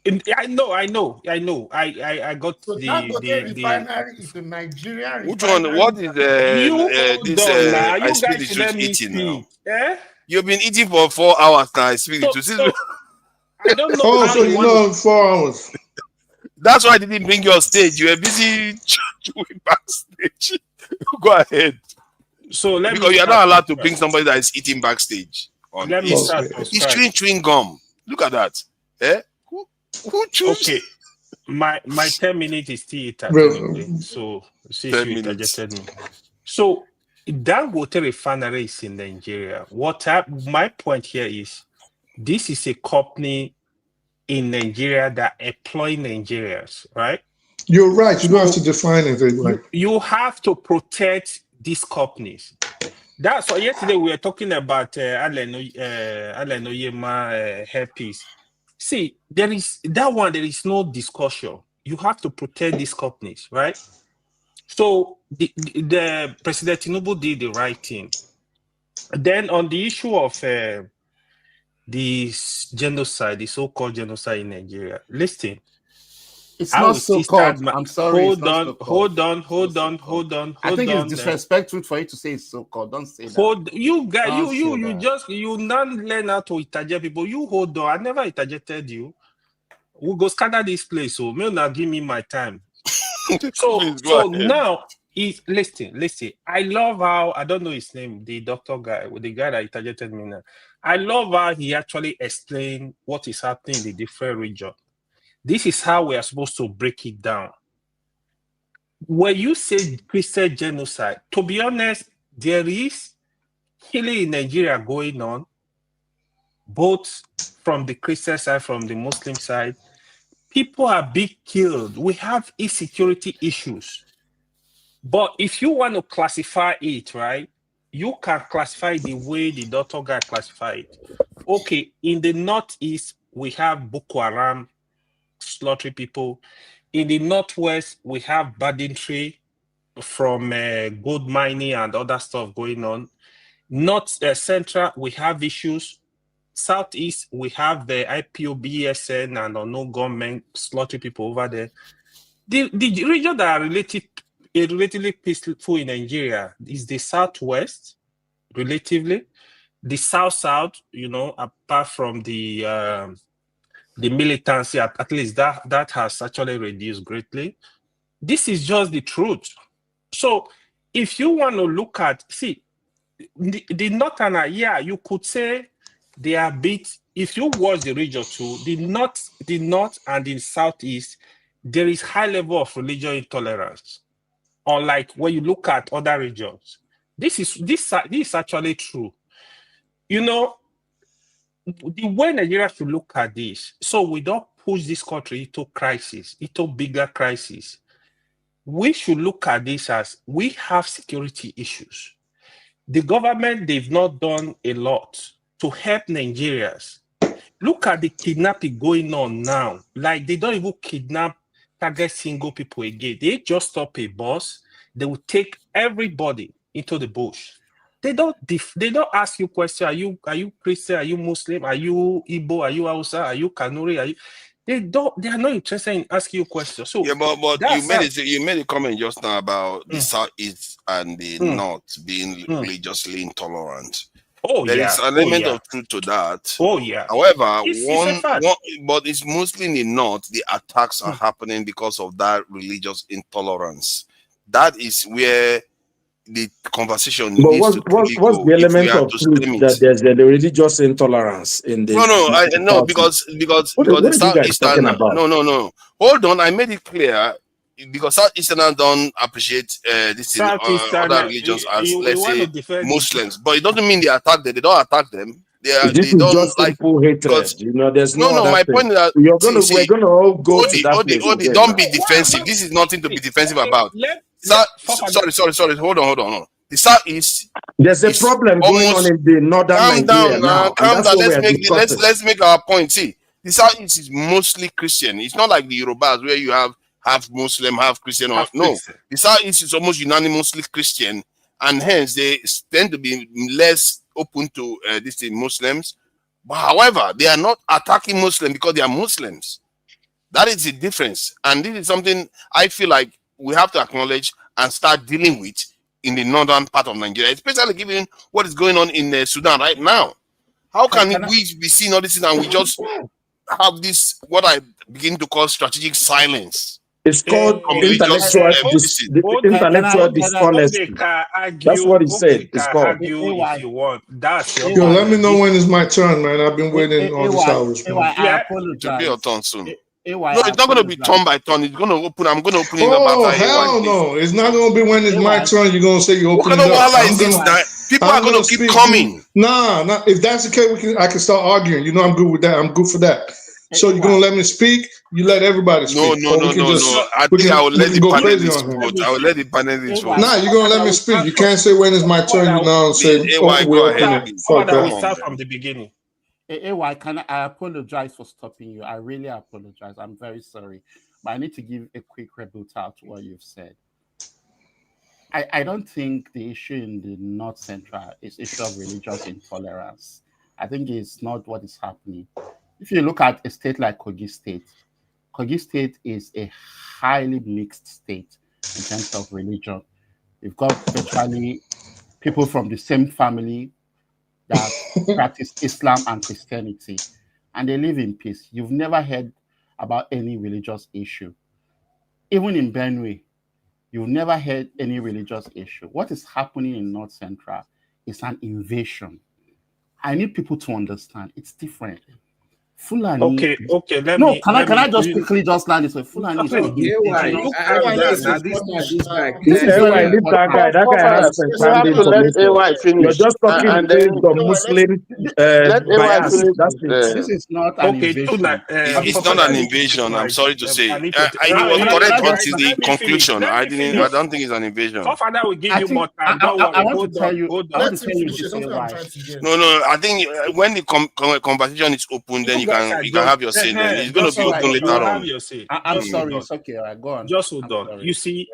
I know. I got so Dangote refinery is a Nigerian Which refinery. one? What is this you speak guys the should let truth me eating speak. now? You've been eating for 4 hours now. I speak the truth. So, I don't know. Oh, so you know 4 hours. That's why I didn't bring you on stage. You were busy chewing backstage. Go ahead. So because you are not allowed to bring somebody that is eating backstage. Let me start. He's chewing gum. Look at that. Eh? Who chews? Okay. My 10 minutes is still entertaining. So since you interjected me. So Dangote refinery is in Nigeria. My point here is this is a company in Nigeria that employ Nigerians, right? You're right. You don't have to define it. Right? You have to protect these companies. That's why yesterday we were talking about Alan Oyema hairpiece. See, there is no discussion. You have to protect these companies, right? So the President Tinubu did the right thing. Then on the issue of the genocide, the so-called genocide in Nigeria. Listen, it's not so-called. I'm sorry. Hold on. I think it's disrespectful for you to say it's so-called. Don't say that. You guys, you not learn how to interject people. You hold on. I never interjected you. We'll go scatter this place. So may not give me my time. so now listen. I love how I don't know his name, the doctor guy, the guy that interjected me now. I love how he actually explained what is happening in the different region. This is how we are supposed to break it down. When you say Christian genocide, to be honest, there is killing in Nigeria going on, both from the Christian side, from the Muslim side. People are being killed. We have insecurity issues. But if you want to classify it, right, you can classify it the way the doctor guy classified it. Okay, in the Northeast, we have Boko Haram slaughtering people. In the Northwest, we have banditry from gold mining and other stuff going on. North Central, we have issues. Southeast, we have the IPO, BSN, and unknown government slaughtering people over there. The region that are relatively peaceful in Nigeria is the Southwest, relatively. The South, apart from the militancy, at least that has actually reduced greatly. This is just the truth. So if you want to look at, the Northern, you could say they are a bit. If you watch the region too, the north and the southeast, there is high level of religious intolerance. Unlike when you look at other regions, this is actually true. You know, the way Nigeria should look at this, so we don't push this country into crisis, into bigger crisis. We should look at this as we have security issues. The government, they've not done a lot to help Nigerians. Look at the kidnapping going on now. Like, they don't even target single people again. They just stop a bus. They will take everybody into the bush. They don't ask you questions. Are you Christian? Are you Muslim? Are you Igbo? Are you Hausa? Are you Kanuri? They are not interested in asking you questions. So yeah, but you made a comment just now about the southeast and the north being religiously intolerant. Oh, there is an element of truth to that. Oh yeah. However, but it's mostly in the north. The attacks are happening because of that religious intolerance. That is where the conversation needs to what's the element of truth that there's a religious intolerance in the no because the Southeastern no hold on, I made it clear because Southeasterners don't appreciate this other religions as let's say Muslims, but it doesn't mean they attack them. They don't attack them. They don't just like simple hatred. You know, there's no my point is that we're gonna all go to that place. Don't be defensive. This is nothing to be defensive about. Sorry. Hold on. The Southeast. There's a problem going on in the northern Nigeria now. Calm down. Let's make our point. See, the Southeast is mostly Christian. It's not like the Yorubas where you have half Muslim, half Christian. No, the Southeast is almost unanimously Christian, and hence they tend to be less open to these Muslims. But however, they are not attacking Muslims because they are Muslims. That is the difference, and this is something I feel like we have to acknowledge and start dealing with in the northern part of Nigeria, especially given what is going on in Sudan right now. How can we be seeing all this and we just have this, what I begin to call strategic silence? It's called intellectual dishonesty. That's what he said. It's called. If you want. Yo, let me know when it's my turn, man. I've been waiting all this hours. I apologize. It'll be your turn soon. No, it's not going to be turn by turn. It's going to open. I'm going to open it up. Oh, hell no. It's not going to be when it's my turn. You're going to say you open it up. People are going to keep coming. Nah. If that's the case, I can start arguing. You know, I'm good with that. I'm good for that. So you're going to let me speak? You let everybody speak. No. I think I will let the panelists vote. I will let the panelists vote. Nah, you're going to let me speak. You can't say when it's my turn. You now say, go ahead. We start from the beginning. I apologize for stopping you. I really apologize. I'm very sorry. But I need to give a quick rebuttal to what you've said. I don't think the issue in the North Central is issue of religious intolerance. I think it's not what is happening. If you look at a state like Kogi State is a highly mixed state in terms of religion. You've got virtually people from the same family that practice Islam and Christianity, and they live in peace. You've never heard about any religious issue. Even in Benue, you've never heard any religious issue. What is happening in North Central is an invasion. I need people to understand it's different. Fulani. Okay. Can I just quickly just land this way? Fulani. Leave that guy. That guy has some information. You're just talking based on Muslim bias. That's it. This is not an invasion. It's not an invasion. I'm sorry to say. I was correct until the conclusion. I don't think it's an invasion. Father will give you more time. I want to tell you. No. I think when the conversation is open, then you can have your say. Then it's going to be open later on. I'm sorry. It's okay. Go on. Just hold on. You see,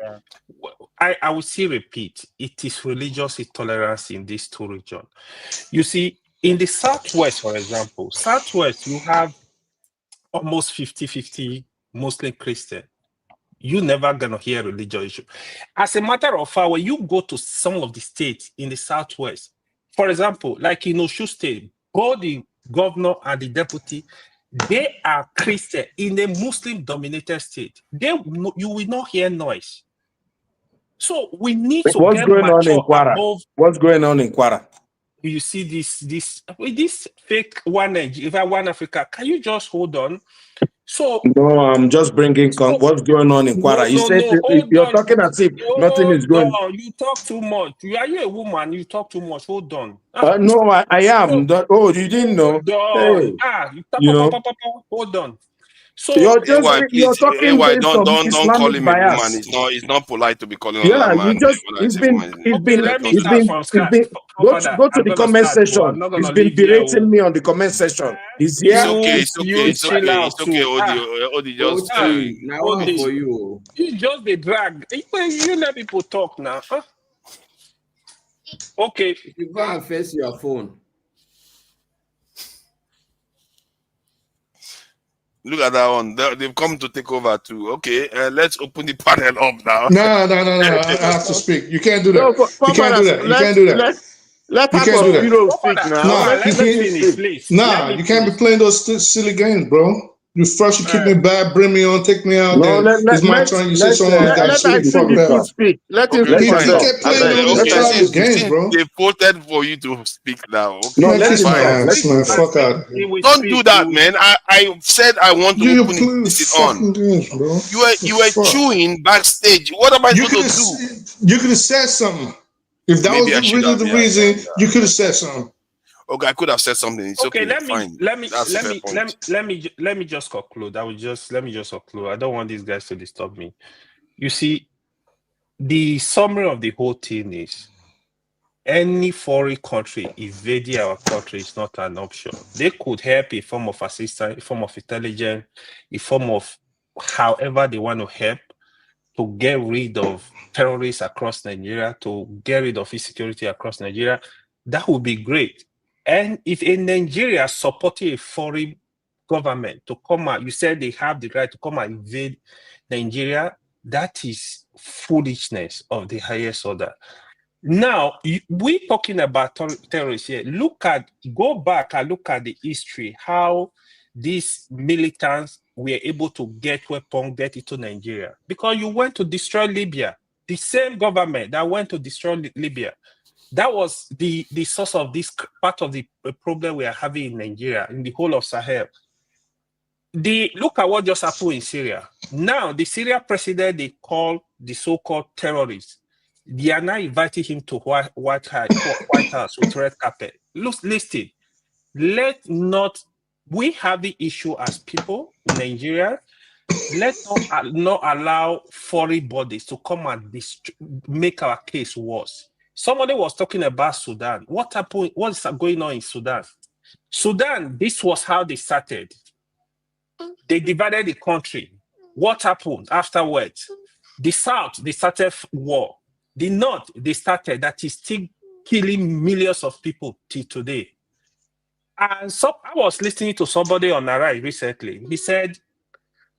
I will still repeat. It is religious intolerance in these two regions. You see, in the Southwest, for example, you have almost 50-50 Muslim Christian. You're never going to hear religious issue. As a matter of fact, when you go to some of the states in the Southwest, for example, like in Oshu State, both the governor and the deputy, they are Christian in a Muslim-dominated state. You will not hear noise. So we need to What's going on in Kwara? What's going on in Kwara? you see this fake one Africa. Can you just hold on? So no, I'm just bringing what's going on in Kwara. You said you're talking as if nothing is going. No, you talk too much. Are you a woman? You talk too much. Hold on. No, I am. You didn't know. Hey, Hold on. So you're please, talking based on don't call Islamic him bias. a woman. It's not polite to be calling Yeah, a man. it's been let me start from scratch. go to the comment section. He's been berating me on the comment section. He's here. It's okay. Odi, just now one for you. You just the drag. You let people talk now. Huh? Okay. You go and face your phone. Look at that one. They've come to take over too. Okay, let's open the panel up now. No. I have to speak. You can't do that. You can't do that. You can't do that. Let you can't do that. Speak now. Nah, you can't be playing those silly games, bro. You first you keep me bad, bring me on, take me out. No, it's my turn. You say someone got silly. Fuck that. Speak. Let him speak. You can't play those childish games, bro. They voted for you to speak now. Okay. No, let him ass, man. Fuck out. Don't do that, man. I said I want to open it on. Games, bro. You were chewing backstage. What am I supposed to do? You could have said something. If that was really the reason, you could have said something. Okay, I could have said something. It's okay. Let me just conclude. Let me just conclude. I don't want these guys to disturb me. You see, the summary of the whole thing is any foreign country invading our country is not an option. They could help in form of assistance, in form of intelligence, in form of however they want to help to get rid of terrorists across Nigeria, to get rid of insecurity across Nigeria. That would be great. And if in Nigeria supporting a foreign government to come out, you said they have the right to come and invade Nigeria, that is foolishness of the highest order. Now, we're talking about terrorists here. Go back and look at the history, how these militants were able to get weapons, get into Nigeria. Because you went to destroy Libya, the same government that went to destroy Libya. That was the source of this part of the problem we are having in Nigeria, in the whole of Sahel. Look at what just happened in Syria. Now, the Syria president, they call the so-called terrorists. They are now inviting him to White House with red carpet. Listen, we have the issue as people in Nigeria. Let's not allow foreign bodies to come and make our case worse. Somebody was talking about Sudan. What happened? What's going on in Sudan? Sudan, this was how they started. They divided the country. What happened afterwards? The South, they started war. The North, they started, that is still killing millions of people till today. And so I was listening to somebody on Narai recently. He said,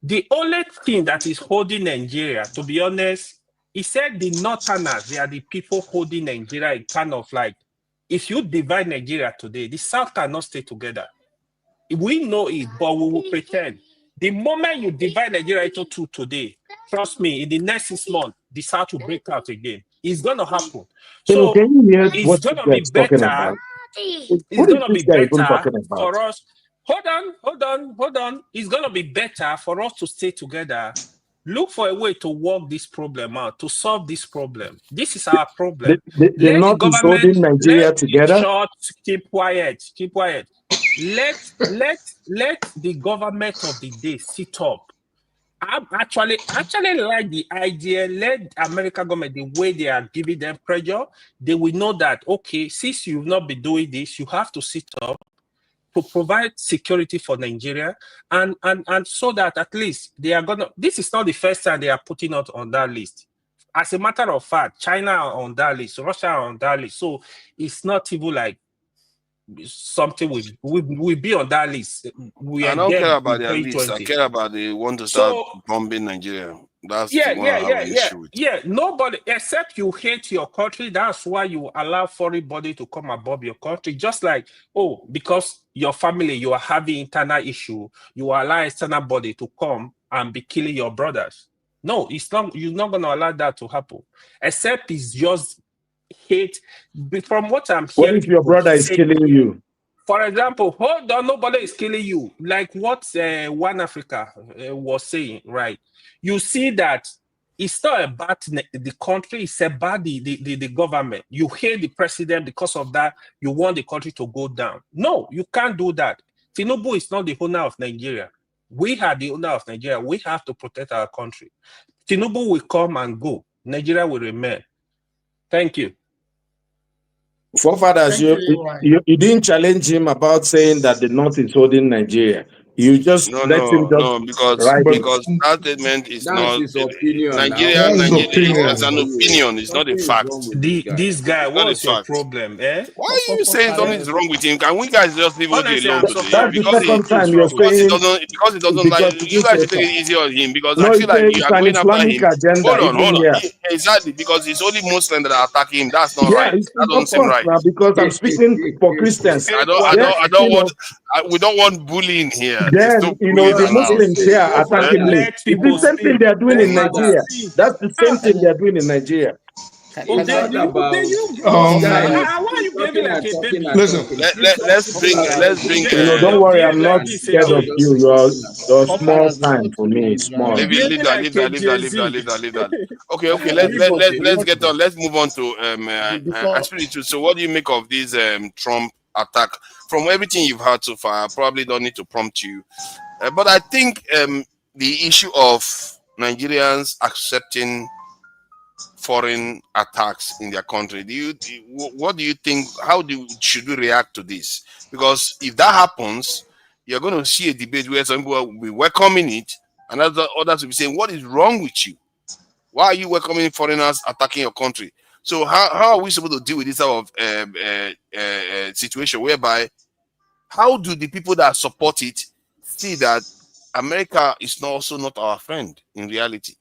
the only thing that is holding Nigeria, to be honest, he said the Northerners, they are the people holding Nigeria. Kind of like, if you divide Nigeria today, the South cannot stay together. We know it, but we will pretend. The moment you divide Nigeria into two today, trust me, in the next 6 months, the South will break out again. It's going to happen. So it's going to be better. It's going to be better for us. Hold on. It's going to be better for us to stay together. Look for a way to work this problem out, to solve this problem. This is our problem. The North is holding Nigeria together. Short, keep quiet. Let the government of the day sit up. I actually like the idea. Let the American government, the way they are giving them pressure, they will know that, okay, since you've not been doing this, you have to sit up to provide security for Nigeria, and so that at least they are gonna. This is not the first time they are putting out on that list. As a matter of fact, China are on that list, Russia are on that list. So it's not even like something we be on that list. I don't care about their list. I care about they want to start bombing Nigeria. That's the one I have an issue with. Yeah, nobody except you hate your country. That's why you allow foreign body to come above your country. Just like, because your family, you are having internal issue, you allow external body to come and be killing your brothers. No, it's not. You're not going to allow that to happen. Except it's just hate. From what I'm What hearing, if your people brother is say, killing you? for example, hold on, nobody is killing you. Like what One Africa was saying, right? You see that it's not about the country, it's about the government. You hate the president because of that. You want the country to go down. No, you can't do that. Tinubu is not the owner of Nigeria. We are the owner of Nigeria. We have to protect our country. Tinubu will come and go. Nigeria will remain. Thank you. Forefathers, you didn't challenge him about saying that the North is holding Nigeria. You just let him just because write it. that statement is That's not his opinion. Nigeria. That's his Nigeria is opinion. an opinion. It's not a Something is fact. wrong with this guy. This guy, It's not a what's your fact. problem? Eh? Why are you saying something is wrong with him? Can we guys just leave OJ Honestly, alone I'm today? surprised. That's the second time you're saying Because he doesn't like because you guys should take it easy on him because no, I feel like you it's are an going after Islamic him. agenda, Hold even on. here. Exactly, because it's only Muslims that are attacking him. That's not Yeah, right. That doesn't of seem course right. now because I'm speaking for Christians. I Yeah, don't want. We don't want bullying here. There's no then bullying the allowed. Muslims here attacking me. Let It's the people same thing speak. they're doing in Let people Nigeria. speak. That's the same thing they're doing in Nigeria. It's not about Why are you behaving like a baby? Listen, Let's bring. Don't worry, I'm like not this scared of again. you. You're small time for me. Small. Leave that. Okay. Let's get on. Let's move on to Espiritu. So, what do you make of this Trump attack? From everything you've heard so far, I probably don't need to prompt you, but I think the issue of Nigerians accepting foreign attacks in their country. What do you think? Should we react to this? Because if that happens, you're going to see a debate where some people will be welcoming it, and others will be saying, "What is wrong with you? Why are you welcoming foreigners attacking your country?" So how are we supposed to deal with this type of situation whereby how do the people that support it see that America is also not our friend in reality?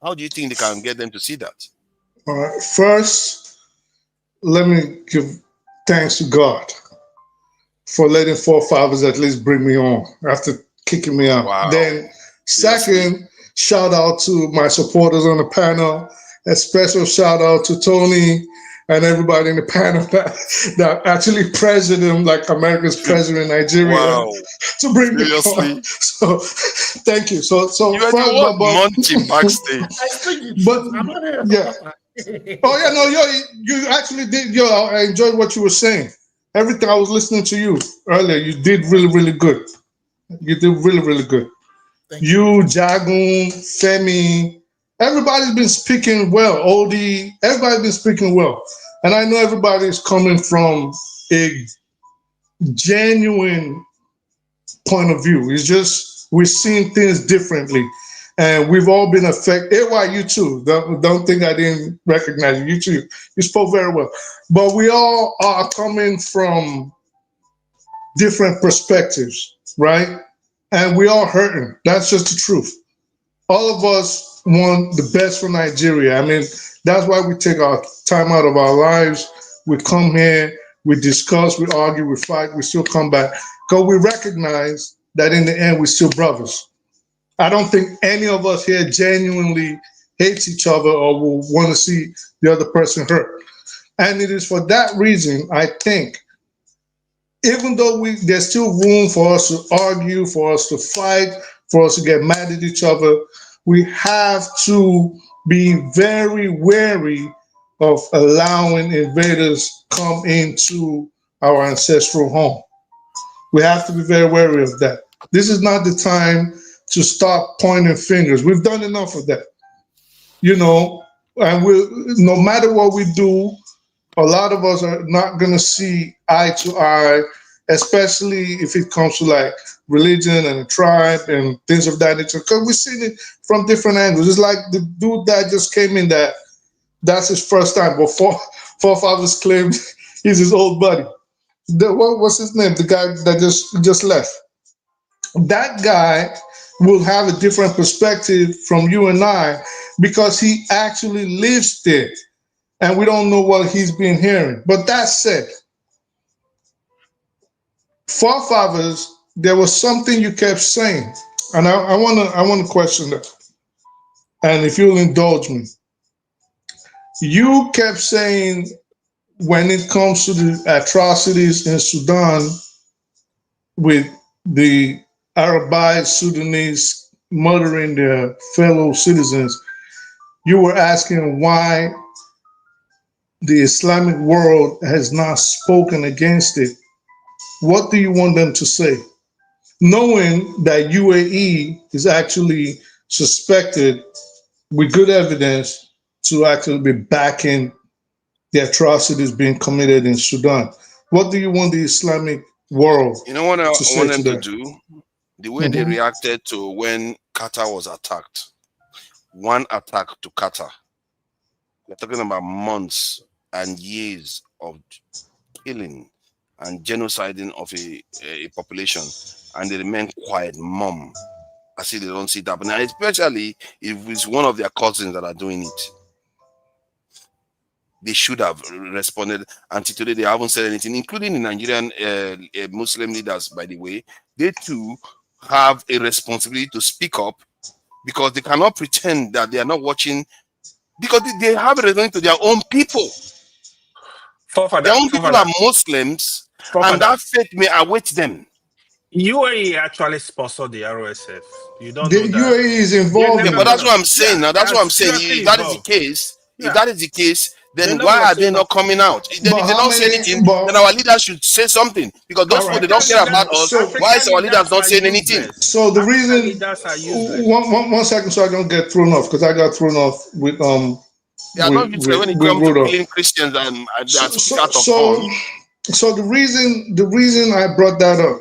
How do you think they can get them to see that? All right. First, let me give thanks to God for letting forefathers at least bring me on after kicking me out. Wow. Then, second, shout out to my supporters on the panel. A special shout out to Tony and everybody in the panel that actually president, like America's president in Nigeria, to bring me on. So, thank you. So you are the one munching backstage. But yeah. Oh yeah, no, you actually did. I enjoyed what you were saying. Everything I was listening to you earlier, you did really, really good. You did really, really good. You, Jagun, Femi, everybody's been speaking well. Odie, everybody's been speaking well, and I know everybody's coming from a genuine point of view. It's just we're seeing things differently. And we've all been affected. AY, you too. Don't think I didn't recognize you. You too. You spoke very well. But we all are coming from different perspectives, right? And we all hurting. That's just the truth. All of us want the best for Nigeria. I mean, that's why we take our time out of our lives. We come here, we discuss, we argue, we fight, we still come back. Because we recognize that in the end, we're still brothers. I don't think any of us here genuinely hates each other or will want to see the other person hurt. And it is for that reason, I think, even though there's still room for us to argue, for us to fight, for us to get mad at each other, we have to be very wary of allowing invaders come into our ancestral home. We have to be very wary of that. This is not the time to start pointing fingers. We've done enough of that, and no matter what we do, a lot of us are not going to see eye to eye, especially if it comes to like religion and a tribe and things of that nature, because we've seen it from different angles. It's like the dude that just came in that's his first time, but forefathers claimed he's his old buddy. What's his name? The guy that just left. That guy will have a different perspective from you and I because he actually lives there and we don't know what he's been hearing. But that said, forefathers, there was something you kept saying, and I want to question that. And if you'll indulge me, you kept saying when it comes to the atrocities in Sudan with the Arabite Sudanese murdering their fellow citizens, you were asking why the Islamic world has not spoken against it. What do you want them to say? Knowing that UAE is actually suspected with good evidence to actually be backing the atrocities being committed in Sudan. What do you want the Islamic world You know what I to say want to them to them? do? The way they reacted to when Qatar was attacked. One attack to Qatar. We're talking about months and years of killing and genociding of a population, and they remain quiet, mum, as if they don't see it happening. And especially if it's one of their cousins that are doing it. They should have responded. Until today, they haven't said anything, including the Nigerian Muslim leaders, by the way. They too have a responsibility to speak up, because they cannot pretend that they are not watching, because they have a responsibility to their own people. Their own people are Muslims, and that fate may await them. UAE actually sponsored the RSF. You don't The know that. UAE is involved in But that's it. what I'm saying. Now that's what I'm saying. If that is the case, then why are they not coming out? Then if they don't say anything, then our leaders should say something. Because those people, they don't care about us. Why is our leaders not saying anything? So the reason, one second, so I don't get thrown off, because I got thrown off with They are not useless when it comes to killing Christians and speak out of turn. So the reason I brought that up,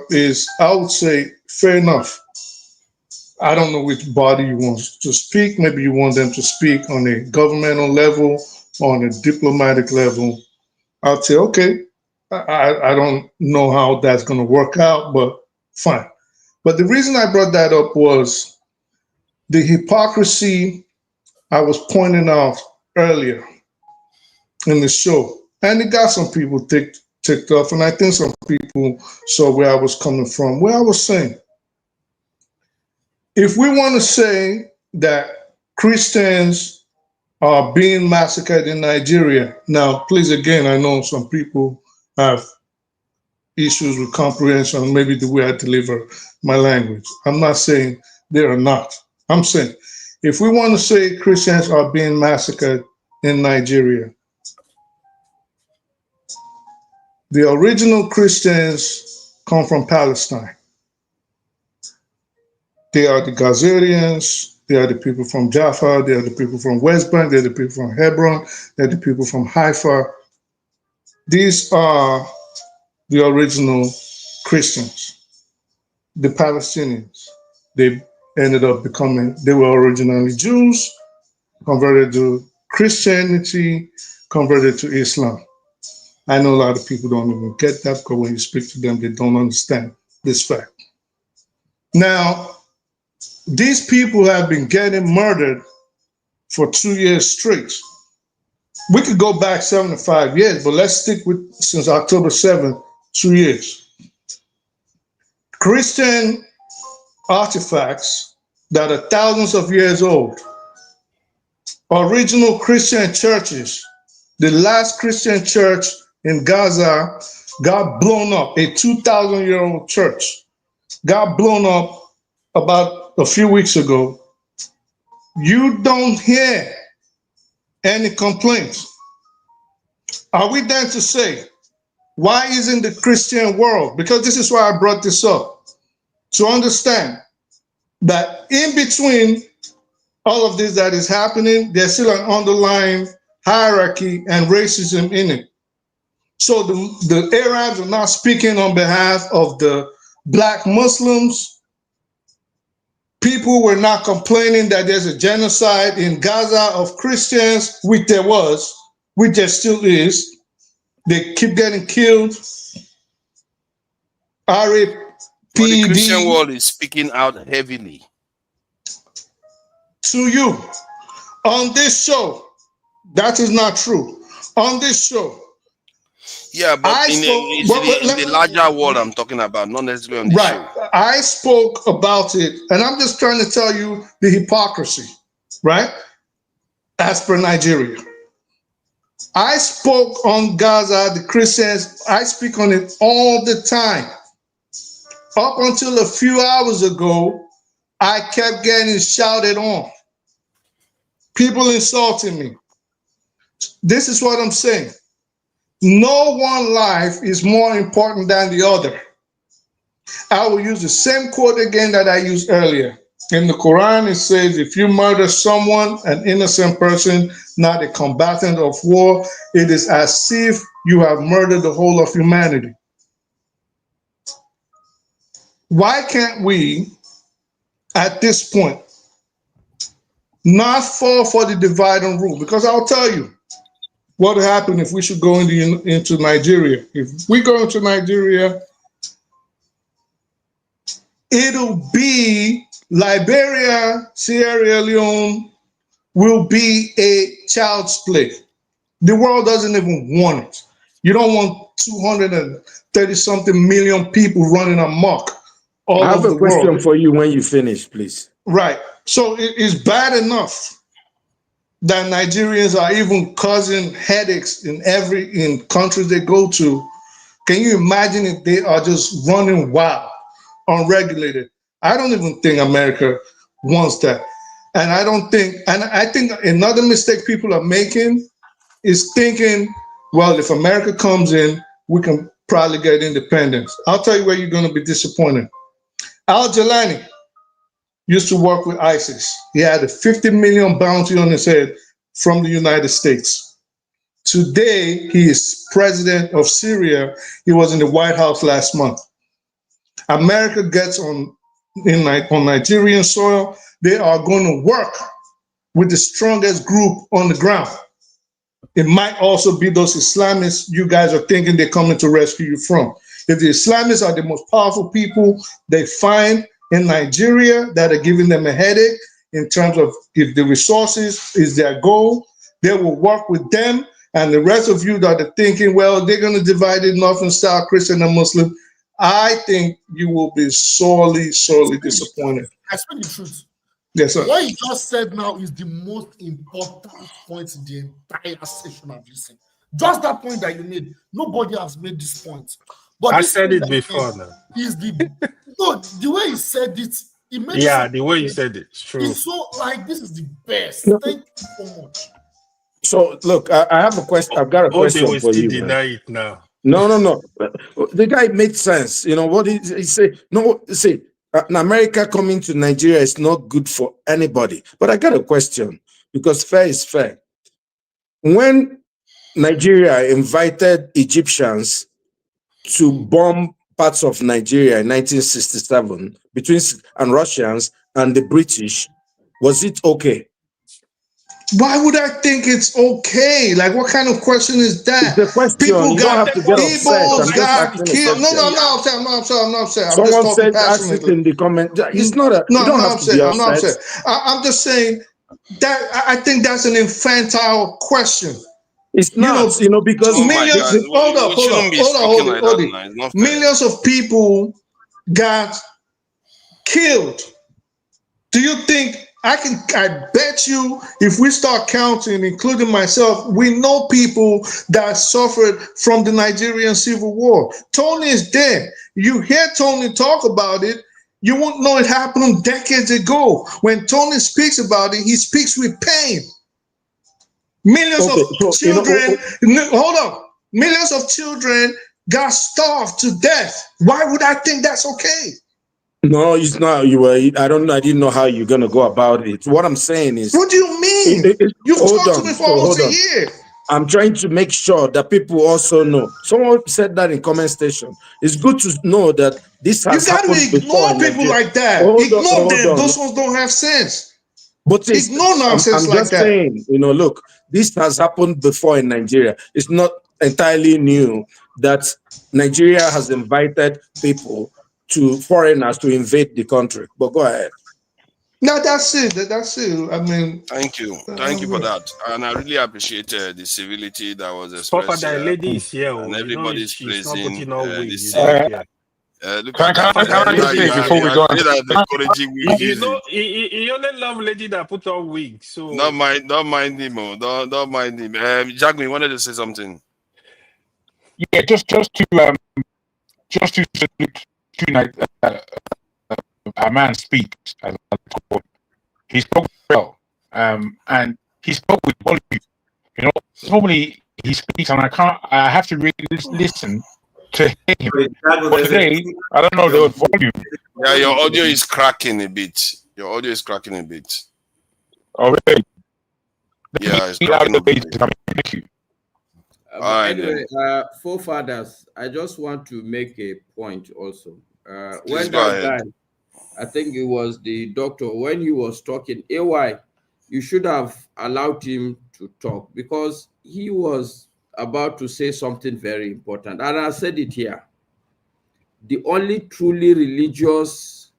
is, I would say, fair enough. I don't know which body you want to speak. Maybe you want them to speak on a governmental level, on a diplomatic level. I'll say, okay, I don't know how that's going to work out, but fine. But the reason I brought that up was the hypocrisy I was pointing out earlier in the show. And it got some people ticked off, and I think some people saw where I was coming from. Where I was saying, if we want to say that Christians are being massacred in Nigeria, now, please, again, I know some people have issues with comprehension, maybe the way I deliver my language. I'm not saying they are not. I'm saying, if we want to say Christians are being massacred in Nigeria, the original Christians come from Palestine. They are the Gazarians, they are the people from Jaffa, they are the people from West Bank, they are the people from Hebron, they are the people from Haifa. These are the original Christians. The Palestinians, they ended up they were originally Jews, converted to Christianity, converted to Islam. I know a lot of people don't even get that, because when you speak to them, they don't understand this fact. Now, these people have been getting murdered for 2 years straight. We could go back 75 years, but let's stick with since October 7th, 2 years. Christian artifacts that are thousands of years old, original Christian churches. The last Christian church in Gaza got blown up, a 2,000-year-old church got blown up about a few weeks ago. You don't hear any complaints. Are we then to say, why isn't the Christian world? Because this is why I brought this up, to understand that in between all of this that is happening, there's still an underlying hierarchy and racism in it. So the Arabs are not speaking on behalf of the Black Muslims. People were not complaining that there's a genocide in Gaza of Christians, which there was, which there still is. They keep getting killed. RAPD. But the Christian world is speaking out heavily. To you, on this show, that is not true. On this show. Yeah, but in the larger world I'm talking about, not necessarily on the show. I spoke about it, and I'm just trying to tell you the hypocrisy, right? As per Nigeria. I spoke on Gaza, the Christians. I speak on it all the time. Up until a few hours ago, I kept getting shouted on. People insulting me. This is what I'm saying. No one life is more important than the other. I will use the same quote again that I used earlier. In the Quran, it says, if you murder someone, an innocent person, not a combatant of war, it is as if you have murdered the whole of humanity. Why can't we, at this point, not fall for the divide and rule? Because I'll tell you what will happen if we should go into Nigeria. If we go into Nigeria, it'll be Liberia, Sierra Leone will be a child's play. The world doesn't even want it. You don't want 230-something million people running amok all I have over a the question world. for you when you finish, please. Right. So it is bad enough that Nigerians are even causing headaches in countries they go to. Can you imagine if they are just running wild, unregulated? I don't even think America wants that. And I think another mistake people are making is thinking, well, if America comes in, we can probably get independence. I'll tell you where you're going to be disappointed. Al Jelani used to work with ISIS. He had a 50 million bounty on his head from the United States. Today, he is president of Syria. He was in the White House last month. America gets on Nigerian soil, they are going to work with the strongest group on the ground. It might also be those Islamists you guys are thinking they're coming to rescue you from. If the Islamists are the most powerful people they find in Nigeria that are giving them a headache in terms of if the resources is their goal, they will work with them. And the rest of you that are thinking, well, they're going to divide it north and south, Christian and Muslim, I think you will be sorely, sorely disappointed. I speak the truth. Yes, sir. What you just said now is the most important point in the entire session I've listened. Just that point that you made. Nobody has made this point. But I this said point it before now. is the the way he said it, it makes Yeah, the way you said it, it's true. It's so like this is the best. No. Thank you so much. So look, I have a question. I've got a They question will for still you. deny it now. No. The guy made sense. You know what he said? No, see, America coming to Nigeria is not good for anybody. But I got a question because fair is fair. When Nigeria invited Egyptians to bomb parts of Nigeria in 1967 and Russians and the British, was it okay? Why would I think it's okay? Like, what kind of question is that? The question, People you got don't have to get upset. Igbos I'm just got asking a killed. No, question. I'm not upset. I'm just Someone talking said, ask it passionately. in the comment. It's not a, No, you I'm don't not have to be upset. I'm not upset. upset. I'm just saying that I think that's an infantile question. It's not, because Oh my millions. God, we shouldn't Hold be on, speaking like that now. It's not fair. Millions of people got killed. Do you think I bet you if we start counting, including myself, we know people that suffered from the Nigerian Civil War. Tony is dead. You hear Tony talk about it, you won't know it happened decades ago. When Tony speaks about it, he speaks with pain. Millions of children, hold on, millions of children got starved to death. Why would I think that's okay? No, it's not. I didn't know how you're gonna go about it. What I'm saying is, what do you mean? You've talked to me for almost a year. I'm trying to make sure that people also know. Someone said that in comment section. It's good to know that this has happened before. You gotta ignore people like that. Ignore them. Those ones don't have sense. But ignore nonsense I'm like just that. saying, look, this has happened before in Nigeria. It's not entirely new that Nigeria has invited foreigners to invade the country. But go ahead. No, that's it. That's it. I mean, thank you for that, and I really appreciate the civility that was expressed Papa, that lady is here, and everybody's praising this. Look Can I just say before we go on? He only love lady that put on wig. So don't mind him. Don't mind him. Jack, we wanted to say something. Yeah, just to a man speaks. As I call it. He spoke well, and he spoke with volume. You know, normally he speaks, and I have to really listen to him. But today, I don't know the volume. Yeah, your audio is cracking a bit. Already. Yeah, it's cracking a bit. Thank you. Anyway, forefathers, I just want to make a point also. When that guy, I think it was the doctor, when he was talking, AY, you should have allowed him to talk because he was about to say something very important. And I said it here. The only truly religious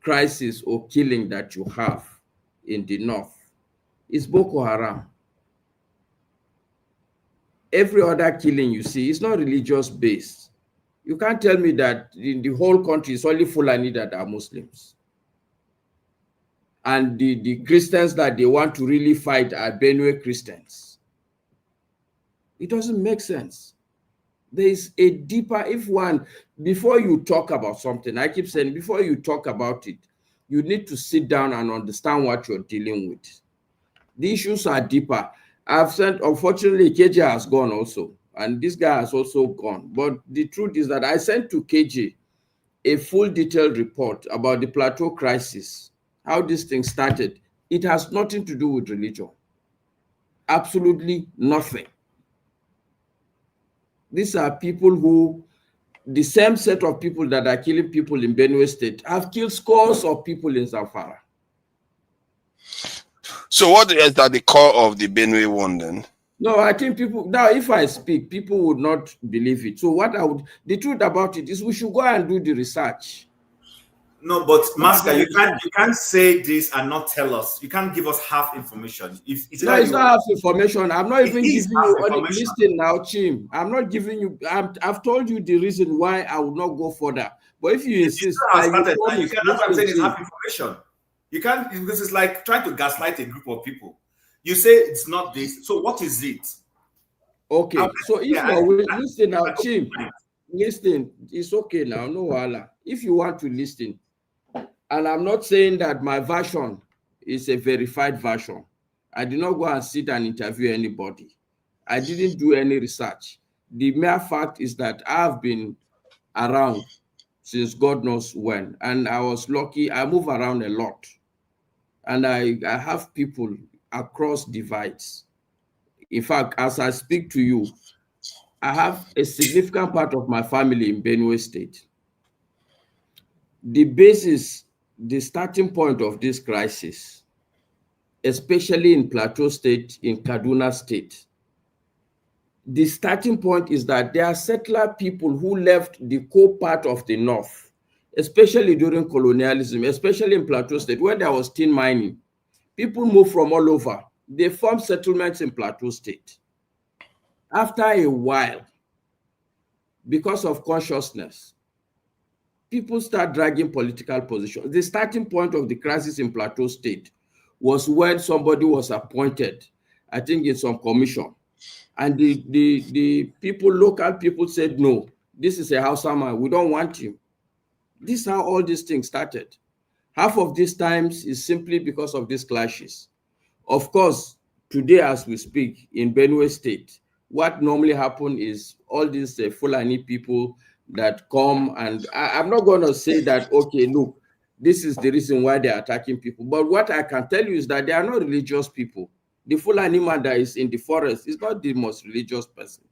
crisis or killing that you have in the north is Boko Haram. Every other killing you see is not religious based. You can't tell me that in the whole country it's only Fulani that are Muslims. And the Christians that they want to really fight are Benue Christians. It doesn't make sense. There is a deeper, before you talk about something, I keep saying, before you talk about it, you need to sit down and understand what you're dealing with. The issues are deeper. I've said, unfortunately, KJ has gone also, and this guy has also gone. But the truth is that I sent to KJ a full detailed report about the plateau crisis, how this thing started. It has nothing to do with religion. Absolutely nothing. These are people who, the same set of people that are killing people in Benue State have killed scores of people in Zamfara. So what is at the core of the Benue one then? No, I think people, now if I speak, people would not believe it. So the truth about it is we should go and do the research. No, but Master, you can't say this and not tell us. You can't give us half information. It's not half information. I'm not even giving you any. Listen now, Chim. I'm not giving you. I've told you the reason why I would not go further. But if you insist, I'm saying it's half information. You can't. This is like trying to gaslight a group of people. You say it's not this. So what is it? Okay. So if listen now, Chim. Listen. It's okay now. No wala. If you want to listen. And I'm not saying that my version is a verified version. I did not go and sit and interview anybody. I didn't do any research. The mere fact is that I've been around since God knows when. And I was lucky. I move around a lot. And I have people across divides. In fact, as I speak to you, I have a significant part of my family in Benue State. The starting point of this crisis, especially in Plateau State, in Kaduna State, the starting point is that there are settler people who left the core part of the north, especially during colonialism, especially in Plateau State, where there was tin mining. People moved from all over. They formed settlements in Plateau State. After a while, because of consciousness, people start dragging political positions. The starting point of the crisis in Plateau State was when somebody was appointed, I think in some commission, and the people, local people said, no, this is a Hausa man, we don't want him. This is how all these things started. Half of these times is simply because of these clashes. Of course, today as we speak in Benue State, what normally happens is all these Fulani people that come, and I'm not going to say that, okay, look, this is the reason why they're attacking people. But what I can tell you is that they are not religious people. The Fulani man that is in the forest is not the most religious person.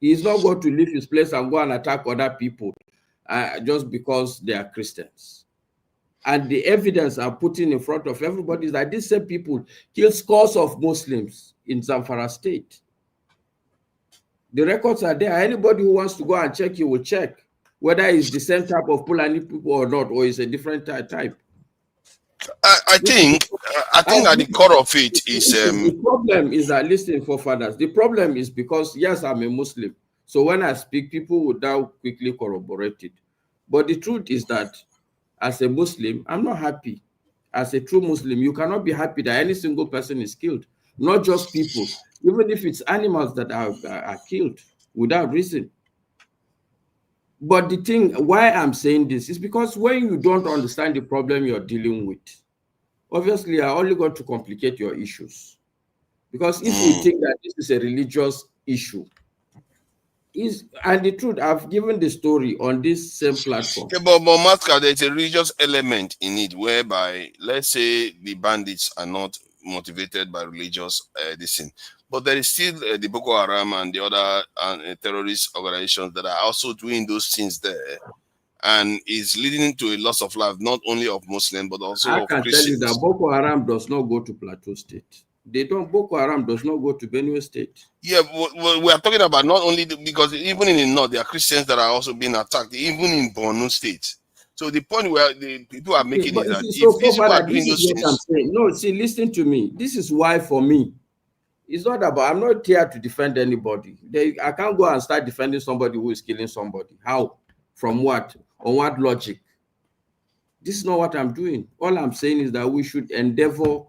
He is not going to leave his place and go and attack other people just because they are Christians. And the evidence I'm putting in front of everybody is that these same people kill scores of Muslims in Zamfara State. The records are there. Anybody who wants to go and check, you will check whether it's the same type of Fulani people or not, or it's a different type. I think at the core of it is the problem is that, listen, forefathers, the problem is because, yes, I'm a Muslim. So when I speak, people would now quickly corroborate it. But the truth is that as a Muslim, I'm not happy. As a true Muslim, you cannot be happy that any single person is killed, not just people, even if it's animals that are killed without reason. But the thing, why I'm saying this is because when you don't understand the problem you're dealing with, obviously you're only going to complicate your issues. Because if we think that this is a religious issue, and the truth, I've given the story on this same platform. Yeah, but Masca, there's a religious element in it whereby, let's say, the bandits are not motivated by religious this, but there is still the Boko Haram and the other terrorist organizations that are also doing those things there, and is leading to a loss of life, not only of Muslims but also I of can Christians. tell you that Boko Haram does not go to Plateau State. Boko Haram does not go to Benue State. Yeah, we are talking about not only because even in the north there are Christians that are also being attacked, even in Borno State. So the point where the people are making is that if these people are doing those things, I'm saying. No, see, listen to me. This is why for me, it's not about. I'm not here to defend anybody. I can't go and start defending somebody who is killing somebody. How? From what? On what logic? This is not what I'm doing. All I'm saying is that we should endeavor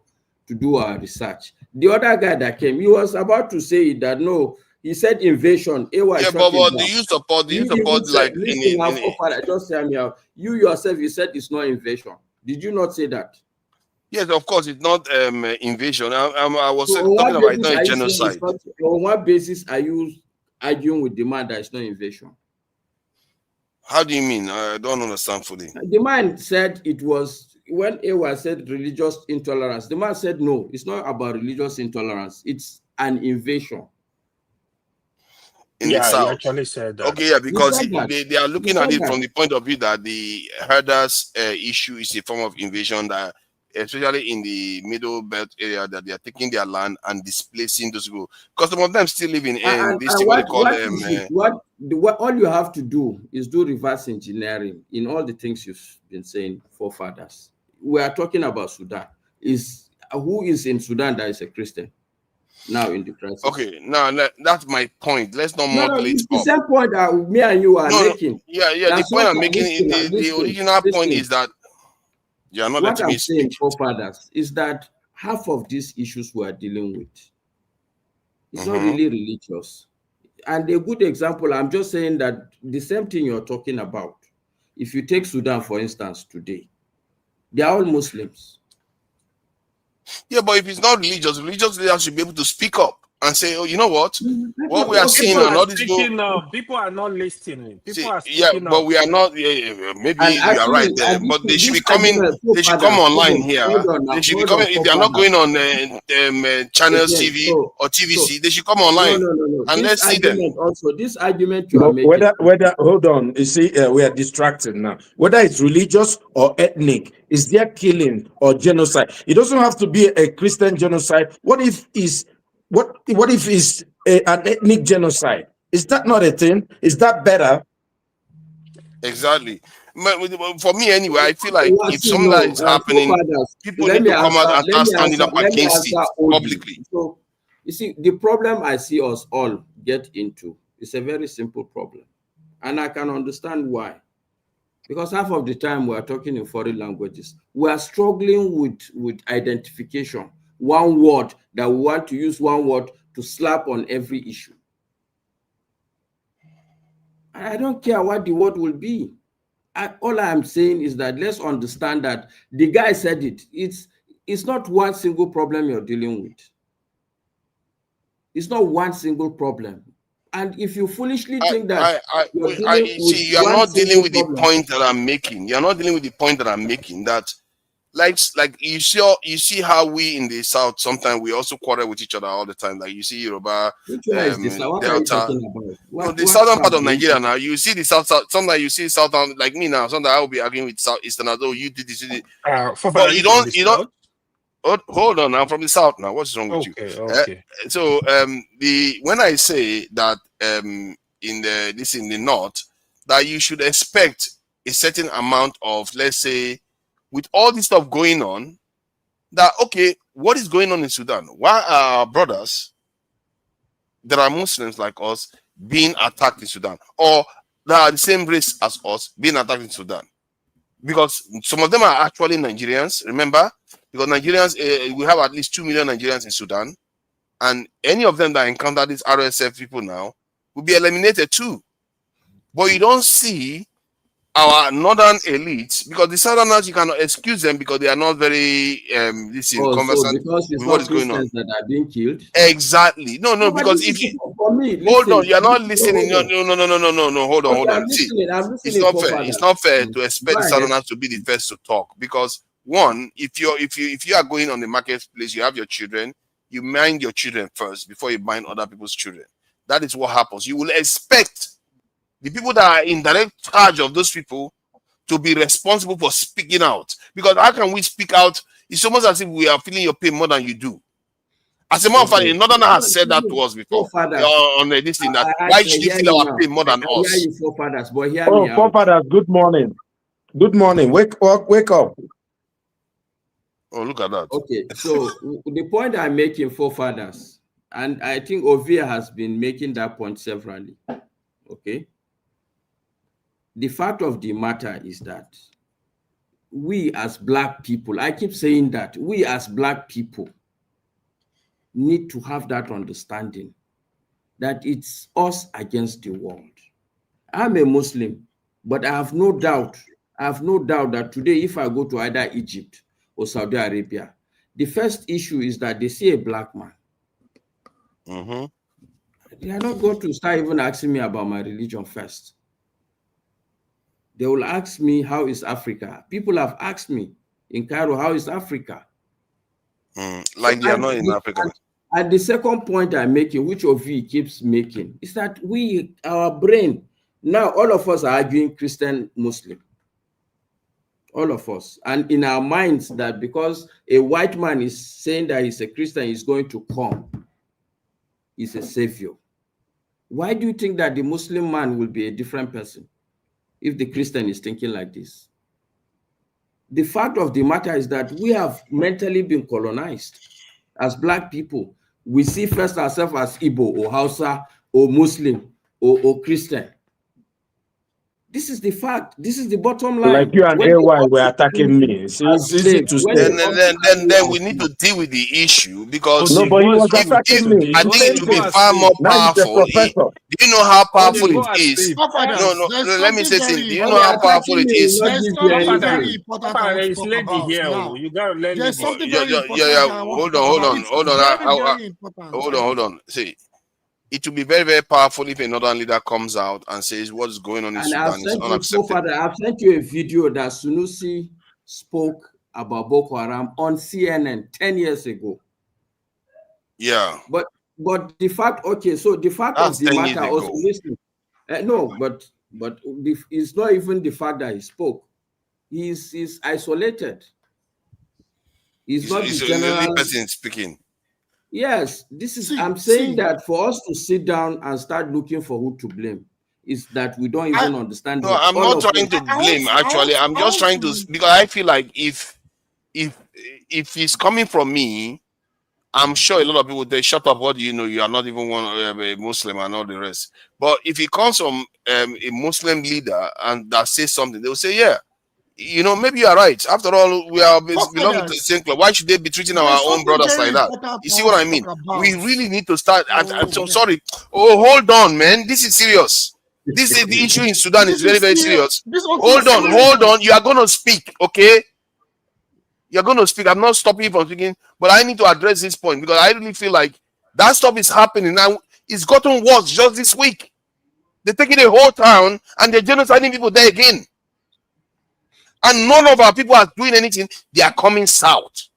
to do our research. The other guy that came, he was about to say that no, he said invasion. yeah, but do you support? Do you support like just hear me out. You yourself, you said it's not invasion. Did you not say that? Yes, of course, it's not invasion. I was talking about it's not a genocide. On what basis are you arguing with the man that it's not invasion? How do you mean? I don't understand fully. The man said it was. When Ewa said religious intolerance, the man said, no, it's not about religious intolerance. It's an invasion. In the south. He actually said that. Okay, yeah, because they are looking at it from the point of view that the herders issue is a form of invasion, that especially in the middle belt area, that they are taking their land and displacing those people. Because some of them still live in this thing, what they call them. All you have to do is do reverse engineering in all the things you've been saying, forefathers. We are talking about Sudan. Who is in Sudan that is a Christian now in the crisis? Okay, now that's my point. Let's not modulate. The same point that me and you are making. Yeah. The point I'm making, the original point is that you are not letting me speak. What I'm saying, forefathers, is that half of these issues we are dealing with, it's not really religious. And a good example, I'm just saying that the same thing you're talking about, if you take Sudan, for instance, today, they are all Muslims. Yeah, but if it's not religious leaders should be able to speak up and say, oh, you know what we are seeing and all these people are not listening. But we are not. Maybe you are right there, but they should be coming. They should come online here. They should be coming. If they are not going on channels TV or TVC, they should come online and let's see them. Also, this argument you are making. Whether hold on, you see, we are distracted now. Whether it's religious or ethnic, is there killing or genocide? It doesn't have to be a Christian genocide. What if it's an ethnic genocide? Is that not a thing? Is that better? Exactly. For me, anyway, I feel like if something like is happening, people need to come out and start standing up against it publicly. So, you see, the problem I see us all get into is a very simple problem. And I can understand why. Because half of the time we are talking in foreign languages, we are struggling with identification. One word that we want to use, one word to slap on every issue. I don't care what the word will be. All I'm saying is that let's understand that the guy said it. It's not one single problem you're dealing with. It's not one single problem. And if you foolishly think that you're not dealing with the point that I'm making. You're not dealing with the point that I'm making. That like you see how we in the south sometimes we also quarrel with each other all the time. Like you see Yoruba, Delta, the southern part of Nigeria now. You see the south. Sometimes you see southern like me now. Sometimes I will be arguing with southeasterners. Oh, you did this. But you don't. Hold on, I'm from the south now. What's wrong with you? Okay. So when I say that in the north, that you should expect a certain amount of, let's say, with all this stuff going on, that okay, what is going on in Sudan? Why are brothers that are Muslims like us being attacked in Sudan, or that are the same race as us being attacked in Sudan. Because some of them are actually Nigerians, remember? Because Nigerians, we have at least 2 million Nigerians in Sudan, and any of them that encounter these RSF people now will be eliminated too. But you don't see our northern elites, because the southerners, you cannot excuse them because they are not very conversant because it's with what not is going on. Christians that are being killed. Exactly. No, But because this if is you for me, hold on, you are not listen, listening. No, hold on, Okay, hold I'm on. See, listening. I'm it's listening, not fair. forefathers. It's not fair to expect Go the ahead. southerners to be the first to talk, because one, if you are going on the marketplace, you have your children, you mind your children first before you mind other people's children. That is what happens. You will expect the people that are in direct charge of those people to be responsible for speaking out. Because how can we speak out? It's almost as if we are feeling your pain more than you do. As a matter of fact, a northerner has said that to us before on this thing, that why should you feel our pain more than us? Hear you, forefathers, but hear Oh, me out. forefathers, good morning. Good morning. Wake up. Oh, look at that. Okay, so the point I'm making, forefathers, and I think Ovia has been making that point severally. Okay. The fact of the matter is that we as Black people, I keep saying that, we as Black people need to have that understanding that it's us against the world. I'm a Muslim, but I have no doubt that today, if I go to either Egypt or Saudi Arabia, the first issue is that they see a Black man. They are not going to start even asking me about my religion first. They will ask me, how is Africa? People have asked me in Cairo, how is Africa? Like they are not in Africa. And the second point I'm making, which Ovi keeps making, is that our brain, now all of us are arguing Christian, Muslim. All of us. And in our minds that because a white man is saying that he's a Christian, he's going to come. He's a savior. Why do you think that the Muslim man will be a different person if the Christian is thinking like this? The fact of the matter is that we have mentally been colonized as Black people. We see first ourselves as Igbo or Hausa or Muslim or Christian. This is the fact. This is the bottom line. Like you and AY were attacking me. It's easy to say. Then we need to deal with the issue, because no, but he was attacking me. I think it will be far more powerful. Do you know how powerful it is? No, let me say something. Do you know how powerful it is? There's something very important I want to talk about now. You gotta let There's something very important. Hold on. See, it will be very, very powerful if another leader comes out and says what is going on in Sudan is unacceptable. I've sent you a video that Sunusi spoke about Boko Haram on CNN 10 years ago. Yeah. But the fact, okay, so the fact of the matter also, listen, no, but it's not even the fact that he spoke. He's isolated. He's not the general person speaking. Yes, this is. I'm saying that for us to sit down and start looking for who to blame is that we don't even understand. No, I'm not trying to blame. Actually, I'm just trying to, because I feel like if it's coming from me, I'm sure a lot of people, they shut up. What do you know? You are not even a Muslim and all the rest. But if it comes from a Muslim leader and that says something, they will say, yeah, you know, maybe you are right. After all, we are belonging to the same club. Why should they be treating our own brothers like that? You see what I mean? We really need to start. I'm sorry. Oh, hold on, man. This is serious. This is the issue in Sudan is very, very serious. Hold on. You are going to speak, okay? You're going to speak. I'm not stopping you from speaking, but I need to address this point because I really feel like that stuff is happening now. It's gotten worse just this week. They're taking a whole town and they're genociding people there again. And none of our people are doing anything. They are coming south.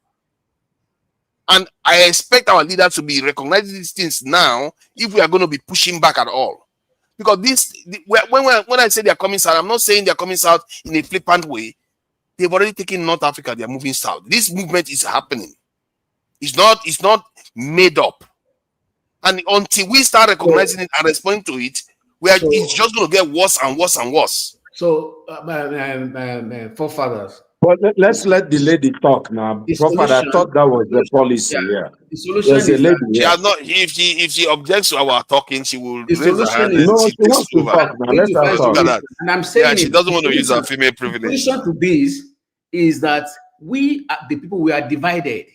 And I expect our leaders to be recognizing these things now if we are going to be pushing back at all. Because when I say they are coming south, I'm not saying they are coming south in a flippant way. They've already taken North Africa. They are moving south. This movement is happening. It's not made up. And until we start recognizing it and responding to it, it's just going to get worse and worse and worse. So, forefathers, But let's let the lady talk now. The Prophet, I solution, thought that was the policy. Yeah. the solution There's a is lady that She here. has not. If she objects to our talking, she will the raise her solution hand is and No, she she takes wants to over. talk now. we need Let to her find Because look at talk. that. solution. And I'm Yeah, saying she it. doesn't want to use her female The privilege. solution to this is that we, the people, we are divided.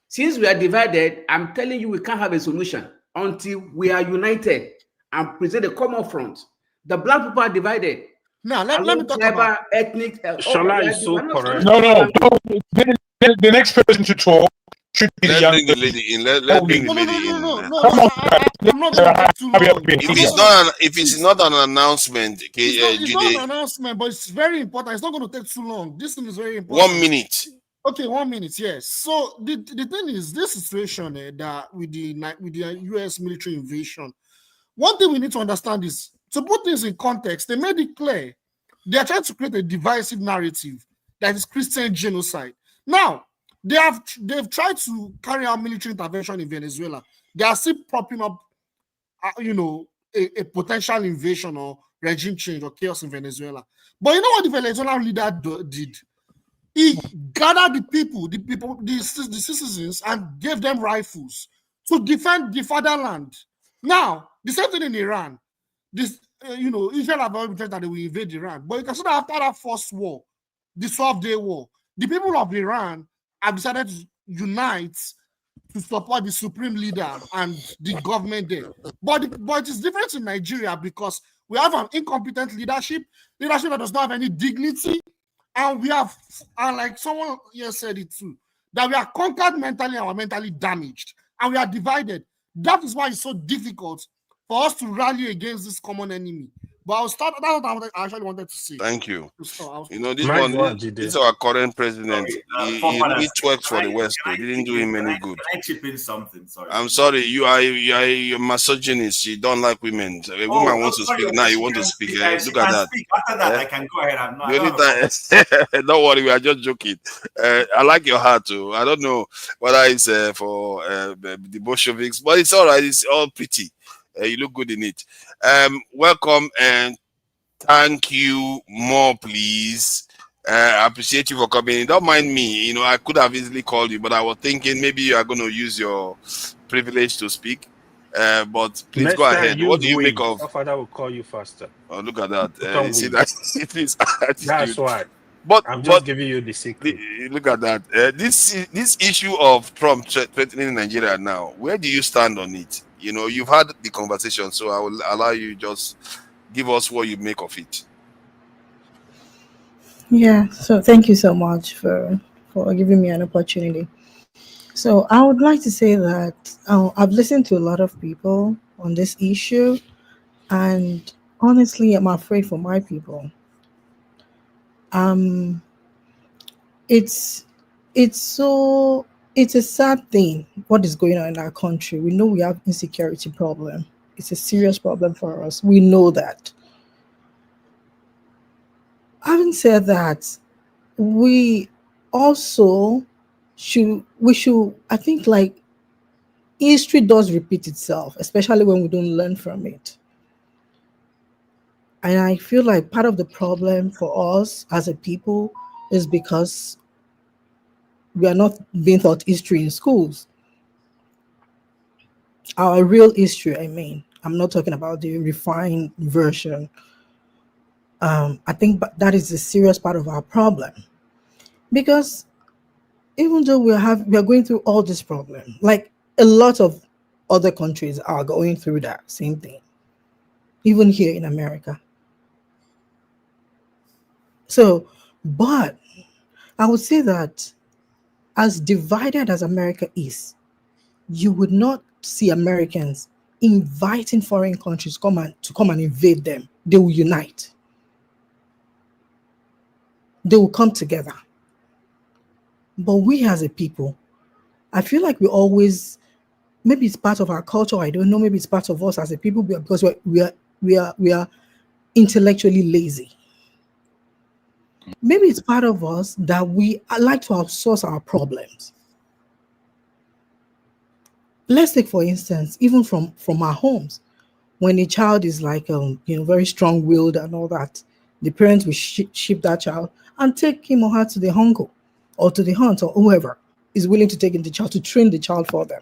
Since we are divided, I'm telling you, we can't have a solution until we are united and present a common front. The black people are divided. Now, let me talk tribal, about ethnic. Shola is so correct. No, the next person to talk should be the Let's young bring the lady. lady in. Let's bring the no, lady in. Come on, I'm not going to take too long. If it's not an announcement, It's not Jude, an announcement, but it's very important. It's not going to take too long. This thing is very important. 1 minute. Okay, 1 minute. Yes. So the thing is, this situation that with the U.S. military invasion, one thing we need to understand is to put things in context. They made it clear they are trying to create a divisive narrative that is Christian genocide. Now they've tried to carry out military intervention in Venezuela. They are still propping up, a potential invasion or regime change or chaos in Venezuela. But you know what the Venezuelan leader did? He gathered the citizens and gave them rifles to defend the fatherland. Now, the same thing in Iran. This, Israel have already said that they will invade Iran. But you can see that after that first war, the 12-day war, the people of Iran have decided to unite to support the supreme leader and the government there. But it is different in Nigeria because we have an incompetent leadership that does not have any dignity. And we have, and like someone here said it too, that we are conquered mentally and we're mentally damaged. And we are divided. That is why it's so difficult for us to rally against this common enemy. But I'll start, that's what I actually wanted to say. Thank you. This this is our current president. Sorry, He really twerked for the West, though. Didn't do him any good. Can I chip in something? Sorry. I'm sorry, you are a misogynist. You don't like women. A woman wants to speak now. You want to speak. Look at that. After that, I can go ahead. I'm not. The only time, don't worry, we are just joking. I like your heart too. I don't know whether it's for the Bolsheviks, but it's all right. It's all pretty. You look good in it. Welcome and thank you more, please. I appreciate you for coming. Don't mind me. I could have easily called you, but I was thinking maybe you are going to use your privilege to speak. But please Next go time, ahead. What do you make of? Your father will call you faster. Oh, look at that. Don't You see wait. that? It is attitude. That's why. But I'm just giving you the secret. Look at that. This issue of Trump threatening Nigeria now, where do you stand on it? You've had the conversation, so I will allow you just give us what you make of it. Yeah, so thank you so much for giving me an opportunity. So I would like to say that I've listened to a lot of people on this issue, and honestly, I'm afraid for my people. It's a sad thing what is going on in our country. We know we have insecurity problem. It's a serious problem for us. We know that. Having said that, we also should, I think, like, history does repeat itself, especially when we don't learn from it. And I feel like part of the problem for us as a people is because we are not being taught history in schools. Our real history, I mean. I'm not talking about the refined version. I think that is a serious part of our problem. Because even though we are going through all this problem, like a lot of other countries are going through that same thing, even here in America. So, but I would say that as divided as America is, you would not see Americans inviting foreign countries to come and invade them. They will unite. They will come together. But we as a people, I feel like we always, maybe it's part of our culture, I don't know, maybe it's part of us as a people, because we are intellectually lazy. Maybe it's part of us that we like to outsource our problems. Let's take, for instance, even from our homes, when a child is like, very strong-willed and all that, the parents will ship that child and take him or her to the uncle or to the aunt or whoever is willing to take in the child to train the child for them.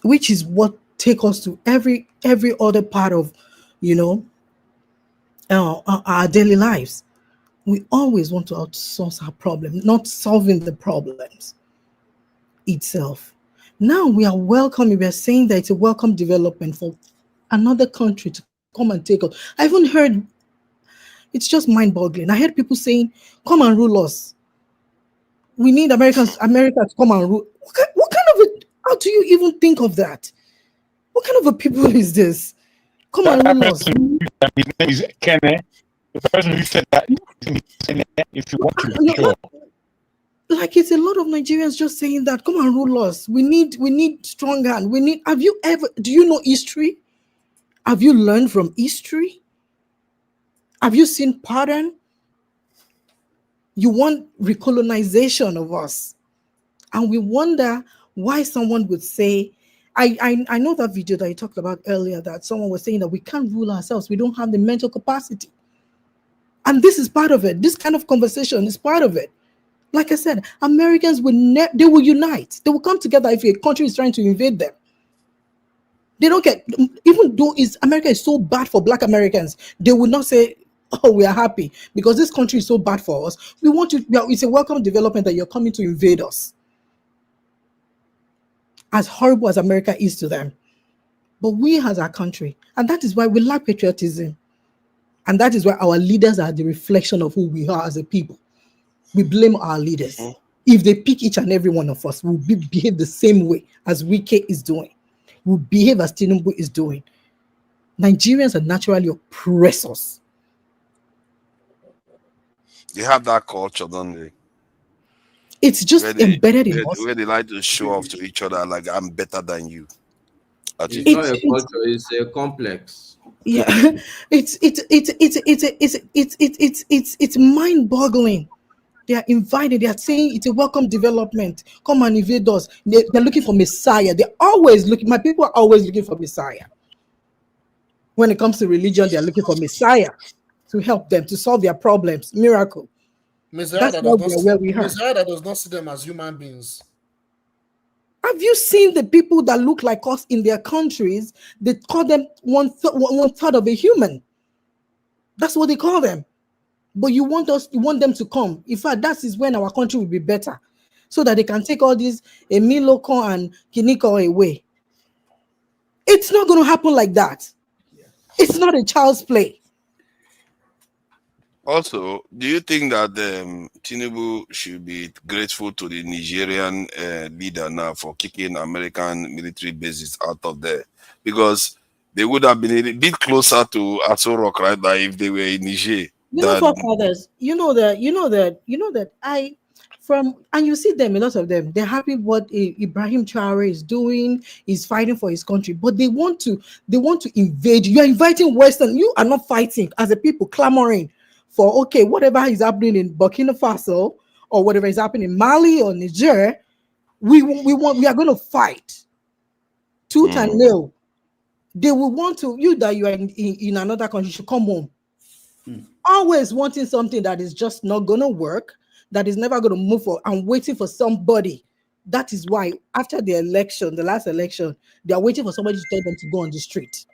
Which is what take us to every other part of, our daily lives. We always want to outsource our problem, not solving the problems itself. Now we are welcoming, we are saying that it's a welcome development for another country to come and take us. I even heard, it's just mind-boggling. I heard people saying, come and rule us. We need America to come and rule. What kind of a, how do you even think of that? What kind of a people is this? Come and rule us. His name is Kenne. The person who said that, if you want to be sure. Like, it's a lot of Nigerians just saying that, come and rule us. We need strong hand. Do you know history? Have you learned from history? Have you seen pattern? You want recolonization of us. And we wonder why someone would say, I know that video that you talked about earlier, that someone was saying that we can't rule ourselves. We don't have the mental capacity. And this is part of it. This kind of conversation is part of it. Like I said, Americans they will unite. They will come together if a country is trying to invade them. They don't get, even though America is so bad for Black Americans, they will not say, oh, we are happy because this country is so bad for us. It's a welcome development that you're coming to invade us. As horrible as America is to them. But we as our country, and that is why we lack patriotism. And that is why our leaders are the reflection of who we are as a people. We blame our leaders. If they pick each and every one of us, we'll behave the same way as Wike is doing. We'll behave as Tinubu is doing. Nigerians are naturally oppressors. They have that culture, don't they? It's just embedded in us. Where they like to show off to each other, like I'm better than you. It's not a culture; it's a complex. Yeah, it's mind-boggling. They are invited. They are saying it's a welcome development. Come and invade us. They're looking for Messiah. They're always looking. My people are always looking for Messiah. When it comes to religion, they are looking for Messiah to help them to solve their problems. Miracle. Messiah that does not see them as human beings. Have you seen the people that look like us in their countries? They call them one third of a human. That's what they call them. But you want them to come. In fact, that is when our country will be better, so that they can take all these Emiloko and Kiniko away. It's not going to happen like that. It's not a child's play. Also, do you think that Tinubu should be grateful to the Nigerian leader now for kicking American military bases out of there? Because they would have been a bit closer to Aso Rock, right? Now, if they were in Niger. Fathers, and you see them, a lot of them, they're happy what Ibrahim Traore is doing. He's fighting for his country, but they want to invade you. You're inviting Western. You are not fighting as a people, clamoring for whatever is happening in Burkina Faso or whatever is happening in Mali or Niger. We are going to fight tooth and nail. They will want to, you that you are in another country should come home. Always wanting something that is just not going to work, that is never going to move forward, and waiting for somebody. That is why after the election, the last election, they are waiting for somebody to tell them to go on the street.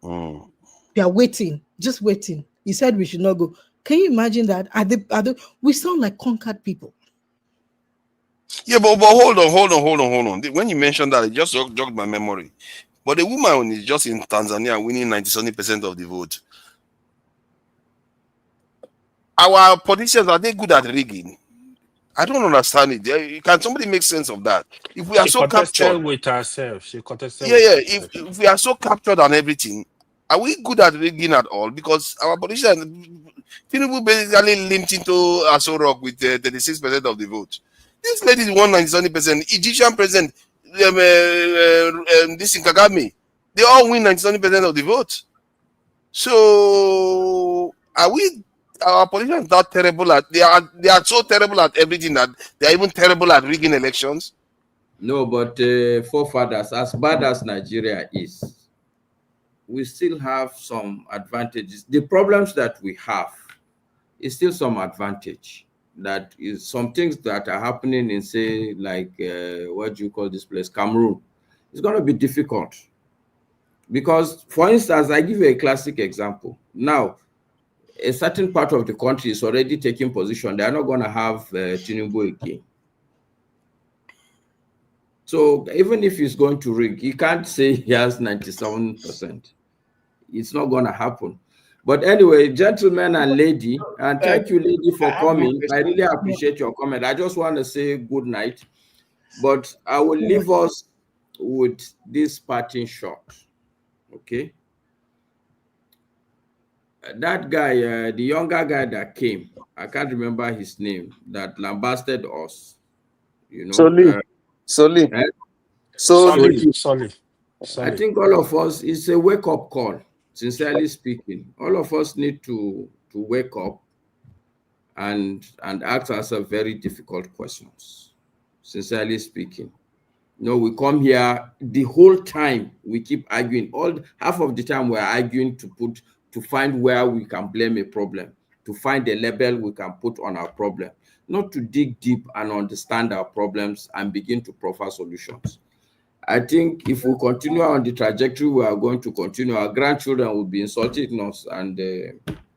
They are waiting, just waiting. He said we should not go. Can you imagine that? We sound like conquered people. Yeah, but hold on. When you mentioned that, it just jogged my memory. But the woman is just in Tanzania winning 97% of the vote. Our politicians, are they good at rigging? I don't understand it. Can somebody make sense of that? If we are so captured with ourselves, she contested. If we are so captured on everything, are we good at rigging at all? Because our politicians, Tinubu basically limped into Aso Rock with 36% of the vote. This lady won 97%. Egyptian president, this in Kagame, they all win 97% of the vote. So our politicians not terrible at they are so terrible at everything that they are even terrible at rigging elections? No, but forefathers, as bad as Nigeria is, we still have some advantages. The problems that we have is still some advantage. That is some things that are happening in, say, like, what do you call this place, Cameroon. It's going to be difficult. Because, for instance, I give you a classic example. Now, a certain part of the country is already taking position. They are not going to have Tinubu again. So even if he's going to rig, he can't say he has 97%. It's not going to happen. But anyway, gentlemen and lady, and thank you, lady, for coming. I really appreciate your comment. I just want to say good night. But I will leave us with this parting shot. Okay? That guy, the younger guy that came, I can't remember his name, that lambasted us. You know, Solid. I think all of us, it's a wake-up call, sincerely speaking. All of us need to wake up and ask ourselves very difficult questions, sincerely speaking. You know, we come here, the whole time we keep arguing. Half of the time we're arguing to find where we can blame a problem, to find a label we can put on our problem, not to dig deep and understand our problems and begin to proffer solutions. I think if we continue on the trajectory we are going to continue, our grandchildren will be insulting us and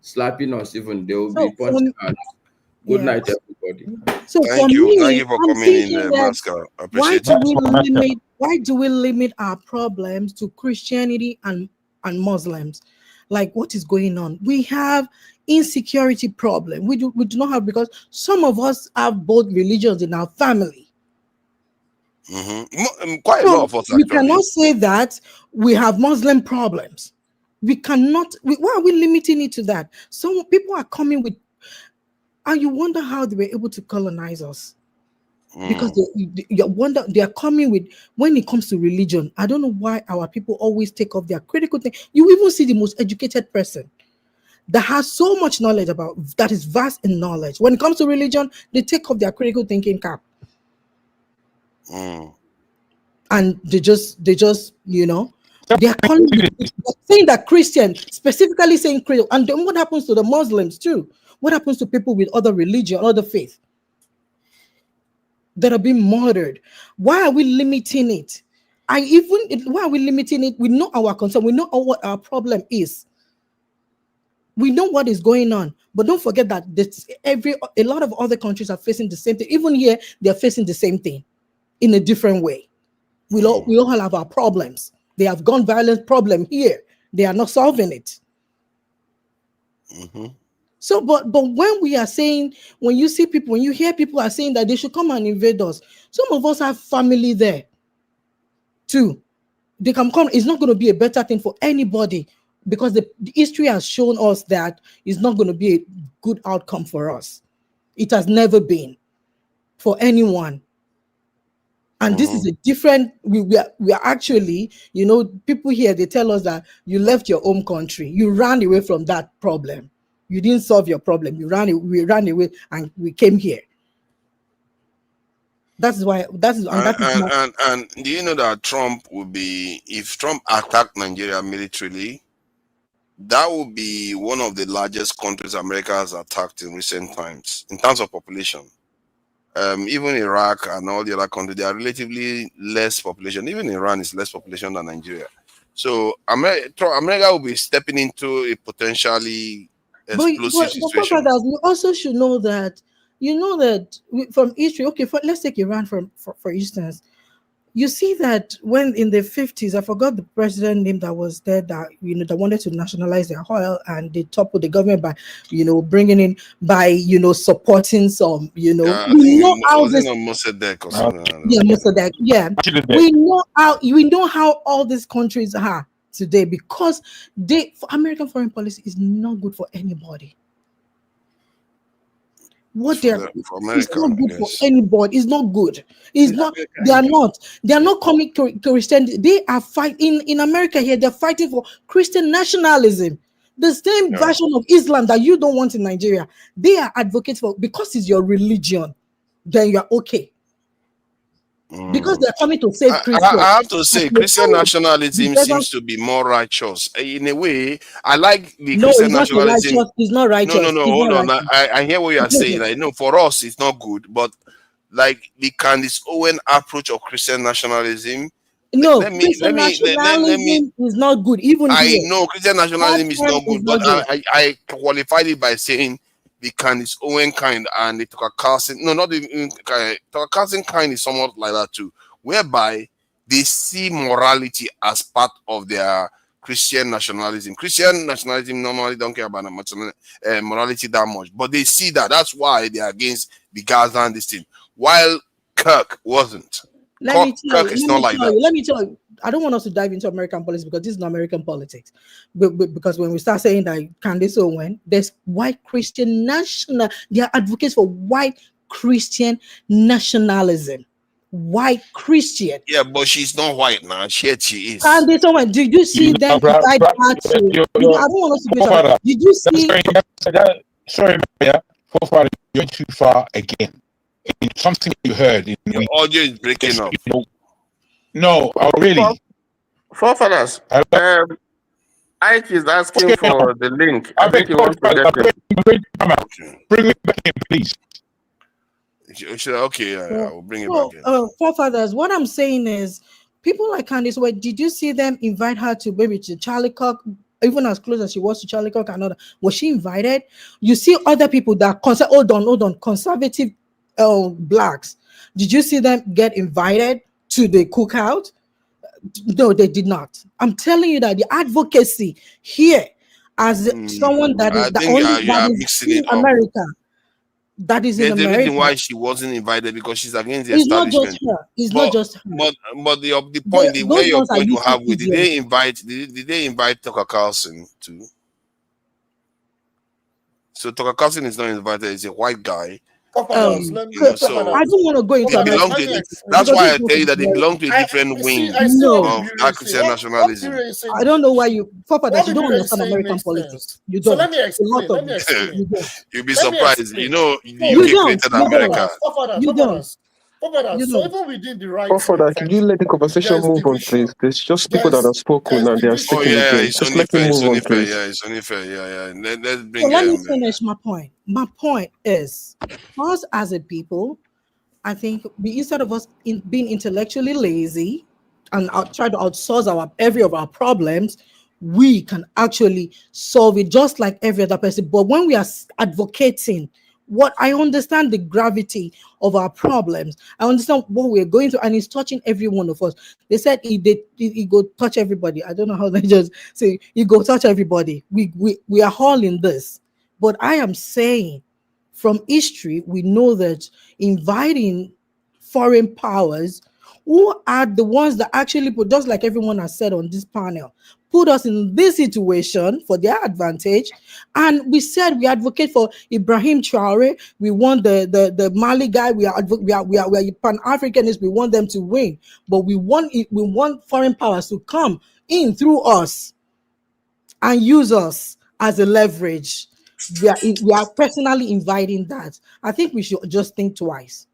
slapping us even. They will be punching us. Good night, everybody. So Thank you for coming in, Masca. I appreciate it. Why do we limit our problems to Christianity and Muslims? Like, what is going on? We have insecurity problem. We do not have, because some of us have both religions in our family. Quite a lot of us, actually. We cannot say that we have Muslim problems. We cannot. Why are we limiting it to that? Some people are coming with, and you wonder how they were able to colonize us. Because you wonder, they are coming with, when it comes to religion, I don't know why our people always take off their critical thing. You even see the most educated person that has so much knowledge about, that is vast in knowledge. When it comes to religion, they take off their critical thinking cap. And they just, you know, they are calling, saying that Christian, specifically saying Christian. And then what happens to the Muslims too? What happens to people with other religion, other faith that are being murdered? Why are we limiting it? Why are we limiting it? We know our concern. We know what our problem is. We know what is going on. But don't forget that a lot of other countries are facing the same thing. Even here, they're facing the same thing in a different way. We all have our problems. They have gun violence problem here. They are not solving it. So, but when we are saying, when you hear people are saying that they should come and invade us, some of us have family there too. They can come. It's not going to be a better thing for anybody, because the history has shown us that it's not going to be a good outcome for us. It has never been for anyone. And this is a different, we are actually, you know, people here, they tell us that you left your home country. You ran away from that problem. You didn't solve your problem. We ran away and we came here. That's why, and do you know that Trump would be, if Trump attacked Nigeria militarily, that would be one of the largest countries America has attacked in recent times in terms of population. Even Iraq and all the other countries, they are relatively less population. Even Iran is less population than Nigeria. So America will be stepping into a potentially explosive situation. But we also should know that, you know, that from history, okay, let's take Iran for instance. You see that when in the 50s, I forgot the president name that was there, that, you know, that wanted to nationalize their oil, and they toppled the government by, you know, bringing in, by, you know, supporting some, you know, we know how this, Mossadegh or Mossadegh, we know how all these countries are today, because American foreign policy is not good for anybody. What they're it's not good for anybody. It's not good. It's not. They are not coming to Christianity. They are fighting in America here. They're fighting for Christian nationalism, the same version of Islam that you don't want in Nigeria. They are advocates for, because it's your religion, then you're okay. because they're coming to save Christians. I have to say, Christian nationalism seems to be more righteous. In a way, I like the Christian nationalism. It's not righteous. No, hold on. I hear what you are saying. I know for us, it's not good, but like the Candace Owen approach of Christian nationalism. No, Christian nationalism is not good. Even I here. know Christian nationalism is not good, but I qualified it by saying the Candace Owen kind and the Tucker Carlson. No, not the Tucker Carlson kind is somewhat like that too, whereby they see morality as part of their Christian nationalism. Christian nationalism normally don't care about morality that much, but they see that. That's why they are against the Gaza and this thing. While Kirk wasn't. Let me tell you. I don't want us to dive into American politics because this is not American politics. Because when we start saying that Candace Owen, there's white Christian national, they are advocates for white Christian nationalism. White Christian. Yeah, but she's not white now. She is. Candace Owen, did you see them? I don't want us to go. Did you see? Sorry, you're too far again. It's something you heard. Your audio is breaking up. No, really. Forefathers. Ike is asking for the link. I think he wants to get it. Bring me back in, please. Okay, I will bring it back in. Forefathers, what I'm saying is, people like Candace, did you see them invite her to maybe to Charlie Kirk, even as close as she was to Charlie Kirk and all that? Was she invited? You see other people that hold on, conservative blacks. Did you see them get invited to the cookout? No, they did not. I'm telling you that the advocacy here, as someone that is the only that is in America, that is in America. The reason why she wasn't invited because she's against the establishment. It's not just her. But the point, the way you're going to have with, did they invite Tucker Carlson too? So Tucker Carlson is not invited. He's a white guy. I don't want to go into that's why I tell you that they belong to a different wing of that Christian nationalism. I don't know why you don't understand American politics. You don't. So let me explain. You'll be surprised. You know, the UK created America. You don't. So even within the right. Can you let the conversation move on, please? There's just people that have spoken and they are speaking again. It's only fair. It's only fair. Yeah. Let's bring. Let me finish my point. My point is, us as a people, I think instead of us being intellectually lazy and try to outsource every of our problems, we can actually solve it just like every other person. But when we are advocating, what I understand the gravity of our problems, I understand what we're going through, and it's touching every one of us. They said he go touch everybody. I don't know how they just say he go touch everybody. We are all in this, but I am saying from history we know that inviting foreign powers who are the ones that actually put, just like everyone has said on this panel, put us in this situation for their advantage. And we said we advocate for Ibrahim Traore. We want the Mali guy. We are Pan-Africanists. We want them to win, but we want foreign powers to come in through us and use us as a leverage. We are personally inviting that. I think we should just think twice.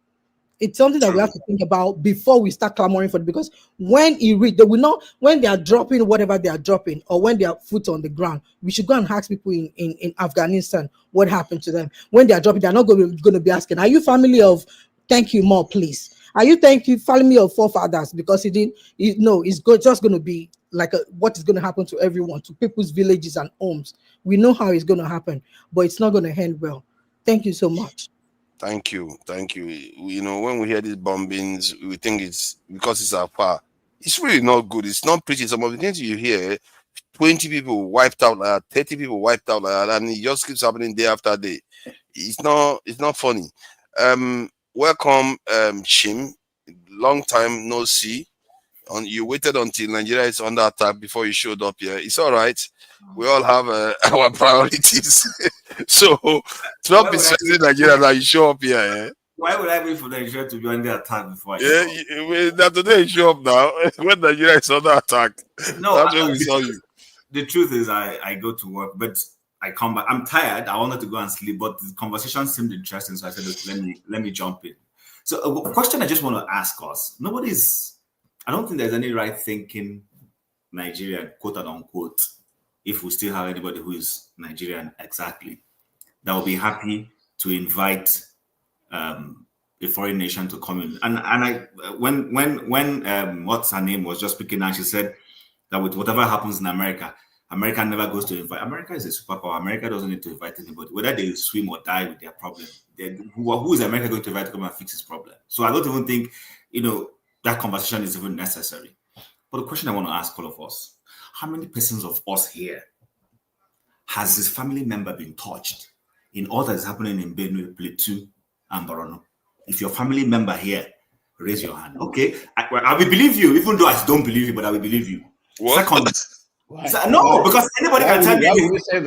It's something that we have to think about before we start clamoring for it, because when they will know when they are dropping whatever they are dropping, or when they are foot on the ground, we should go and ask people in Afghanistan what happened to them. When they are dropping, they're not going to be asking, are you family of thank you more, please? Are you family of forefathers? Because it's just going to be like what is going to happen to everyone, to people's villages and homes. We know how it's going to happen, but it's not going to end well. Thank you so much. Thank you. You know, when we hear these bombings, we think it's because it's our power. It's really not good. It's not pretty. Some of the things you hear, 20 people wiped out like that, 30 people wiped out like that, and it just keeps happening day after day. It's not funny. Welcome, Chim. Long time no see. You waited until Nigeria is under attack before you showed up here. It's all right. We all have our priorities. So, to not be stressing Nigeria that you show up here. Eh? Why would I wait for Nigeria to be under attack before I show up? Today you show up now. When Nigeria is under attack. No, that's when we saw you. The truth is I go to work, but I come back. I'm tired. I wanted to go and sleep, but the conversation seemed interesting. So I said, let me jump in. So a question I just want to ask us, I don't think there's any right thinking Nigerian, quote and unquote, if we still have anybody who is Nigerian exactly, that will be happy to invite a foreign nation to come in. And I when what's her name was just speaking, and she said that with whatever happens in America never goes to invite. America is a superpower. America doesn't need to invite anybody, whether they swim or die with their problem. Who is America going to invite to come and fix his problem? So I don't even think that conversation is even necessary. But the question I want to ask all of us: how many persons of us here has his family member been touched in all that is happening in Benue, Plateau, and Borno? If your family member here, raise your hand. Okay, I will believe you, even though I don't believe you, but I will believe you. What? Second, because anybody can tell me.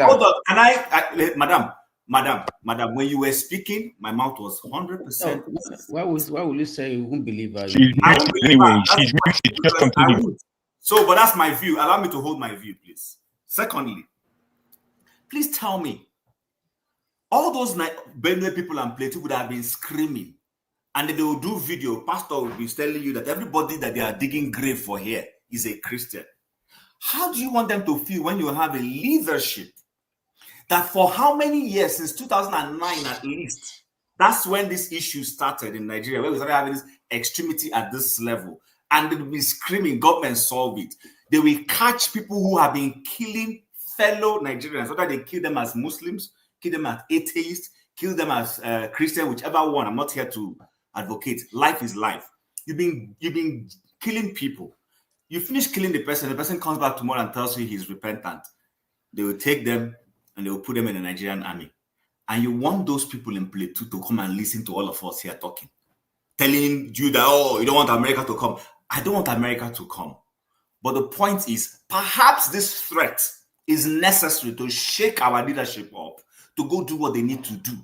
Hold on, can I Madam, when you were speaking, my mouth was 100%. Why will you say you won't believe her? She's muted anyway. She's muted. Just continue. So, but that's my view. Allow me to hold my view, please. Secondly, please tell me, all those Benue people and Plateau would have been screaming, and they will do video. Pastor will be telling you that everybody that they are digging grave for here is a Christian. How do you want them to feel when you have a leadership that for how many years, since 2009 at least, that's when this issue started in Nigeria, where we started having this extremity at this level, and they will be screaming, government solve it. They will catch people who have been killing fellow Nigerians, whether they kill them as Muslims, kill them as atheists, kill them as Christian, whichever one. I'm not here to advocate. Life is life. You've been killing people. You finish killing the person comes back tomorrow and tells you he's repentant. They will take them and they will put them in the Nigerian army. And you want those people in Plateau to come and listen to all of us here talking, telling you that, you don't want America to come. I don't want America to come. But the point is, perhaps this threat is necessary to shake our leadership up to go do what they need to do.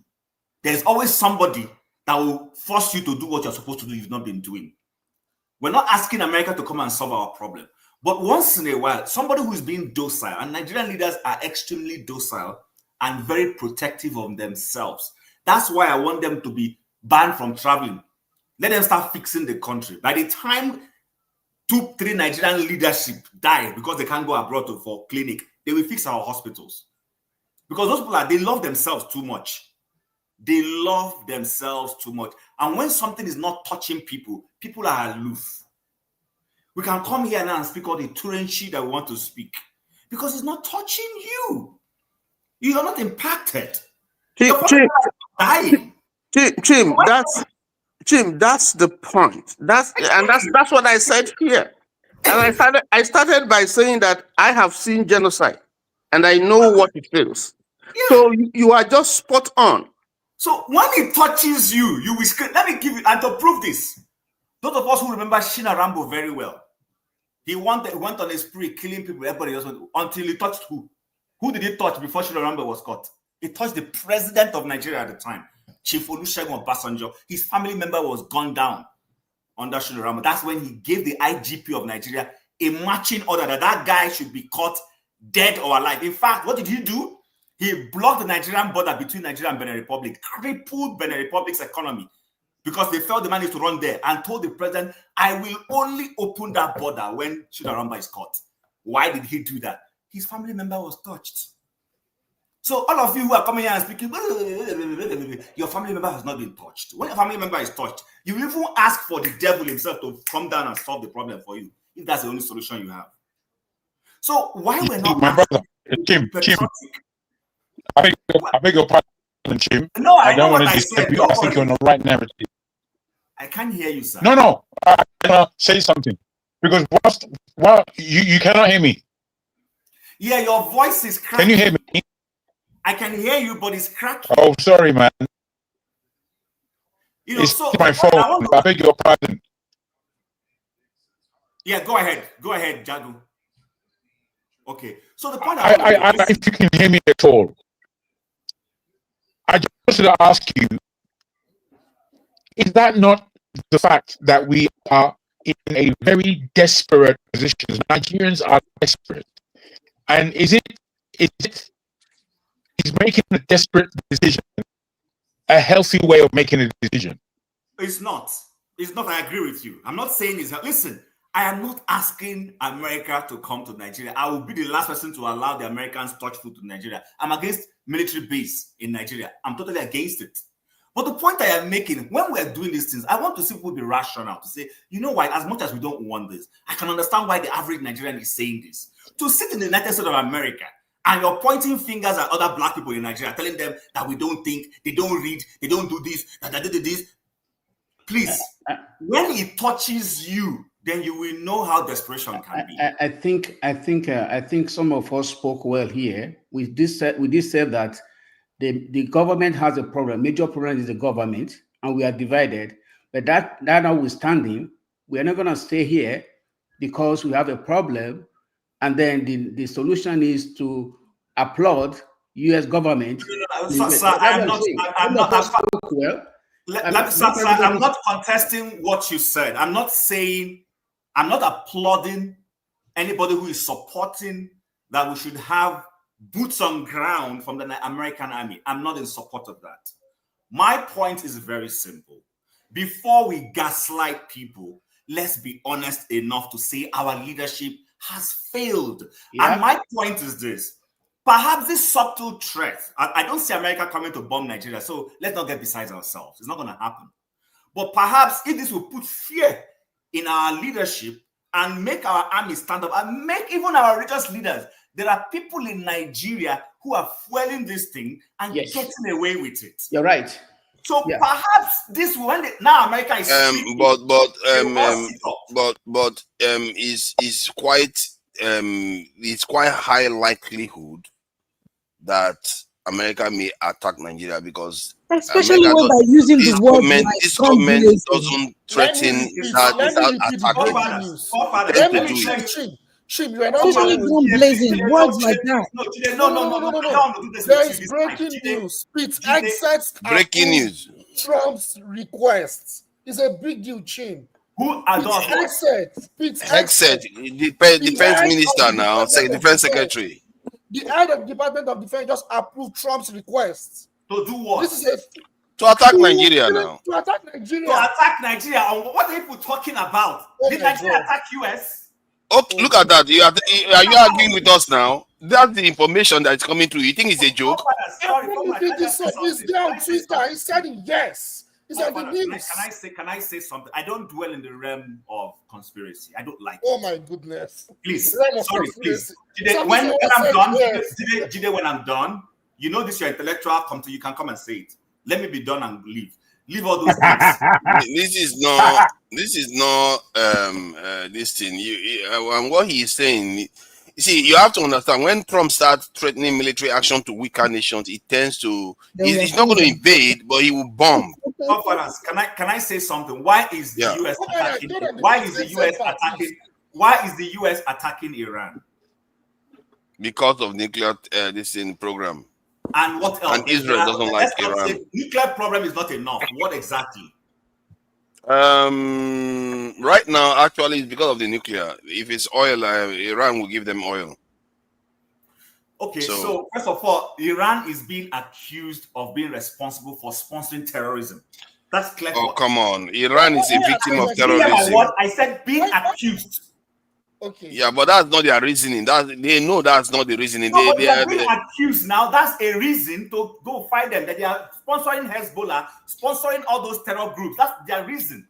There's always somebody that will force you to do what you're supposed to do you've not been doing. We're not asking America to come and solve our problem. But once in a while, somebody who is being docile, and Nigerian leaders are extremely docile and very protective of themselves. That's why I want them to be banned from traveling. Let them start fixing the country. By the time 2-3 Nigerian leadership die because they can't go abroad for clinic, they will fix our hospitals. Because those people they love themselves too much. They love themselves too much. And when something is not touching people, people are aloof. We can come here now and speak all the torrency that we want to speak because it's not touching you. You are not impacted. Jim, that's the point. That's what I said here. And I started by saying that I have seen genocide and I know what it feels. Yeah. So you are just spot on. So when it touches you, you will scream. Let me give you, and to prove this, those of us who remember Shina Rambo very well, he went on a spree killing people, everybody else, until he touched who? Who did he touch before Shina Rambo was caught? He touched the president of Nigeria at the time, Chief Olusegun Obasanjo. His family member was gunned down under Shina Rambo. That's when he gave the IGP of Nigeria a marching order that guy should be caught dead or alive. In fact, what did he do? He blocked the Nigerian border between Nigeria and Benin Republic, crippled Benin Republic's economy because they felt the man is to run there, and told the president, I will only open that border when Shina Rambo is caught. Why did he do that? His family member was touched. So all of you who are coming here and speaking, your family member has not been touched. When your family member is touched, you even ask for the devil himself to come down and solve the problem for you, if that's the only solution you have. So why we're not... My brother, Tim. I beg your pardon, Jim. No, I don't want to disturb you. I think you're on the right narrative. I can't hear you, sir. No. I cannot say something because you cannot hear me. Yeah, your voice is cracking. Can you hear me? I can hear you, but it's cracking. Oh, sorry, man. It's my phone. I beg your pardon. Yeah, go ahead, Jadu. Okay, so the point if you can hear me at all, I just wanted to ask you, is that not the fact that we are in a very desperate position? Nigerians are desperate. And is making a desperate decision a healthy way of making a decision? It's not. It's not. I agree with you. I'm not saying it's. Listen, I am not asking America to come to Nigeria. I will be the last person to allow the Americans touch food to Nigeria. I'm against military base in Nigeria. I'm totally against it. But the point I am making, when we're doing these things, I want to see people be rational to say, you know what, as much as we don't want this, I can understand why the average Nigerian is saying this. To sit in the United States of America and you're pointing fingers at other black people in Nigeria, telling them that we don't think, they don't read, they don't do this, that they did this. Please, when it touches you, then you will know how desperation can be. I think some of us spoke well here. We did say that the government has a problem. Major problem is the government, and we are divided. But that notwithstanding, we are not going to stay here because we have a problem, and then the solution is to applaud U.S. government. I'm not contesting what you said. I'm not applauding anybody who is supporting that we should have boots on ground from the American army. I'm not in support of that. My point is very simple. Before we gaslight people, let's be honest enough to say our leadership has failed. Yeah. And my point is this. Perhaps this subtle threat, I don't see America coming to bomb Nigeria, so let's not get beside ourselves. It's not going to happen. But perhaps if this will put fear in our leadership and make our army stand up and make even our religious leaders, there are people in Nigeria who are fueling this thing and getting away with it. You're right. So perhaps this now America is is quite it's quite high likelihood that America may attack Nigeria because especially when they're using the word this government doesn't threaten that Chim, you are not blazing words like that. No. There is breaking news. It exits breaking news. Trump's requests. It's a big deal, Chim. Who are those? Exit. Defense minister now, defense secretary. The head of the Department of Defense just approved Trump's request. To do what? This is to attack Nigeria now. To attack Nigeria. To attack Nigeria. What are people talking about? Did Nigeria attack US? Okay, look at that. Are you arguing with us now? That's the information that is coming through. You think it's a joke? He's there on Twitter. He said yes. He said the news. Can I say something? I don't dwell in the realm of conspiracy. I don't like it. Oh my goodness. Please. Sorry, please. When I'm done, you know this your intellectual come to you can come and say it. Let me be done and leave. Leave all those things. This is not this thing. And what he is saying, you see, you have to understand when Trump starts threatening military action to weaker nations, it tends to he's not going to invade, but he will bomb. Can I say something? Why is the US attacking? Why is the US attacking? Why is the US attacking Iran? Because of nuclear program. And what else? And Israel doesn't like Iran. Nuclear problem is not enough. What exactly? Right now, actually, it's because of the nuclear. If it's oil, Iran will give them oil. Okay, so first of all, Iran is being accused of being responsible for sponsoring terrorism. That's clear. Oh, come on. Iran is a victim of terrorism. I said being accused. Okay. Yeah, but that's not their reasoning. They know that's not the reasoning. They are being accused now. That's a reason to go fight them. That they are sponsoring Hezbollah, sponsoring all those terror groups. That's their reason.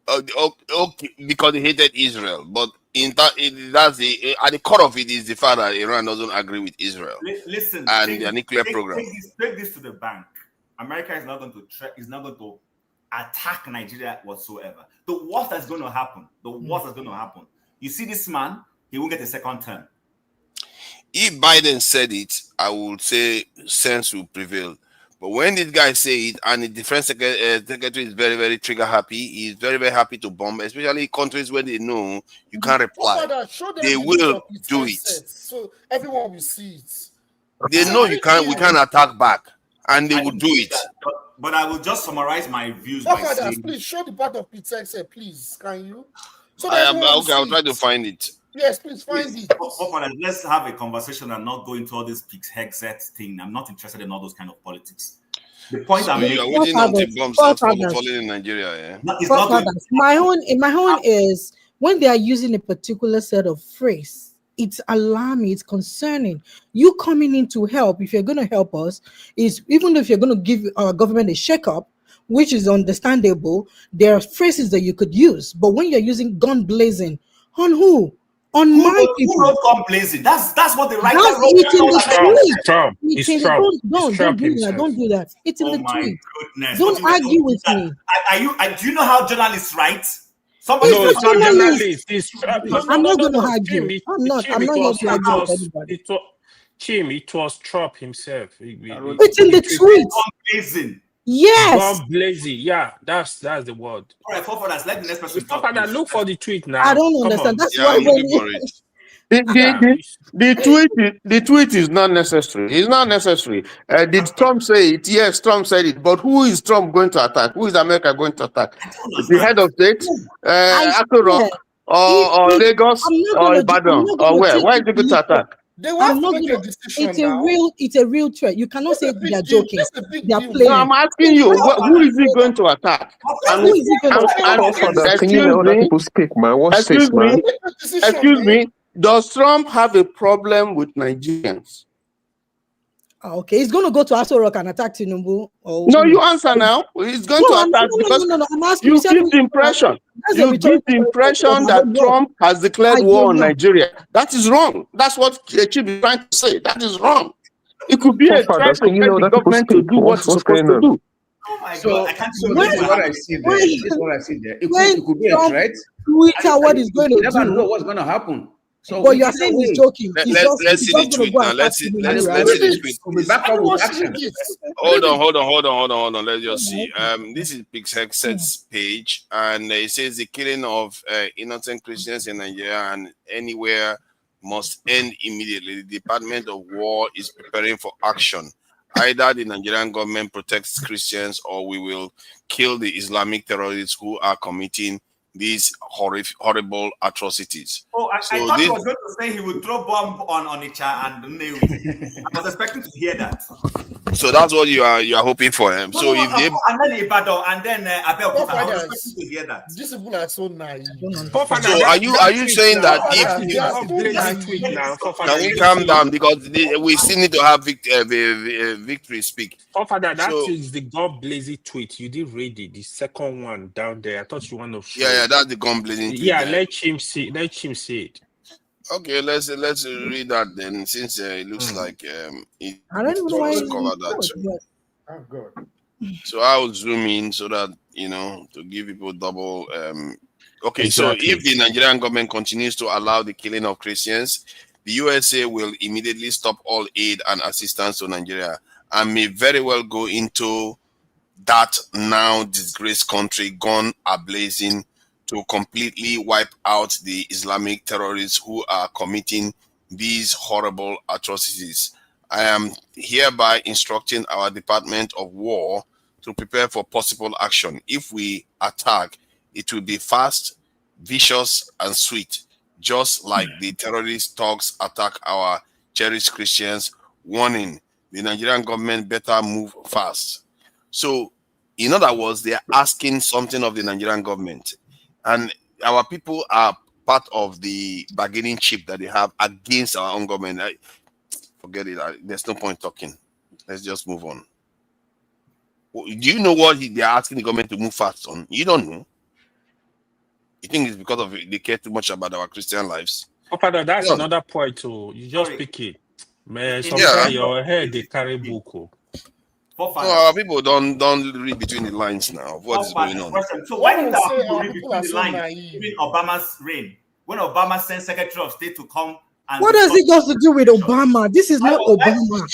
Okay, because they hated Israel. But at the core of it is the fact that Iran doesn't agree with Israel. Listen, and their nuclear program. Take this to the bank. America is not going to attack Nigeria whatsoever. The worst that's going to happen. You see this man, he won't get a second term. If Biden said it, I would say sense will prevail. But when this guy say it, and the defense secretary is very, very trigger happy, he's very, very happy to bomb, especially countries where they know you can't reply. They will do it. So everyone will see it. They know we can't attack back, and they will do it. But I will just summarize my views by saying, please show the part of Peter, please. Can you? So I'll try to find it. Yes, please find it. Let's have a conversation and not go into all this Pix Hexet thing. I'm not interested in all those kind of politics. The point So I'm you are making. waiting until bombs start falling in Nigeria, yeah? No, it's not going My own is when they are using a particular set of phrase, it's alarming, it's concerning. You coming in to help, if you're going to help us, is even if you're going to give our government a shake-up, which is understandable, there are phrases that you could use. But when you're using gun blazing, on who? On my people. Who wrote gun blazing? That's what the writer That's wrote. it in the tweet. Trump. It's It's in the, Trump. don't do that. himself. Don't do that. It's in Oh the my tweet. goodness. Don't argue with me. Do you know how journalists write? Somebody No, said it's not journalist. It's Trump. I'm not going to argue. I'm not here to argue with anybody. It was Trump himself. It's in the tweet. Blazing. Yes. Gun blazing. Yeah, that's the word. All right, forefathers, let the next person talk. Forefather, look for the tweet now. I don't understand. That's why The tweet is not necessary. It's not necessary. Did Trump say it? Yes, Trump said it. But who is Trump going to attack? Who is America going to attack? The head of state, Akko Rock, or Lagos, or Ibadan, or where? Why is he going to attack? They want to make a decision it's a real threat. You cannot say they are joking. They are playing. No, I'm asking you, who is he going to attack? Can you let other people speak, man? What's this, man? Excuse me. Does Trump have a problem with Nigerians? Okay, he's going to go to Aso Rock and attack Tinubu. No, you answer now. He's going to attack because I'm asking you give the impression. You give the impression that Trump has declared war on Nigeria. That is wrong. That's what Chief is trying to say. That is wrong. It could be a threat to get the government to do what it's supposed to do. Oh my So, God, I can't so this is what I see there. This is what I see there. It could be a threat. Twitter, what is going to do? Never know what's going to happen. So but you are saying he's joking. Let's see the tweet now. Let's see the tweet. We'll be back up with action. Hold on. Let's just see. This is Pixhexet's page, and it says the killing of innocent Christians in Nigeria and anywhere must end immediately. The Department of War is preparing for action. Either the Nigerian government protects Christians, or we will kill the Islamic terrorists who are committing these horrible atrocities. Oh, I thought he was going to say he would throw bomb on Onitsha and Nnewi. I was expecting to hear that. So that's what you are hoping for him. So if they and then Ibadan and then Abel, I was expecting to hear that. This people are so naive. So are you saying that can we calm down because we still need to have victory speak? Father, that is the God blazing tweet. You did read it, the second one down there. I thought you want to show. Yeah, that's the gun blazing tweet. Yeah, let him see it. Okay, let's read that then, since it looks like it I don't know why cover that. Oh God. So I'll zoom in so that to give people double. Okay, exactly. So if the Nigerian government continues to allow the killing of Christians, the USA will immediately stop all aid and assistance to Nigeria, and may very well go into that now disgraced country gone ablazing to completely wipe out the Islamic terrorists who are committing these horrible atrocities. I am hereby instructing our Department of War to prepare for possible action. If we attack, it will be fast, vicious, and sweet, just like the terrorist thugs attack our cherished Christians. Warning, the Nigerian government better move fast. So, in other words, they are asking something of the Nigerian government. And our people are part of the bargaining chip that they have against our own government. Forget it. There's no point talking. Let's just move on. Do you know what they are asking the government to move fast on? You don't know. You think it's because of they care too much about our Christian lives? Oh, Father, that's another point too. You just pick it. Man, sometimes your head they carry buku. No, people don't read between the lines now of what is going on. So why did our people read between the lines during Obama's reign? When Obama sent Secretary of State to come and what does it got to do with Obama? This is not Obama.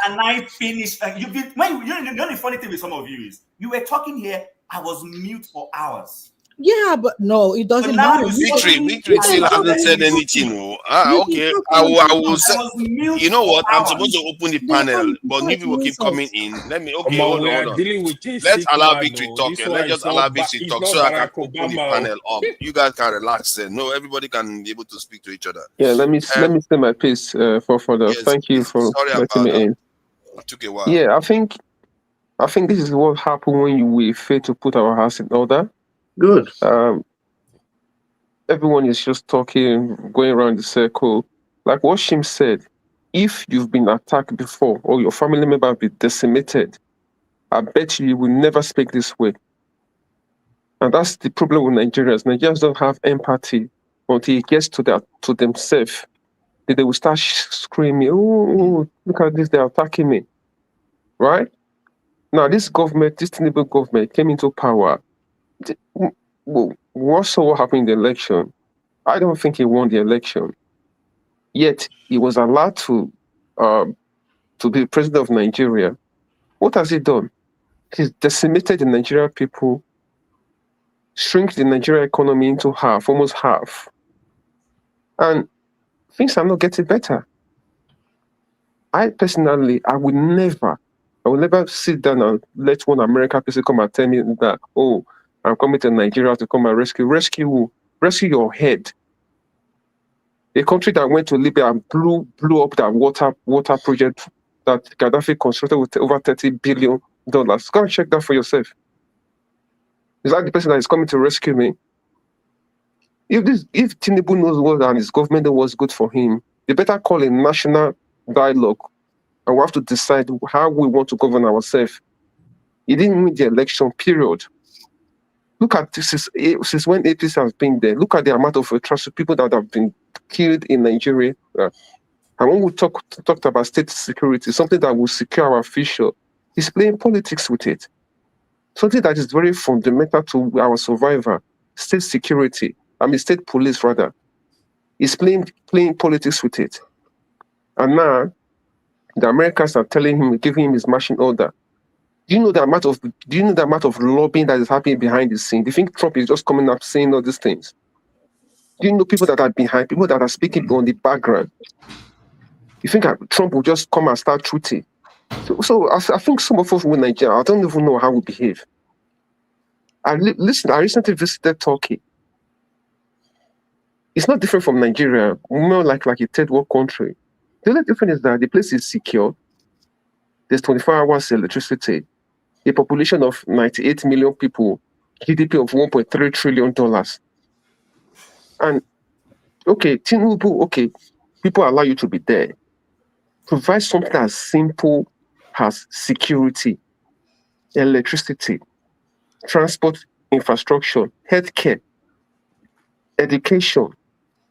And I finished. You know the funny thing with some of you is you were talking here. I was mute for hours. Yeah, but no, it doesn't matter. Victory still hasn't said anything. Okay, I will say. You know what? I'm supposed to open the panel, but new people keep coming in. Let me. Okay, hold on. Let's allow Victory talk. Let's just allow Victory talk so I can open the panel up. You guys can relax. Then no, everybody can be able to speak to each other. Yeah, let me say my piece for further. Yes, thank you for letting me in. It took a while. Yeah, I think I think this is what happened when we fail to put our house in order. Good. Everyone is just talking, going around the circle. Like what Shim said, if you've been attacked before or your family member have been decimated, I bet you will never speak this way. And that's the problem with Nigerians. Nigerians don't have empathy until it gets to themselves. They will start screaming, oh, look at this, they're attacking me. Right? Now, this government, this Tinubu government came into power. What saw what happened in the election? I don't think he won the election. Yet, he was allowed to be president of Nigeria. What has he done? He's decimated the Nigerian people, shrink the Nigerian economy into half, almost half. And things are not getting better. I personally, I will never sit down and let one American person come and tell me that, oh, I'm coming to Nigeria to come and rescue. Rescue who? Rescue your head. A country that went to Libya and blew up that water project that Gaddafi constructed with over $30 billion. Go and check that for yourself. Is that the person that is coming to rescue me? If Tinubu knows what and his government knows what's good for him, they better call a national dialogue, and we have to decide how we want to govern ourselves. He didn't win the election, period. Look at this, since when APC has been there, look at the amount of atrocious people that have been killed in Nigeria. And when we talked about state security, something that will secure our future, he's playing politics with it. Something that is very fundamental to our survival, state security, state police rather. He's playing politics with it. And now, the Americans are telling him, giving him his marching order. Do you know the amount of lobbying that is happening behind the scene? Do you think Trump is just coming up saying all these things? Do you know people that are behind, people that are speaking on the background? You think Trump will just come and start tweeting? So I think some of us in Nigeria, I don't even know how we behave. I recently visited Turkey. It's not different from Nigeria, more like a third world country. The only difference is that the place is secure. There's 24 hours electricity, a population of 98 million people, GDP of $1.3 trillion. And, okay, Tinubu, okay, people allow you to be there. Provide something as simple as security, electricity, transport infrastructure, healthcare, education,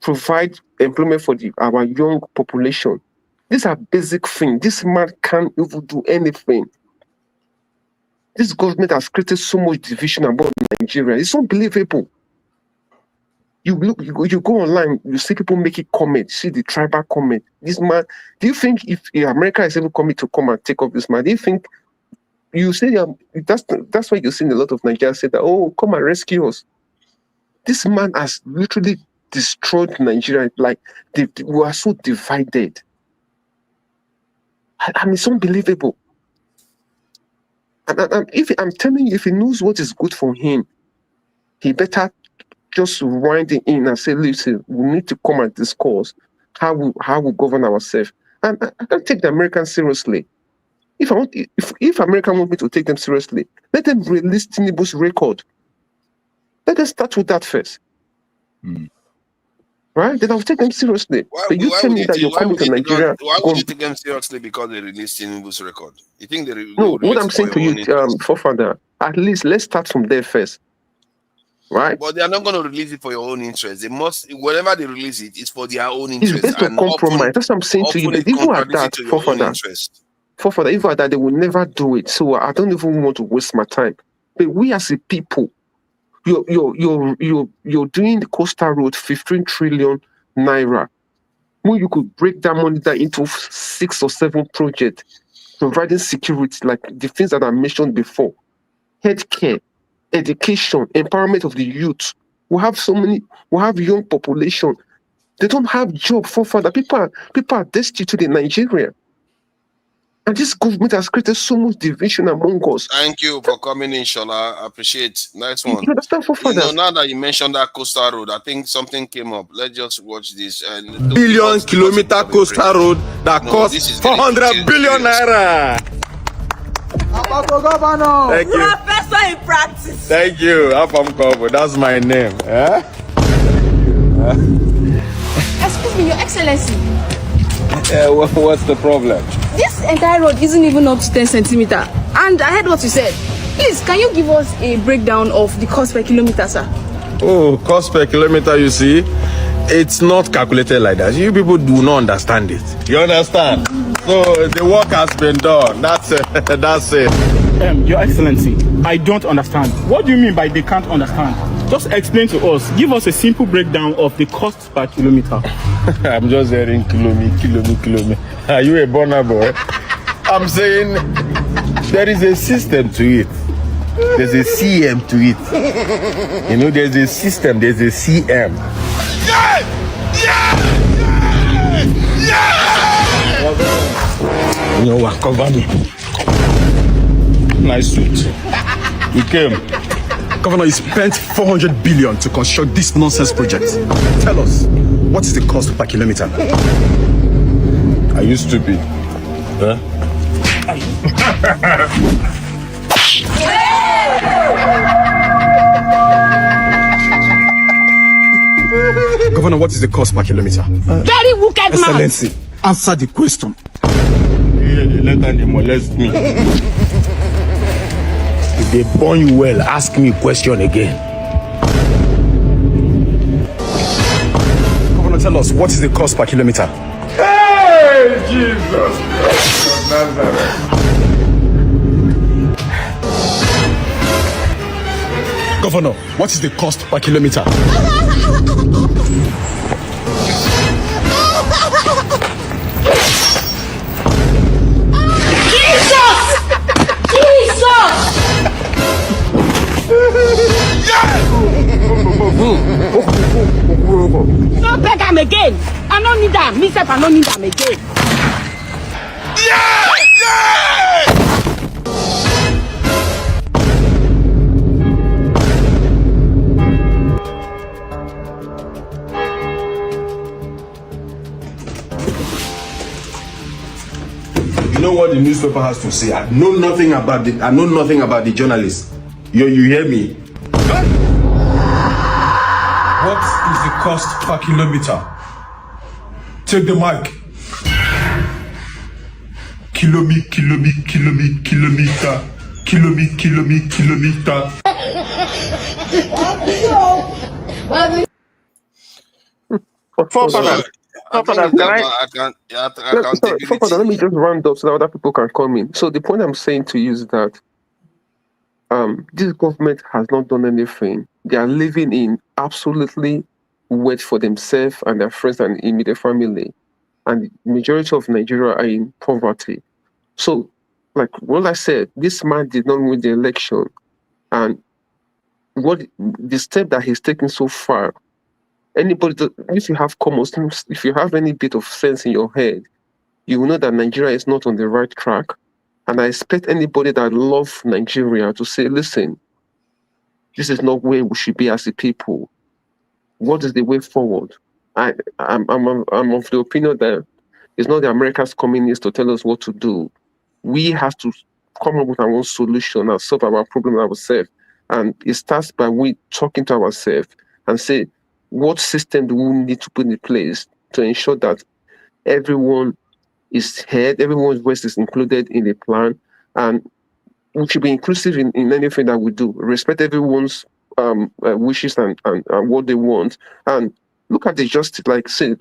provide employment for our young population. These are basic things. This man can't even do anything. This government has created so much division about Nigeria. It's unbelievable. You go online, you see people making comments, see the tribal comment. This man, do you think if America is even coming to come and take up this man, do you think you say that's why you're seeing a lot of Nigerians say that, oh, come and rescue us. This man has literally destroyed Nigeria. Like we are so divided. It's unbelievable. And if I'm telling you, if he knows what is good for him, he better just wind it in and say, listen, we need to come and discuss how we govern ourselves. And I don't take the Americans seriously. If America want me to take them seriously, let them release Tinubu's record. Let us start with that first. Right? Then I'll take them seriously. But you tell me that you're coming to Nigeria. Why would you take them seriously because they released Tinubu's record? You think they No, what I'm saying to you, forefather, at least let's start from there first. Right? But they are not going to release it for your own interest. They must, whenever they release it, it's for their own interest. It's based on compromise. That's what I'm saying to you. But even at that, forefather, even at that, they will never do it. So I don't even want to waste my time. But we as a people, you're doing the coastal road 15 trillion naira. When you could break that money down into 6 or 7 projects, providing security, like the things that I mentioned before, healthcare, education, empowerment of the youth. We have young population. They don't have job for further. People are destitute in Nigeria. And this government has created so much division among us. Thank you for coming in, Shola. I appreciate. Nice one. You understand, forefather? Now that you mentioned that coastal road, I think something came up. Let's just watch this. Billion-kilometer coastal road that costs 400 billion naira. Thank you. Professor in practice. Thank you. Afam Kobo. That's my name. Excuse me, Your Excellency. What's the problem? This entire road isn't even up to 10 centimeters. And I heard what you said. Please, can you give us a breakdown of the cost per kilometer, sir? Oh, cost per kilometer, you see? It's not calculated like that. You people do not understand it. You understand? So the work has been done. That's it. That's it. Your Excellency, I don't understand. What do you mean by they can't understand? Just explain to us. Give us a simple breakdown of the cost per kilometer. I'm just hearing kilometer. Are you a burner boy? I'm saying there is a system to it. There's a CM to it. You know, there's a system, there's a CM. You know what? Cover me. Nice suit. You came. Governor, you spent 400 billion to construct this nonsense project. Tell us, what is the cost per kilometer? Are you stupid? Huh? Governor, what is the cost per kilometer? Very wicked man. Excellency, answer the question. Let them molest me. If they burn you well, ask me a question again. Governor, tell us, what is the cost per kilometer? Hey, Jesus! Nazareth. Governor, what is the cost per kilometer? No beg am again. I don't need them. Myself, I don't need them again. You know what the newspaper has to say? I know nothing about the journalists. You hear me? What is the cost per kilometer? Take the mic. Kilometer. Let me just round up so that other people can come in. So the point I'm saying to you is that this government has not done anything. They are living in absolutely wait for themselves and their friends and immediate family. And the majority of Nigeria are in poverty. So, like what I said, this man did not win the election. And what the step that he's taken so far, anybody, if you have common sense, if you have any bit of sense in your head, you will know that Nigeria is not on the right track. And I expect anybody that loves Nigeria to say, listen, this is not where we should be as a people. What is the way forward? I'm of the opinion that it's not the Americans communists to tell us what to do. We have to come up with our own solution and solve our problem ourselves. And it starts by we talking to ourselves and say, what system do we need to put in place to ensure that everyone is heard, everyone's voice is included in the plan, and we should be inclusive in anything that we do. Respect everyone's wishes and what they want. And look at the justice, like say,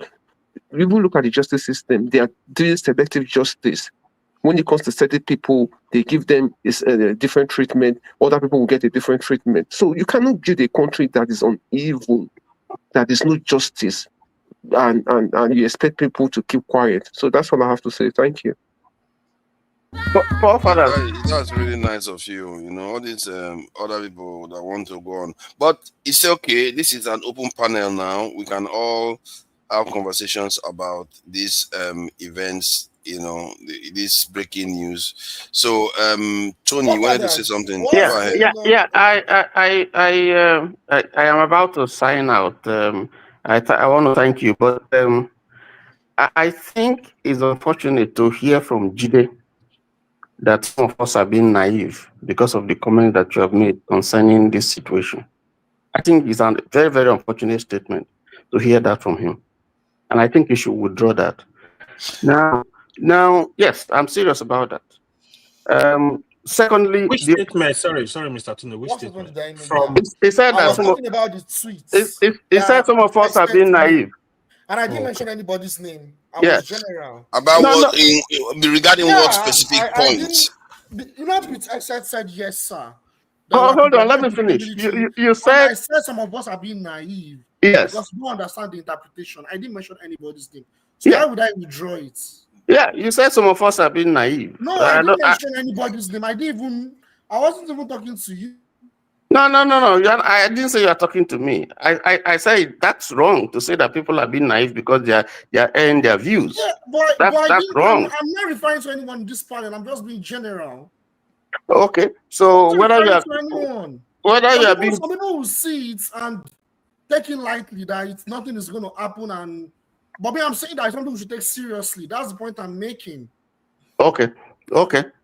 even look at the justice system. They are doing selective justice. When it comes to certain people, they give them a different treatment. Other people will get a different treatment. So you cannot build a country that is uneven, that is no justice, and you expect people to keep quiet. So that's all I have to say. Thank you. That's really nice of you. You know, all these other people that want to go on, but it's okay. This is an open panel now. We can all have conversations about these events. You know, this breaking news. So, Tony, you wanted to say something? Go ahead. Yeah. I am about to sign out. I want to thank you, but I think it's unfortunate to hear from Jide that some of us are being naive because of the comment that you have made concerning this situation. I think it's a very, very unfortunate statement to hear that from him. And I think you should withdraw that. Now, yes, I'm serious about that. Secondly, which statement? Sorry, Mr. Tinubu. Which statement? From he said I that was talking about the tweets. he said some of us are being naive. And I didn't mention anybody's name. I was general. About regarding what specific points? You know, I said yes, sir. Hold on, let me finish. You said I said some of us are being naive. Yes. Because you don't understand the interpretation. I didn't mention anybody's name. So why would I withdraw it? Yeah, you said some of us are being naive. No, I didn't mention anybody's name. I wasn't even talking to you. No. I didn't say you are talking to me. I say that's wrong to say that people are being naive because they are airing their views. Yeah, but that's wrong. I'm not referring to anyone in this panel. I'm just being general. Okay, so whether you are being some people will see it and take it lightly that nothing is going to happen. But I'm saying that it's something we should take seriously. That's the point I'm making. Okay.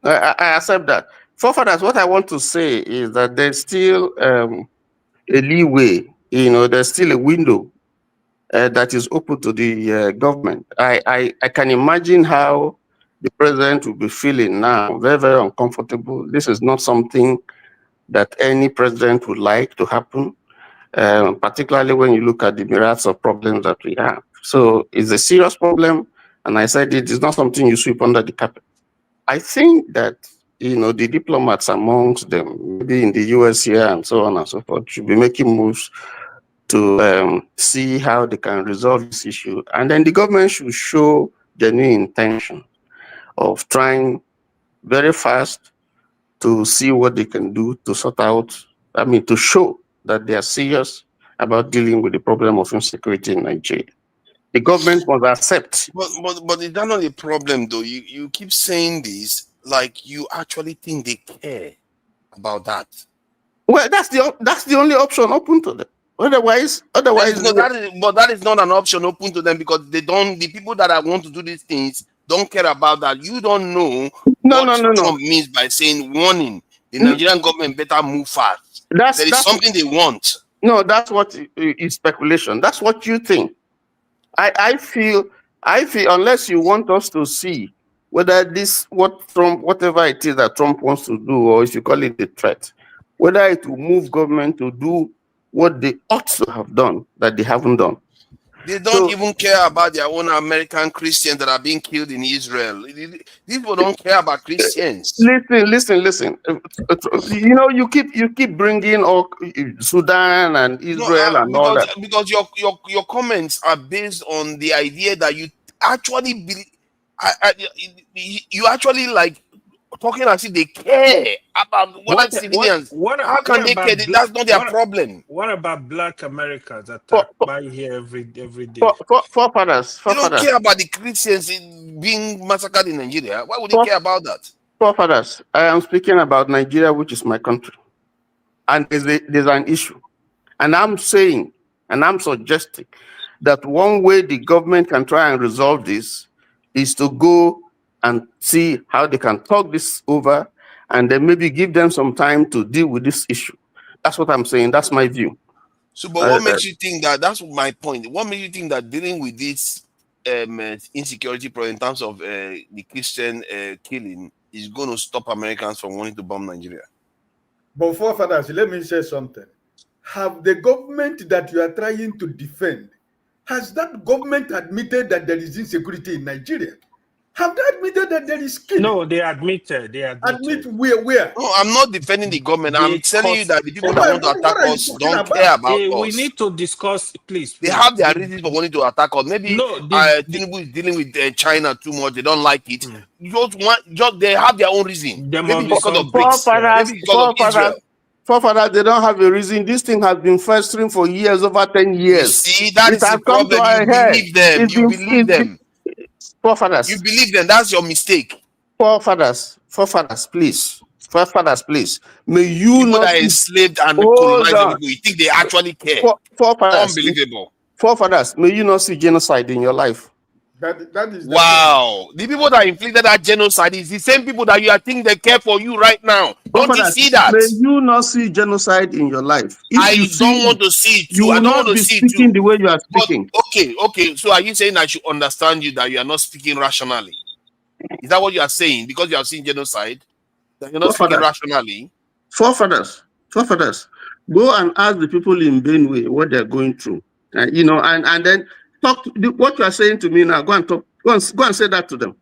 I accept that. Forefathers, what I want to say is that there's still a leeway. There's still a window that is open to the government. I can imagine how the president will be feeling now, very, very uncomfortable. This is not something that any president would like to happen, particularly when you look at the myriads of problems that we have. So it's a serious problem, and I said it is not something you sweep under the carpet. I think that the diplomats amongst them, maybe in the US here and so on and so forth, should be making moves to see how they can resolve this issue. And then the government should show genuine intention of trying very fast to see what they can do to sort out, to show that they are serious about dealing with the problem of insecurity in Nigeria. The government must accept. But is that not a problem, though? You keep saying this like you actually think they care about that. Well, that's the only option open to them. Otherwise, that is not an option open to them because the people that want to do these things don't care about that. You don't know what Trump means by saying warning. The Nigerian government better move fast. There is something they want. No, that's what is speculation. That's what you think. I feel unless you want us to see whether whatever it is that Trump wants to do, or if you call it a threat, whether it will move government to do what they ought to have done that they haven't done. They don't even care about their own American Christians that are being killed in Israel. These people don't care about Christians. Listen. You keep bringing Sudan and Israel and all that because your comments are based on the idea that you actually believe. You actually like talking as if they care about what civilians. How can they care? That's not their problem. What about Black Americans attacked by here every day? Forefathers. They don't care about the Christians being massacred in Nigeria. Why would they care about that? Forefathers, I am speaking about Nigeria, which is my country, and there's an issue, and I'm saying, and I'm suggesting that one way the government can try and resolve this is to go and see how they can talk this over and then maybe give them some time to deal with this issue. That's what I'm saying. That's my view. So, but what makes you think that's my point. What makes you think that dealing with this insecurity problem in terms of the Christian killing is going to stop Americans from wanting to bomb Nigeria? But forefathers, let me say something. Have the government that you are trying to defend, has that government admitted that there is insecurity in Nigeria? Have they admitted that there is killing? No, they admitted. Admit where? No, I'm not defending the government. I'm telling you that the people that want to attack us don't care about us. We need to discuss, please. They have their reasons for wanting to attack us. Maybe Tinubu is dealing with China too much. They don't like it. They have their own reason. Maybe because of BRICS. Maybe because of Israel. Forefathers, they don't have a reason. This thing has been festering for years, over 10 years. You see, that is the problem. You believe them. Forefathers. You believe them. That's your mistake. Forefathers, please. Forefathers, please. May you people not that enslaved and colonized people. You think they actually care? Forefathers, unbelievable. Forefathers, may you not see genocide in your life. That is wow. The people that inflicted that genocide is the same people that you are think they care for you right now. Don't you see that? May you not see genocide in your life. If you don't want to see it too. You I will don't not want to be see it speaking too. the way you are speaking. But, okay. So are you saying I should understand you that you are not speaking rationally? Is that what you are saying? Because you have seen genocide, that you're not speaking rationally? Forefathers, go and ask the people in Benue what they're going through. And then talk what you are saying to me now. Go and talk. Go and say that to them.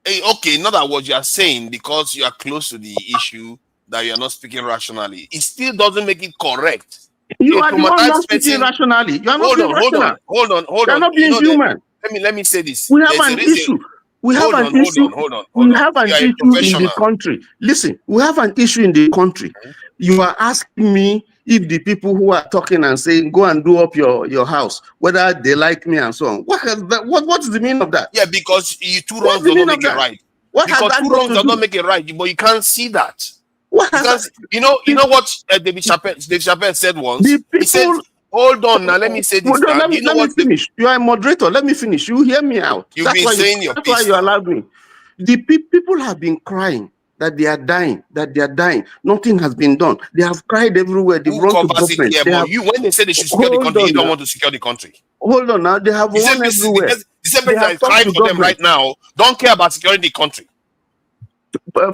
Hey, okay, not that what you are saying because you are close to the issue that you are not speaking rationally. It still doesn't make it correct. You are the one not speaking rationally. You are not being rational. Hold on. You are not being human. Let me say this. We have an issue. We have an issue in the country. Listen, we have an issue in the country. You are asking me if the people who are talking and saying, go and do up your house, whether they like me and so on. What is the meaning of that? Yeah, because two wrongs do not make it right. Because two wrongs do not make it right, but you can't see that. Because you know what David Chappelle said once? He said, hold on now, let me say this. Let me finish. You are a moderator. Let me finish. You hear me out. You've been saying your piece. That's why you allowed me. The people have been crying that they are dying, Nothing has been done. They have cried everywhere. They've run to government. When they say they should secure the country, you don't want to secure the country. Hold on now. They have won everywhere. The same person that is crying for them right now don't care about securing the country.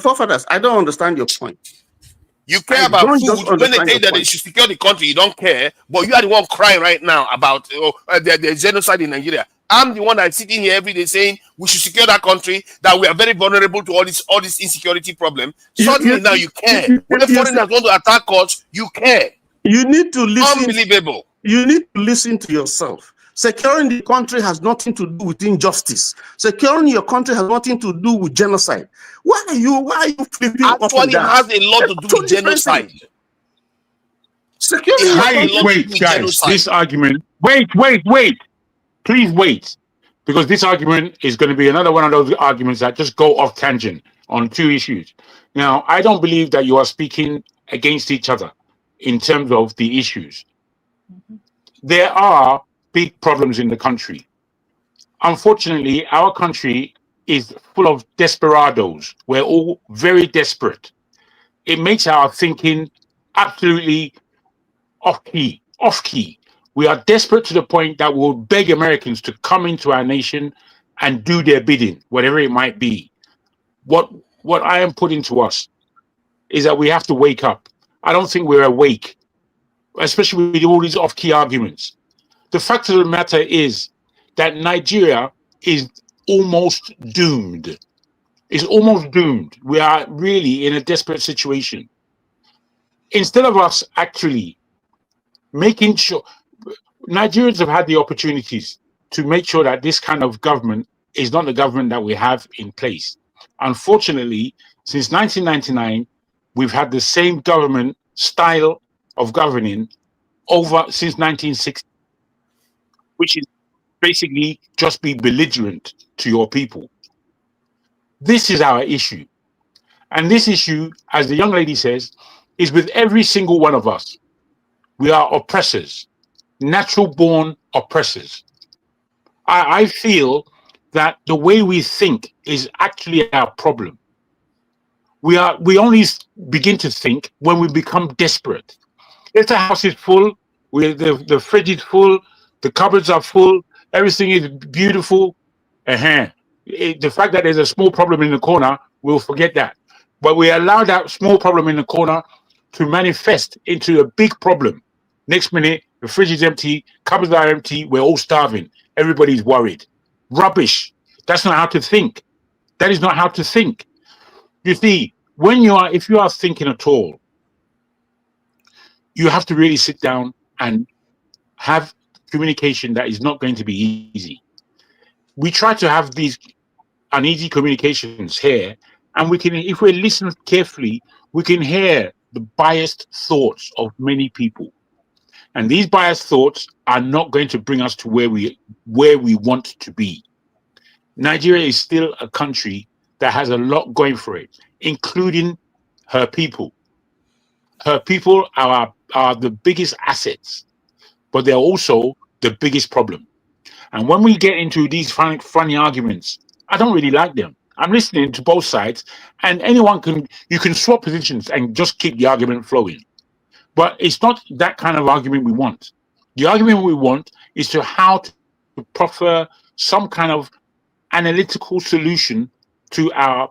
Forefathers, I don't understand your point. You care about food when they say that they should secure the country. You don't care, but you are the one crying right now about the genocide in Nigeria. I'm the one that's sitting here every day saying we should secure that country, that we are very vulnerable to all this insecurity problem. Suddenly now you care. When the foreigners want to attack us, you care. You need to listen. Unbelievable. You need to listen to yourself. Securing the country has nothing to do with injustice. Securing your country has nothing to do with genocide. Why are you flipping up and down? Has a lot to do with genocide. Wait, guys. This argument. Wait. Please wait, because this argument is going to be another one of those arguments that just go off tangent on two issues. Now, I don't believe that you are speaking against each other in terms of the issues. There are big problems in the country. Unfortunately, our country is full of desperados. We're all very desperate. It makes our thinking absolutely off key. We are desperate to the point that we'll beg Americans to come into our nation and do their bidding, whatever it might be. What I am putting to us is that we have to wake up. I don't think we're awake, especially with all these off-key arguments. The fact of the matter is that Nigeria is almost doomed. It's almost doomed. We are really in a desperate situation. Instead of us actually making sure, Nigerians have had the opportunities to make sure that this kind of government is not the government that we have in place. Unfortunately, since 1999, we've had the same government style of governing since 1960, which is basically just be belligerent to your people. This is our issue. And this issue, as the young lady says, is with every single one of us. We are oppressors. Natural-born oppressors. I feel that the way we think is actually our problem. We only begin to think when we become desperate. If the house is full, the fridge is full, the cupboards are full, everything is beautiful. The fact that there's a small problem in the corner, we'll forget that. But we allow that small problem in the corner to manifest into a big problem. Next minute, the fridge is empty, cupboards are empty, we're all starving. Everybody's worried. Rubbish. That's not how to think. That is not how to think. You see, if you are thinking at all, you have to really sit down and have communication that is not going to be easy. We try to have these uneasy communications here, and if we listen carefully, we can hear the biased thoughts of many people. And these biased thoughts are not going to bring us to where we want to be. Nigeria is still a country that has a lot going for it, including her people. Her people are the biggest assets, but they're also the biggest problem. And when we get into these funny arguments, I don't really like them. I'm listening to both sides, and you can swap positions and just keep the argument flowing. But it's not that kind of argument we want. The argument we want is how to proffer some kind of analytical solution to our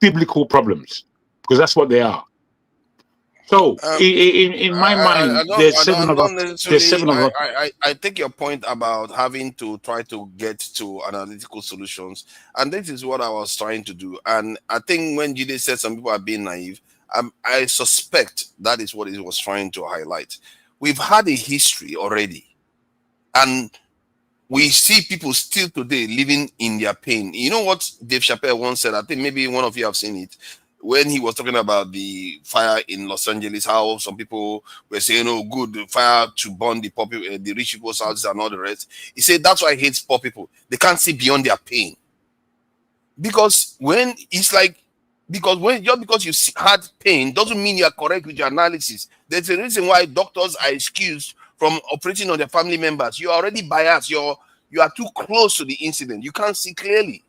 biblical problems, because that's what they are. So, in my mind, there's seven of us. I take your point about having to try to get to analytical solutions, and this is what I was trying to do. And I think when Jide said some people are being naive, I suspect that is what he was trying to highlight. We've had a history already, and we see people still today living in their pain. You know what Dave Chappelle once said? I think maybe one of you have seen it. When he was talking about the fire in Los Angeles, how some people were saying, "Oh, good, the fire to burn the rich people's houses and all the rest." He said that's why he hates poor people. They can't see beyond their pain. Because when just because you had pain doesn't mean you are correct with your analysis. There's a reason why doctors are excused from operating on their family members. You are already biased. You are too close to the incident. You can't see clearly.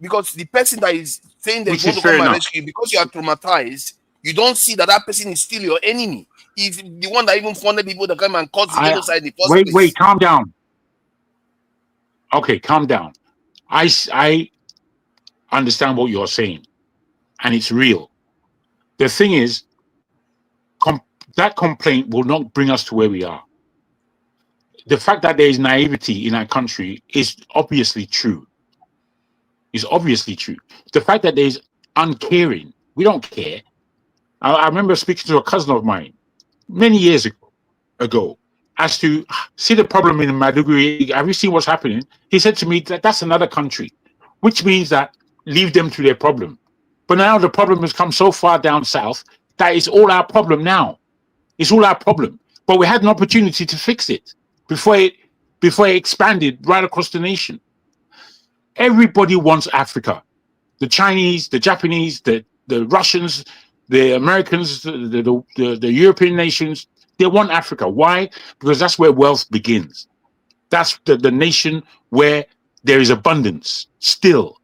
Because the person that is saying they want to come and rescue you, because you are traumatized, you don't see that person is still your enemy. He's the one that even funded people that come and cause the genocide in the first place. Wait, calm down. Okay, calm down. I understand what you're saying, and it's real. The thing is, that complaint will not bring us to where we are. The fact that there is naivety in our country is obviously true. It's obviously true. The fact that there's uncaring, we don't care. I remember speaking to a cousin of mine many years ago as to see the problem in Maiduguri. Have you seen what's happening? He said to me that that's another country, which means that leave them to their problem. But now the problem has come so far down south that it's all our problem now. It's all our problem. But we had an opportunity to fix it before it expanded right across the nation. Everybody wants Africa. The Chinese, the Japanese, the Russians, the Americans, the European nations, they want Africa. Why? Because that's where wealth begins. That's the nation where there is abundance still.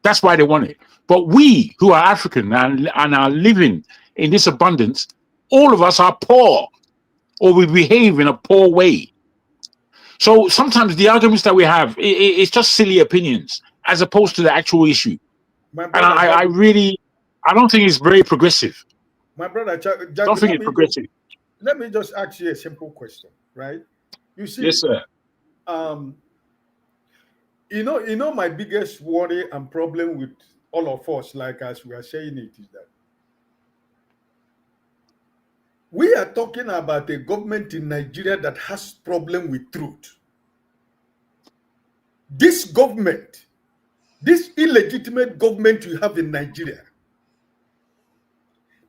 That's why they want it. But we who are African and are living in this abundance, all of us are poor, or we behave in a poor way. So sometimes the arguments that we have, it's just silly opinions as opposed to the actual issue. And I don't think it's very progressive. My brother, I don't think it's progressive. Let me just ask you a simple question, right? You see, yes, sir. You know, my biggest worry and problem with all of us, like as we are saying it, is that we are talking about a government in Nigeria that has problem with truth. This government, this illegitimate government you have in Nigeria,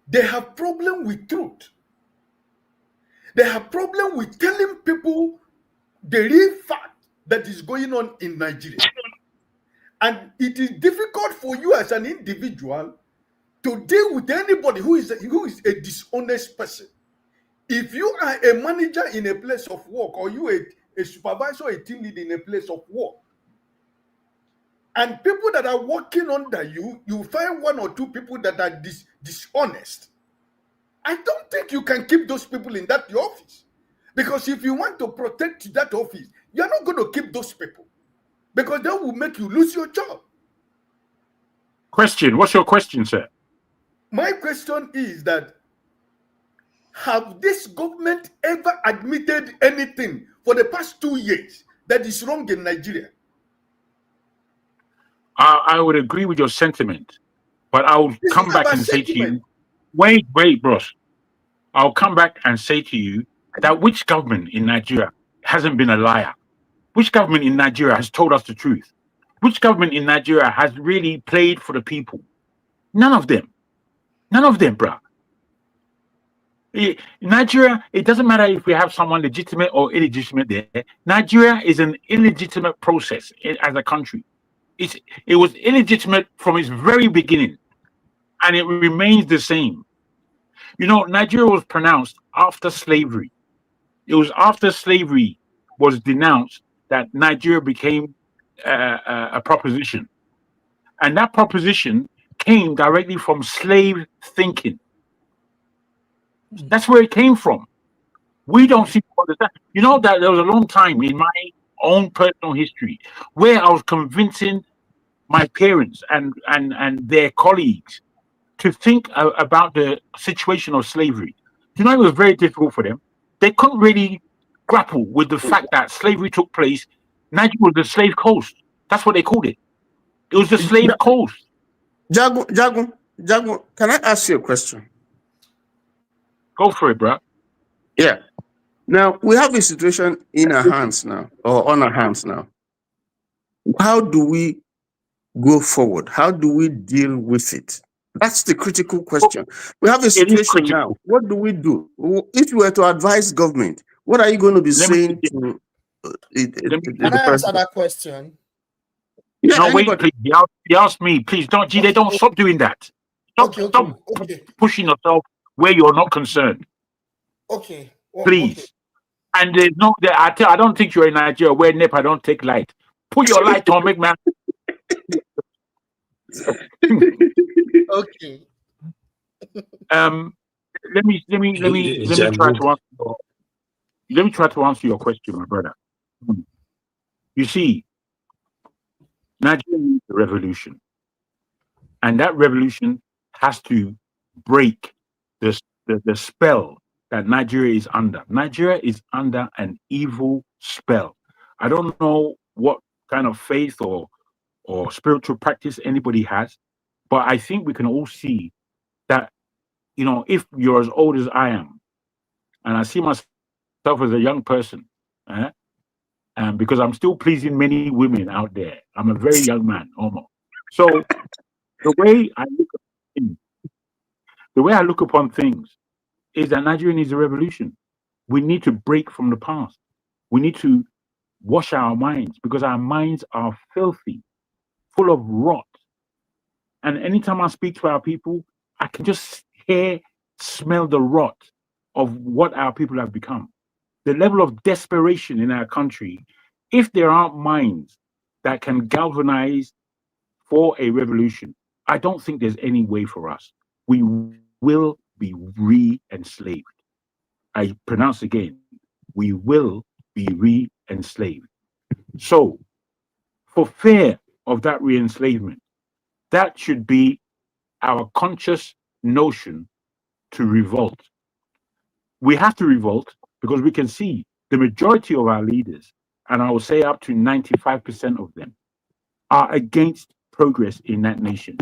they have problem with truth. They have problem with telling people the real fact that is going on in Nigeria. And it is difficult for you as an individual to deal with anybody who is a dishonest person. If you are a manager in a place of work, or you a supervisor, a team lead in a place of work, and people that are working under you, you find one or two people that are dishonest, I don't think you can keep those people in that office. Because if you want to protect that office, you're not going to keep those people, because that will make you lose your job. Question. What's your question, sir? My question is that, have this government ever admitted anything for the past 2 years that is wrong in Nigeria? I would agree with your sentiment, but I'll come back and say to you, wait, bros. I'll come back and say to you that which government in Nigeria hasn't been a liar? Which government in Nigeria has told us the truth? Which government in Nigeria has really played for the people? None of them. None of them, bruh. In Nigeria, it doesn't matter if we have someone legitimate or illegitimate there. Nigeria is an illegitimate process as a country. It was illegitimate from its very beginning, and it remains the same. You know, Nigeria was pronounced after slavery. It was after slavery was denounced that Nigeria became a proposition. And that proposition came directly from slave thinking. That's where it came from. We don't seem to understand. You know that there was a long time in my own personal history where I was convincing my parents and their colleagues to think about the situation of slavery. You know, it was very difficult for them. They couldn't really grapple with the fact that slavery took place. Nigeria was the slave coast. That's what they called it. It was the slave coast. Jago, can I ask you a question? Go for it, bro. Yeah. Now, we have a situation in our hands now, or on our hands now. How do we go forward? How do we deal with it? That's the critical question. We have a situation now. What do we do? If you were to advise government, what are you going to be saying to Can I answer that question? Yeah, no, wait, please. He asked me, please don't, G, they don't stop doing that. Stop pushing yourself where you're not concerned. Okay. Please. And there's no, I don't think you're in Nigeria where NEPA don't take light. Put your light on, make man. Okay. Let me try to answer your question, my brother. You see, Nigeria needs a revolution, and that revolution has to break the spell that Nigeria is under. Nigeria is under an evil spell. I don't know what kind of faith or spiritual practice anybody has, but I think we can all see that, you know, if you're as old as I am, and I see myself as a young person, because I'm still pleasing many women out there. I'm a very young man, almost. So the way I look upon things is that Nigeria needs a revolution. We need to break from the past. We need to wash our minds because our minds are filthy, full of rot. And anytime I speak to our people, I can just smell the rot of what our people have become. The level of desperation in our country, if there aren't minds that can galvanize for a revolution, I don't think there's any way for us. We will be re-enslaved. I pronounce again, we will be re-enslaved. So, for fear of that re-enslavement, that should be our conscious notion to revolt. We have to revolt because we can see the majority of our leaders, and I will say up to 95% of them, are against progress in that nation.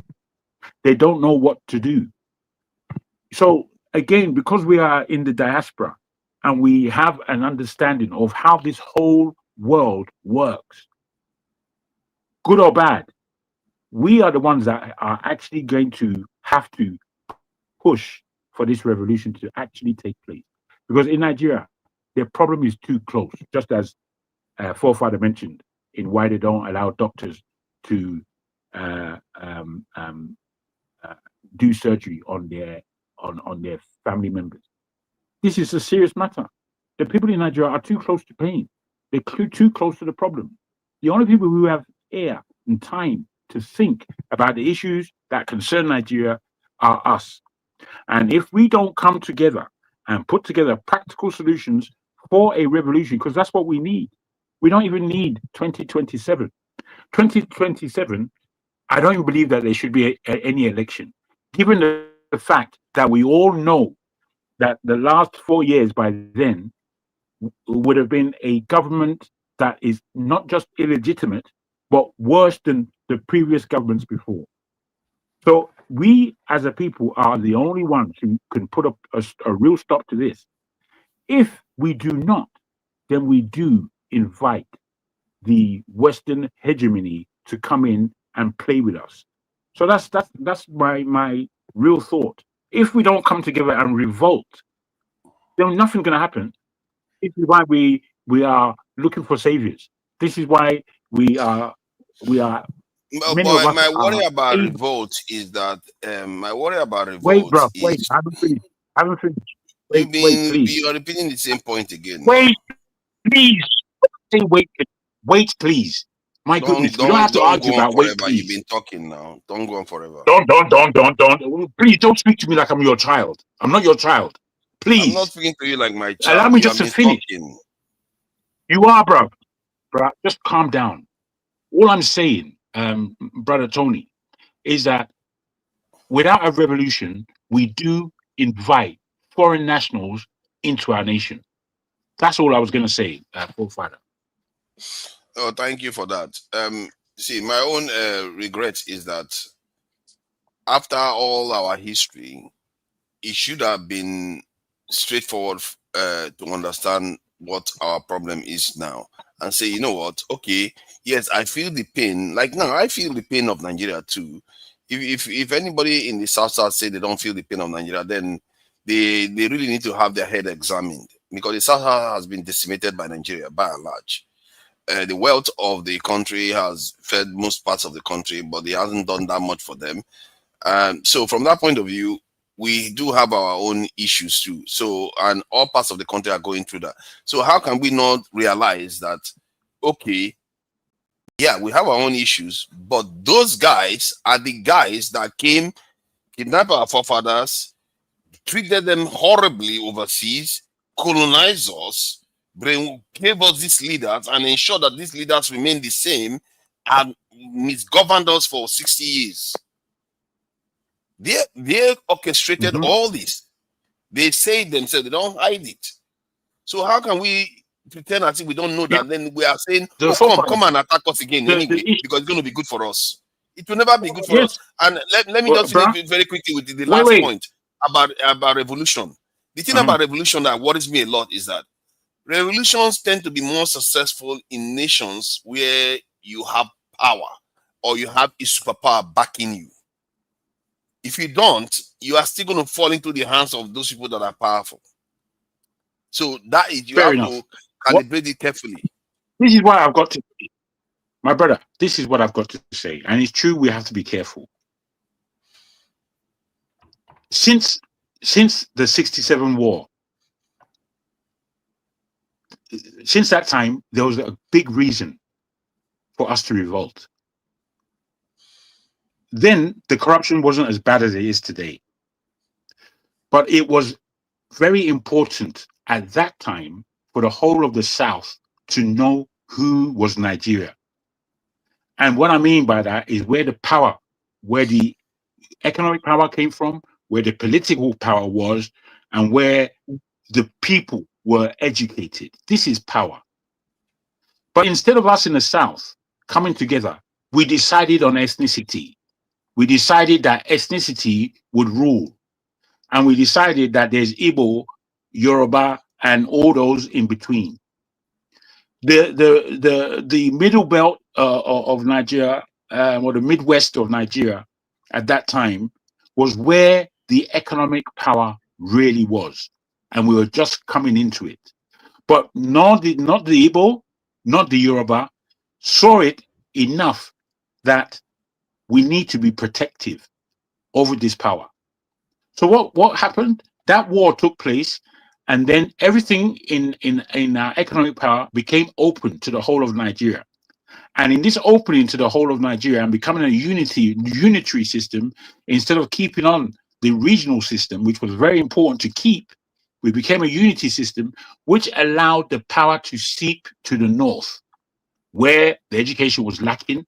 They don't know what to do. So again, because we are in the diaspora and we have an understanding of how this whole world works, good or bad, we are the ones that are actually going to have to push for this revolution to actually take place. Because in Nigeria, the problem is too close, just as Forefather mentioned in why they don't allow doctors to do surgery on their family members. This is a serious matter. The people in Nigeria are too close to pain. They're too close to the problem. The only people who have air and time to think about the issues that concern Nigeria are us. And if we don't come together and put together practical solutions for a revolution, because that's what we need. We don't even need 2027. 2027, I don't even believe that there should be any election, given the fact that we all know that the last 4 years by then would have been a government that is not just illegitimate, but worse than the previous governments before. So we as a people are the only ones who can put up a real stop to this. If we do not, then we do invite the Western hegemony to come in and play with us. So that's my real thought. If we don't come together and revolt, then nothing's going to happen. This is why we are looking for saviors. This is why we are. My worry about revolt is that Wait, bro. Wait, I haven't finished. Wait, please. You're repeating the same point again. Wait, please. Say wait. Wait, please. My goodness, we don't have to don't argue go on about wait, forever. You've please. been talking now. Don't go on forever. Don't. Please don't speak to me like I'm your child. I'm not your child. Please. I'm not speaking to you like my child. Allow me You just have to been finish. talking. You are, bro. Just calm down. All I'm saying, brother Tony, is that without a revolution, we do invite foreign nationals into our nation. That's all I was going to say, forefather. Oh, thank you for that. See, my own regret is that after all our history, it should have been straightforward to understand what our problem is now and say, you know what, okay, yes, I feel the pain. Like now, I feel the pain of Nigeria too. If anybody in the South say they don't feel the pain of Nigeria, then they really need to have their head examined, because the South has been decimated by Nigeria by and large. The wealth of the country has fed most parts of the country, but it hasn't done that much for them. So from that point of view, we do have our own issues too. So, and all parts of the country are going through that. So how can we not realize that, okay, yeah, we have our own issues, but those guys are the guys that came, kidnapped our forefathers, treated them horribly overseas, colonized us, gave us these leaders, and ensured that these leaders remain the same and misgoverned us for 60 years. They orchestrated all this. They say it themselves, they don't hide it. So how can we pretend as if we don't know that? Then we are saying, oh, come and attack us again anyway, because it's going to be good for us. It will never be good for us. And let me just finish very quickly with the last point about revolution. The thing about revolution that worries me a lot is that revolutions tend to be more successful in nations where you have power or you have a superpower backing you. If you don't, you are still going to fall into the hands of those people that are powerful. So that is, you have to calibrate it carefully. This is what I've got to say. My brother, this is what I've got to say. And it's true, we have to be careful. Since the 67 war, since that time, there was a big reason for us to revolt. Then the corruption wasn't as bad as it is today. But it was very important at that time for the whole of the South to know who was Nigeria. And what I mean by that is where the power, where the economic power came from, where the political power was, and where the people were educated. This is power. But instead of us in the South coming together, we decided on ethnicity. We decided that ethnicity would rule. And we decided that there's Igbo, Yoruba, and all those in between. The middle belt of Nigeria, or the Midwest of Nigeria at that time, was where the economic power really was. And we were just coming into it. But not the Igbo, not the Yoruba, saw it enough that we need to be protective over this power. So what happened? That war took place, and then everything in our economic power became open to the whole of Nigeria. And in this opening to the whole of Nigeria and becoming a unitary system, instead of keeping on the regional system, which was very important to keep, we became a unity system, which allowed the power to seep to the north, where the education was lacking,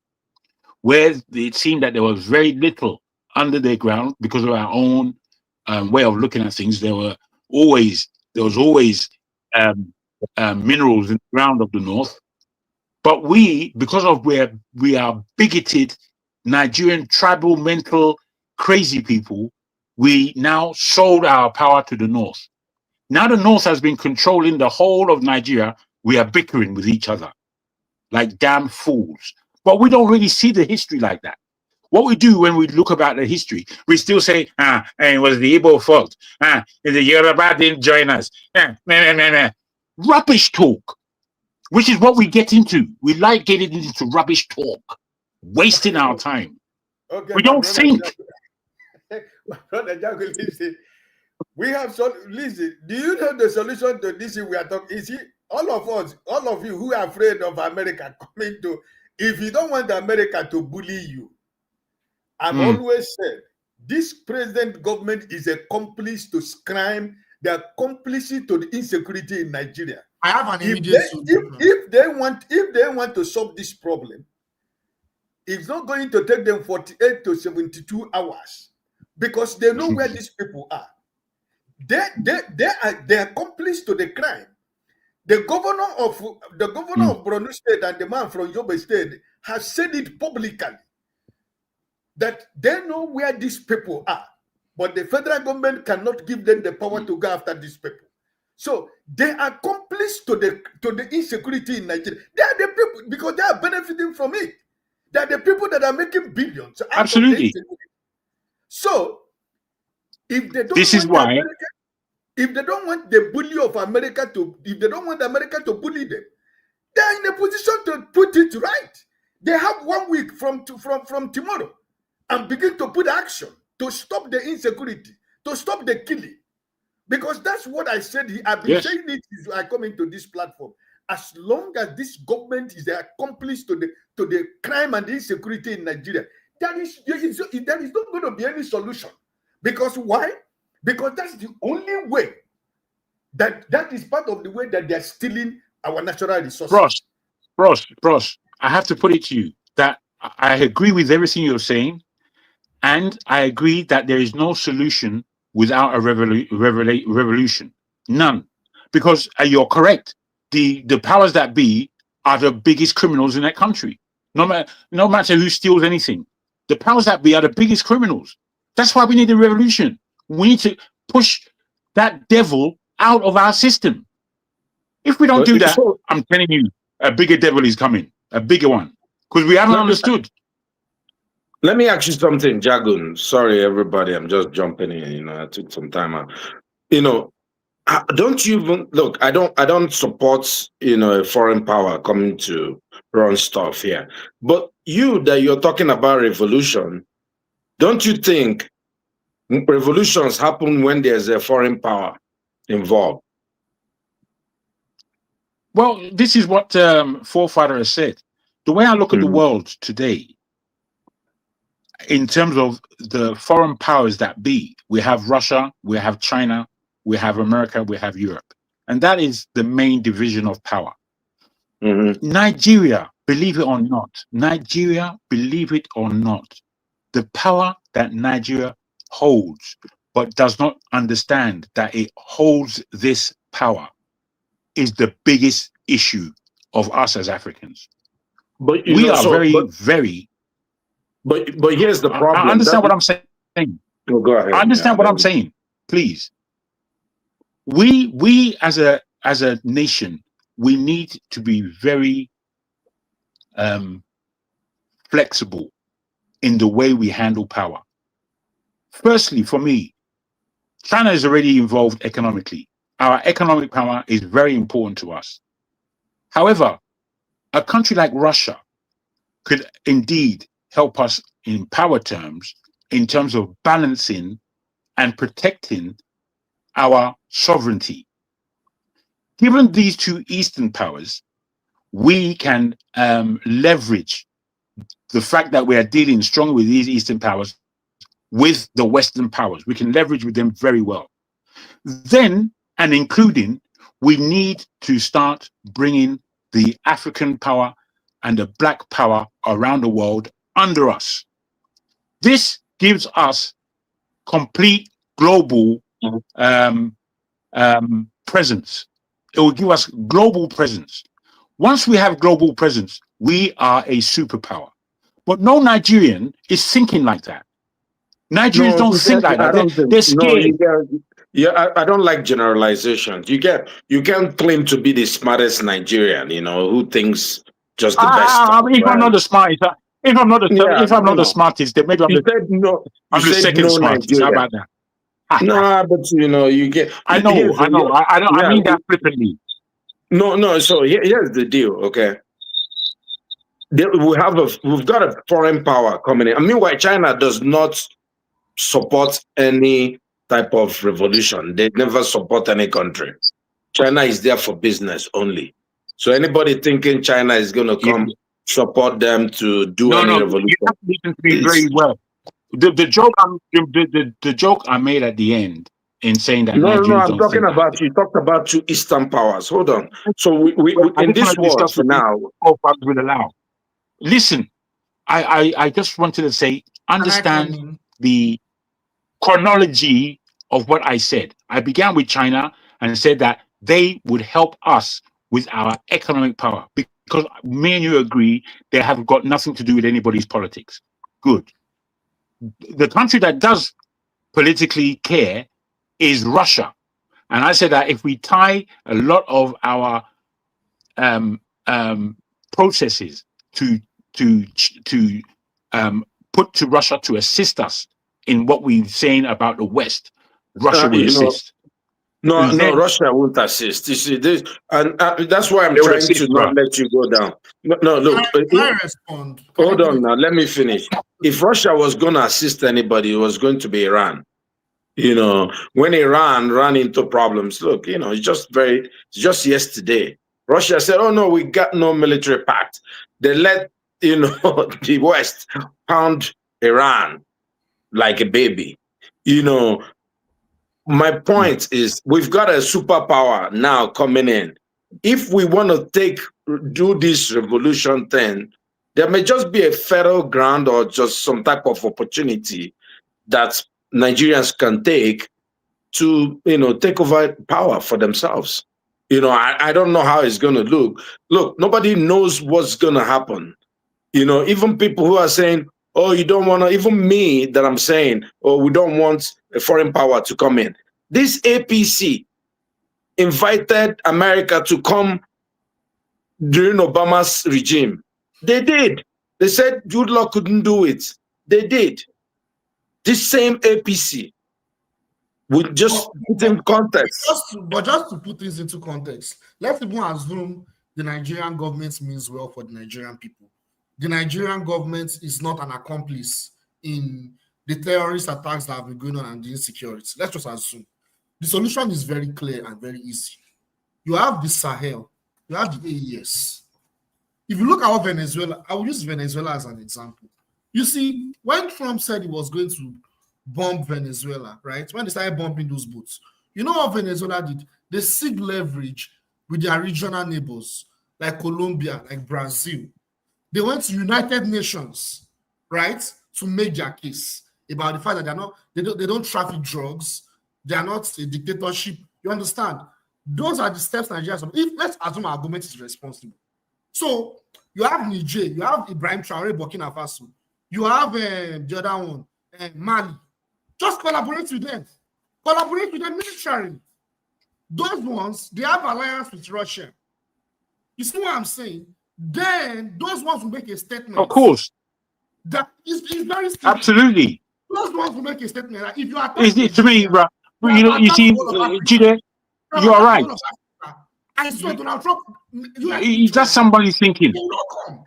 where it seemed that there was very little under the ground because of our own way of looking at things. There was always minerals in the ground of the north. But because of where we are bigoted, Nigerian tribal mental crazy people, we now sold our power to the north. Now the north has been controlling the whole of Nigeria. We are bickering with each other like damn fools. But we don't really see the history like that. What we do when we look about the history, we still say, and it was the Igbo fault. The Yoruba didn't join us. Rubbish talk, which is what we get into. We like getting into rubbish talk, wasting our time. Okay, we don't think. My brother Jago, listen. We have listen. Do you know the solution to this we are talking? Is it all of us, all of you who are afraid of America coming to, if you don't want America to bully you, I've always said this present government is accomplice to crime, they're accomplice to the insecurity in Nigeria. I have an immediate solution. If they want to solve this problem, it's not going to take them 48 to 72 hours because they know where these people are. They are accomplice to the crime. The governor of Borno State and the man from Yobe State has said it publicly that they know where these people are, but the federal government cannot give them the power to go after these people. So they are accomplice to the insecurity in Nigeria. They are the people because they are benefiting from it. They are the people that are making billions. Absolutely. So if they don't this is why America, if they don't want the bully of America to, if they don't want America to bully them, they are in a position to put it right. They have 1 week from tomorrow and begin to put action to stop the insecurity, to stop the killing. Because that's what I said. I've been saying it as I come into this platform. As long as this government is the accomplice to the crime and the insecurity in Nigeria, there is not going to be any solution. Because why? Because that's the only way that is part of the way that they are stealing our natural resources. Bros, I have to put it to you that I agree with everything you're saying, and I agree that there is no solution without a revolution. None. Because you're correct. The powers that be are the biggest criminals in that country. No matter who steals anything. The powers that be are the biggest criminals. That's why we need a revolution. We need to push that devil out of our system. If we don't do that, I'm telling you, a bigger devil is coming. A bigger one. Because we haven't understood. Let me ask you something, Jagun. Sorry, everybody. I'm just jumping in. I took some time out. Don't you even look? I don't support a foreign power coming to run stuff here. But you're talking about revolution. Don't you think revolutions happen when there's a foreign power involved? Well, this is what forefather has said. The way I look at the world today, in terms of the foreign powers that be, we have Russia, we have China, we have America, we have Europe. And that is the main division of power. Nigeria, believe it or not, the power that Nigeria holds, but does not understand that it holds this power, is the biggest issue of us as Africans. But we are very. But here's the problem. I understand what I'm saying. Oh, go ahead. I understand what I'm saying. Please. We as a nation, we need to be very flexible in the way we handle power. Firstly, for me, China is already involved economically. Our economic power is very important to us. However, a country like Russia could indeed help us in power terms, in terms of balancing and protecting our sovereignty. Given these two Eastern powers, we can leverage the fact that we are dealing strongly with these Eastern powers with the Western powers. We can leverage with them very well. Then, and including, we need to start bringing the African power and the Black power around the world under us. This gives us complete global presence. It will give us global presence. Once we have global presence, we are a superpower. But no Nigerian is thinking like that. Nigerians don't think like that. They're scared. I don't like generalizations. You can't claim to be the smartest Nigerian, who thinks just the best. If I'm not the smartest, if I'm not the smartest, then maybe I'm the second smartest. How about that? No, but you get. I know. I mean that flippantly. No. So here's the deal. Okay, we've got a foreign power coming in. Meanwhile, China does not support any type of revolution. They never support any country. China is there for business only. So anybody thinking China is going to come support them to do any revolution? You have to listen to me very well. The joke I made at the end in saying that Nigerians I'm talking about you talked about two Eastern powers. Hold on. So we in this world for now. Will allow. Listen, I just wanted to say, understand the chronology of what I said. I began with China and said that they would help us with our economic power because me and you agree they have got nothing to do with anybody's politics. Good. The country that does politically care is Russia. And I said that if we tie a lot of our processes to put to Russia to assist us in what we're saying about the West, Russia will assist. No, Russia won't assist. You see this, and that's why I'm trying to not let you go down. No, look. I respond? Hold on now. Let me finish. If Russia was going to assist anybody, it was going to be Iran. When Iran ran into problems, look, it's just yesterday. Russia said, "Oh no, we got no military pact." They let the West pound Iran like a baby. My point is we've got a superpower now coming in. If we want to do this revolution thing, there may just be a fertile ground or just some type of opportunity that Nigerians can take to, take over power for themselves. I don't know how it's going to look. Look, nobody knows what's going to happen. Even people who are saying, oh, you don't want to, even me that I'm saying, oh, we don't want a foreign power to come in. This APC invited America to come during Obama's regime. They did. They said Goodluck couldn't do it. They did. This same APC would just put in context. Just to put things into context, let's even assume the Nigerian government means well for the Nigerian people. The Nigerian government is not an accomplice in the terrorist attacks that have been going on and the insecurity. Let's just assume. The solution is very clear and very easy. You have the Sahel, you have the AES. If you look at Venezuela, I will use Venezuela as an example. You see, when Trump said he was going to bomb Venezuela, right? When they started bombing those boats, you know what Venezuela did? They seek leverage with their regional neighbors, like Colombia, like Brazil. They went to United Nations, right, to make their case about the fact that they don't traffic drugs, they are not a dictatorship. You understand? Those are the steps Nigeria. If let's assume our government is responsible. So you have Niger, you have Ibrahim Traore, Burkina Faso, you have the other one, Mali. Just collaborate with them. Collaborate with them militarily. Those ones, they have alliance with Russia. You see what I'm saying? Then those ones will make a statement. Of course. That is very simple. Absolutely. Those ones will make a statement. Like if you are to me, bro. You see, Jide, you are right. I swear, Donald Trump. That's somebody thinking. They will not come.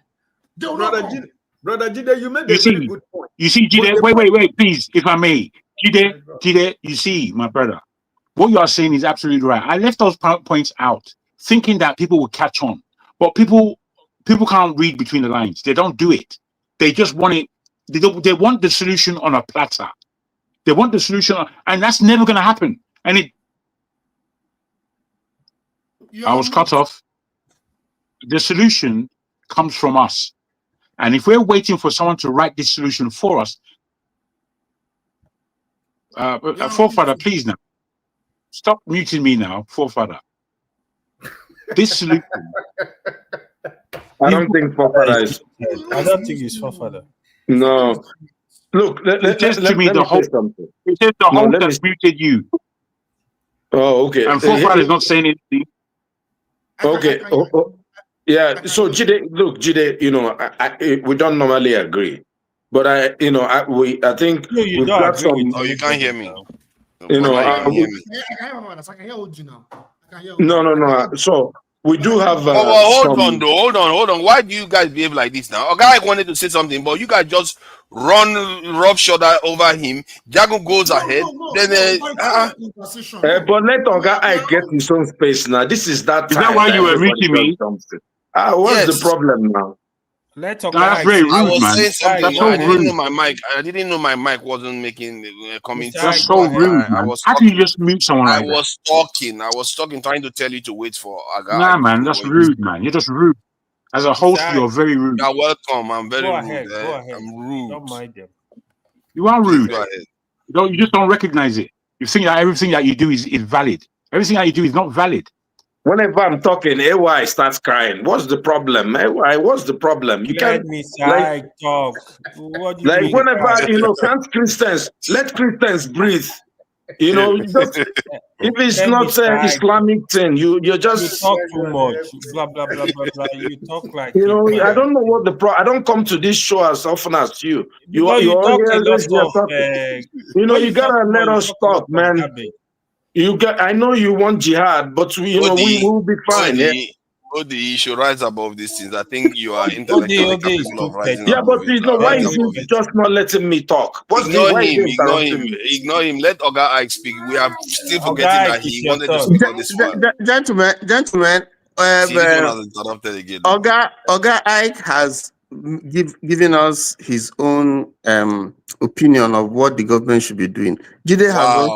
They will Brother not come. Brother Jide, you made a very good point. You see, Jide, wait, please, if I may. Jide, you see, my brother, what you are saying is absolutely right. I left those points out, thinking that people will catch on. But people can't read between the lines. They don't do it. They just want it. They want the solution on a platter. They want the solution, and that's never going to happen. And I was cut off. The solution comes from us. And if we're waiting for someone to write this solution for us, forefather, please now. Stop muting me now, forefather. This solution. I don't think forefather is. I don't think it's forefather. No. Look, let me say something. It says the host has muted you. Oh, okay. And forefather is not saying anything. Okay. Yeah. So Jide, look, Jide, we don't normally agree, but I think we've got some. Oh, you can't hear me. I can hear OG now. No. So we do have hold on. Why do you guys behave like this now? A guy wanted to say something, but you guys just run rough shoulder over him. Jago goes ahead. But let Oga I get his own space now. This is that time. Is that why you were reaching me? What's the problem now? Let's that's very rude, I was man. saying something. That's so I didn't rude. know my mic. I didn't know my mic wasn't making coming. That's so rude, man. How can you just mute someone like that? I was talking, trying to tell you to wait for Aga. Nah, man, that's rude, man. You're just rude. As a host, you're very rude. You're welcome. I'm very Go rude. ahead. Go ahead. I'm rude. Don't mind them. You are rude. Go ahead. You just don't recognize it. You think that everything that you do is valid. Everything that you do is not valid. Whenever I'm talking, AY starts crying. What's the problem? AY, what's the problem? You Let can't me talk. What do you mean? Whenever can't Christians let Christians breathe. Just if it's not Islamic thing, you're just you talk too much. Blah blah blah blah blah. You talk like I don't know what I don't come to this show as often as you. You talk a lot of you gotta let us talk, man. I know you want jihad, but we will be fine. You should rise above these things. I think you are intellectually capable of rising above but why is he just not letting me talk? Ignore him. Let Oga Ike speak. We are still forgetting that he wanted to speak on this one. Gentlemen, Oga Ike has given us his own opinion of what the government should be doing. Jide has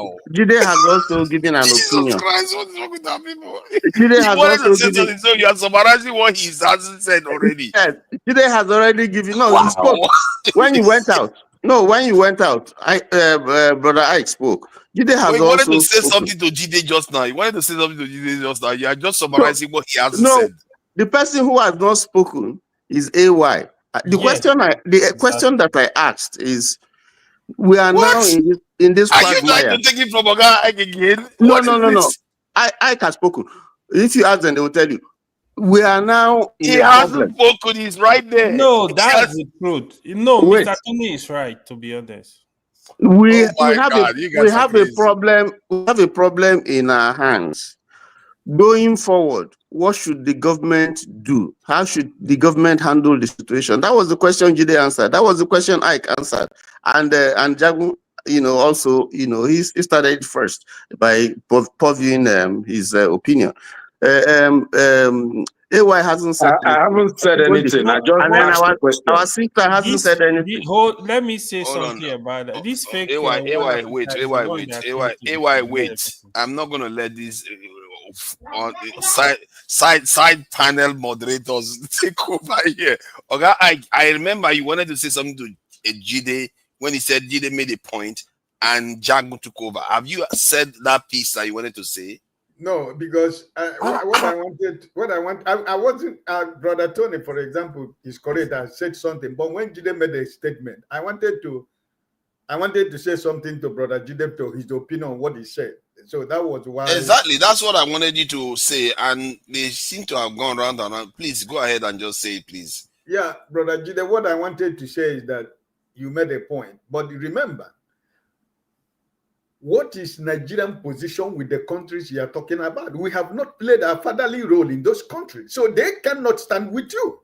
also given an opinion. Christ, what is wrong with that people? Jide has also given. So you are summarizing what he hasn't said already. Yes, Jide has already given. No, he spoke when you went out. No, when you went out, Brother Ike spoke. Jide has he wanted to say spoken. something to Jide just now. You are just summarizing what he hasn't said. The person who has not spoken is AY. The question that I asked is, we are now in this Are you trying to take it from Oga Ike again? No. Ike has spoken. If you ask them, they will tell you. We are now in he a hasn't problem. spoken. He's right there. No, that's the truth. No, Wait. Mr. Tony is right. To be honest, We have a problem. We have a problem in our hands. Going forward, what should the government do? How should the government handle the situation? That was the question Jide answered. That was the question Ike answered. And Jagu, also, he started first by purviewing his opinion. AY hasn't said I haven't said anything. I just asked the question. Our sister hasn't said anything. Let me say something about that. This fake AY, wait. I'm not gonna let these side panel moderators take over here. Okay, I remember you wanted to say something to Jide when he said Jide made a point and Jago took over. Have you said that piece that you wanted to say? No, because I wasn't. Brother Tony, for example, is correct. I said something, but when Jide made a statement, I wanted to say something to Brother Jide, to his opinion on what he said. So that was why. Exactly, that's what I wanted you to say, and they seem to have gone round and round. Please go ahead and just say it, please. Yeah, Brother Jide, what I wanted to say is that you made a point, but remember, what is Nigerian position with the countries you are talking about? We have not played a fatherly role in those countries, so they cannot stand with you.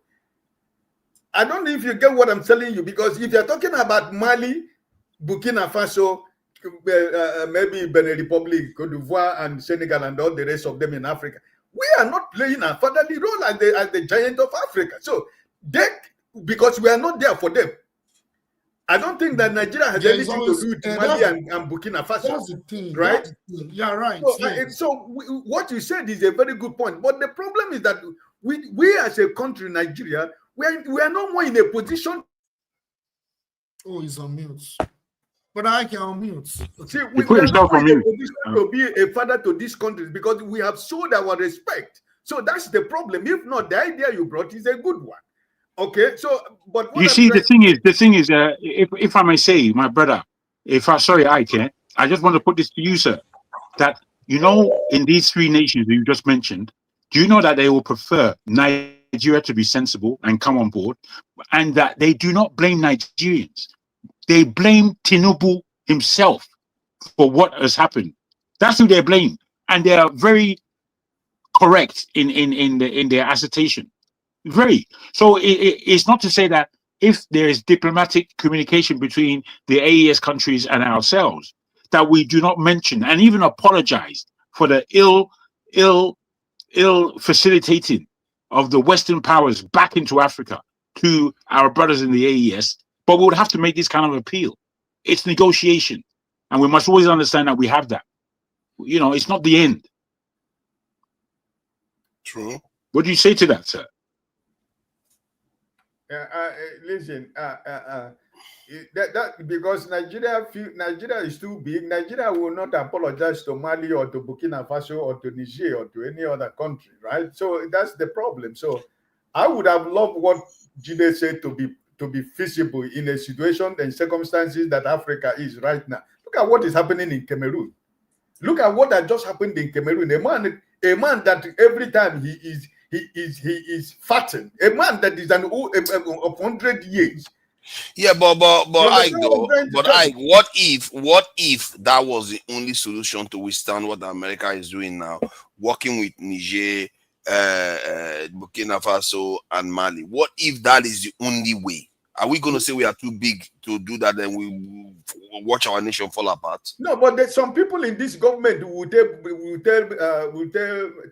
I don't know if you get what I'm telling you, because if you're talking about Mali, Burkina Faso, maybe Benin Republic, Cote d'Ivoire, and Senegal, and all the rest of them in Africa, we are not playing a fatherly role as the giant of Africa. So because we are not there for them. I don't think that Nigeria has anything to do with Mali and Burkina Faso. That's the thing, right? Yeah, right. What you said is a very good point. But the problem is that we as a country, Nigeria, we are no more in a position. Oh, he's on mute. But I can on mute. See, we are not in a position to be a father to these countries because we have showed our respect. So that's the problem. If not, the idea you brought is a good one. Okay, so but you see, the thing is, if I may say, my brother, I just want to put this to you, sir, that in these three nations that you just mentioned, do you know that they will prefer Nigeria to be sensible and come on board, and that they do not blame Nigerians, they blame Tinubu himself for what has happened. That's who they blame, and they are very correct in their assertion. Very. So it's not to say that if there is diplomatic communication between the AES countries and ourselves, that we do not mention and even apologize for the ill facilitating of the Western powers back into Africa to our brothers in the AES. But we would have to make this kind of appeal. It's negotiation. And we must always understand that we have that. You know, it's not the end. True. What do you say to that, sir? Listen, because Nigeria is too big. Nigeria will not apologize to Mali or to Burkina Faso or to Niger or to any other country, right? So that's the problem. So I would have loved what Jide said to be feasible in a situation and circumstances that Africa is right now. Look at what is happening in Cameroon. Look at what had just happened in Cameroon. A man that every time he is fattened. A man that is of 100 years. Yeah, but what if that was the only solution to withstand what America is doing now, working with Niger, Burkina Faso, and Mali? What if that is the only way? Are we going to say we are too big to do that, then we watch our nation fall apart? No, but there's some people in this government will tell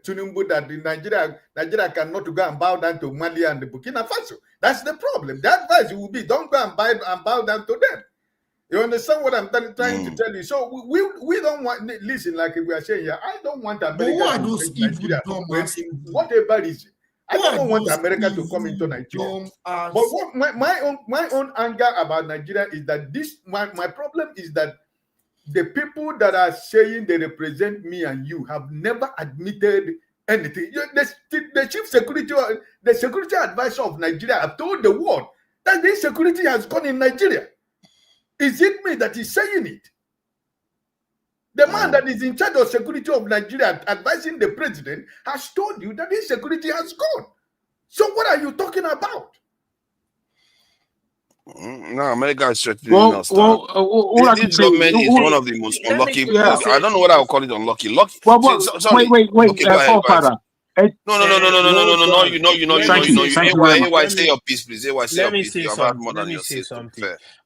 Tinubu that Nigeria cannot go and bow down to Mali and Burkina Faso. That's the problem. The advice will be, don't go and bow down to them. You understand what I'm trying to tell you? So we don't want, listen, like we are saying here, I don't want America to take Nigeria whatever is. I don't want America to come into Nigeria. But what my own anger about Nigeria is that my problem is that the people that are saying they represent me and you have never admitted anything. The chief security, the security advisor of Nigeria have told the world that the insecurity has gone in Nigeria. Is it me that is saying it? The man that is in charge of security of Nigeria advising the president has told you that insecurity has gone. So what are you talking about? No, America is threatening us. This government is one of the most unlucky. I don't know what I would call it unlucky. Lucky. Sorry. Wait. Okay, go ahead. No. You AY, say your piece, please. AY, say your piece. You have had more than your say.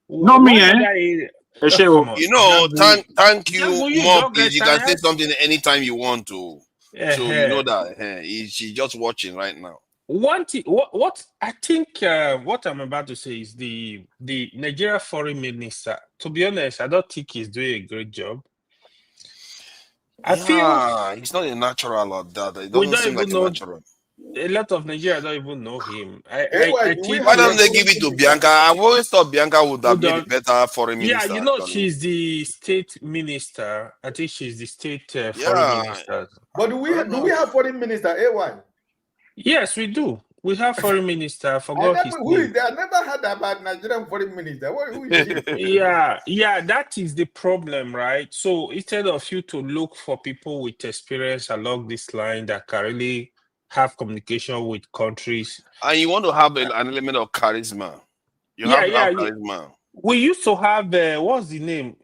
Not me, You know, thank you more, please. You can say something anytime you want to. So you know that she's just watching right now. What I think what I'm about to say is the Nigeria foreign minister. To be honest, I don't think he's doing a great job. I feel he's not a natural or that. It doesn't seem like a natural. A lot of Nigeria don't even know him. Why don't they give it to Bianca? I've always thought Bianca would have been a better foreign minister. Yeah, you know, she's the state minister. I think she's the state foreign minister. But do we have foreign minister, AY? Yes, we do. We have foreign minister. I forgot his name. I never heard about Nigerian foreign minister. Who is he? Yeah, that is the problem, right? So instead of you to look for people with experience along this line that can really have communication with countries, and you want to have an element of charisma. You have charisma. We used to have what's the name?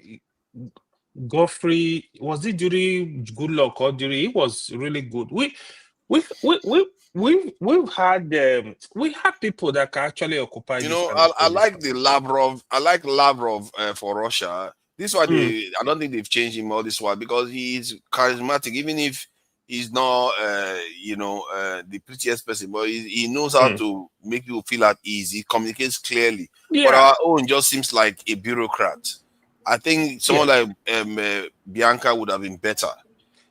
Godfrey. Was it during Goodluck or during? He was really good. We've had people that can actually occupy. You know, I like the Lavrov. I like Lavrov for Russia. This one, I don't think they've changed him all this while because he's charismatic, even if he's not, the prettiest person, but he knows how to make people feel at ease. He communicates clearly. Yeah. But our own just seems like a bureaucrat. I think someone like Bianca would have been better.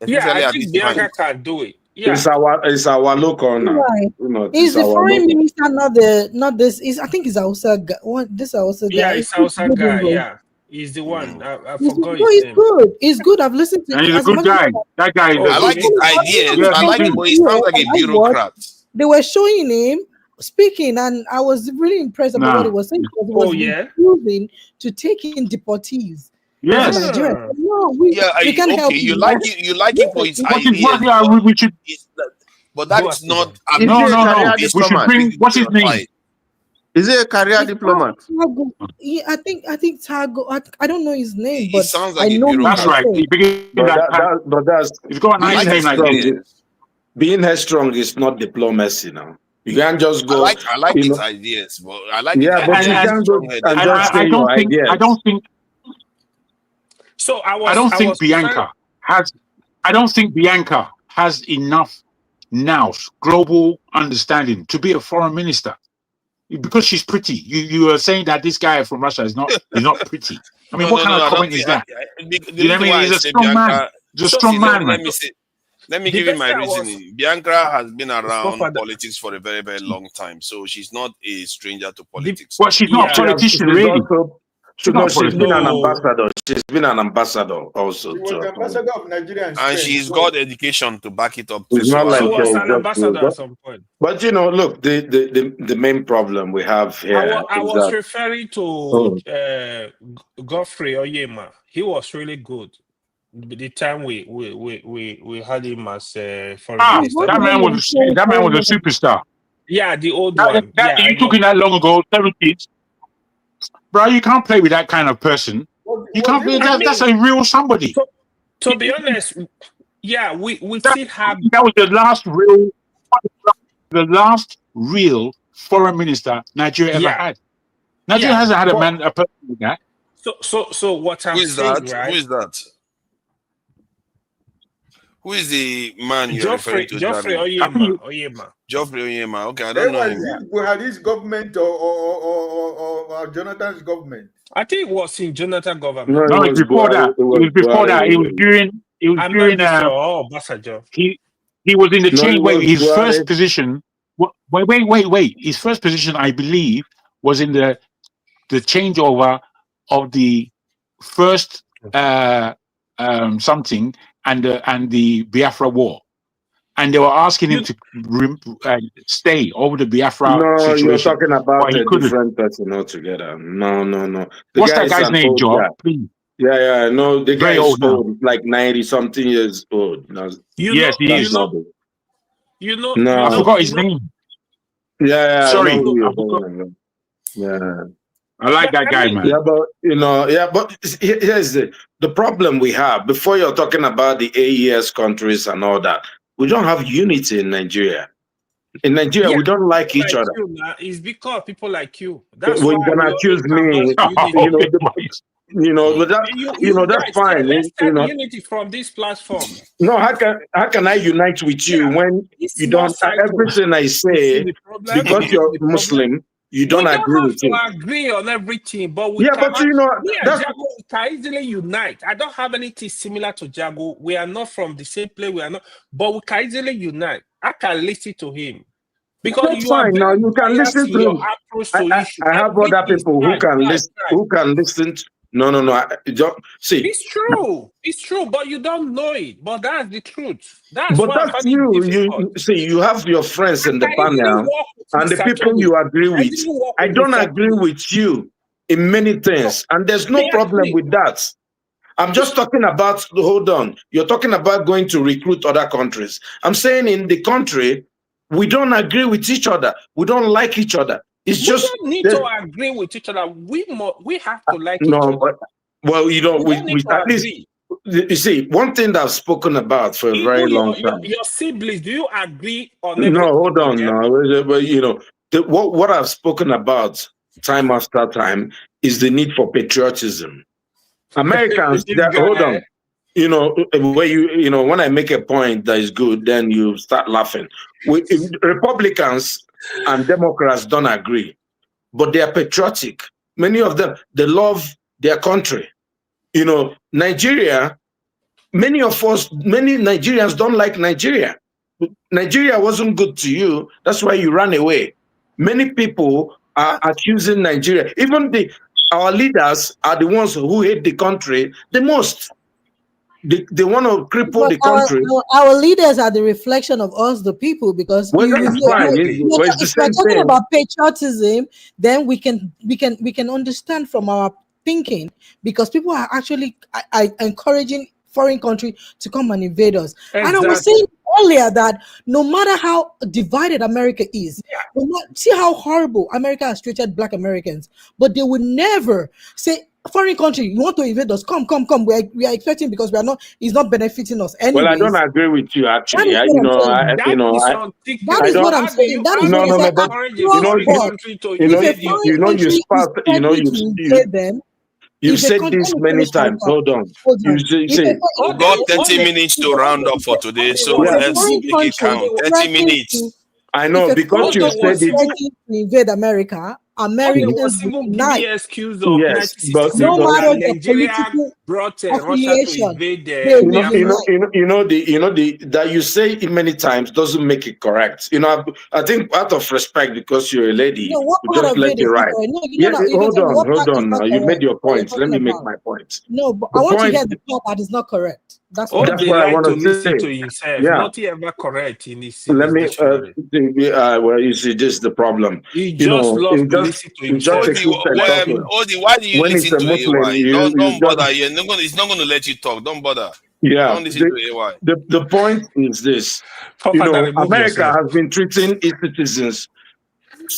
I think Bianca can do it. Yeah. It's our local now. Right. You know, is the foreign minister not this? I think it's Hausa guy. This Hausa guy. Yeah, it's Hausa guy. Yeah, he's the one. I forgot his name. Good. He's good. I've listened to him. He's a good guy. That guy. I like his ideas. I like him, but he sounds like a bureaucrat. They were showing him speaking, and I was really impressed about what he was saying because he was refusing to take in deportees. Yes. We can't help you. You like it for his ideas. But that's not. No. We should bring. What's his name? Is he a career diplomat? I think Tago. I don't know his name, but sounds like I know that's right. But that's he's got a nice name like this. being headstrong is not diplomacy now. You can't just go. I like his ideas, but I like yeah, the but you can't go and just say your ideas. I don't think. So I don't think Bianca has enough now global understanding to be a foreign minister because she's pretty. You are saying that this guy from Russia is not pretty. I mean, what kind of comment is that? You know what I mean? He's a strong man. He's a strong man. Let me give you my reasoning. Bianca has been around politics for a very, very long time, so she's not a stranger to politics. Well, she's not a politician, really. She's been an ambassador. She's been an ambassador also. She was the ambassador of Nigerian. And she's got education to back it up. It's not like she was an ambassador at some point. But look, the main problem we have here. I was referring to Godfrey Oyema. He was really good. The time we had him as foreign minister. That man was a superstar. Yeah, the old one. You took it that long ago, 70s. Bro, you can't play with that kind of person. You can't play that. That's a real somebody. To be honest, yeah, we still have. That was the last real foreign minister Nigeria ever had. Nigeria hasn't had a person like that. So what I'm saying, right? Who is that? Who is the man you're referring to? Geoffrey Oyema. Geoffrey Oyema. Okay, I don't know him. Buhari's government or Jonathan's government? I think it was in Jonathan's government. No, it was before that. It was before that. It was during. He was in the change where his first position. Wait. His first position, I believe, was in the changeover of the first something and the Biafra war, and they were asking him to stay over the Biafra situation. You're talking about a different person altogether. No. What's that guy's name, Joe? Please. Yeah. No, the guy is old, like 90-something years old. Yes, he is. No, I forgot his name. Yeah. Sorry. Yeah. I like that guy, man. Yeah, but here's the problem we have. Before you're talking about the AES countries and all that, we don't have unity in Nigeria. In Nigeria, we don't like each other. It's because people like you. That's why you're gonna accuse me. That's fine. Let's have unity from this platform. No, how can I unite with you when you don't? Everything I say, because you're Muslim, you don't agree with it. We don't have to agree on everything, but we can easily unite. I don't have anything similar to Jago. We are not from the same place. We are not, but we can easily unite. I can listen to him because that's fine. Now you can listen to him. I have other people who can listen. Who can listen. No. Don't see. It's true. It's true, but you don't know it. But that's the truth. That's you. You see, you have your friends in the panel and the people you agree with. I don't agree with you in many things, and there's no problem with that. I'm just talking about. Hold on. You're talking about going to recruit other countries. I'm saying in the country, we don't agree with each other. We don't like each other. We don't need to agree with each other. We have to like each other. Well, we at least. You see, one thing that I've spoken about for a very long time. Your siblings, do you agree on? No, hold on now. What I've spoken about time after time is the need for patriotism. Americans, hold on. When I make a point that is good, then you start laughing. Republicans and Democrats don't agree, but they are patriotic. Many of them, they love their country. Nigeria, many Nigerians don't like Nigeria. Nigeria wasn't good to you. That's why you ran away. Many people are accusing Nigeria. Even our leaders are the ones who hate the country the most. They want to cripple the country. Our leaders are the reflection of us, the people, because if we're talking about patriotism, then we can understand from our thinking, because people are actually encouraging foreign country to come and invade us. Exactly. And I was saying earlier that no matter how divided America is, see how horrible America has treated Black Americans, but they would never say foreign country, you want to invade us? Come. We are expecting because we are not. It's not benefiting us. Anyways, well, I don't agree with you actually. That is what I'm saying. That is what I'm saying. But you say them. You've said this many times. Hold on. You say we got 30 minutes to round up for today, so let's make it count. 30 minutes. I know because you said it. To invade America, Americans unite. Yes, but no matter the political affiliation, that you say it many times doesn't make it correct. I think out of respect, because you're a lady, just let it right. Hold on. Now you made your point. Let me make my point. No, but I want to hear the part that is not correct. That's what I want to listen to himself. Yeah. Not ever correct in his. Let me. Well, you see, this is the problem. He just loves to listen to himself. Odi, why do you listen to AY? Don't bother. It's not going to let you talk. Don't bother. Yeah. Don't listen to AY. The point is this. America has been treating its citizens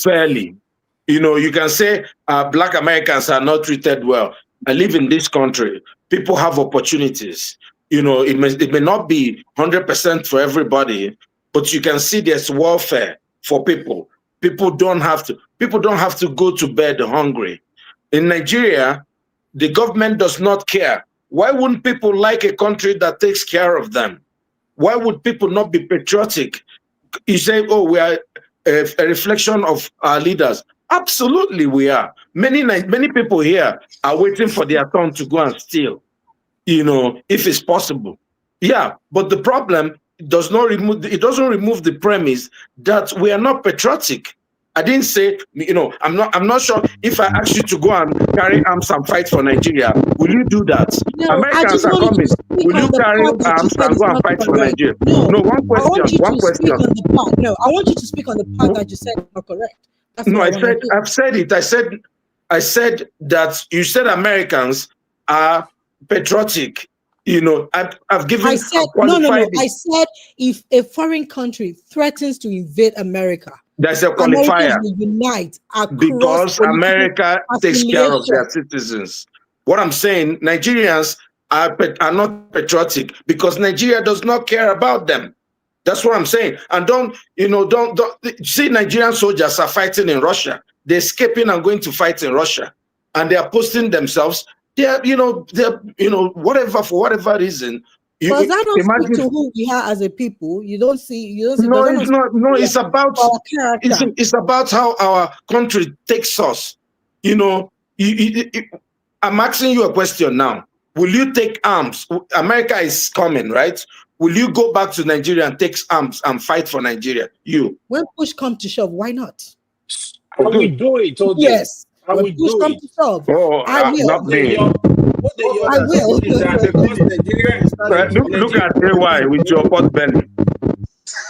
fairly. You can say Black Americans are not treated well. I live in this country. People have opportunities. It may not be 100% for everybody, but you can see there's welfare for people. People don't have to go to bed hungry. In Nigeria, the government does not care. Why wouldn't people like a country that takes care of them? Why would people not be patriotic? You say, oh, we are a reflection of our leaders. Absolutely, we are. Many people here are waiting for their turn to go and steal, if it's possible. Yeah, but the problem doesn't remove the premise that we are not patriotic. I didn't say, I'm not sure if I ask you to go and carry arms and fight for Nigeria, will you do that? No, Americans are coming. Will you carry arms and go and fight for Nigeria? No, one question. No, I want you to speak on the part that you said is not correct. I've said it. I said that you said Americans are patriotic. I've given. I said no. I said if a foreign country threatens to invade America, that's a qualifier. Will unite because America takes care of their citizens. What I'm saying, Nigerians are not patriotic because Nigeria does not care about them. That's what I'm saying. And don't see Nigerian soldiers are fighting in Russia. They're escaping and going to fight in Russia, and they are posting themselves. They're whatever for whatever reason. But that don't speak to who we are as a people. You don't see. No, it's not. No, it's about it's about how our country takes us. I'm asking you a question now. Will you take arms? America is coming, right? Will you go back to Nigeria and take arms and fight for Nigeria? When push comes to shove, why not? I will do it. Yes. When push comes to shove, I will. Not me. I will. Look at AY with your pot belly.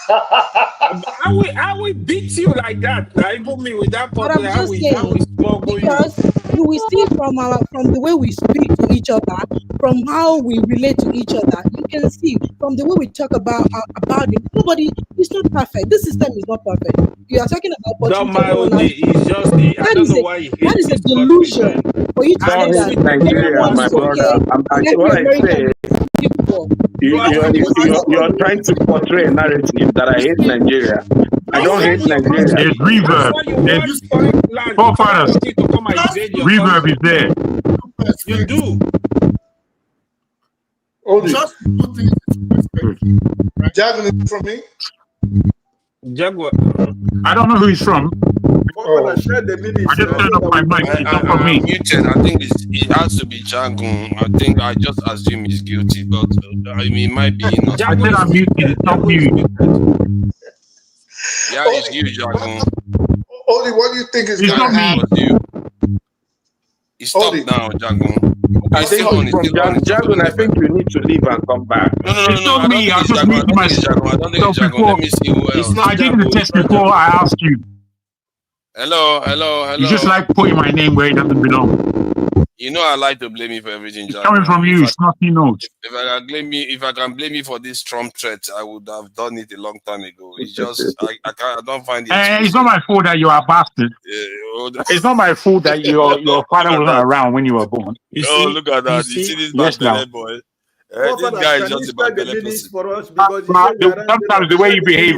I will beat you like that. I put me with that pot belly. I will smuggle you. Because you will see from the way we speak to each other, from how we relate to each other, you can see from the way we talk about it. Nobody is not perfect. This system is not perfect. You are talking about that is a delusion for you to say that Nigeria, my brother. You're trying to portray a narrative that I hate Nigeria. I don't hate Nigeria. There's reverb. Forefathers. Reverb is there. You do. Just put things into perspective. Jaguar from me. Jaguar. I don't know who he's from. I just turned off my mic. It's not from me. Muted. I think it has to be Jagun. I think I just assume he's guilty, but it might be not. I said I'm muted. It's not you. Yeah, it's you, Jagun. Oli, what do you think is going to happen? He stopped now, Jagun. I think Jagun, I think you need to leave and come back. No. It's not me. I just muted myself. I don't think it's Jagun. Let me see who else. I did the test before I asked you. Hello. You just like putting my name where it doesn't belong. You know, I like to blame you for everything, Jack. Coming from you, it's nothing knows. If I can blame you for this Trump threat, I would have done it a long time ago. It's just I don't find it. It's not my fault that you are a bastard. It's not my fault that your father wasn't around when you were born. Look at that! You see this bad boy. This guy is just about the minutes for us because sometimes the way you behave,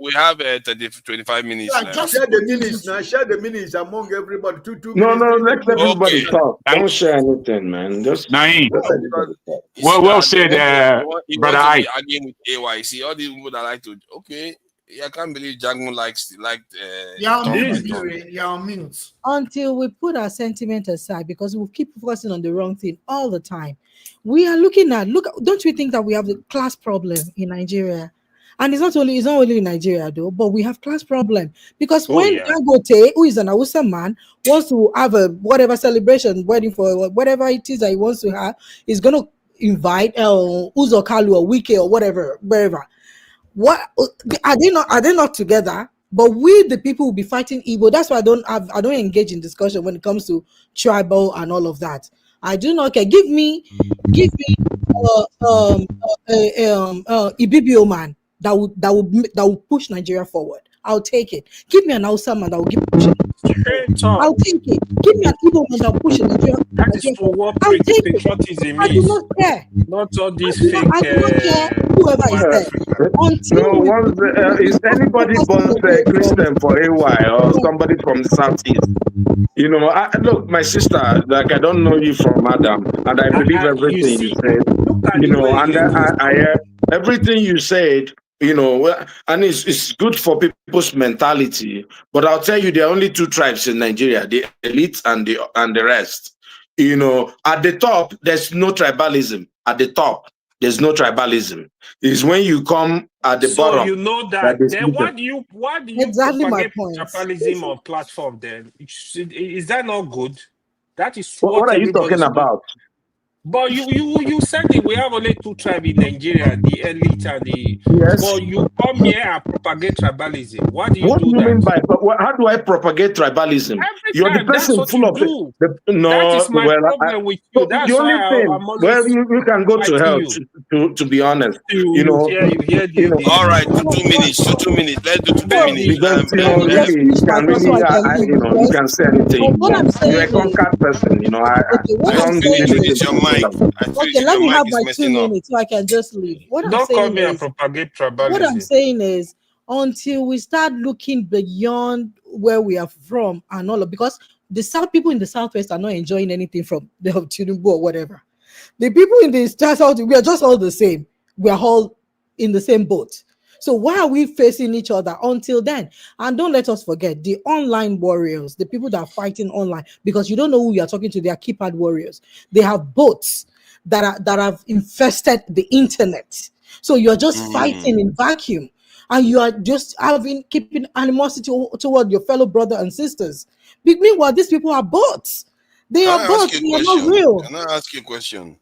we have 25 minutes. Yeah, just share the minutes now. Share the minutes among everybody. Two No, minutes. let everybody talk. Don't share anything, man. Just Naeem. Well said, brother Ike. Arguing with AYC, all these people that like to. Okay, I can't believe Jagun liked. On minutes. Until we put our sentiment aside, because we keep focusing on the wrong thing all the time. We are looking at don't you think that we have the class problem in Nigeria? And it's not only in Nigeria though, but we have class problem because when Dangote, who is an Hausa man, wants to have a whatever celebration, wedding for whatever it is that he wants to have, he's gonna invite Uzo Kalu or Wike or whatever, wherever. What are they not together? But we, the people, will be fighting Igbo. That's why I don't engage in discussion when it comes to tribal and all of that. I do not care. Give me Ibibio man that will push Nigeria forward. I'll take it. Give me an Hausa man that will keep pushing. I'll take it. Give me an Igbo man that will push Nigeria. That is for what patriotism I do not care. Not all these fake. I do not care whoever is there. Is anybody but Christian for a while or somebody from the southeast? You know, look, my sister, like I don't know you from Adam, and I believe everything you said. You know, and I everything you said. You know, and it's good for people's mentality. But I'll tell you, there are only two tribes in Nigeria: the elite and the rest. You know, at the top, there's no tribalism. At the top, there's no tribalism. It's when you come at the bottom. So you know that. Then why do you exactly propagate tribalism on platform? Then is that not good? That is what are you talking about? But you said that we have only two tribes in Nigeria, the elite and the. Yes. But you come here and propagate tribalism. What do you What do? do you that? mean by how do I propagate tribalism? You're the person full of it. No, that is my problem with you. That's the only why thing. I'm You can go to hell. To be honest, you know. All right, 2 minutes. 2 minutes. Let's do 2 minutes. Because you can say anything. You're a conquered person. You know, I don't really. It's your mic. Okay, let me have my 2 minutes so I can just leave. Don't come here and propagate tribalism. What I'm saying is, until we start looking beyond where we are from and all of, because the South people in the Southwest are not enjoying anything from the Tinubu or whatever. The people in the South, we are just all the same. We are all in the same boat. So why are we facing each other until then? And don't let us forget the online warriors, the people that are fighting online, because you don't know who you are talking to. They are keypad warriors. They have bots that have infested the internet. So you're just fighting in vacuum, and you are just keeping animosity toward your fellow brother and sisters. Meanwhile, these people are bots. They are bots. They are not real. Can I ask you a question?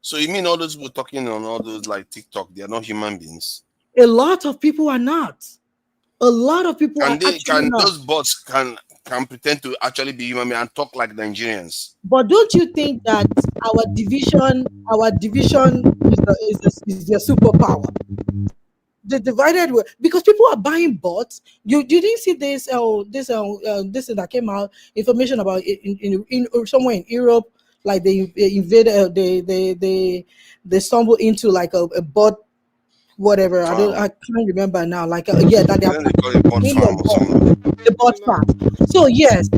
So you mean all those people talking on all those like TikTok, they are not human beings? A lot of people are not. A lot of people are actually not. Those bots can pretend to actually be human beings and talk like Nigerians. But don't you think that our division is their superpower? The divided way, because people are buying bots. You didn't see this that came out, information about in somewhere in Europe, like they invaded, they stumbled into like a bot. Whatever, I can't remember now. Like that they are the bot farm. So yes,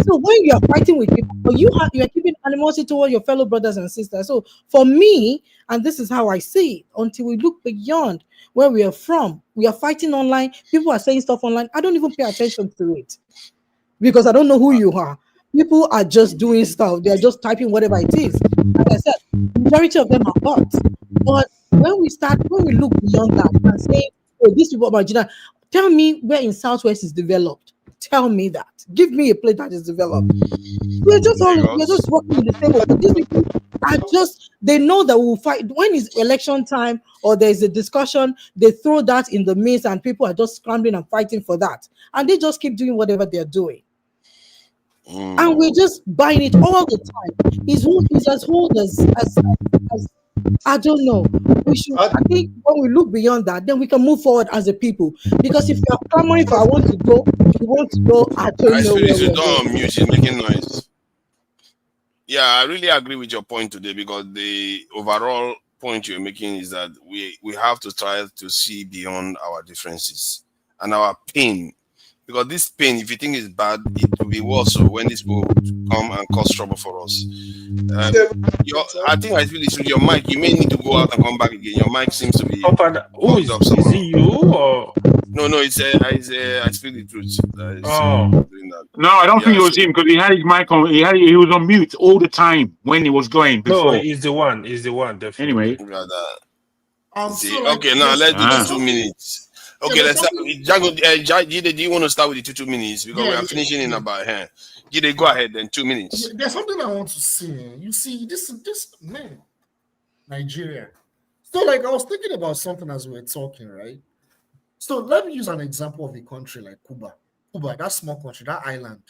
so when you are fighting with people, you are keeping animosity toward your fellow brothers and sisters. So for me, and this is how I see it, until we look beyond where we are from, we are fighting online. People are saying stuff online. I don't even pay attention to it because I don't know who you are. People are just doing stuff. They are just typing whatever it is. Like I said, majority of them are bots. But when we look beyond that and say, oh, these people are Nigerian, tell me where in Southwest is developed. Tell me that. Give me a place that is developed. We're just working in the same way. These people are they know that we'll fight. When it's election time or there's a discussion, they throw that in the midst and people are just scrambling and fighting for that. And they just keep doing whatever they're doing. And we're just buying it all the time. He's as old as I don't know. We should. I think when we look beyond that, then we can move forward as a people. Because if you're clamoring for, I want to go, you want to go, I don't know where we're going. Mute, she's making noise. Yeah, I really agree with your point today, because the overall point you're making is that we have to try to see beyond our differences and our pain. Because this pain, if you think it's bad, it will be worse when these people come and cause trouble for us. I think I feel it's with your mic. You may need to go out and come back again. Your mic seems to be. Oh, is it you or? No, it's I speak the truth. No, I don't think it was him, because he had his mic on. He was on mute all the time when he was going before. No, he's the one. Definitely. Anyway. Okay, now let's do the 2 minutes. Okay, let's start. Jide, do you want to start with the 2 minutes? Because we are finishing in about here. Jide, go ahead then, 2 minutes. There's something I want to say. You see, this man, Nigeria. So, like, I was thinking about something as we were talking, right? So let me use an example of a country like Cuba. Cuba, that small country, that island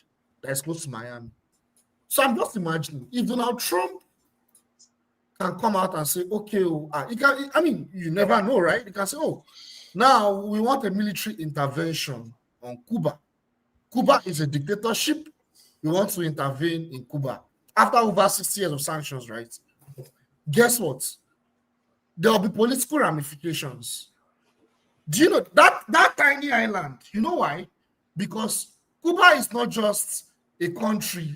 that is close to Miami. So I'm just imagining if Donald Trump can come out and say, okay, you never know, right? He can say, oh, now we want a military intervention on Cuba. Cuba is a dictatorship. We want to intervene in Cuba. After over 60 years of sanctions, right? Guess what? There will be political ramifications. Do you know that tiny island? You know why? Because Cuba is not just a country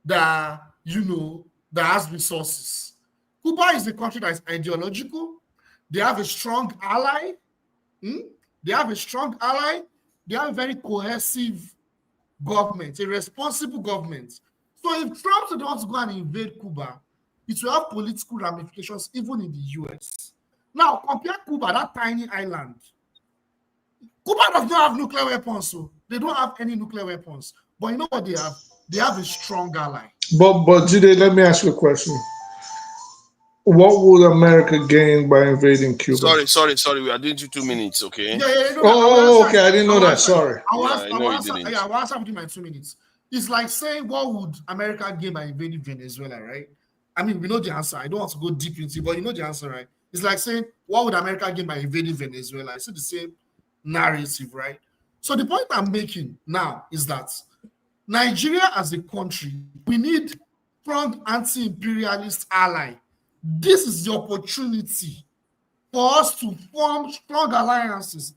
that, that has resources. Cuba is a country that is ideological. They have a strong ally. They have a very cohesive government, a responsible government. So if Trump wants to go and invade Cuba, it will have political ramifications even in the US. Now, compare Cuba, that tiny island. Cuba does not have nuclear weapons, so they don't have any nuclear weapons. But you know what they have? They have a strong ally. But Jide, let me ask you a question. What would America gain by invading Cuba? Sorry. We are doing 2 minutes, okay? Okay. I didn't know that. Sorry. I'll answer within my 2 minutes. It's like saying, what would America gain by invading Venezuela, right? I mean, we know the answer. I don't want to go deep into it, but you know the answer, right? It's like saying, what would America gain by invading Venezuela? It's the same narrative, right? So the point I'm making now is that Nigeria as a country, we need strong anti-imperialist ally. This is the opportunity for us to form strong alliances.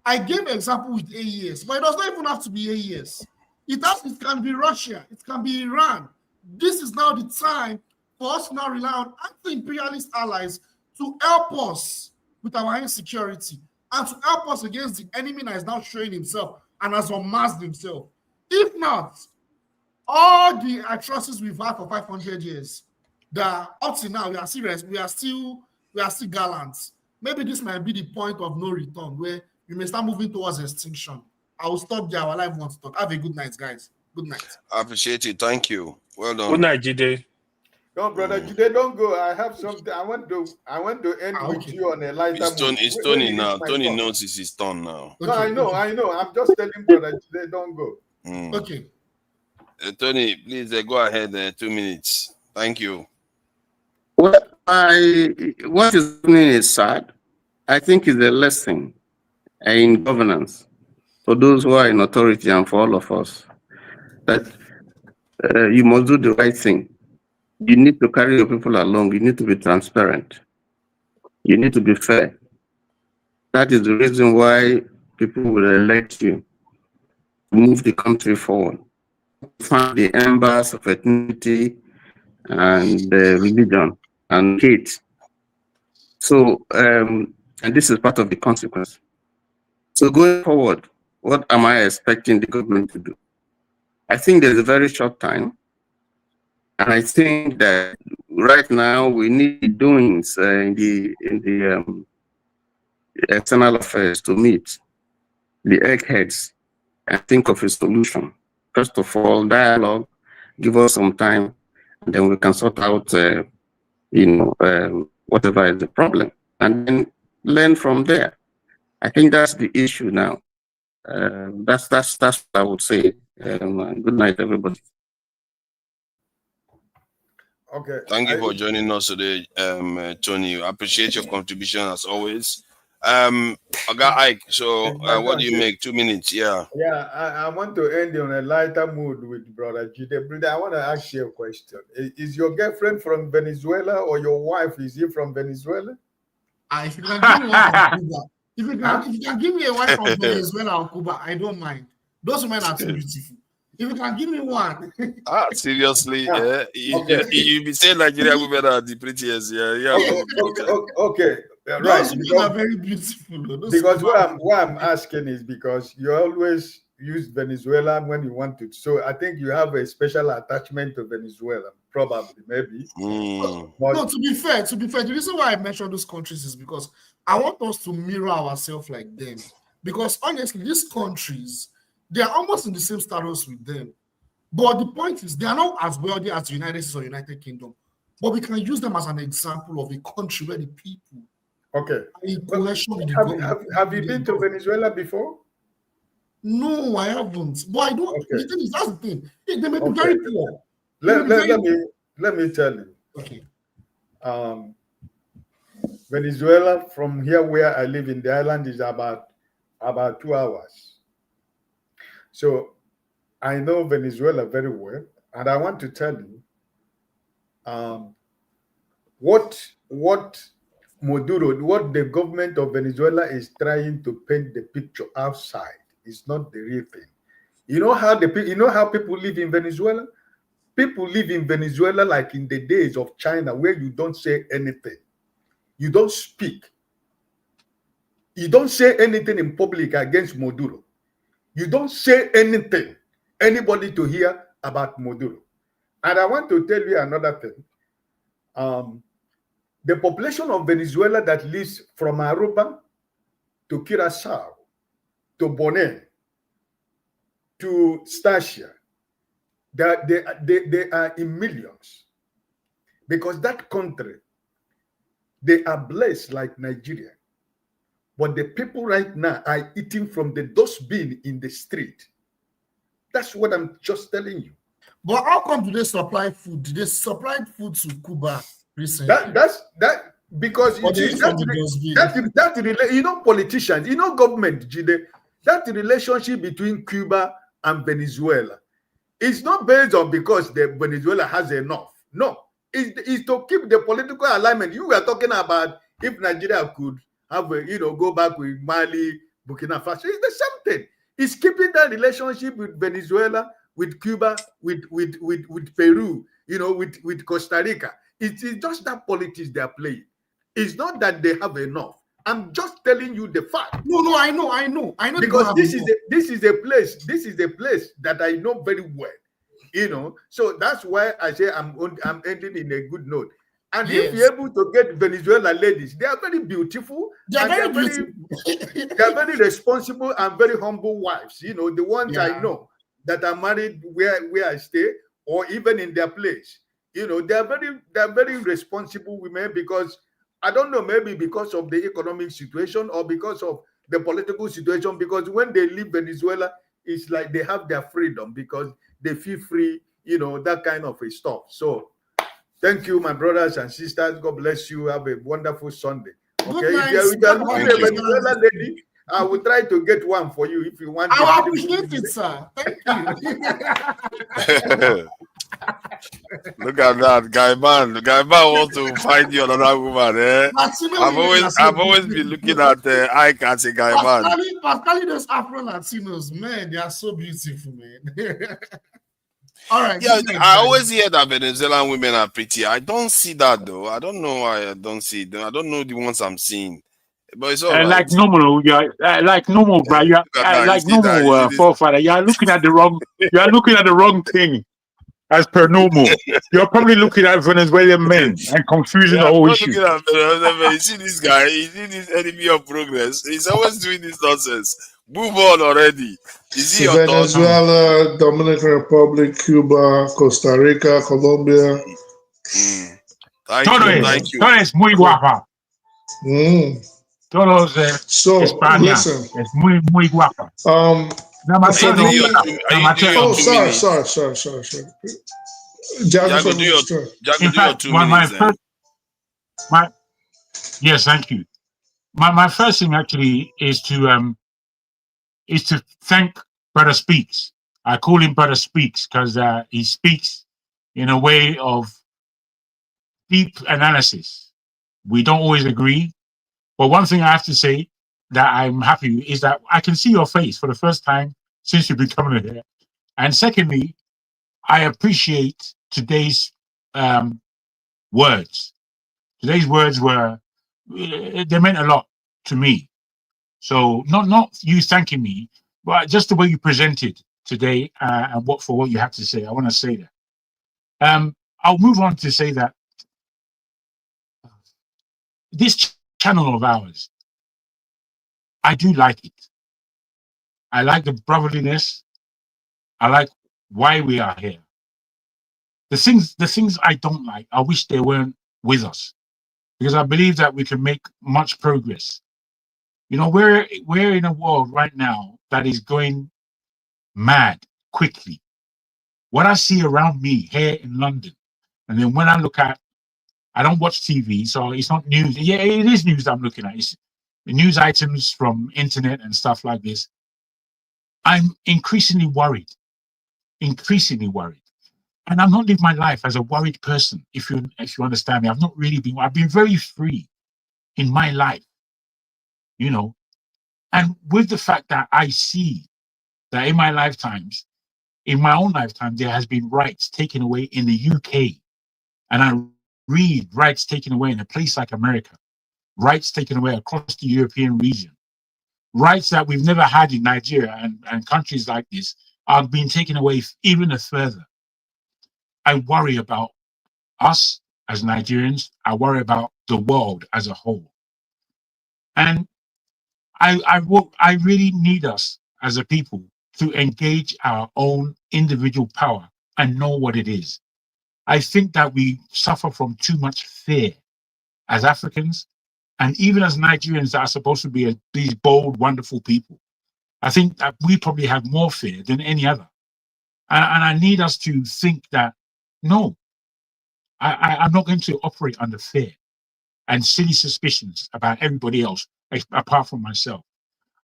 I gave an example with AES, but it does not even have to be AES. It can be Russia, it can be Iran. This is now the time for us to now rely on anti-imperialist allies to help us with our insecurity and to help us against the enemy that is now showing himself and has unmasked himself. If not, all the atrocities we've had for 500 years, that up to now we are serious, we are still gallant. Maybe this might be the point of no return where we may start moving towards extinction. I will stop there. Our live wants to talk. Have a good night, guys. Good night. I appreciate it. Thank you. Well done. Good night, Jide. No, brother Jide, don't go. I have something. I want to end with you on a lighter. It's Tony now. Tony knows it's his turn now. No, I know. I'm just telling brother Jide, don't go. Okay. Tony, please go ahead. 2 minutes. Thank you. Well, what is happening is sad. I think it's a lesson in governance for those who are in authority and for all of us, that you must do the right thing. You need to carry your people along. You need to be transparent. You need to be fair. That is the reason why people will elect you to move the country forward. Find the embers of ethnicity and religion and hate. So, and this is part of the consequence. So going forward, what am I expecting the government to do? I think there's a very short time. And I think that right now we need doings in the external affairs to meet the eggheads and think of a solution. First of all, dialogue, give us some time, and then we can sort out, whatever is the problem, and then learn from there. I think that's the issue now. That's what I would say. Good night, everybody. Okay. Thank you for joining us today, Tony. I appreciate your contribution as always. I got Ike. So, what do you make? 2 minutes? Yeah. Yeah, I want to end on a lighter mood with Brother Jide. Brother, I want to ask you a question. Is your girlfriend from Venezuela or your wife, is he from Venezuela? If you can give me one from Cuba, if you can give me a wife from Venezuela or Cuba, I don't mind. Those women are too beautiful. If you can give me one. Seriously? Yeah. You be saying Nigerian women are the prettiest. Yeah. Okay. Those women are very beautiful. Because what I'm asking is because you always use Venezuela when you want to. So I think you have a special attachment to Venezuela, probably, maybe. No, to be fair, the reason why I mentioned those countries is because I want us to mirror ourselves like them. Because honestly, these countries, they are almost in the same status with them. But the point is, they are not as wealthy as the United States or United Kingdom. But we can use them as an example of a country where the people are in coalition with the government. Have you been to Venezuela before? No, I haven't. But I don't. The thing is, that's the thing. They may be very poor. Let me tell you. Okay. Venezuela, from here where I live in the island, is about 2 hours. So I know Venezuela very well, and I want to tell you what Maduro, what the government of Venezuela is trying to paint the picture outside is not the real thing. You know how people live in Venezuela? People live in Venezuela like in the days of China, where you don't say anything. You don't speak. You don't say anything in public against Maduro. You don't say anything, anybody to hear about Maduro. And I want to tell you another thing. The population of Venezuela that lives from Aruba to Curacao to Bonaire to Stasia, they are in millions. Because that country, they are blessed like Nigeria. But the people right now are eating from the dustbin in the street. That's what I'm just telling you. But how come do they supply food? Did they supply food to Cuba recently? That because politicians, government, that relationship between Cuba and Venezuela is not based on because Venezuela has enough. No, it's to keep the political alignment. You were talking about if Nigeria could have go back with Mali, Burkina Faso. It's the same thing. It's keeping that relationship with Venezuela, with Cuba, with Peru, with Costa Rica. It's just that politics they are playing. It's not that they have enough. I'm just telling you the fact. No, I know. Because this is a place that I know very well. So that's why I say I'm ending in a good note. And if you're able to get Venezuelan ladies, they are very beautiful. They are very responsible and very humble wives. The ones I know that are married where I stay or even in their place. They are very responsible women because I don't know, maybe because of the economic situation or because of the political situation. Because when they leave Venezuela, it's like they have their freedom because they feel free. That kind of a stuff. So. Thank you, my brothers and sisters. God bless you. Have a wonderful Sunday. Okay, if you are looking at a Venezuelan lady, I will try to get one for you if you want. I appreciate it, sir. Thank you. Look at that, guy man. The guy man wants to find you another woman. I've always been looking at Ike as a guy man. Particularly those Afro Latinos, man, they are so beautiful, man. All right. Yeah, I always hear that Venezuelan women are pretty. I don't see that though. I don't know why I don't see them. I don't know the ones I'm seeing. But it's all right. Like normal, like normal, bro. You're like normal forefather. You're looking at the wrong. You're looking at the wrong thing. As per normal, you're probably looking at Venezuelan men and confusing the whole issue. You see this guy? You see this enemy of progress? He's always doing this nonsense. Move on already. Is he your Venezuela, Dominican Republic, Cuba, Costa Rica, Colombia. Thank you. Es muy guapa. Todos so España listen, es muy guapa. Now, my turn. Are you doing your 2 minutes? Sorry. Jago, do your In fact, 2 minutes. Yes, thank you. My first thing actually is to thank Brother Speaks. I call him Brother Speaks because he speaks in a way of deep analysis. We don't always agree, but one thing I have to say that I'm happy with is that I can see your face for the first time since you've been coming here. And secondly, I appreciate today's words. Today's words they meant a lot to me. So not you thanking me, but just the way you presented today and what you have to say. I want to say that. I'll move on to say that this channel of ours, I do like it. I like the brotherliness. I like why we are here. The things I don't like, I wish they weren't with us, because I believe that we can make much progress. You know, we're in a world right now that is going mad quickly. What I see around me here in London, and then when I look at, I don't watch TV, so it's not news. Yeah, it is news that I'm looking at. It's news items from internet and stuff like this. I'm increasingly worried. And I've not lived my life as a worried person, if you understand me. I've been very free in my life, you know. And with the fact that I see that in my own lifetime, there has been rights taken away in the UK. And I read rights taken away in a place like America, rights taken away across the European region, rights that we've never had in Nigeria and countries like this are being taken away even further. I worry about us as Nigerians. I worry about the world as a whole. And I really need us as a people to engage our own individual power and know what it is. I think that we suffer from too much fear as Africans, and even as Nigerians that are supposed to be these bold, wonderful people. I think that we probably have more fear than any other. And I need us to think that, no, I'm not going to operate under fear and silly suspicions about everybody else apart from myself.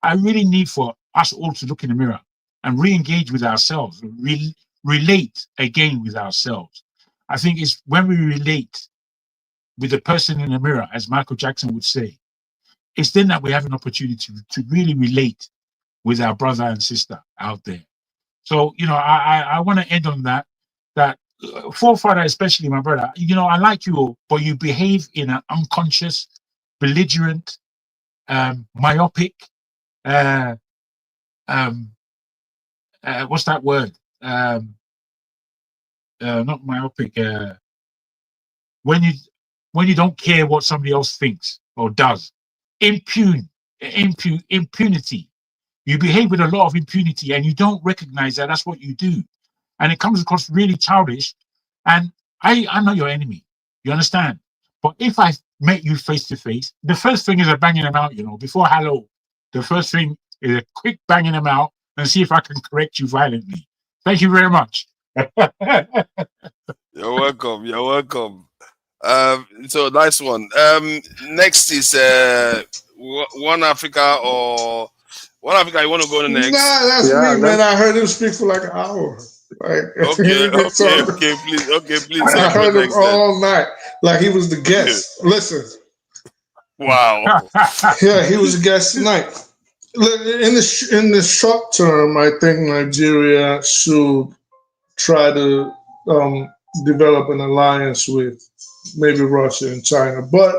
I really need for us all to look in the mirror and re-engage with ourselves, relate again with ourselves. I think it's when we relate with the person in the mirror, as Michael Jackson would say, it's then that we have an opportunity to really relate with our brother and sister out there. So, you know, I want to end on that forefather, especially my brother, you know, I like you, but you behave in an unconscious, belligerent, myopic, what's that word? Not myopic. When you don't care what somebody else thinks or does, impunity. You behave with a lot of impunity, and you don't recognize that that's what you do, and it comes across really childish. And I'm not your enemy, you understand? But if I met you face to face, the first thing is a banging them out, you know, before hello. The first thing is a quick banging them out and see if I can correct you violently. Thank you very much. You're welcome. So nice one. Next is One Africa. You want to go to next? Nah, that's me, man. I heard him speak for like an hour. Like, okay, please. I heard him all night, like he was the guest. Listen. Wow. Yeah, he was a guest tonight. In the short term, I think Nigeria should try to develop an alliance with maybe Russia and China, but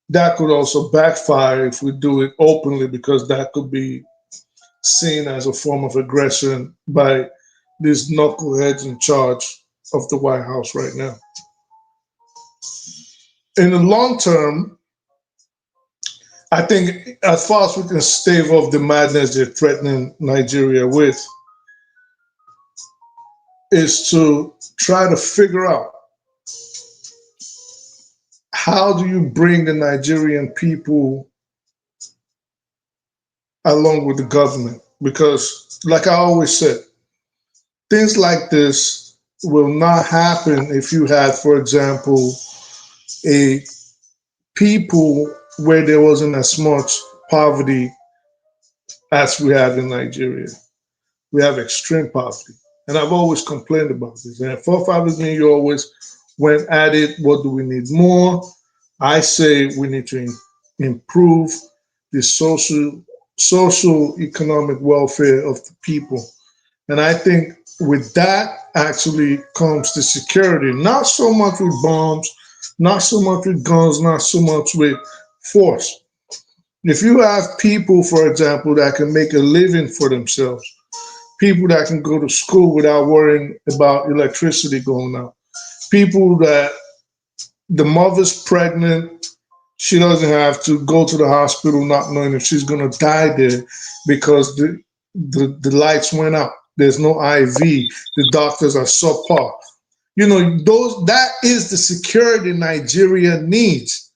that could also backfire if we do it openly, because that could be seen as a form of aggression by these knuckleheads in charge of the White House right now. In the long term, I think as far as we can stave off the madness they're threatening Nigeria with, is to try to figure out how do you bring the Nigerian people along with the government. because, like I always said, things like this will not happen if you had, for example, a people where there wasn't as much poverty as we have in Nigeria. We have extreme poverty. And I've always complained about this. And forefathers and you always went at it. What do we need more? I say we need to improve the social economic welfare of the people. And I think with that actually comes the security, not so much with bombs, not so much with guns, not so much with force. If you have people, for example, that can make a living for themselves, people that can go to school without worrying about electricity going out, people that the mother's pregnant, she doesn't have to go to the hospital not knowing if she's going to die there because the lights went out. There's no IV. The doctors are subpar. You know, that is the security Nigeria needs.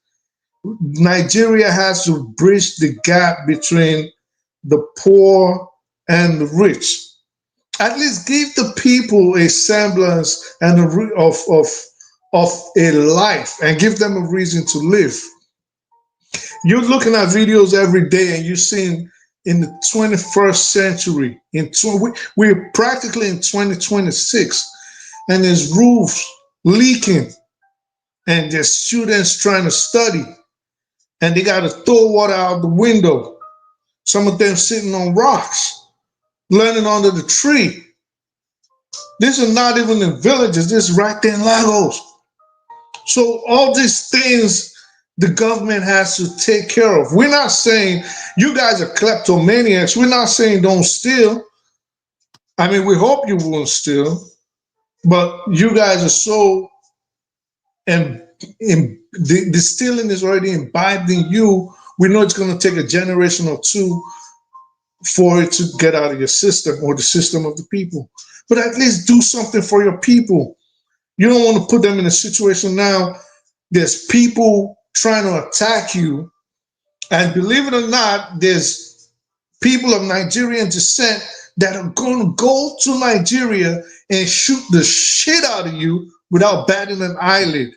Nigeria has to bridge the gap between the poor and the rich. At least give the people a semblance and of a life and give them a reason to live. You're looking at videos every day and you're seeing in the 21st century, we're practically in 2026, and there's roofs leaking and there's students trying to study and they got to throw water out the window. Some of them sitting on rocks, learning under the tree. These are not even in villages, this is right there in Lagos. So all these things the government has to take care of. We're not saying you guys are kleptomaniacs. We're not saying don't steal. I mean, we hope you won't steal, but you guys are so, and the stealing is already imbibed in you. We know it's going to take a generation or two for it to get out of your system or the system of the people. But at least do something for your people. You don't want to put them in a situation now. There's people trying to attack you. And believe it or not, there's people of Nigerian descent that are going to go to Nigeria and shoot the shit out of you without batting an eyelid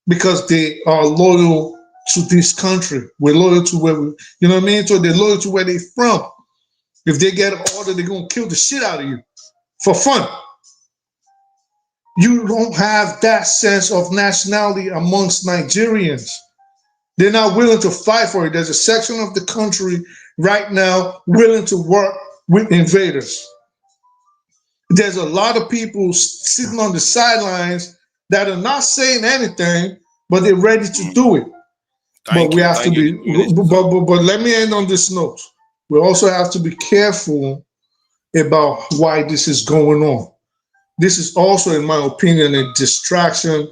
because they are loyal to this country. We're loyal to where we, you know what I mean? So they're loyal to where they're from. If they get an order, they're going to kill the shit out of you for fun. You don't have that sense of nationality amongst Nigerians. They're not willing to fight for it. There's a section of the country right now willing to work with invaders. There's a lot of people sitting on the sidelines that are not saying anything, but they're ready to do it. But we have to be, but let me end on this note. We also have to be careful about why this is going on. This is also, in my opinion, a distraction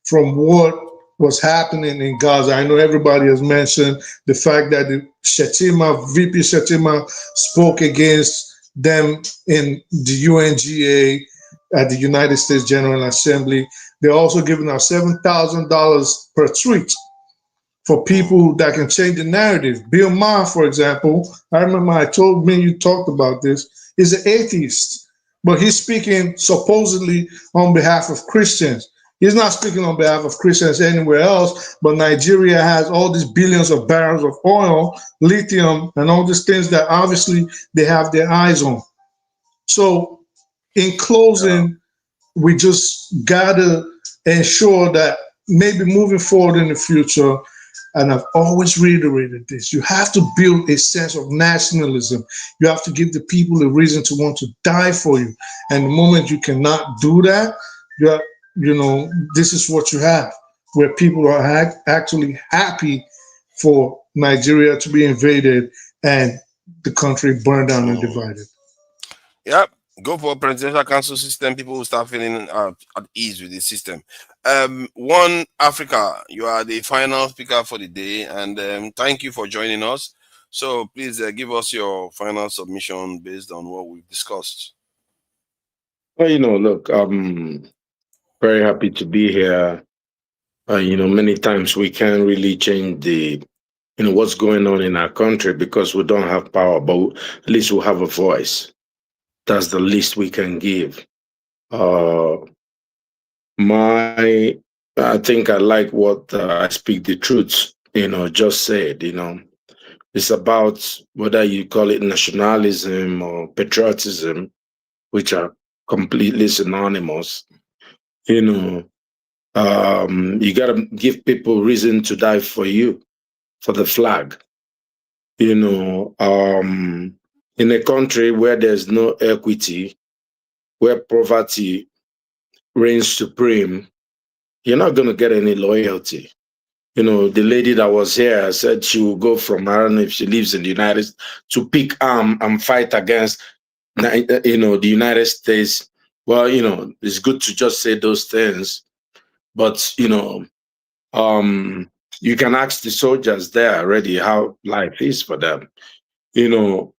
from what was happening in Gaza. I know everybody has mentioned the fact that the VP Shetima spoke against them in the UNGA at the United States General Assembly. They're also giving out $7,000 per tweet for people that can change the narrative. Bill Maher, for example, I remember I told me you talked about this, is an atheist. But he's speaking supposedly on behalf of Christians. He's not speaking on behalf of Christians anywhere else, but Nigeria has all these billions of barrels of oil, lithium, and all these things that obviously they have their eyes on. So in closing, we just gotta ensure that maybe moving forward in the future, and I've always reiterated this, you have to build a sense of nationalism. You have to give the people a reason to want to die for you. And the moment you cannot do that, this is what you have, where people are actually happy for Nigeria to be invaded and the country burned down and divided. Yep. Go for a presidential council system, people will start feeling at ease with the system. One Africa, you are the final speaker for the day, and thank you for joining us. So please give us your final submission based on what we've discussed. Well, look, I'm very happy to be here. Many times we can't really change the what's going on in our country because we don't have power, but at least we have a voice. That's the least we can give. I think I like what I speak the truth, just said, It's about whether you call it nationalism or patriotism, which are completely synonymous. You got to give people reason to die for you, for the flag. In a country where there's no equity, where poverty reigns supreme, you're not going to get any loyalty. The lady that was here said she will go from, I don't know if she lives in the United States, to pick arm and fight against, the United States. Well, it's good to just say those things, but, you can ask the soldiers there already how life is for them. The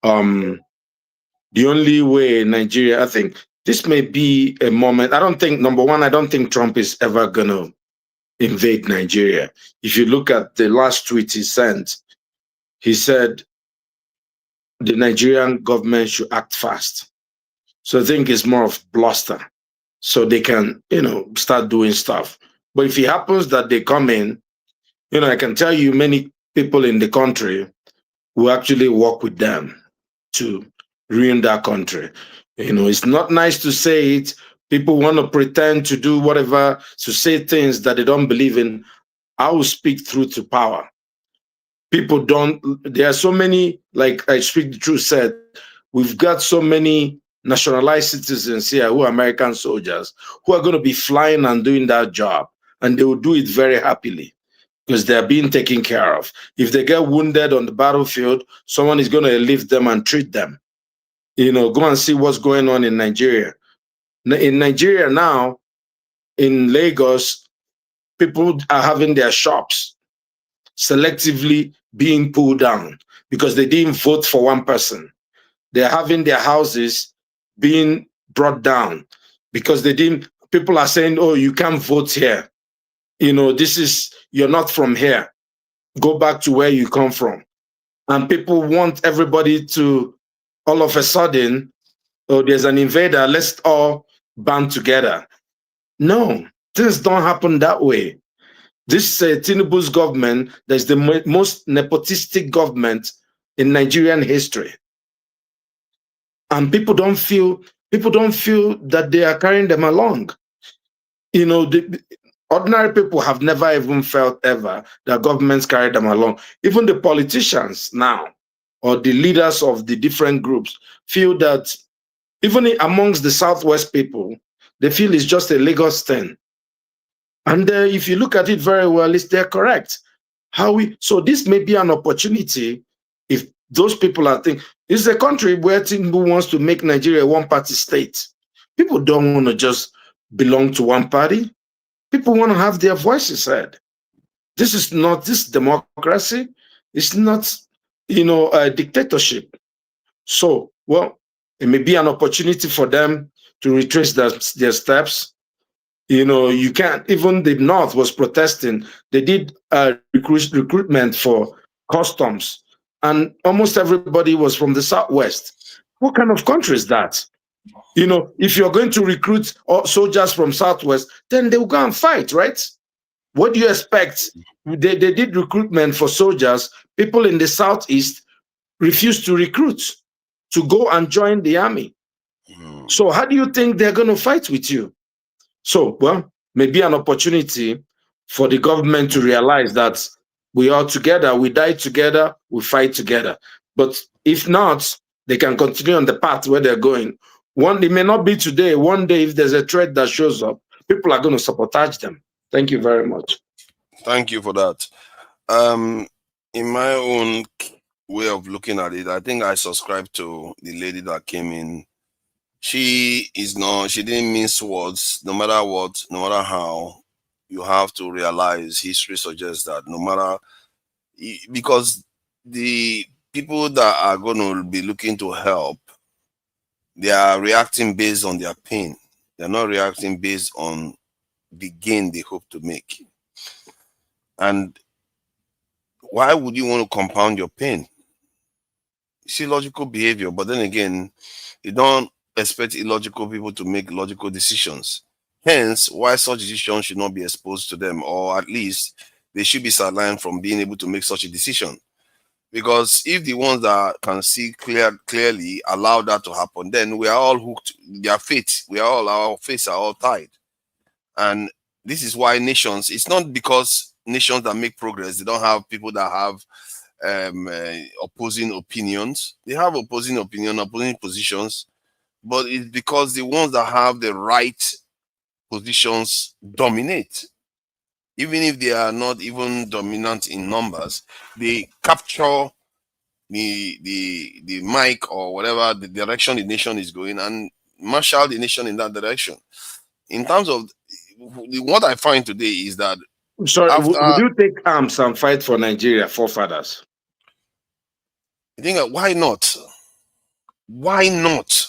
only way Nigeria, I think this may be a moment. Number one, I don't think Trump is ever going to invade Nigeria. If you look at the last tweet he sent, he said the Nigerian government should act fast. So I think it's more of bluster, so they can, start doing stuff. But if it happens that they come in, I can tell you many people in the country who actually work with them to ruin that country. It's not nice to say it. People want to pretend to do whatever, to say things that they don't believe in. I will speak truth to power. People don't, there are so many, like I speak the truth said, we've got so many nationalized citizens here who are American soldiers who are going to be flying and doing that job. And they will do it very happily because they're being taken care of. If they get wounded on the battlefield, someone is going to lift them and treat them. Go and see what's going on in Nigeria. In Nigeria now, in Lagos, people are having their shops selectively being pulled down because they didn't vote for one person. They're having their houses being brought down because people are saying, oh, you can't vote here. You're not from here. Go back to where you come from. And people want everybody to, all of a sudden, oh, there's an invader, let's all band together. No, things don't happen that way. This Tinubu's government, there's the most nepotistic government in Nigerian history. And people don't feel that they are carrying them along. The ordinary people have never even felt ever that governments carry them along. Even the politicians now, or the leaders of the different groups, feel that even amongst the Southwest people, they feel it's just a Lagos thing. And if you look at it very well, they're correct. So this may be an opportunity if those people are thinking, it's a country where Tinubu wants to make Nigeria a one-party state. People don't want to just belong to one party. People want to have their voices heard. This is not democracy. It's not, a dictatorship. So, well, it may be an opportunity for them to retrace their steps. You can't, even the North was protesting. They did recruitment for customs, and almost everybody was from the Southwest. What kind of country is that? If you're going to recruit soldiers from Southwest, then they will go and fight, right? What do you expect? They did recruitment for soldiers. People in the Southeast refused to recruit to go and join the army. So how do you think they're going to fight with you? So, well, maybe an opportunity for the government to realize that we are together, we die together, we fight together. But if not, they can continue on the path where they're going. It may not be today. One day, if there's a threat that shows up, people are going to sabotage them. Thank you very much. Thank you for that. In my own way of looking at it, I think I subscribe to the lady that came in. She didn't mince words. No matter what, no matter how, you have to realize history suggests that no matter, because the people that are going to be looking to help, they are reacting based on their pain. They're not reacting based on the gain they hope to make. And why would you want to compound your pain? You see logical behavior, but then again, you don't expect illogical people to make logical decisions. Hence, why such decisions should not be exposed to them, or at least they should be sidelined from being able to make such a decision. Because if the ones that can see clearly allow that to happen, then we are all hooked. Their fate, our fates are all tied. And this is why nations, it's not because nations that make progress, they don't have people that have opposing opinions. They have opposing positions, but it's because the ones that have the right positions dominate. Even if they are not even dominant in numbers, they capture the mic or whatever the direction the nation is going and marshal the nation in that direction. In terms of what I find today is that sorry, would you take arms and fight for Nigeria forefathers? I think why not? Why not?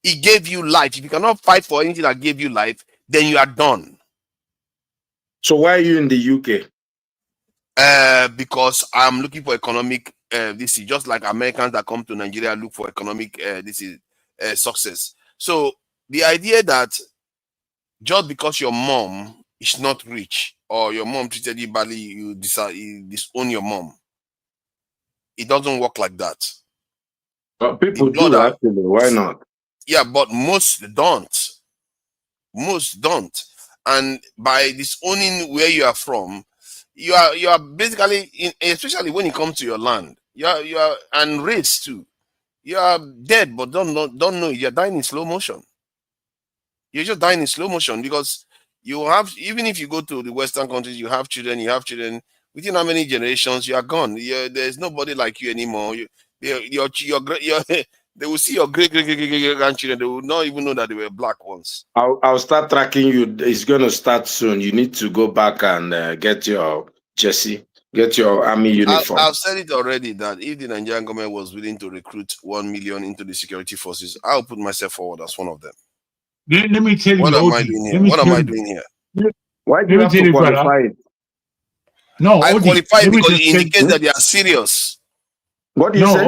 He gave you life. If you cannot fight for anything that gave you life, then you are done. So why are you in the UK? Because I'm looking for economic this is just like Americans that come to Nigeria look for economic success. So the idea that just because your mom is not rich or your mom treated you badly, you disown your mom. It doesn't work like that. But people do actually. Why not? Yeah, but most don't. Most don't. And by disowning where you are from, you are basically, especially when it comes to your land, you are and race too. You are dead, but don't know you're dying in slow motion. You're just dying in slow motion because you have, even if you go to the Western countries, you have children. Within how many generations you are gone? There's nobody like you anymore. They will see your great grandchildren. They will not even know that they were black ones. I'll start tracking you. It's going to start soon. You need to go back and get your jersey, get your army uniform. I've said it already that if the Nigerian government was willing to recruit 1 million into the security forces, I'll put myself forward as one of them. Let me tell you, what am I doing here? What am I doing here? Why do you have to qualify it? No, I qualify because it indicates that they are serious. What do you say?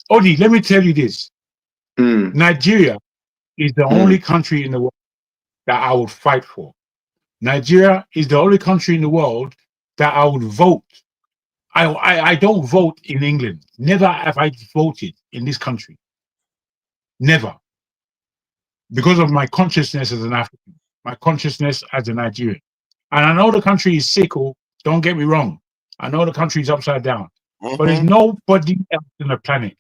Odi, let me tell you this. Nigeria is the only country in the world that I would fight for. Nigeria is the only country in the world that I would vote. I don't vote in England. Never have I voted in this country. Never. Because of my consciousness as an African, my consciousness as a Nigerian. And I know the country is sick, don't get me wrong. I know the country is upside down. But there's nobody else on the planet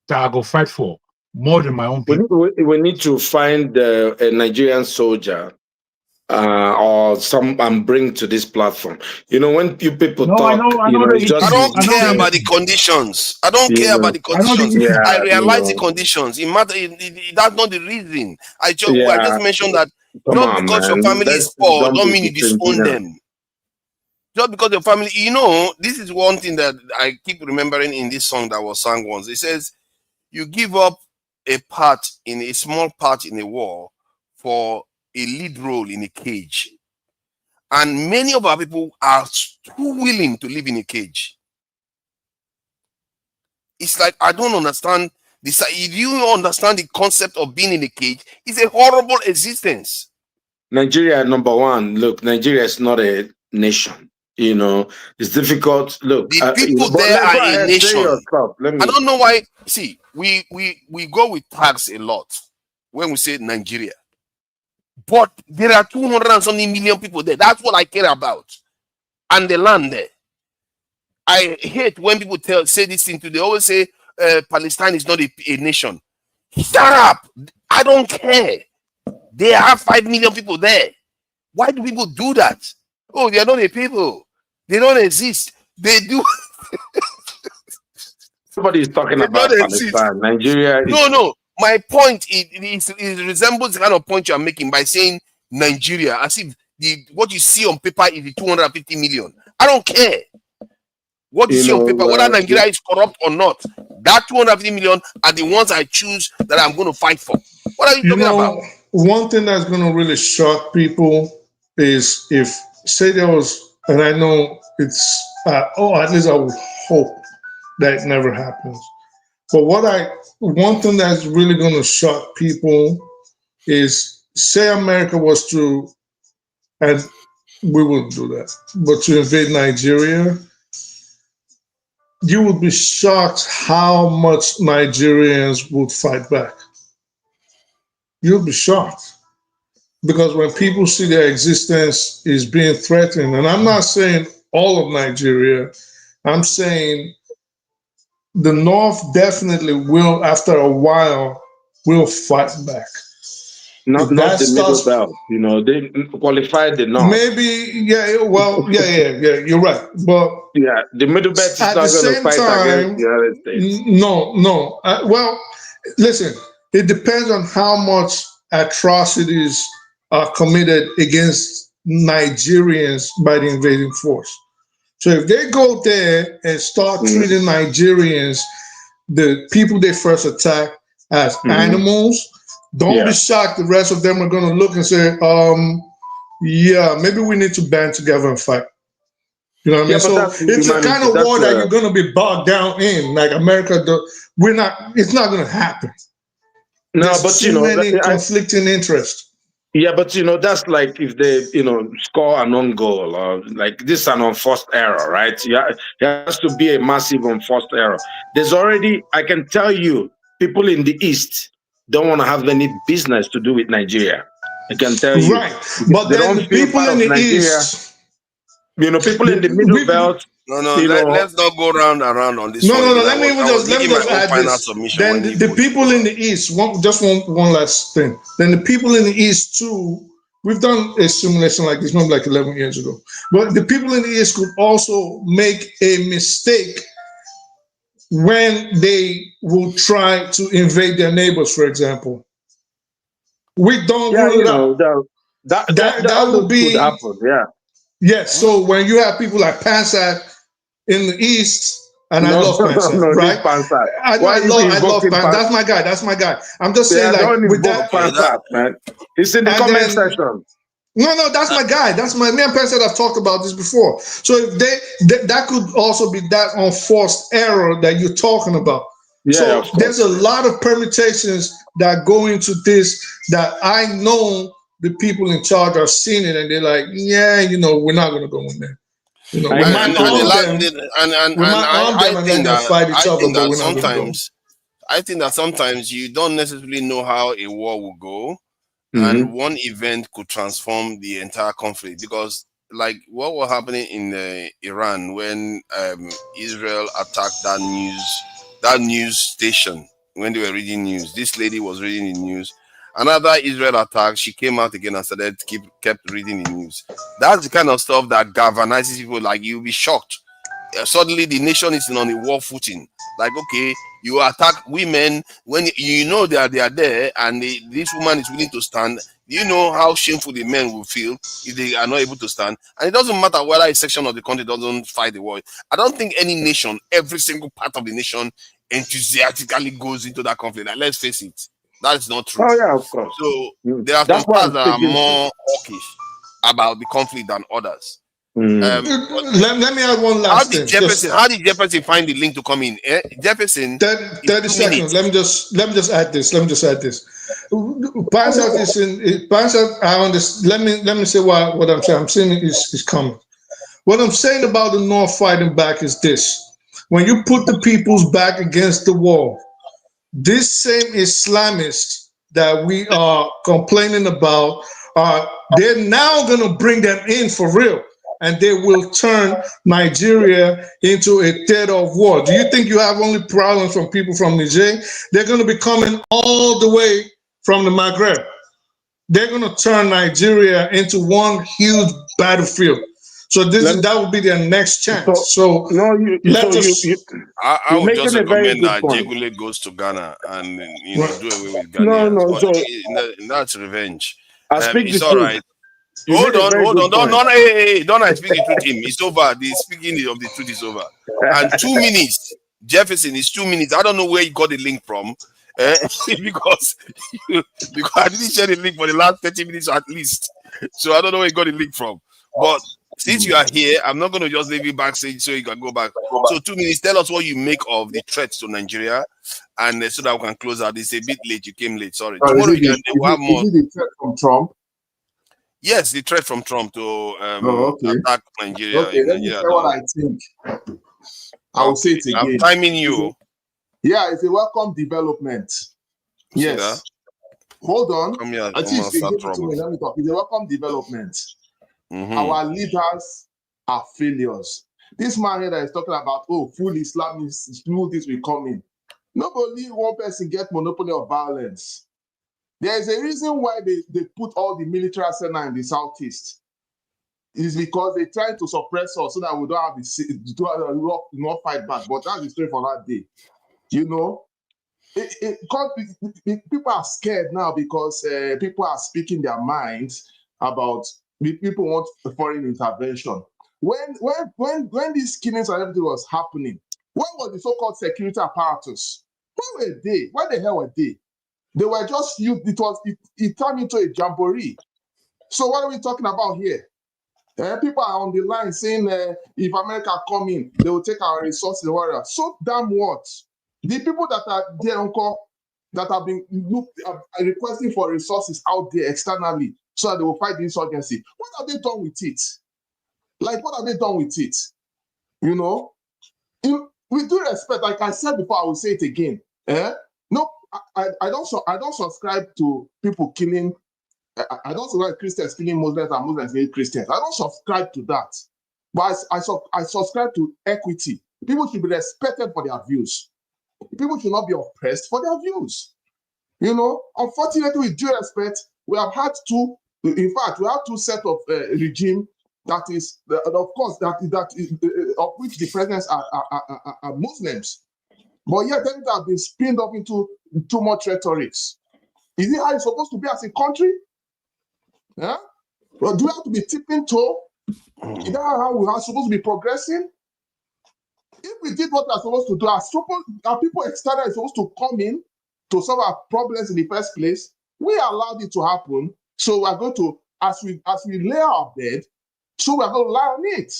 that I go fight for more than my own people. We need to find a Nigerian soldier or some and bring to this platform. You know, when you people talk, I don't care about the conditions. I don't care about the conditions. I realize the conditions. That's not the reason. I just mentioned that just because your family is poor, don't mean you disown them. Just because your family, this is one thing that I keep remembering in this song that was sung once. It says, you give up a small part in a war for a lead role in a cage. And many of our people are too willing to live in a cage. It's like, I don't understand this. If you understand the concept of being in a cage, it's a horrible existence. Nigeria, number one, look, Nigeria is not a nation. It's difficult. Look, the people there are a nation. I don't know why. See, we go with tags a lot when we say Nigeria. But there are 200 and something million people there. That's what I care about. And the land there. I hate when people say this thing. They always say Palestine is not a nation. Shut up. I don't care. They have 5 million people there. Why do people do that? Oh, they are not a people. They don't exist. They do. Somebody is talking about Palestine. Nigeria. No. My point it resembles the kind of point you are making by saying Nigeria, as if what you see on paper is the 250 million. I don't care what you see on paper, whether Nigeria is corrupt or not. That 250 million are the ones I choose that I'm going to fight for. What are you talking about? One thing that's going to really shock people is if, say there was And I know it's, at least I would hope that it never happens. But one thing that's really going to shock people is, say America was to, and we wouldn't do that, but to invade Nigeria, you would be shocked how much Nigerians would fight back. You'll be shocked. Because when people see their existence is being threatened, and I'm not saying all of Nigeria, I'm saying the North definitely will, after a while, will fight back. Not the middle belt, you know, they qualified the North. Maybe, yeah, well, yeah, you're right. But yeah, the middle belt is not going to fight against the United States. No. Well, listen, it depends on how much atrocities are committed against Nigerians by the invading force. So if they go there and start treating Nigerians, the people they first attack, as animals, don't be shocked the rest of them are going to look and say, yeah, maybe we need to band together and fight. You know what I mean? So it's the kind of war that you're going to be bogged down in. Like America, it's not going to happen. No, There's but too many conflicting interests. Yeah, but that's like if they, score an own goal, or like this is an unforced error, right? Yeah, there has to be a massive unforced error. There's already, I can tell you, people in the East don't want to have any business to do with Nigeria. I can tell you. Right. But they then don't feel people part in of the Nigeria. East, people in the middle belt. Let's not go round and round on this. No. Let me just add this. Then the people in the East, one last thing. Then the people in the East too. We've done a simulation like this maybe like 11 years ago. But the people in the East could also make a mistake when they will try to invade their neighbors, for example. We don't rule it out. That would be happen, yeah. Yes. So when you have people like Pansat in the East, and I love Pansat, right? I love Pansat. That's my guy. I'm just saying, like, with that, Pansat, man. It's in the comment section. No, that's my guy. Me and Pansat have talked about this before. So if that could also be that unforced error that you're talking about. Yeah, so there's a lot of permutations that go into this that I know the people in charge are seeing it and they're like, yeah, we're not going to go in there. We might arm them, and then they'll fight each other, but we're not going to go. I think that sometimes you don't necessarily know how a war will go, and one event could transform the entire conflict. Because, like what was happening in Iran when Israel attacked that news station when they were reading news. This lady was reading the news. Another Israel attack, she came out again and kept reading the news. That's the kind of stuff that galvanizes people. Like, you'll be shocked. Suddenly the nation is on a war footing. Like, okay, you attack women when you know they are there, and this woman is willing to stand. Do you know how shameful the men will feel if they are not able to stand? And it doesn't matter whether a section of the country doesn't fight the war. I don't think any nation, every single part of the nation, enthusiastically goes into that conflict. Like, let's face it, that's not true. Oh yeah, of course. So there are some parts that are more hawkish about the conflict than others. Let me add one last thing. How did Jefferson find the link to come in? Jefferson. 30 seconds. Let me just add this. Pansat is in Pansat. I understand. Let me say what I'm saying. I'm saying is coming. What I'm saying about the North fighting back is this: when you put the people's back against the wall, this same Islamists that we are complaining about they're now going to bring them in for real. And they will turn Nigeria into a theater of war. Do you think you have only problems from people from Niger? They're going to be coming all the way from the Maghreb. They're going to turn Nigeria into one huge battlefield. So that will be their next chance. So I would just recommend that Jegule goes to Ghana and do away with Ghana. That's revenge. It's all right. Hold on. Don't speak the truth to him. It's over. The speaking of the truth is over. And 2 minutes. Jefferson is 2 minutes. I don't know where you got the link from. Because I didn't share the link for the last 30 minutes at least. So I don't know where you got the link from. But Since you are here, I'm not going to just leave you backstage so you can go back. So 2 minutes, tell us what you make of the threat to Nigeria, and so that we can close out. It's a bit late. You came late. Sorry. Tomorrow Is it the threat from Trump? Yes, the threat from Trump to attack Nigeria. Okay, let me tell what I think. I will say it again. I'm timing you. It's a welcome development. Yes. Hold on. Come here, let me talk. It's a welcome development. Our leaders are failures. This man here that is talking about, full Islam is smooth, this will come in. Nobody, one person get monopoly of violence. There is a reason why they put all the military arsenal in the southeast. It is because they try to suppress us so that we don't have not fight back. But that's the story for that day. You know, people are scared now because people are speaking their minds about people want a foreign intervention. When these killings and everything was happening, when was the so-called security apparatus? Where were they? Where the hell were they? They were just used. It turned into a jamboree. So what are we talking about here? People are on the line saying if America come in, they will take our resources. So damn what? The people that are there, that have been requesting for resources out there externally so that they will fight the insurgency. What have they done with it? What have they done with it? You know? With due respect, like I said before, I will say it again. No, I don't subscribe to people killing. I don't subscribe to Christians killing Muslims and Muslims killing Christians. I don't subscribe to that. But I subscribe to equity. People should be respected for their views. People should not be oppressed for their views. You know, unfortunately, with due respect, we have had two. In fact, we have two sets of regime that is, of course, that of which the presidents are Muslims. But yet, them have been spinned up into too much rhetorics. Is it how it's supposed to be as a country? Yeah? Well, do we have to be tipping toe? Is that how we are supposed to be progressing? If we did what we are supposed to do, our people external is supposed to come in to solve our problems in the first place. We allowed it to happen, so we are going to, as we lay our bed, so we are going to lie on it.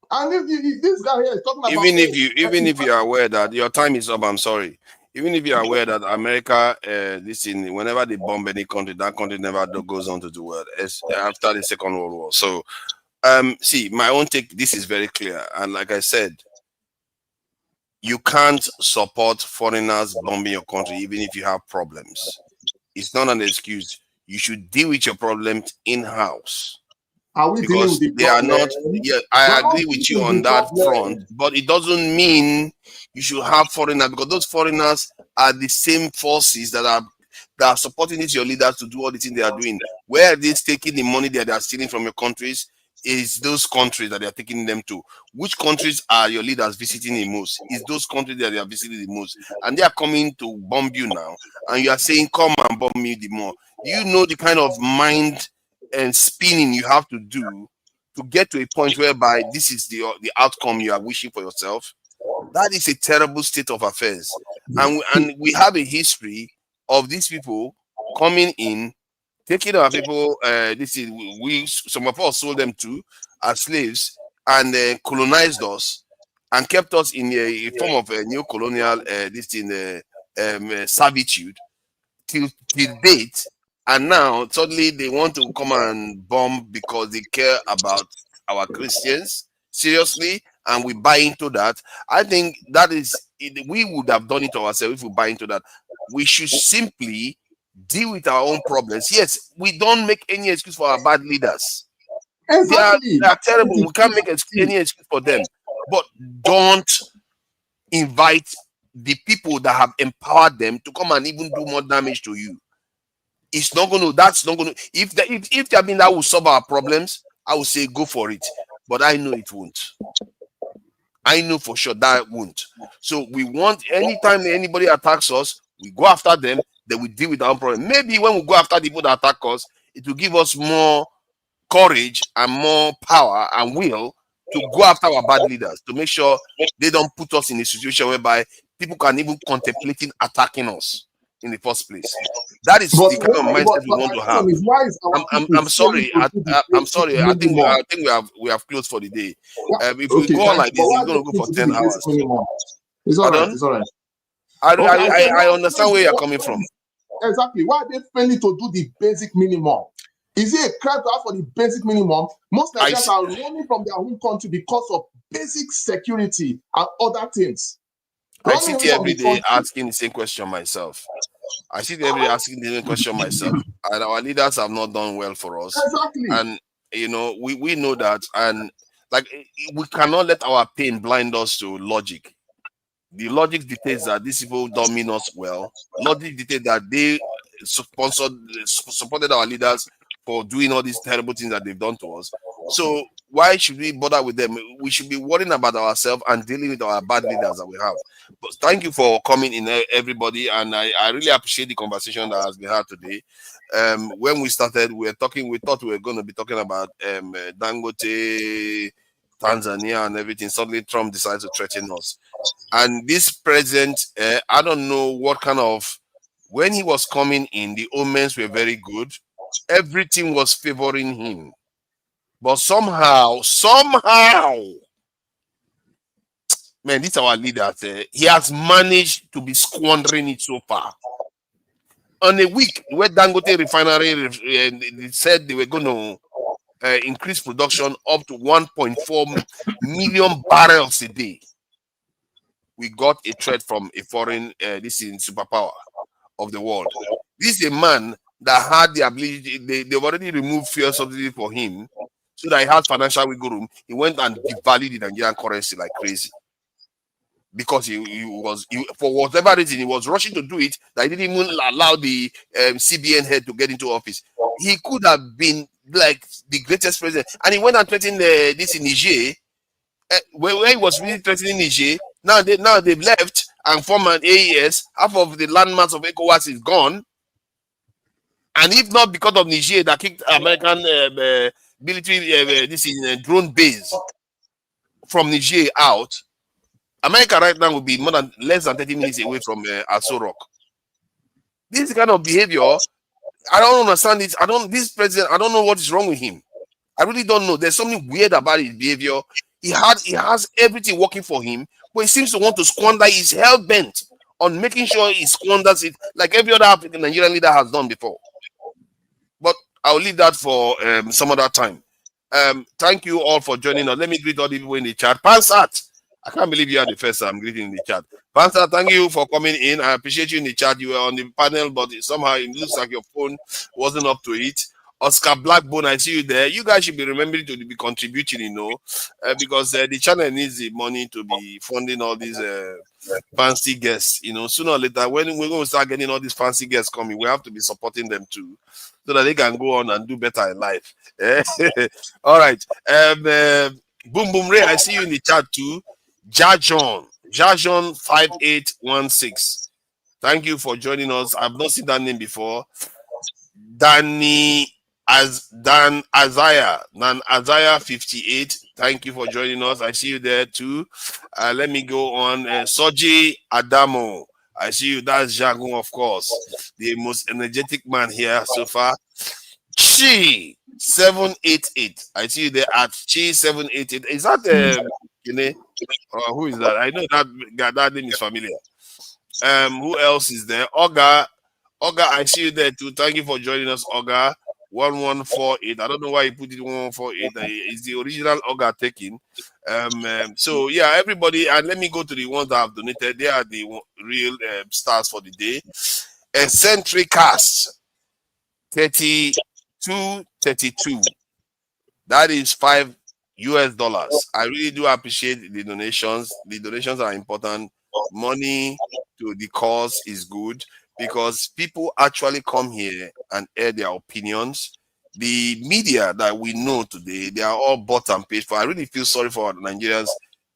And if this guy here is talking about even if you are aware that your time is up, I'm sorry. Even if you are aware that America, whenever they bomb any country, that country never goes on to do well after the Second World War. So, see, my own take, this is very clear. And like I said, you can't support foreigners bombing your country, even if you have problems. It's not an excuse. You should deal with your problems in-house. Are we dealing with the they are not? Yeah, I agree with you on that front, but it doesn't mean you should have foreigners, because those foreigners are the same forces that are supporting your leaders to do all the things they are doing. Where are they taking the money that they are stealing from your countries? Is those countries that they are taking them to. Which countries are your leaders visiting the most? Is those countries that they are visiting the most, and they are coming to bomb you now, and you are saying, "Come and bomb me the more." Do you know the kind of mind and spinning you have to do to get to a point whereby this is the outcome you are wishing for yourself? That is a terrible state of affairs. And we have a history of these people coming in, taking our people. Some of us sold them to as slaves and colonized us and kept us in a form of a new colonial servitude till date. And now suddenly they want to come and bomb because they care about our Christians. Seriously, and we buy into that. I think that is, we would have done it ourselves if we buy into that. We should simply deal with our own problems. Yes, we don't make any excuse for our bad leaders. Exactly. They are terrible. We can't make any excuse for them. But don't invite the people that have empowered them to come and even do more damage to you. It's not going to, that's not going to, if that will solve our problems, I will say go for it. But I know it won't. I know for sure that won't. So we want, anytime anybody attacks us, we go after them, then we deal with our own problem. Maybe when we go after the people that attack us, it will give us more courage and more power and will to go after our bad leaders, to make sure they don't put us in a situation whereby people can even contemplate attacking us. in the first place. That is the kind of mindset we want to have. I'm sorry. I'm sorry. I think we have closed for the day. If we go on like this, it's going to go for 10 hours. It's all right. It's all right. I understand where you're coming from. Exactly. Why are they failing to do the basic minimum? Is it a crime to ask for the basic minimum? Most Nigerians are running from their home country because of basic security and other things. I sit here every day asking the same question myself. And our leaders have not done well for us. Exactly. And we know that, and like we cannot let our pain blind us to logic. The logic dictates that these people don't mean us well. Logic dictates that they supported our leaders for doing all these terrible things that they've done to us. So why should we bother with them? We should be worrying about ourselves and dealing with our bad leaders that we have. But thank you for coming in, everybody, and I really appreciate the conversation that has been had today. When we started, we thought we were going to be talking about Dangote, Tanzania, and everything. Suddenly, Trump decides to threaten us. And this president, I don't know what kind of, when he was coming in, the omens were very good. Everything was favoring him. But somehow, man, this is our leader. He has managed to be squandering it so far. On a week where Dangote refinery said they were going to increase production up to 1.4 million barrels a day, we got a threat from a foreign, this is superpower of the world. This is a man that had the ability, they've already removed fuel subsidy for him, so that he had financial wiggle room. He went and devalued the Nigerian currency like crazy. Because he was, for whatever reason, he was rushing to do it, that he didn't even allow the CBN head to get into office. He could have been like the greatest president. And he went and threatened this in Niger, where he was really threatening Niger. Now they've left and formed an AES. Half of the landmass of ECOWAS is gone. And if not because of Niger that kicked American military this is drone base from Niger out, America right now will be less than 30 minutes away from Aso Rock. This kind of behavior, I don't understand it. This president, I don't know what is wrong with him. I really don't know. There's something weird about his behavior. He has everything working for him, but he seems to want to squander. He's hell bent on making sure he squanders it like every other African Nigerian leader has done before. But I'll leave that for some other time. Thank you all for joining us. Let me greet all the people in the chat. Pansat, I can't believe you are the first I'm greeting in the chat. Pansat, thank you for coming in. I appreciate you in the chat. You were on the panel, but somehow it looks like your phone wasn't up to it. Oscar Blackbone, I see you there. You guys should be remembering to be contributing, because the channel needs the money to be funding all these fancy guests. Sooner or later, when we're going to start getting all these fancy guests coming, we have to be supporting them too, so that they can go on and do better in life. All right. Boom Boom Ray, I see you in the chat too. Jajon 5816. Thank you for joining us. I've not seen that name before. Dan Isaiah 58. Thank you for joining us. I see you there too. Let me go on. Soji Adamo. I see you. That's Jagun, of course. The most energetic man here so far. Chi 788. I see you there at Chi 788. Is that who is that? I know that name is familiar. Who else is there? Oga, I see you there too. Thank you for joining us, Oga. 1148. I don't know why you put it 1148. It's the original Oga taking. So yeah, everybody, and let me go to the ones that have donated. They are the real stars for the day. Eccentric Cast 3232. That is $5. I really do appreciate the donations. The donations are important. Money to the cause is good, because people actually come here and air their opinions. The media that we know today, they are all bought and paid for. I really feel sorry for the Nigerians.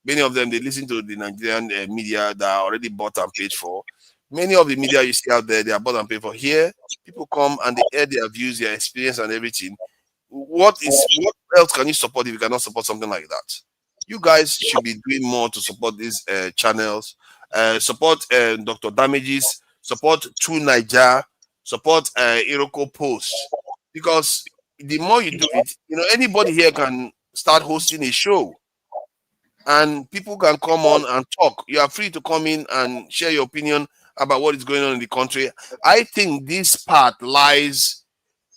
Many of them, they listen to the Nigerian media that are already bought and paid for. Many of the media you see out there, they are bought and paid for. Here, people come and they air their views, their experience and everything. What else can you support if you cannot support something like that? You guys should be doing more to support these channels. Support Dr. Damages. support True Niger, support Iroko Post, because the more you do it, anybody here can start hosting a show and people can come on and talk. You are free to come in and share your opinion about what is going on in the country. I think this part lies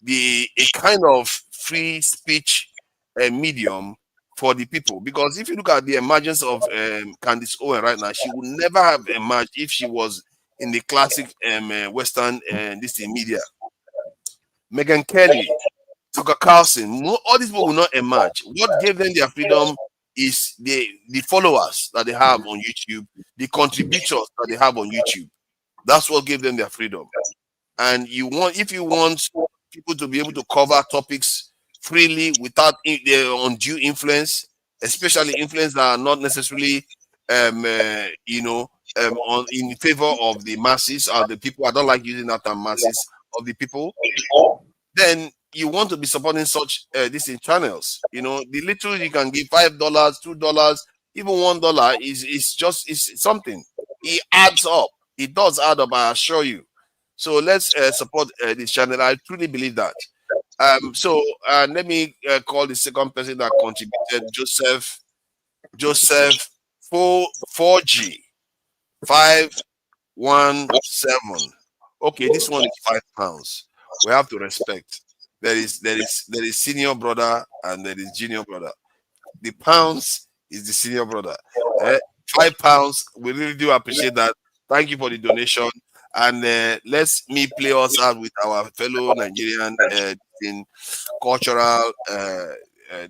a kind of free speech medium for the people, because if you look at the emergence of Candace Owen right now, she would never have emerged if she was in the classic Western media. Meghan Kelly, Tucker Carlson, all these people will not emerge. What gave them their freedom is the followers that they have on YouTube, the contributors that they have on YouTube. That's what gave them their freedom. And if you want people to be able to cover topics freely without their undue influence, especially influence that are not necessarily in favor of the masses or the people. I don't like using that term, masses, of the people. Then you want to be supporting such these channels. The little you can give, $5, $2, even $1 is something. It adds up. It does add up, I assure you. So let's support this channel. I truly believe that. So let me call the second person that contributed, Joseph 4G 517. Okay, this one is £5. We have to respect. There is senior brother and there is junior brother. The pounds is the senior brother. £5. We really do appreciate that. Thank you for the donation. And let's play us out with our fellow Nigerian in cultural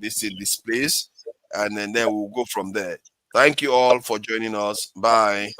displays, and then we'll go from there. Thank you all for joining us. Bye.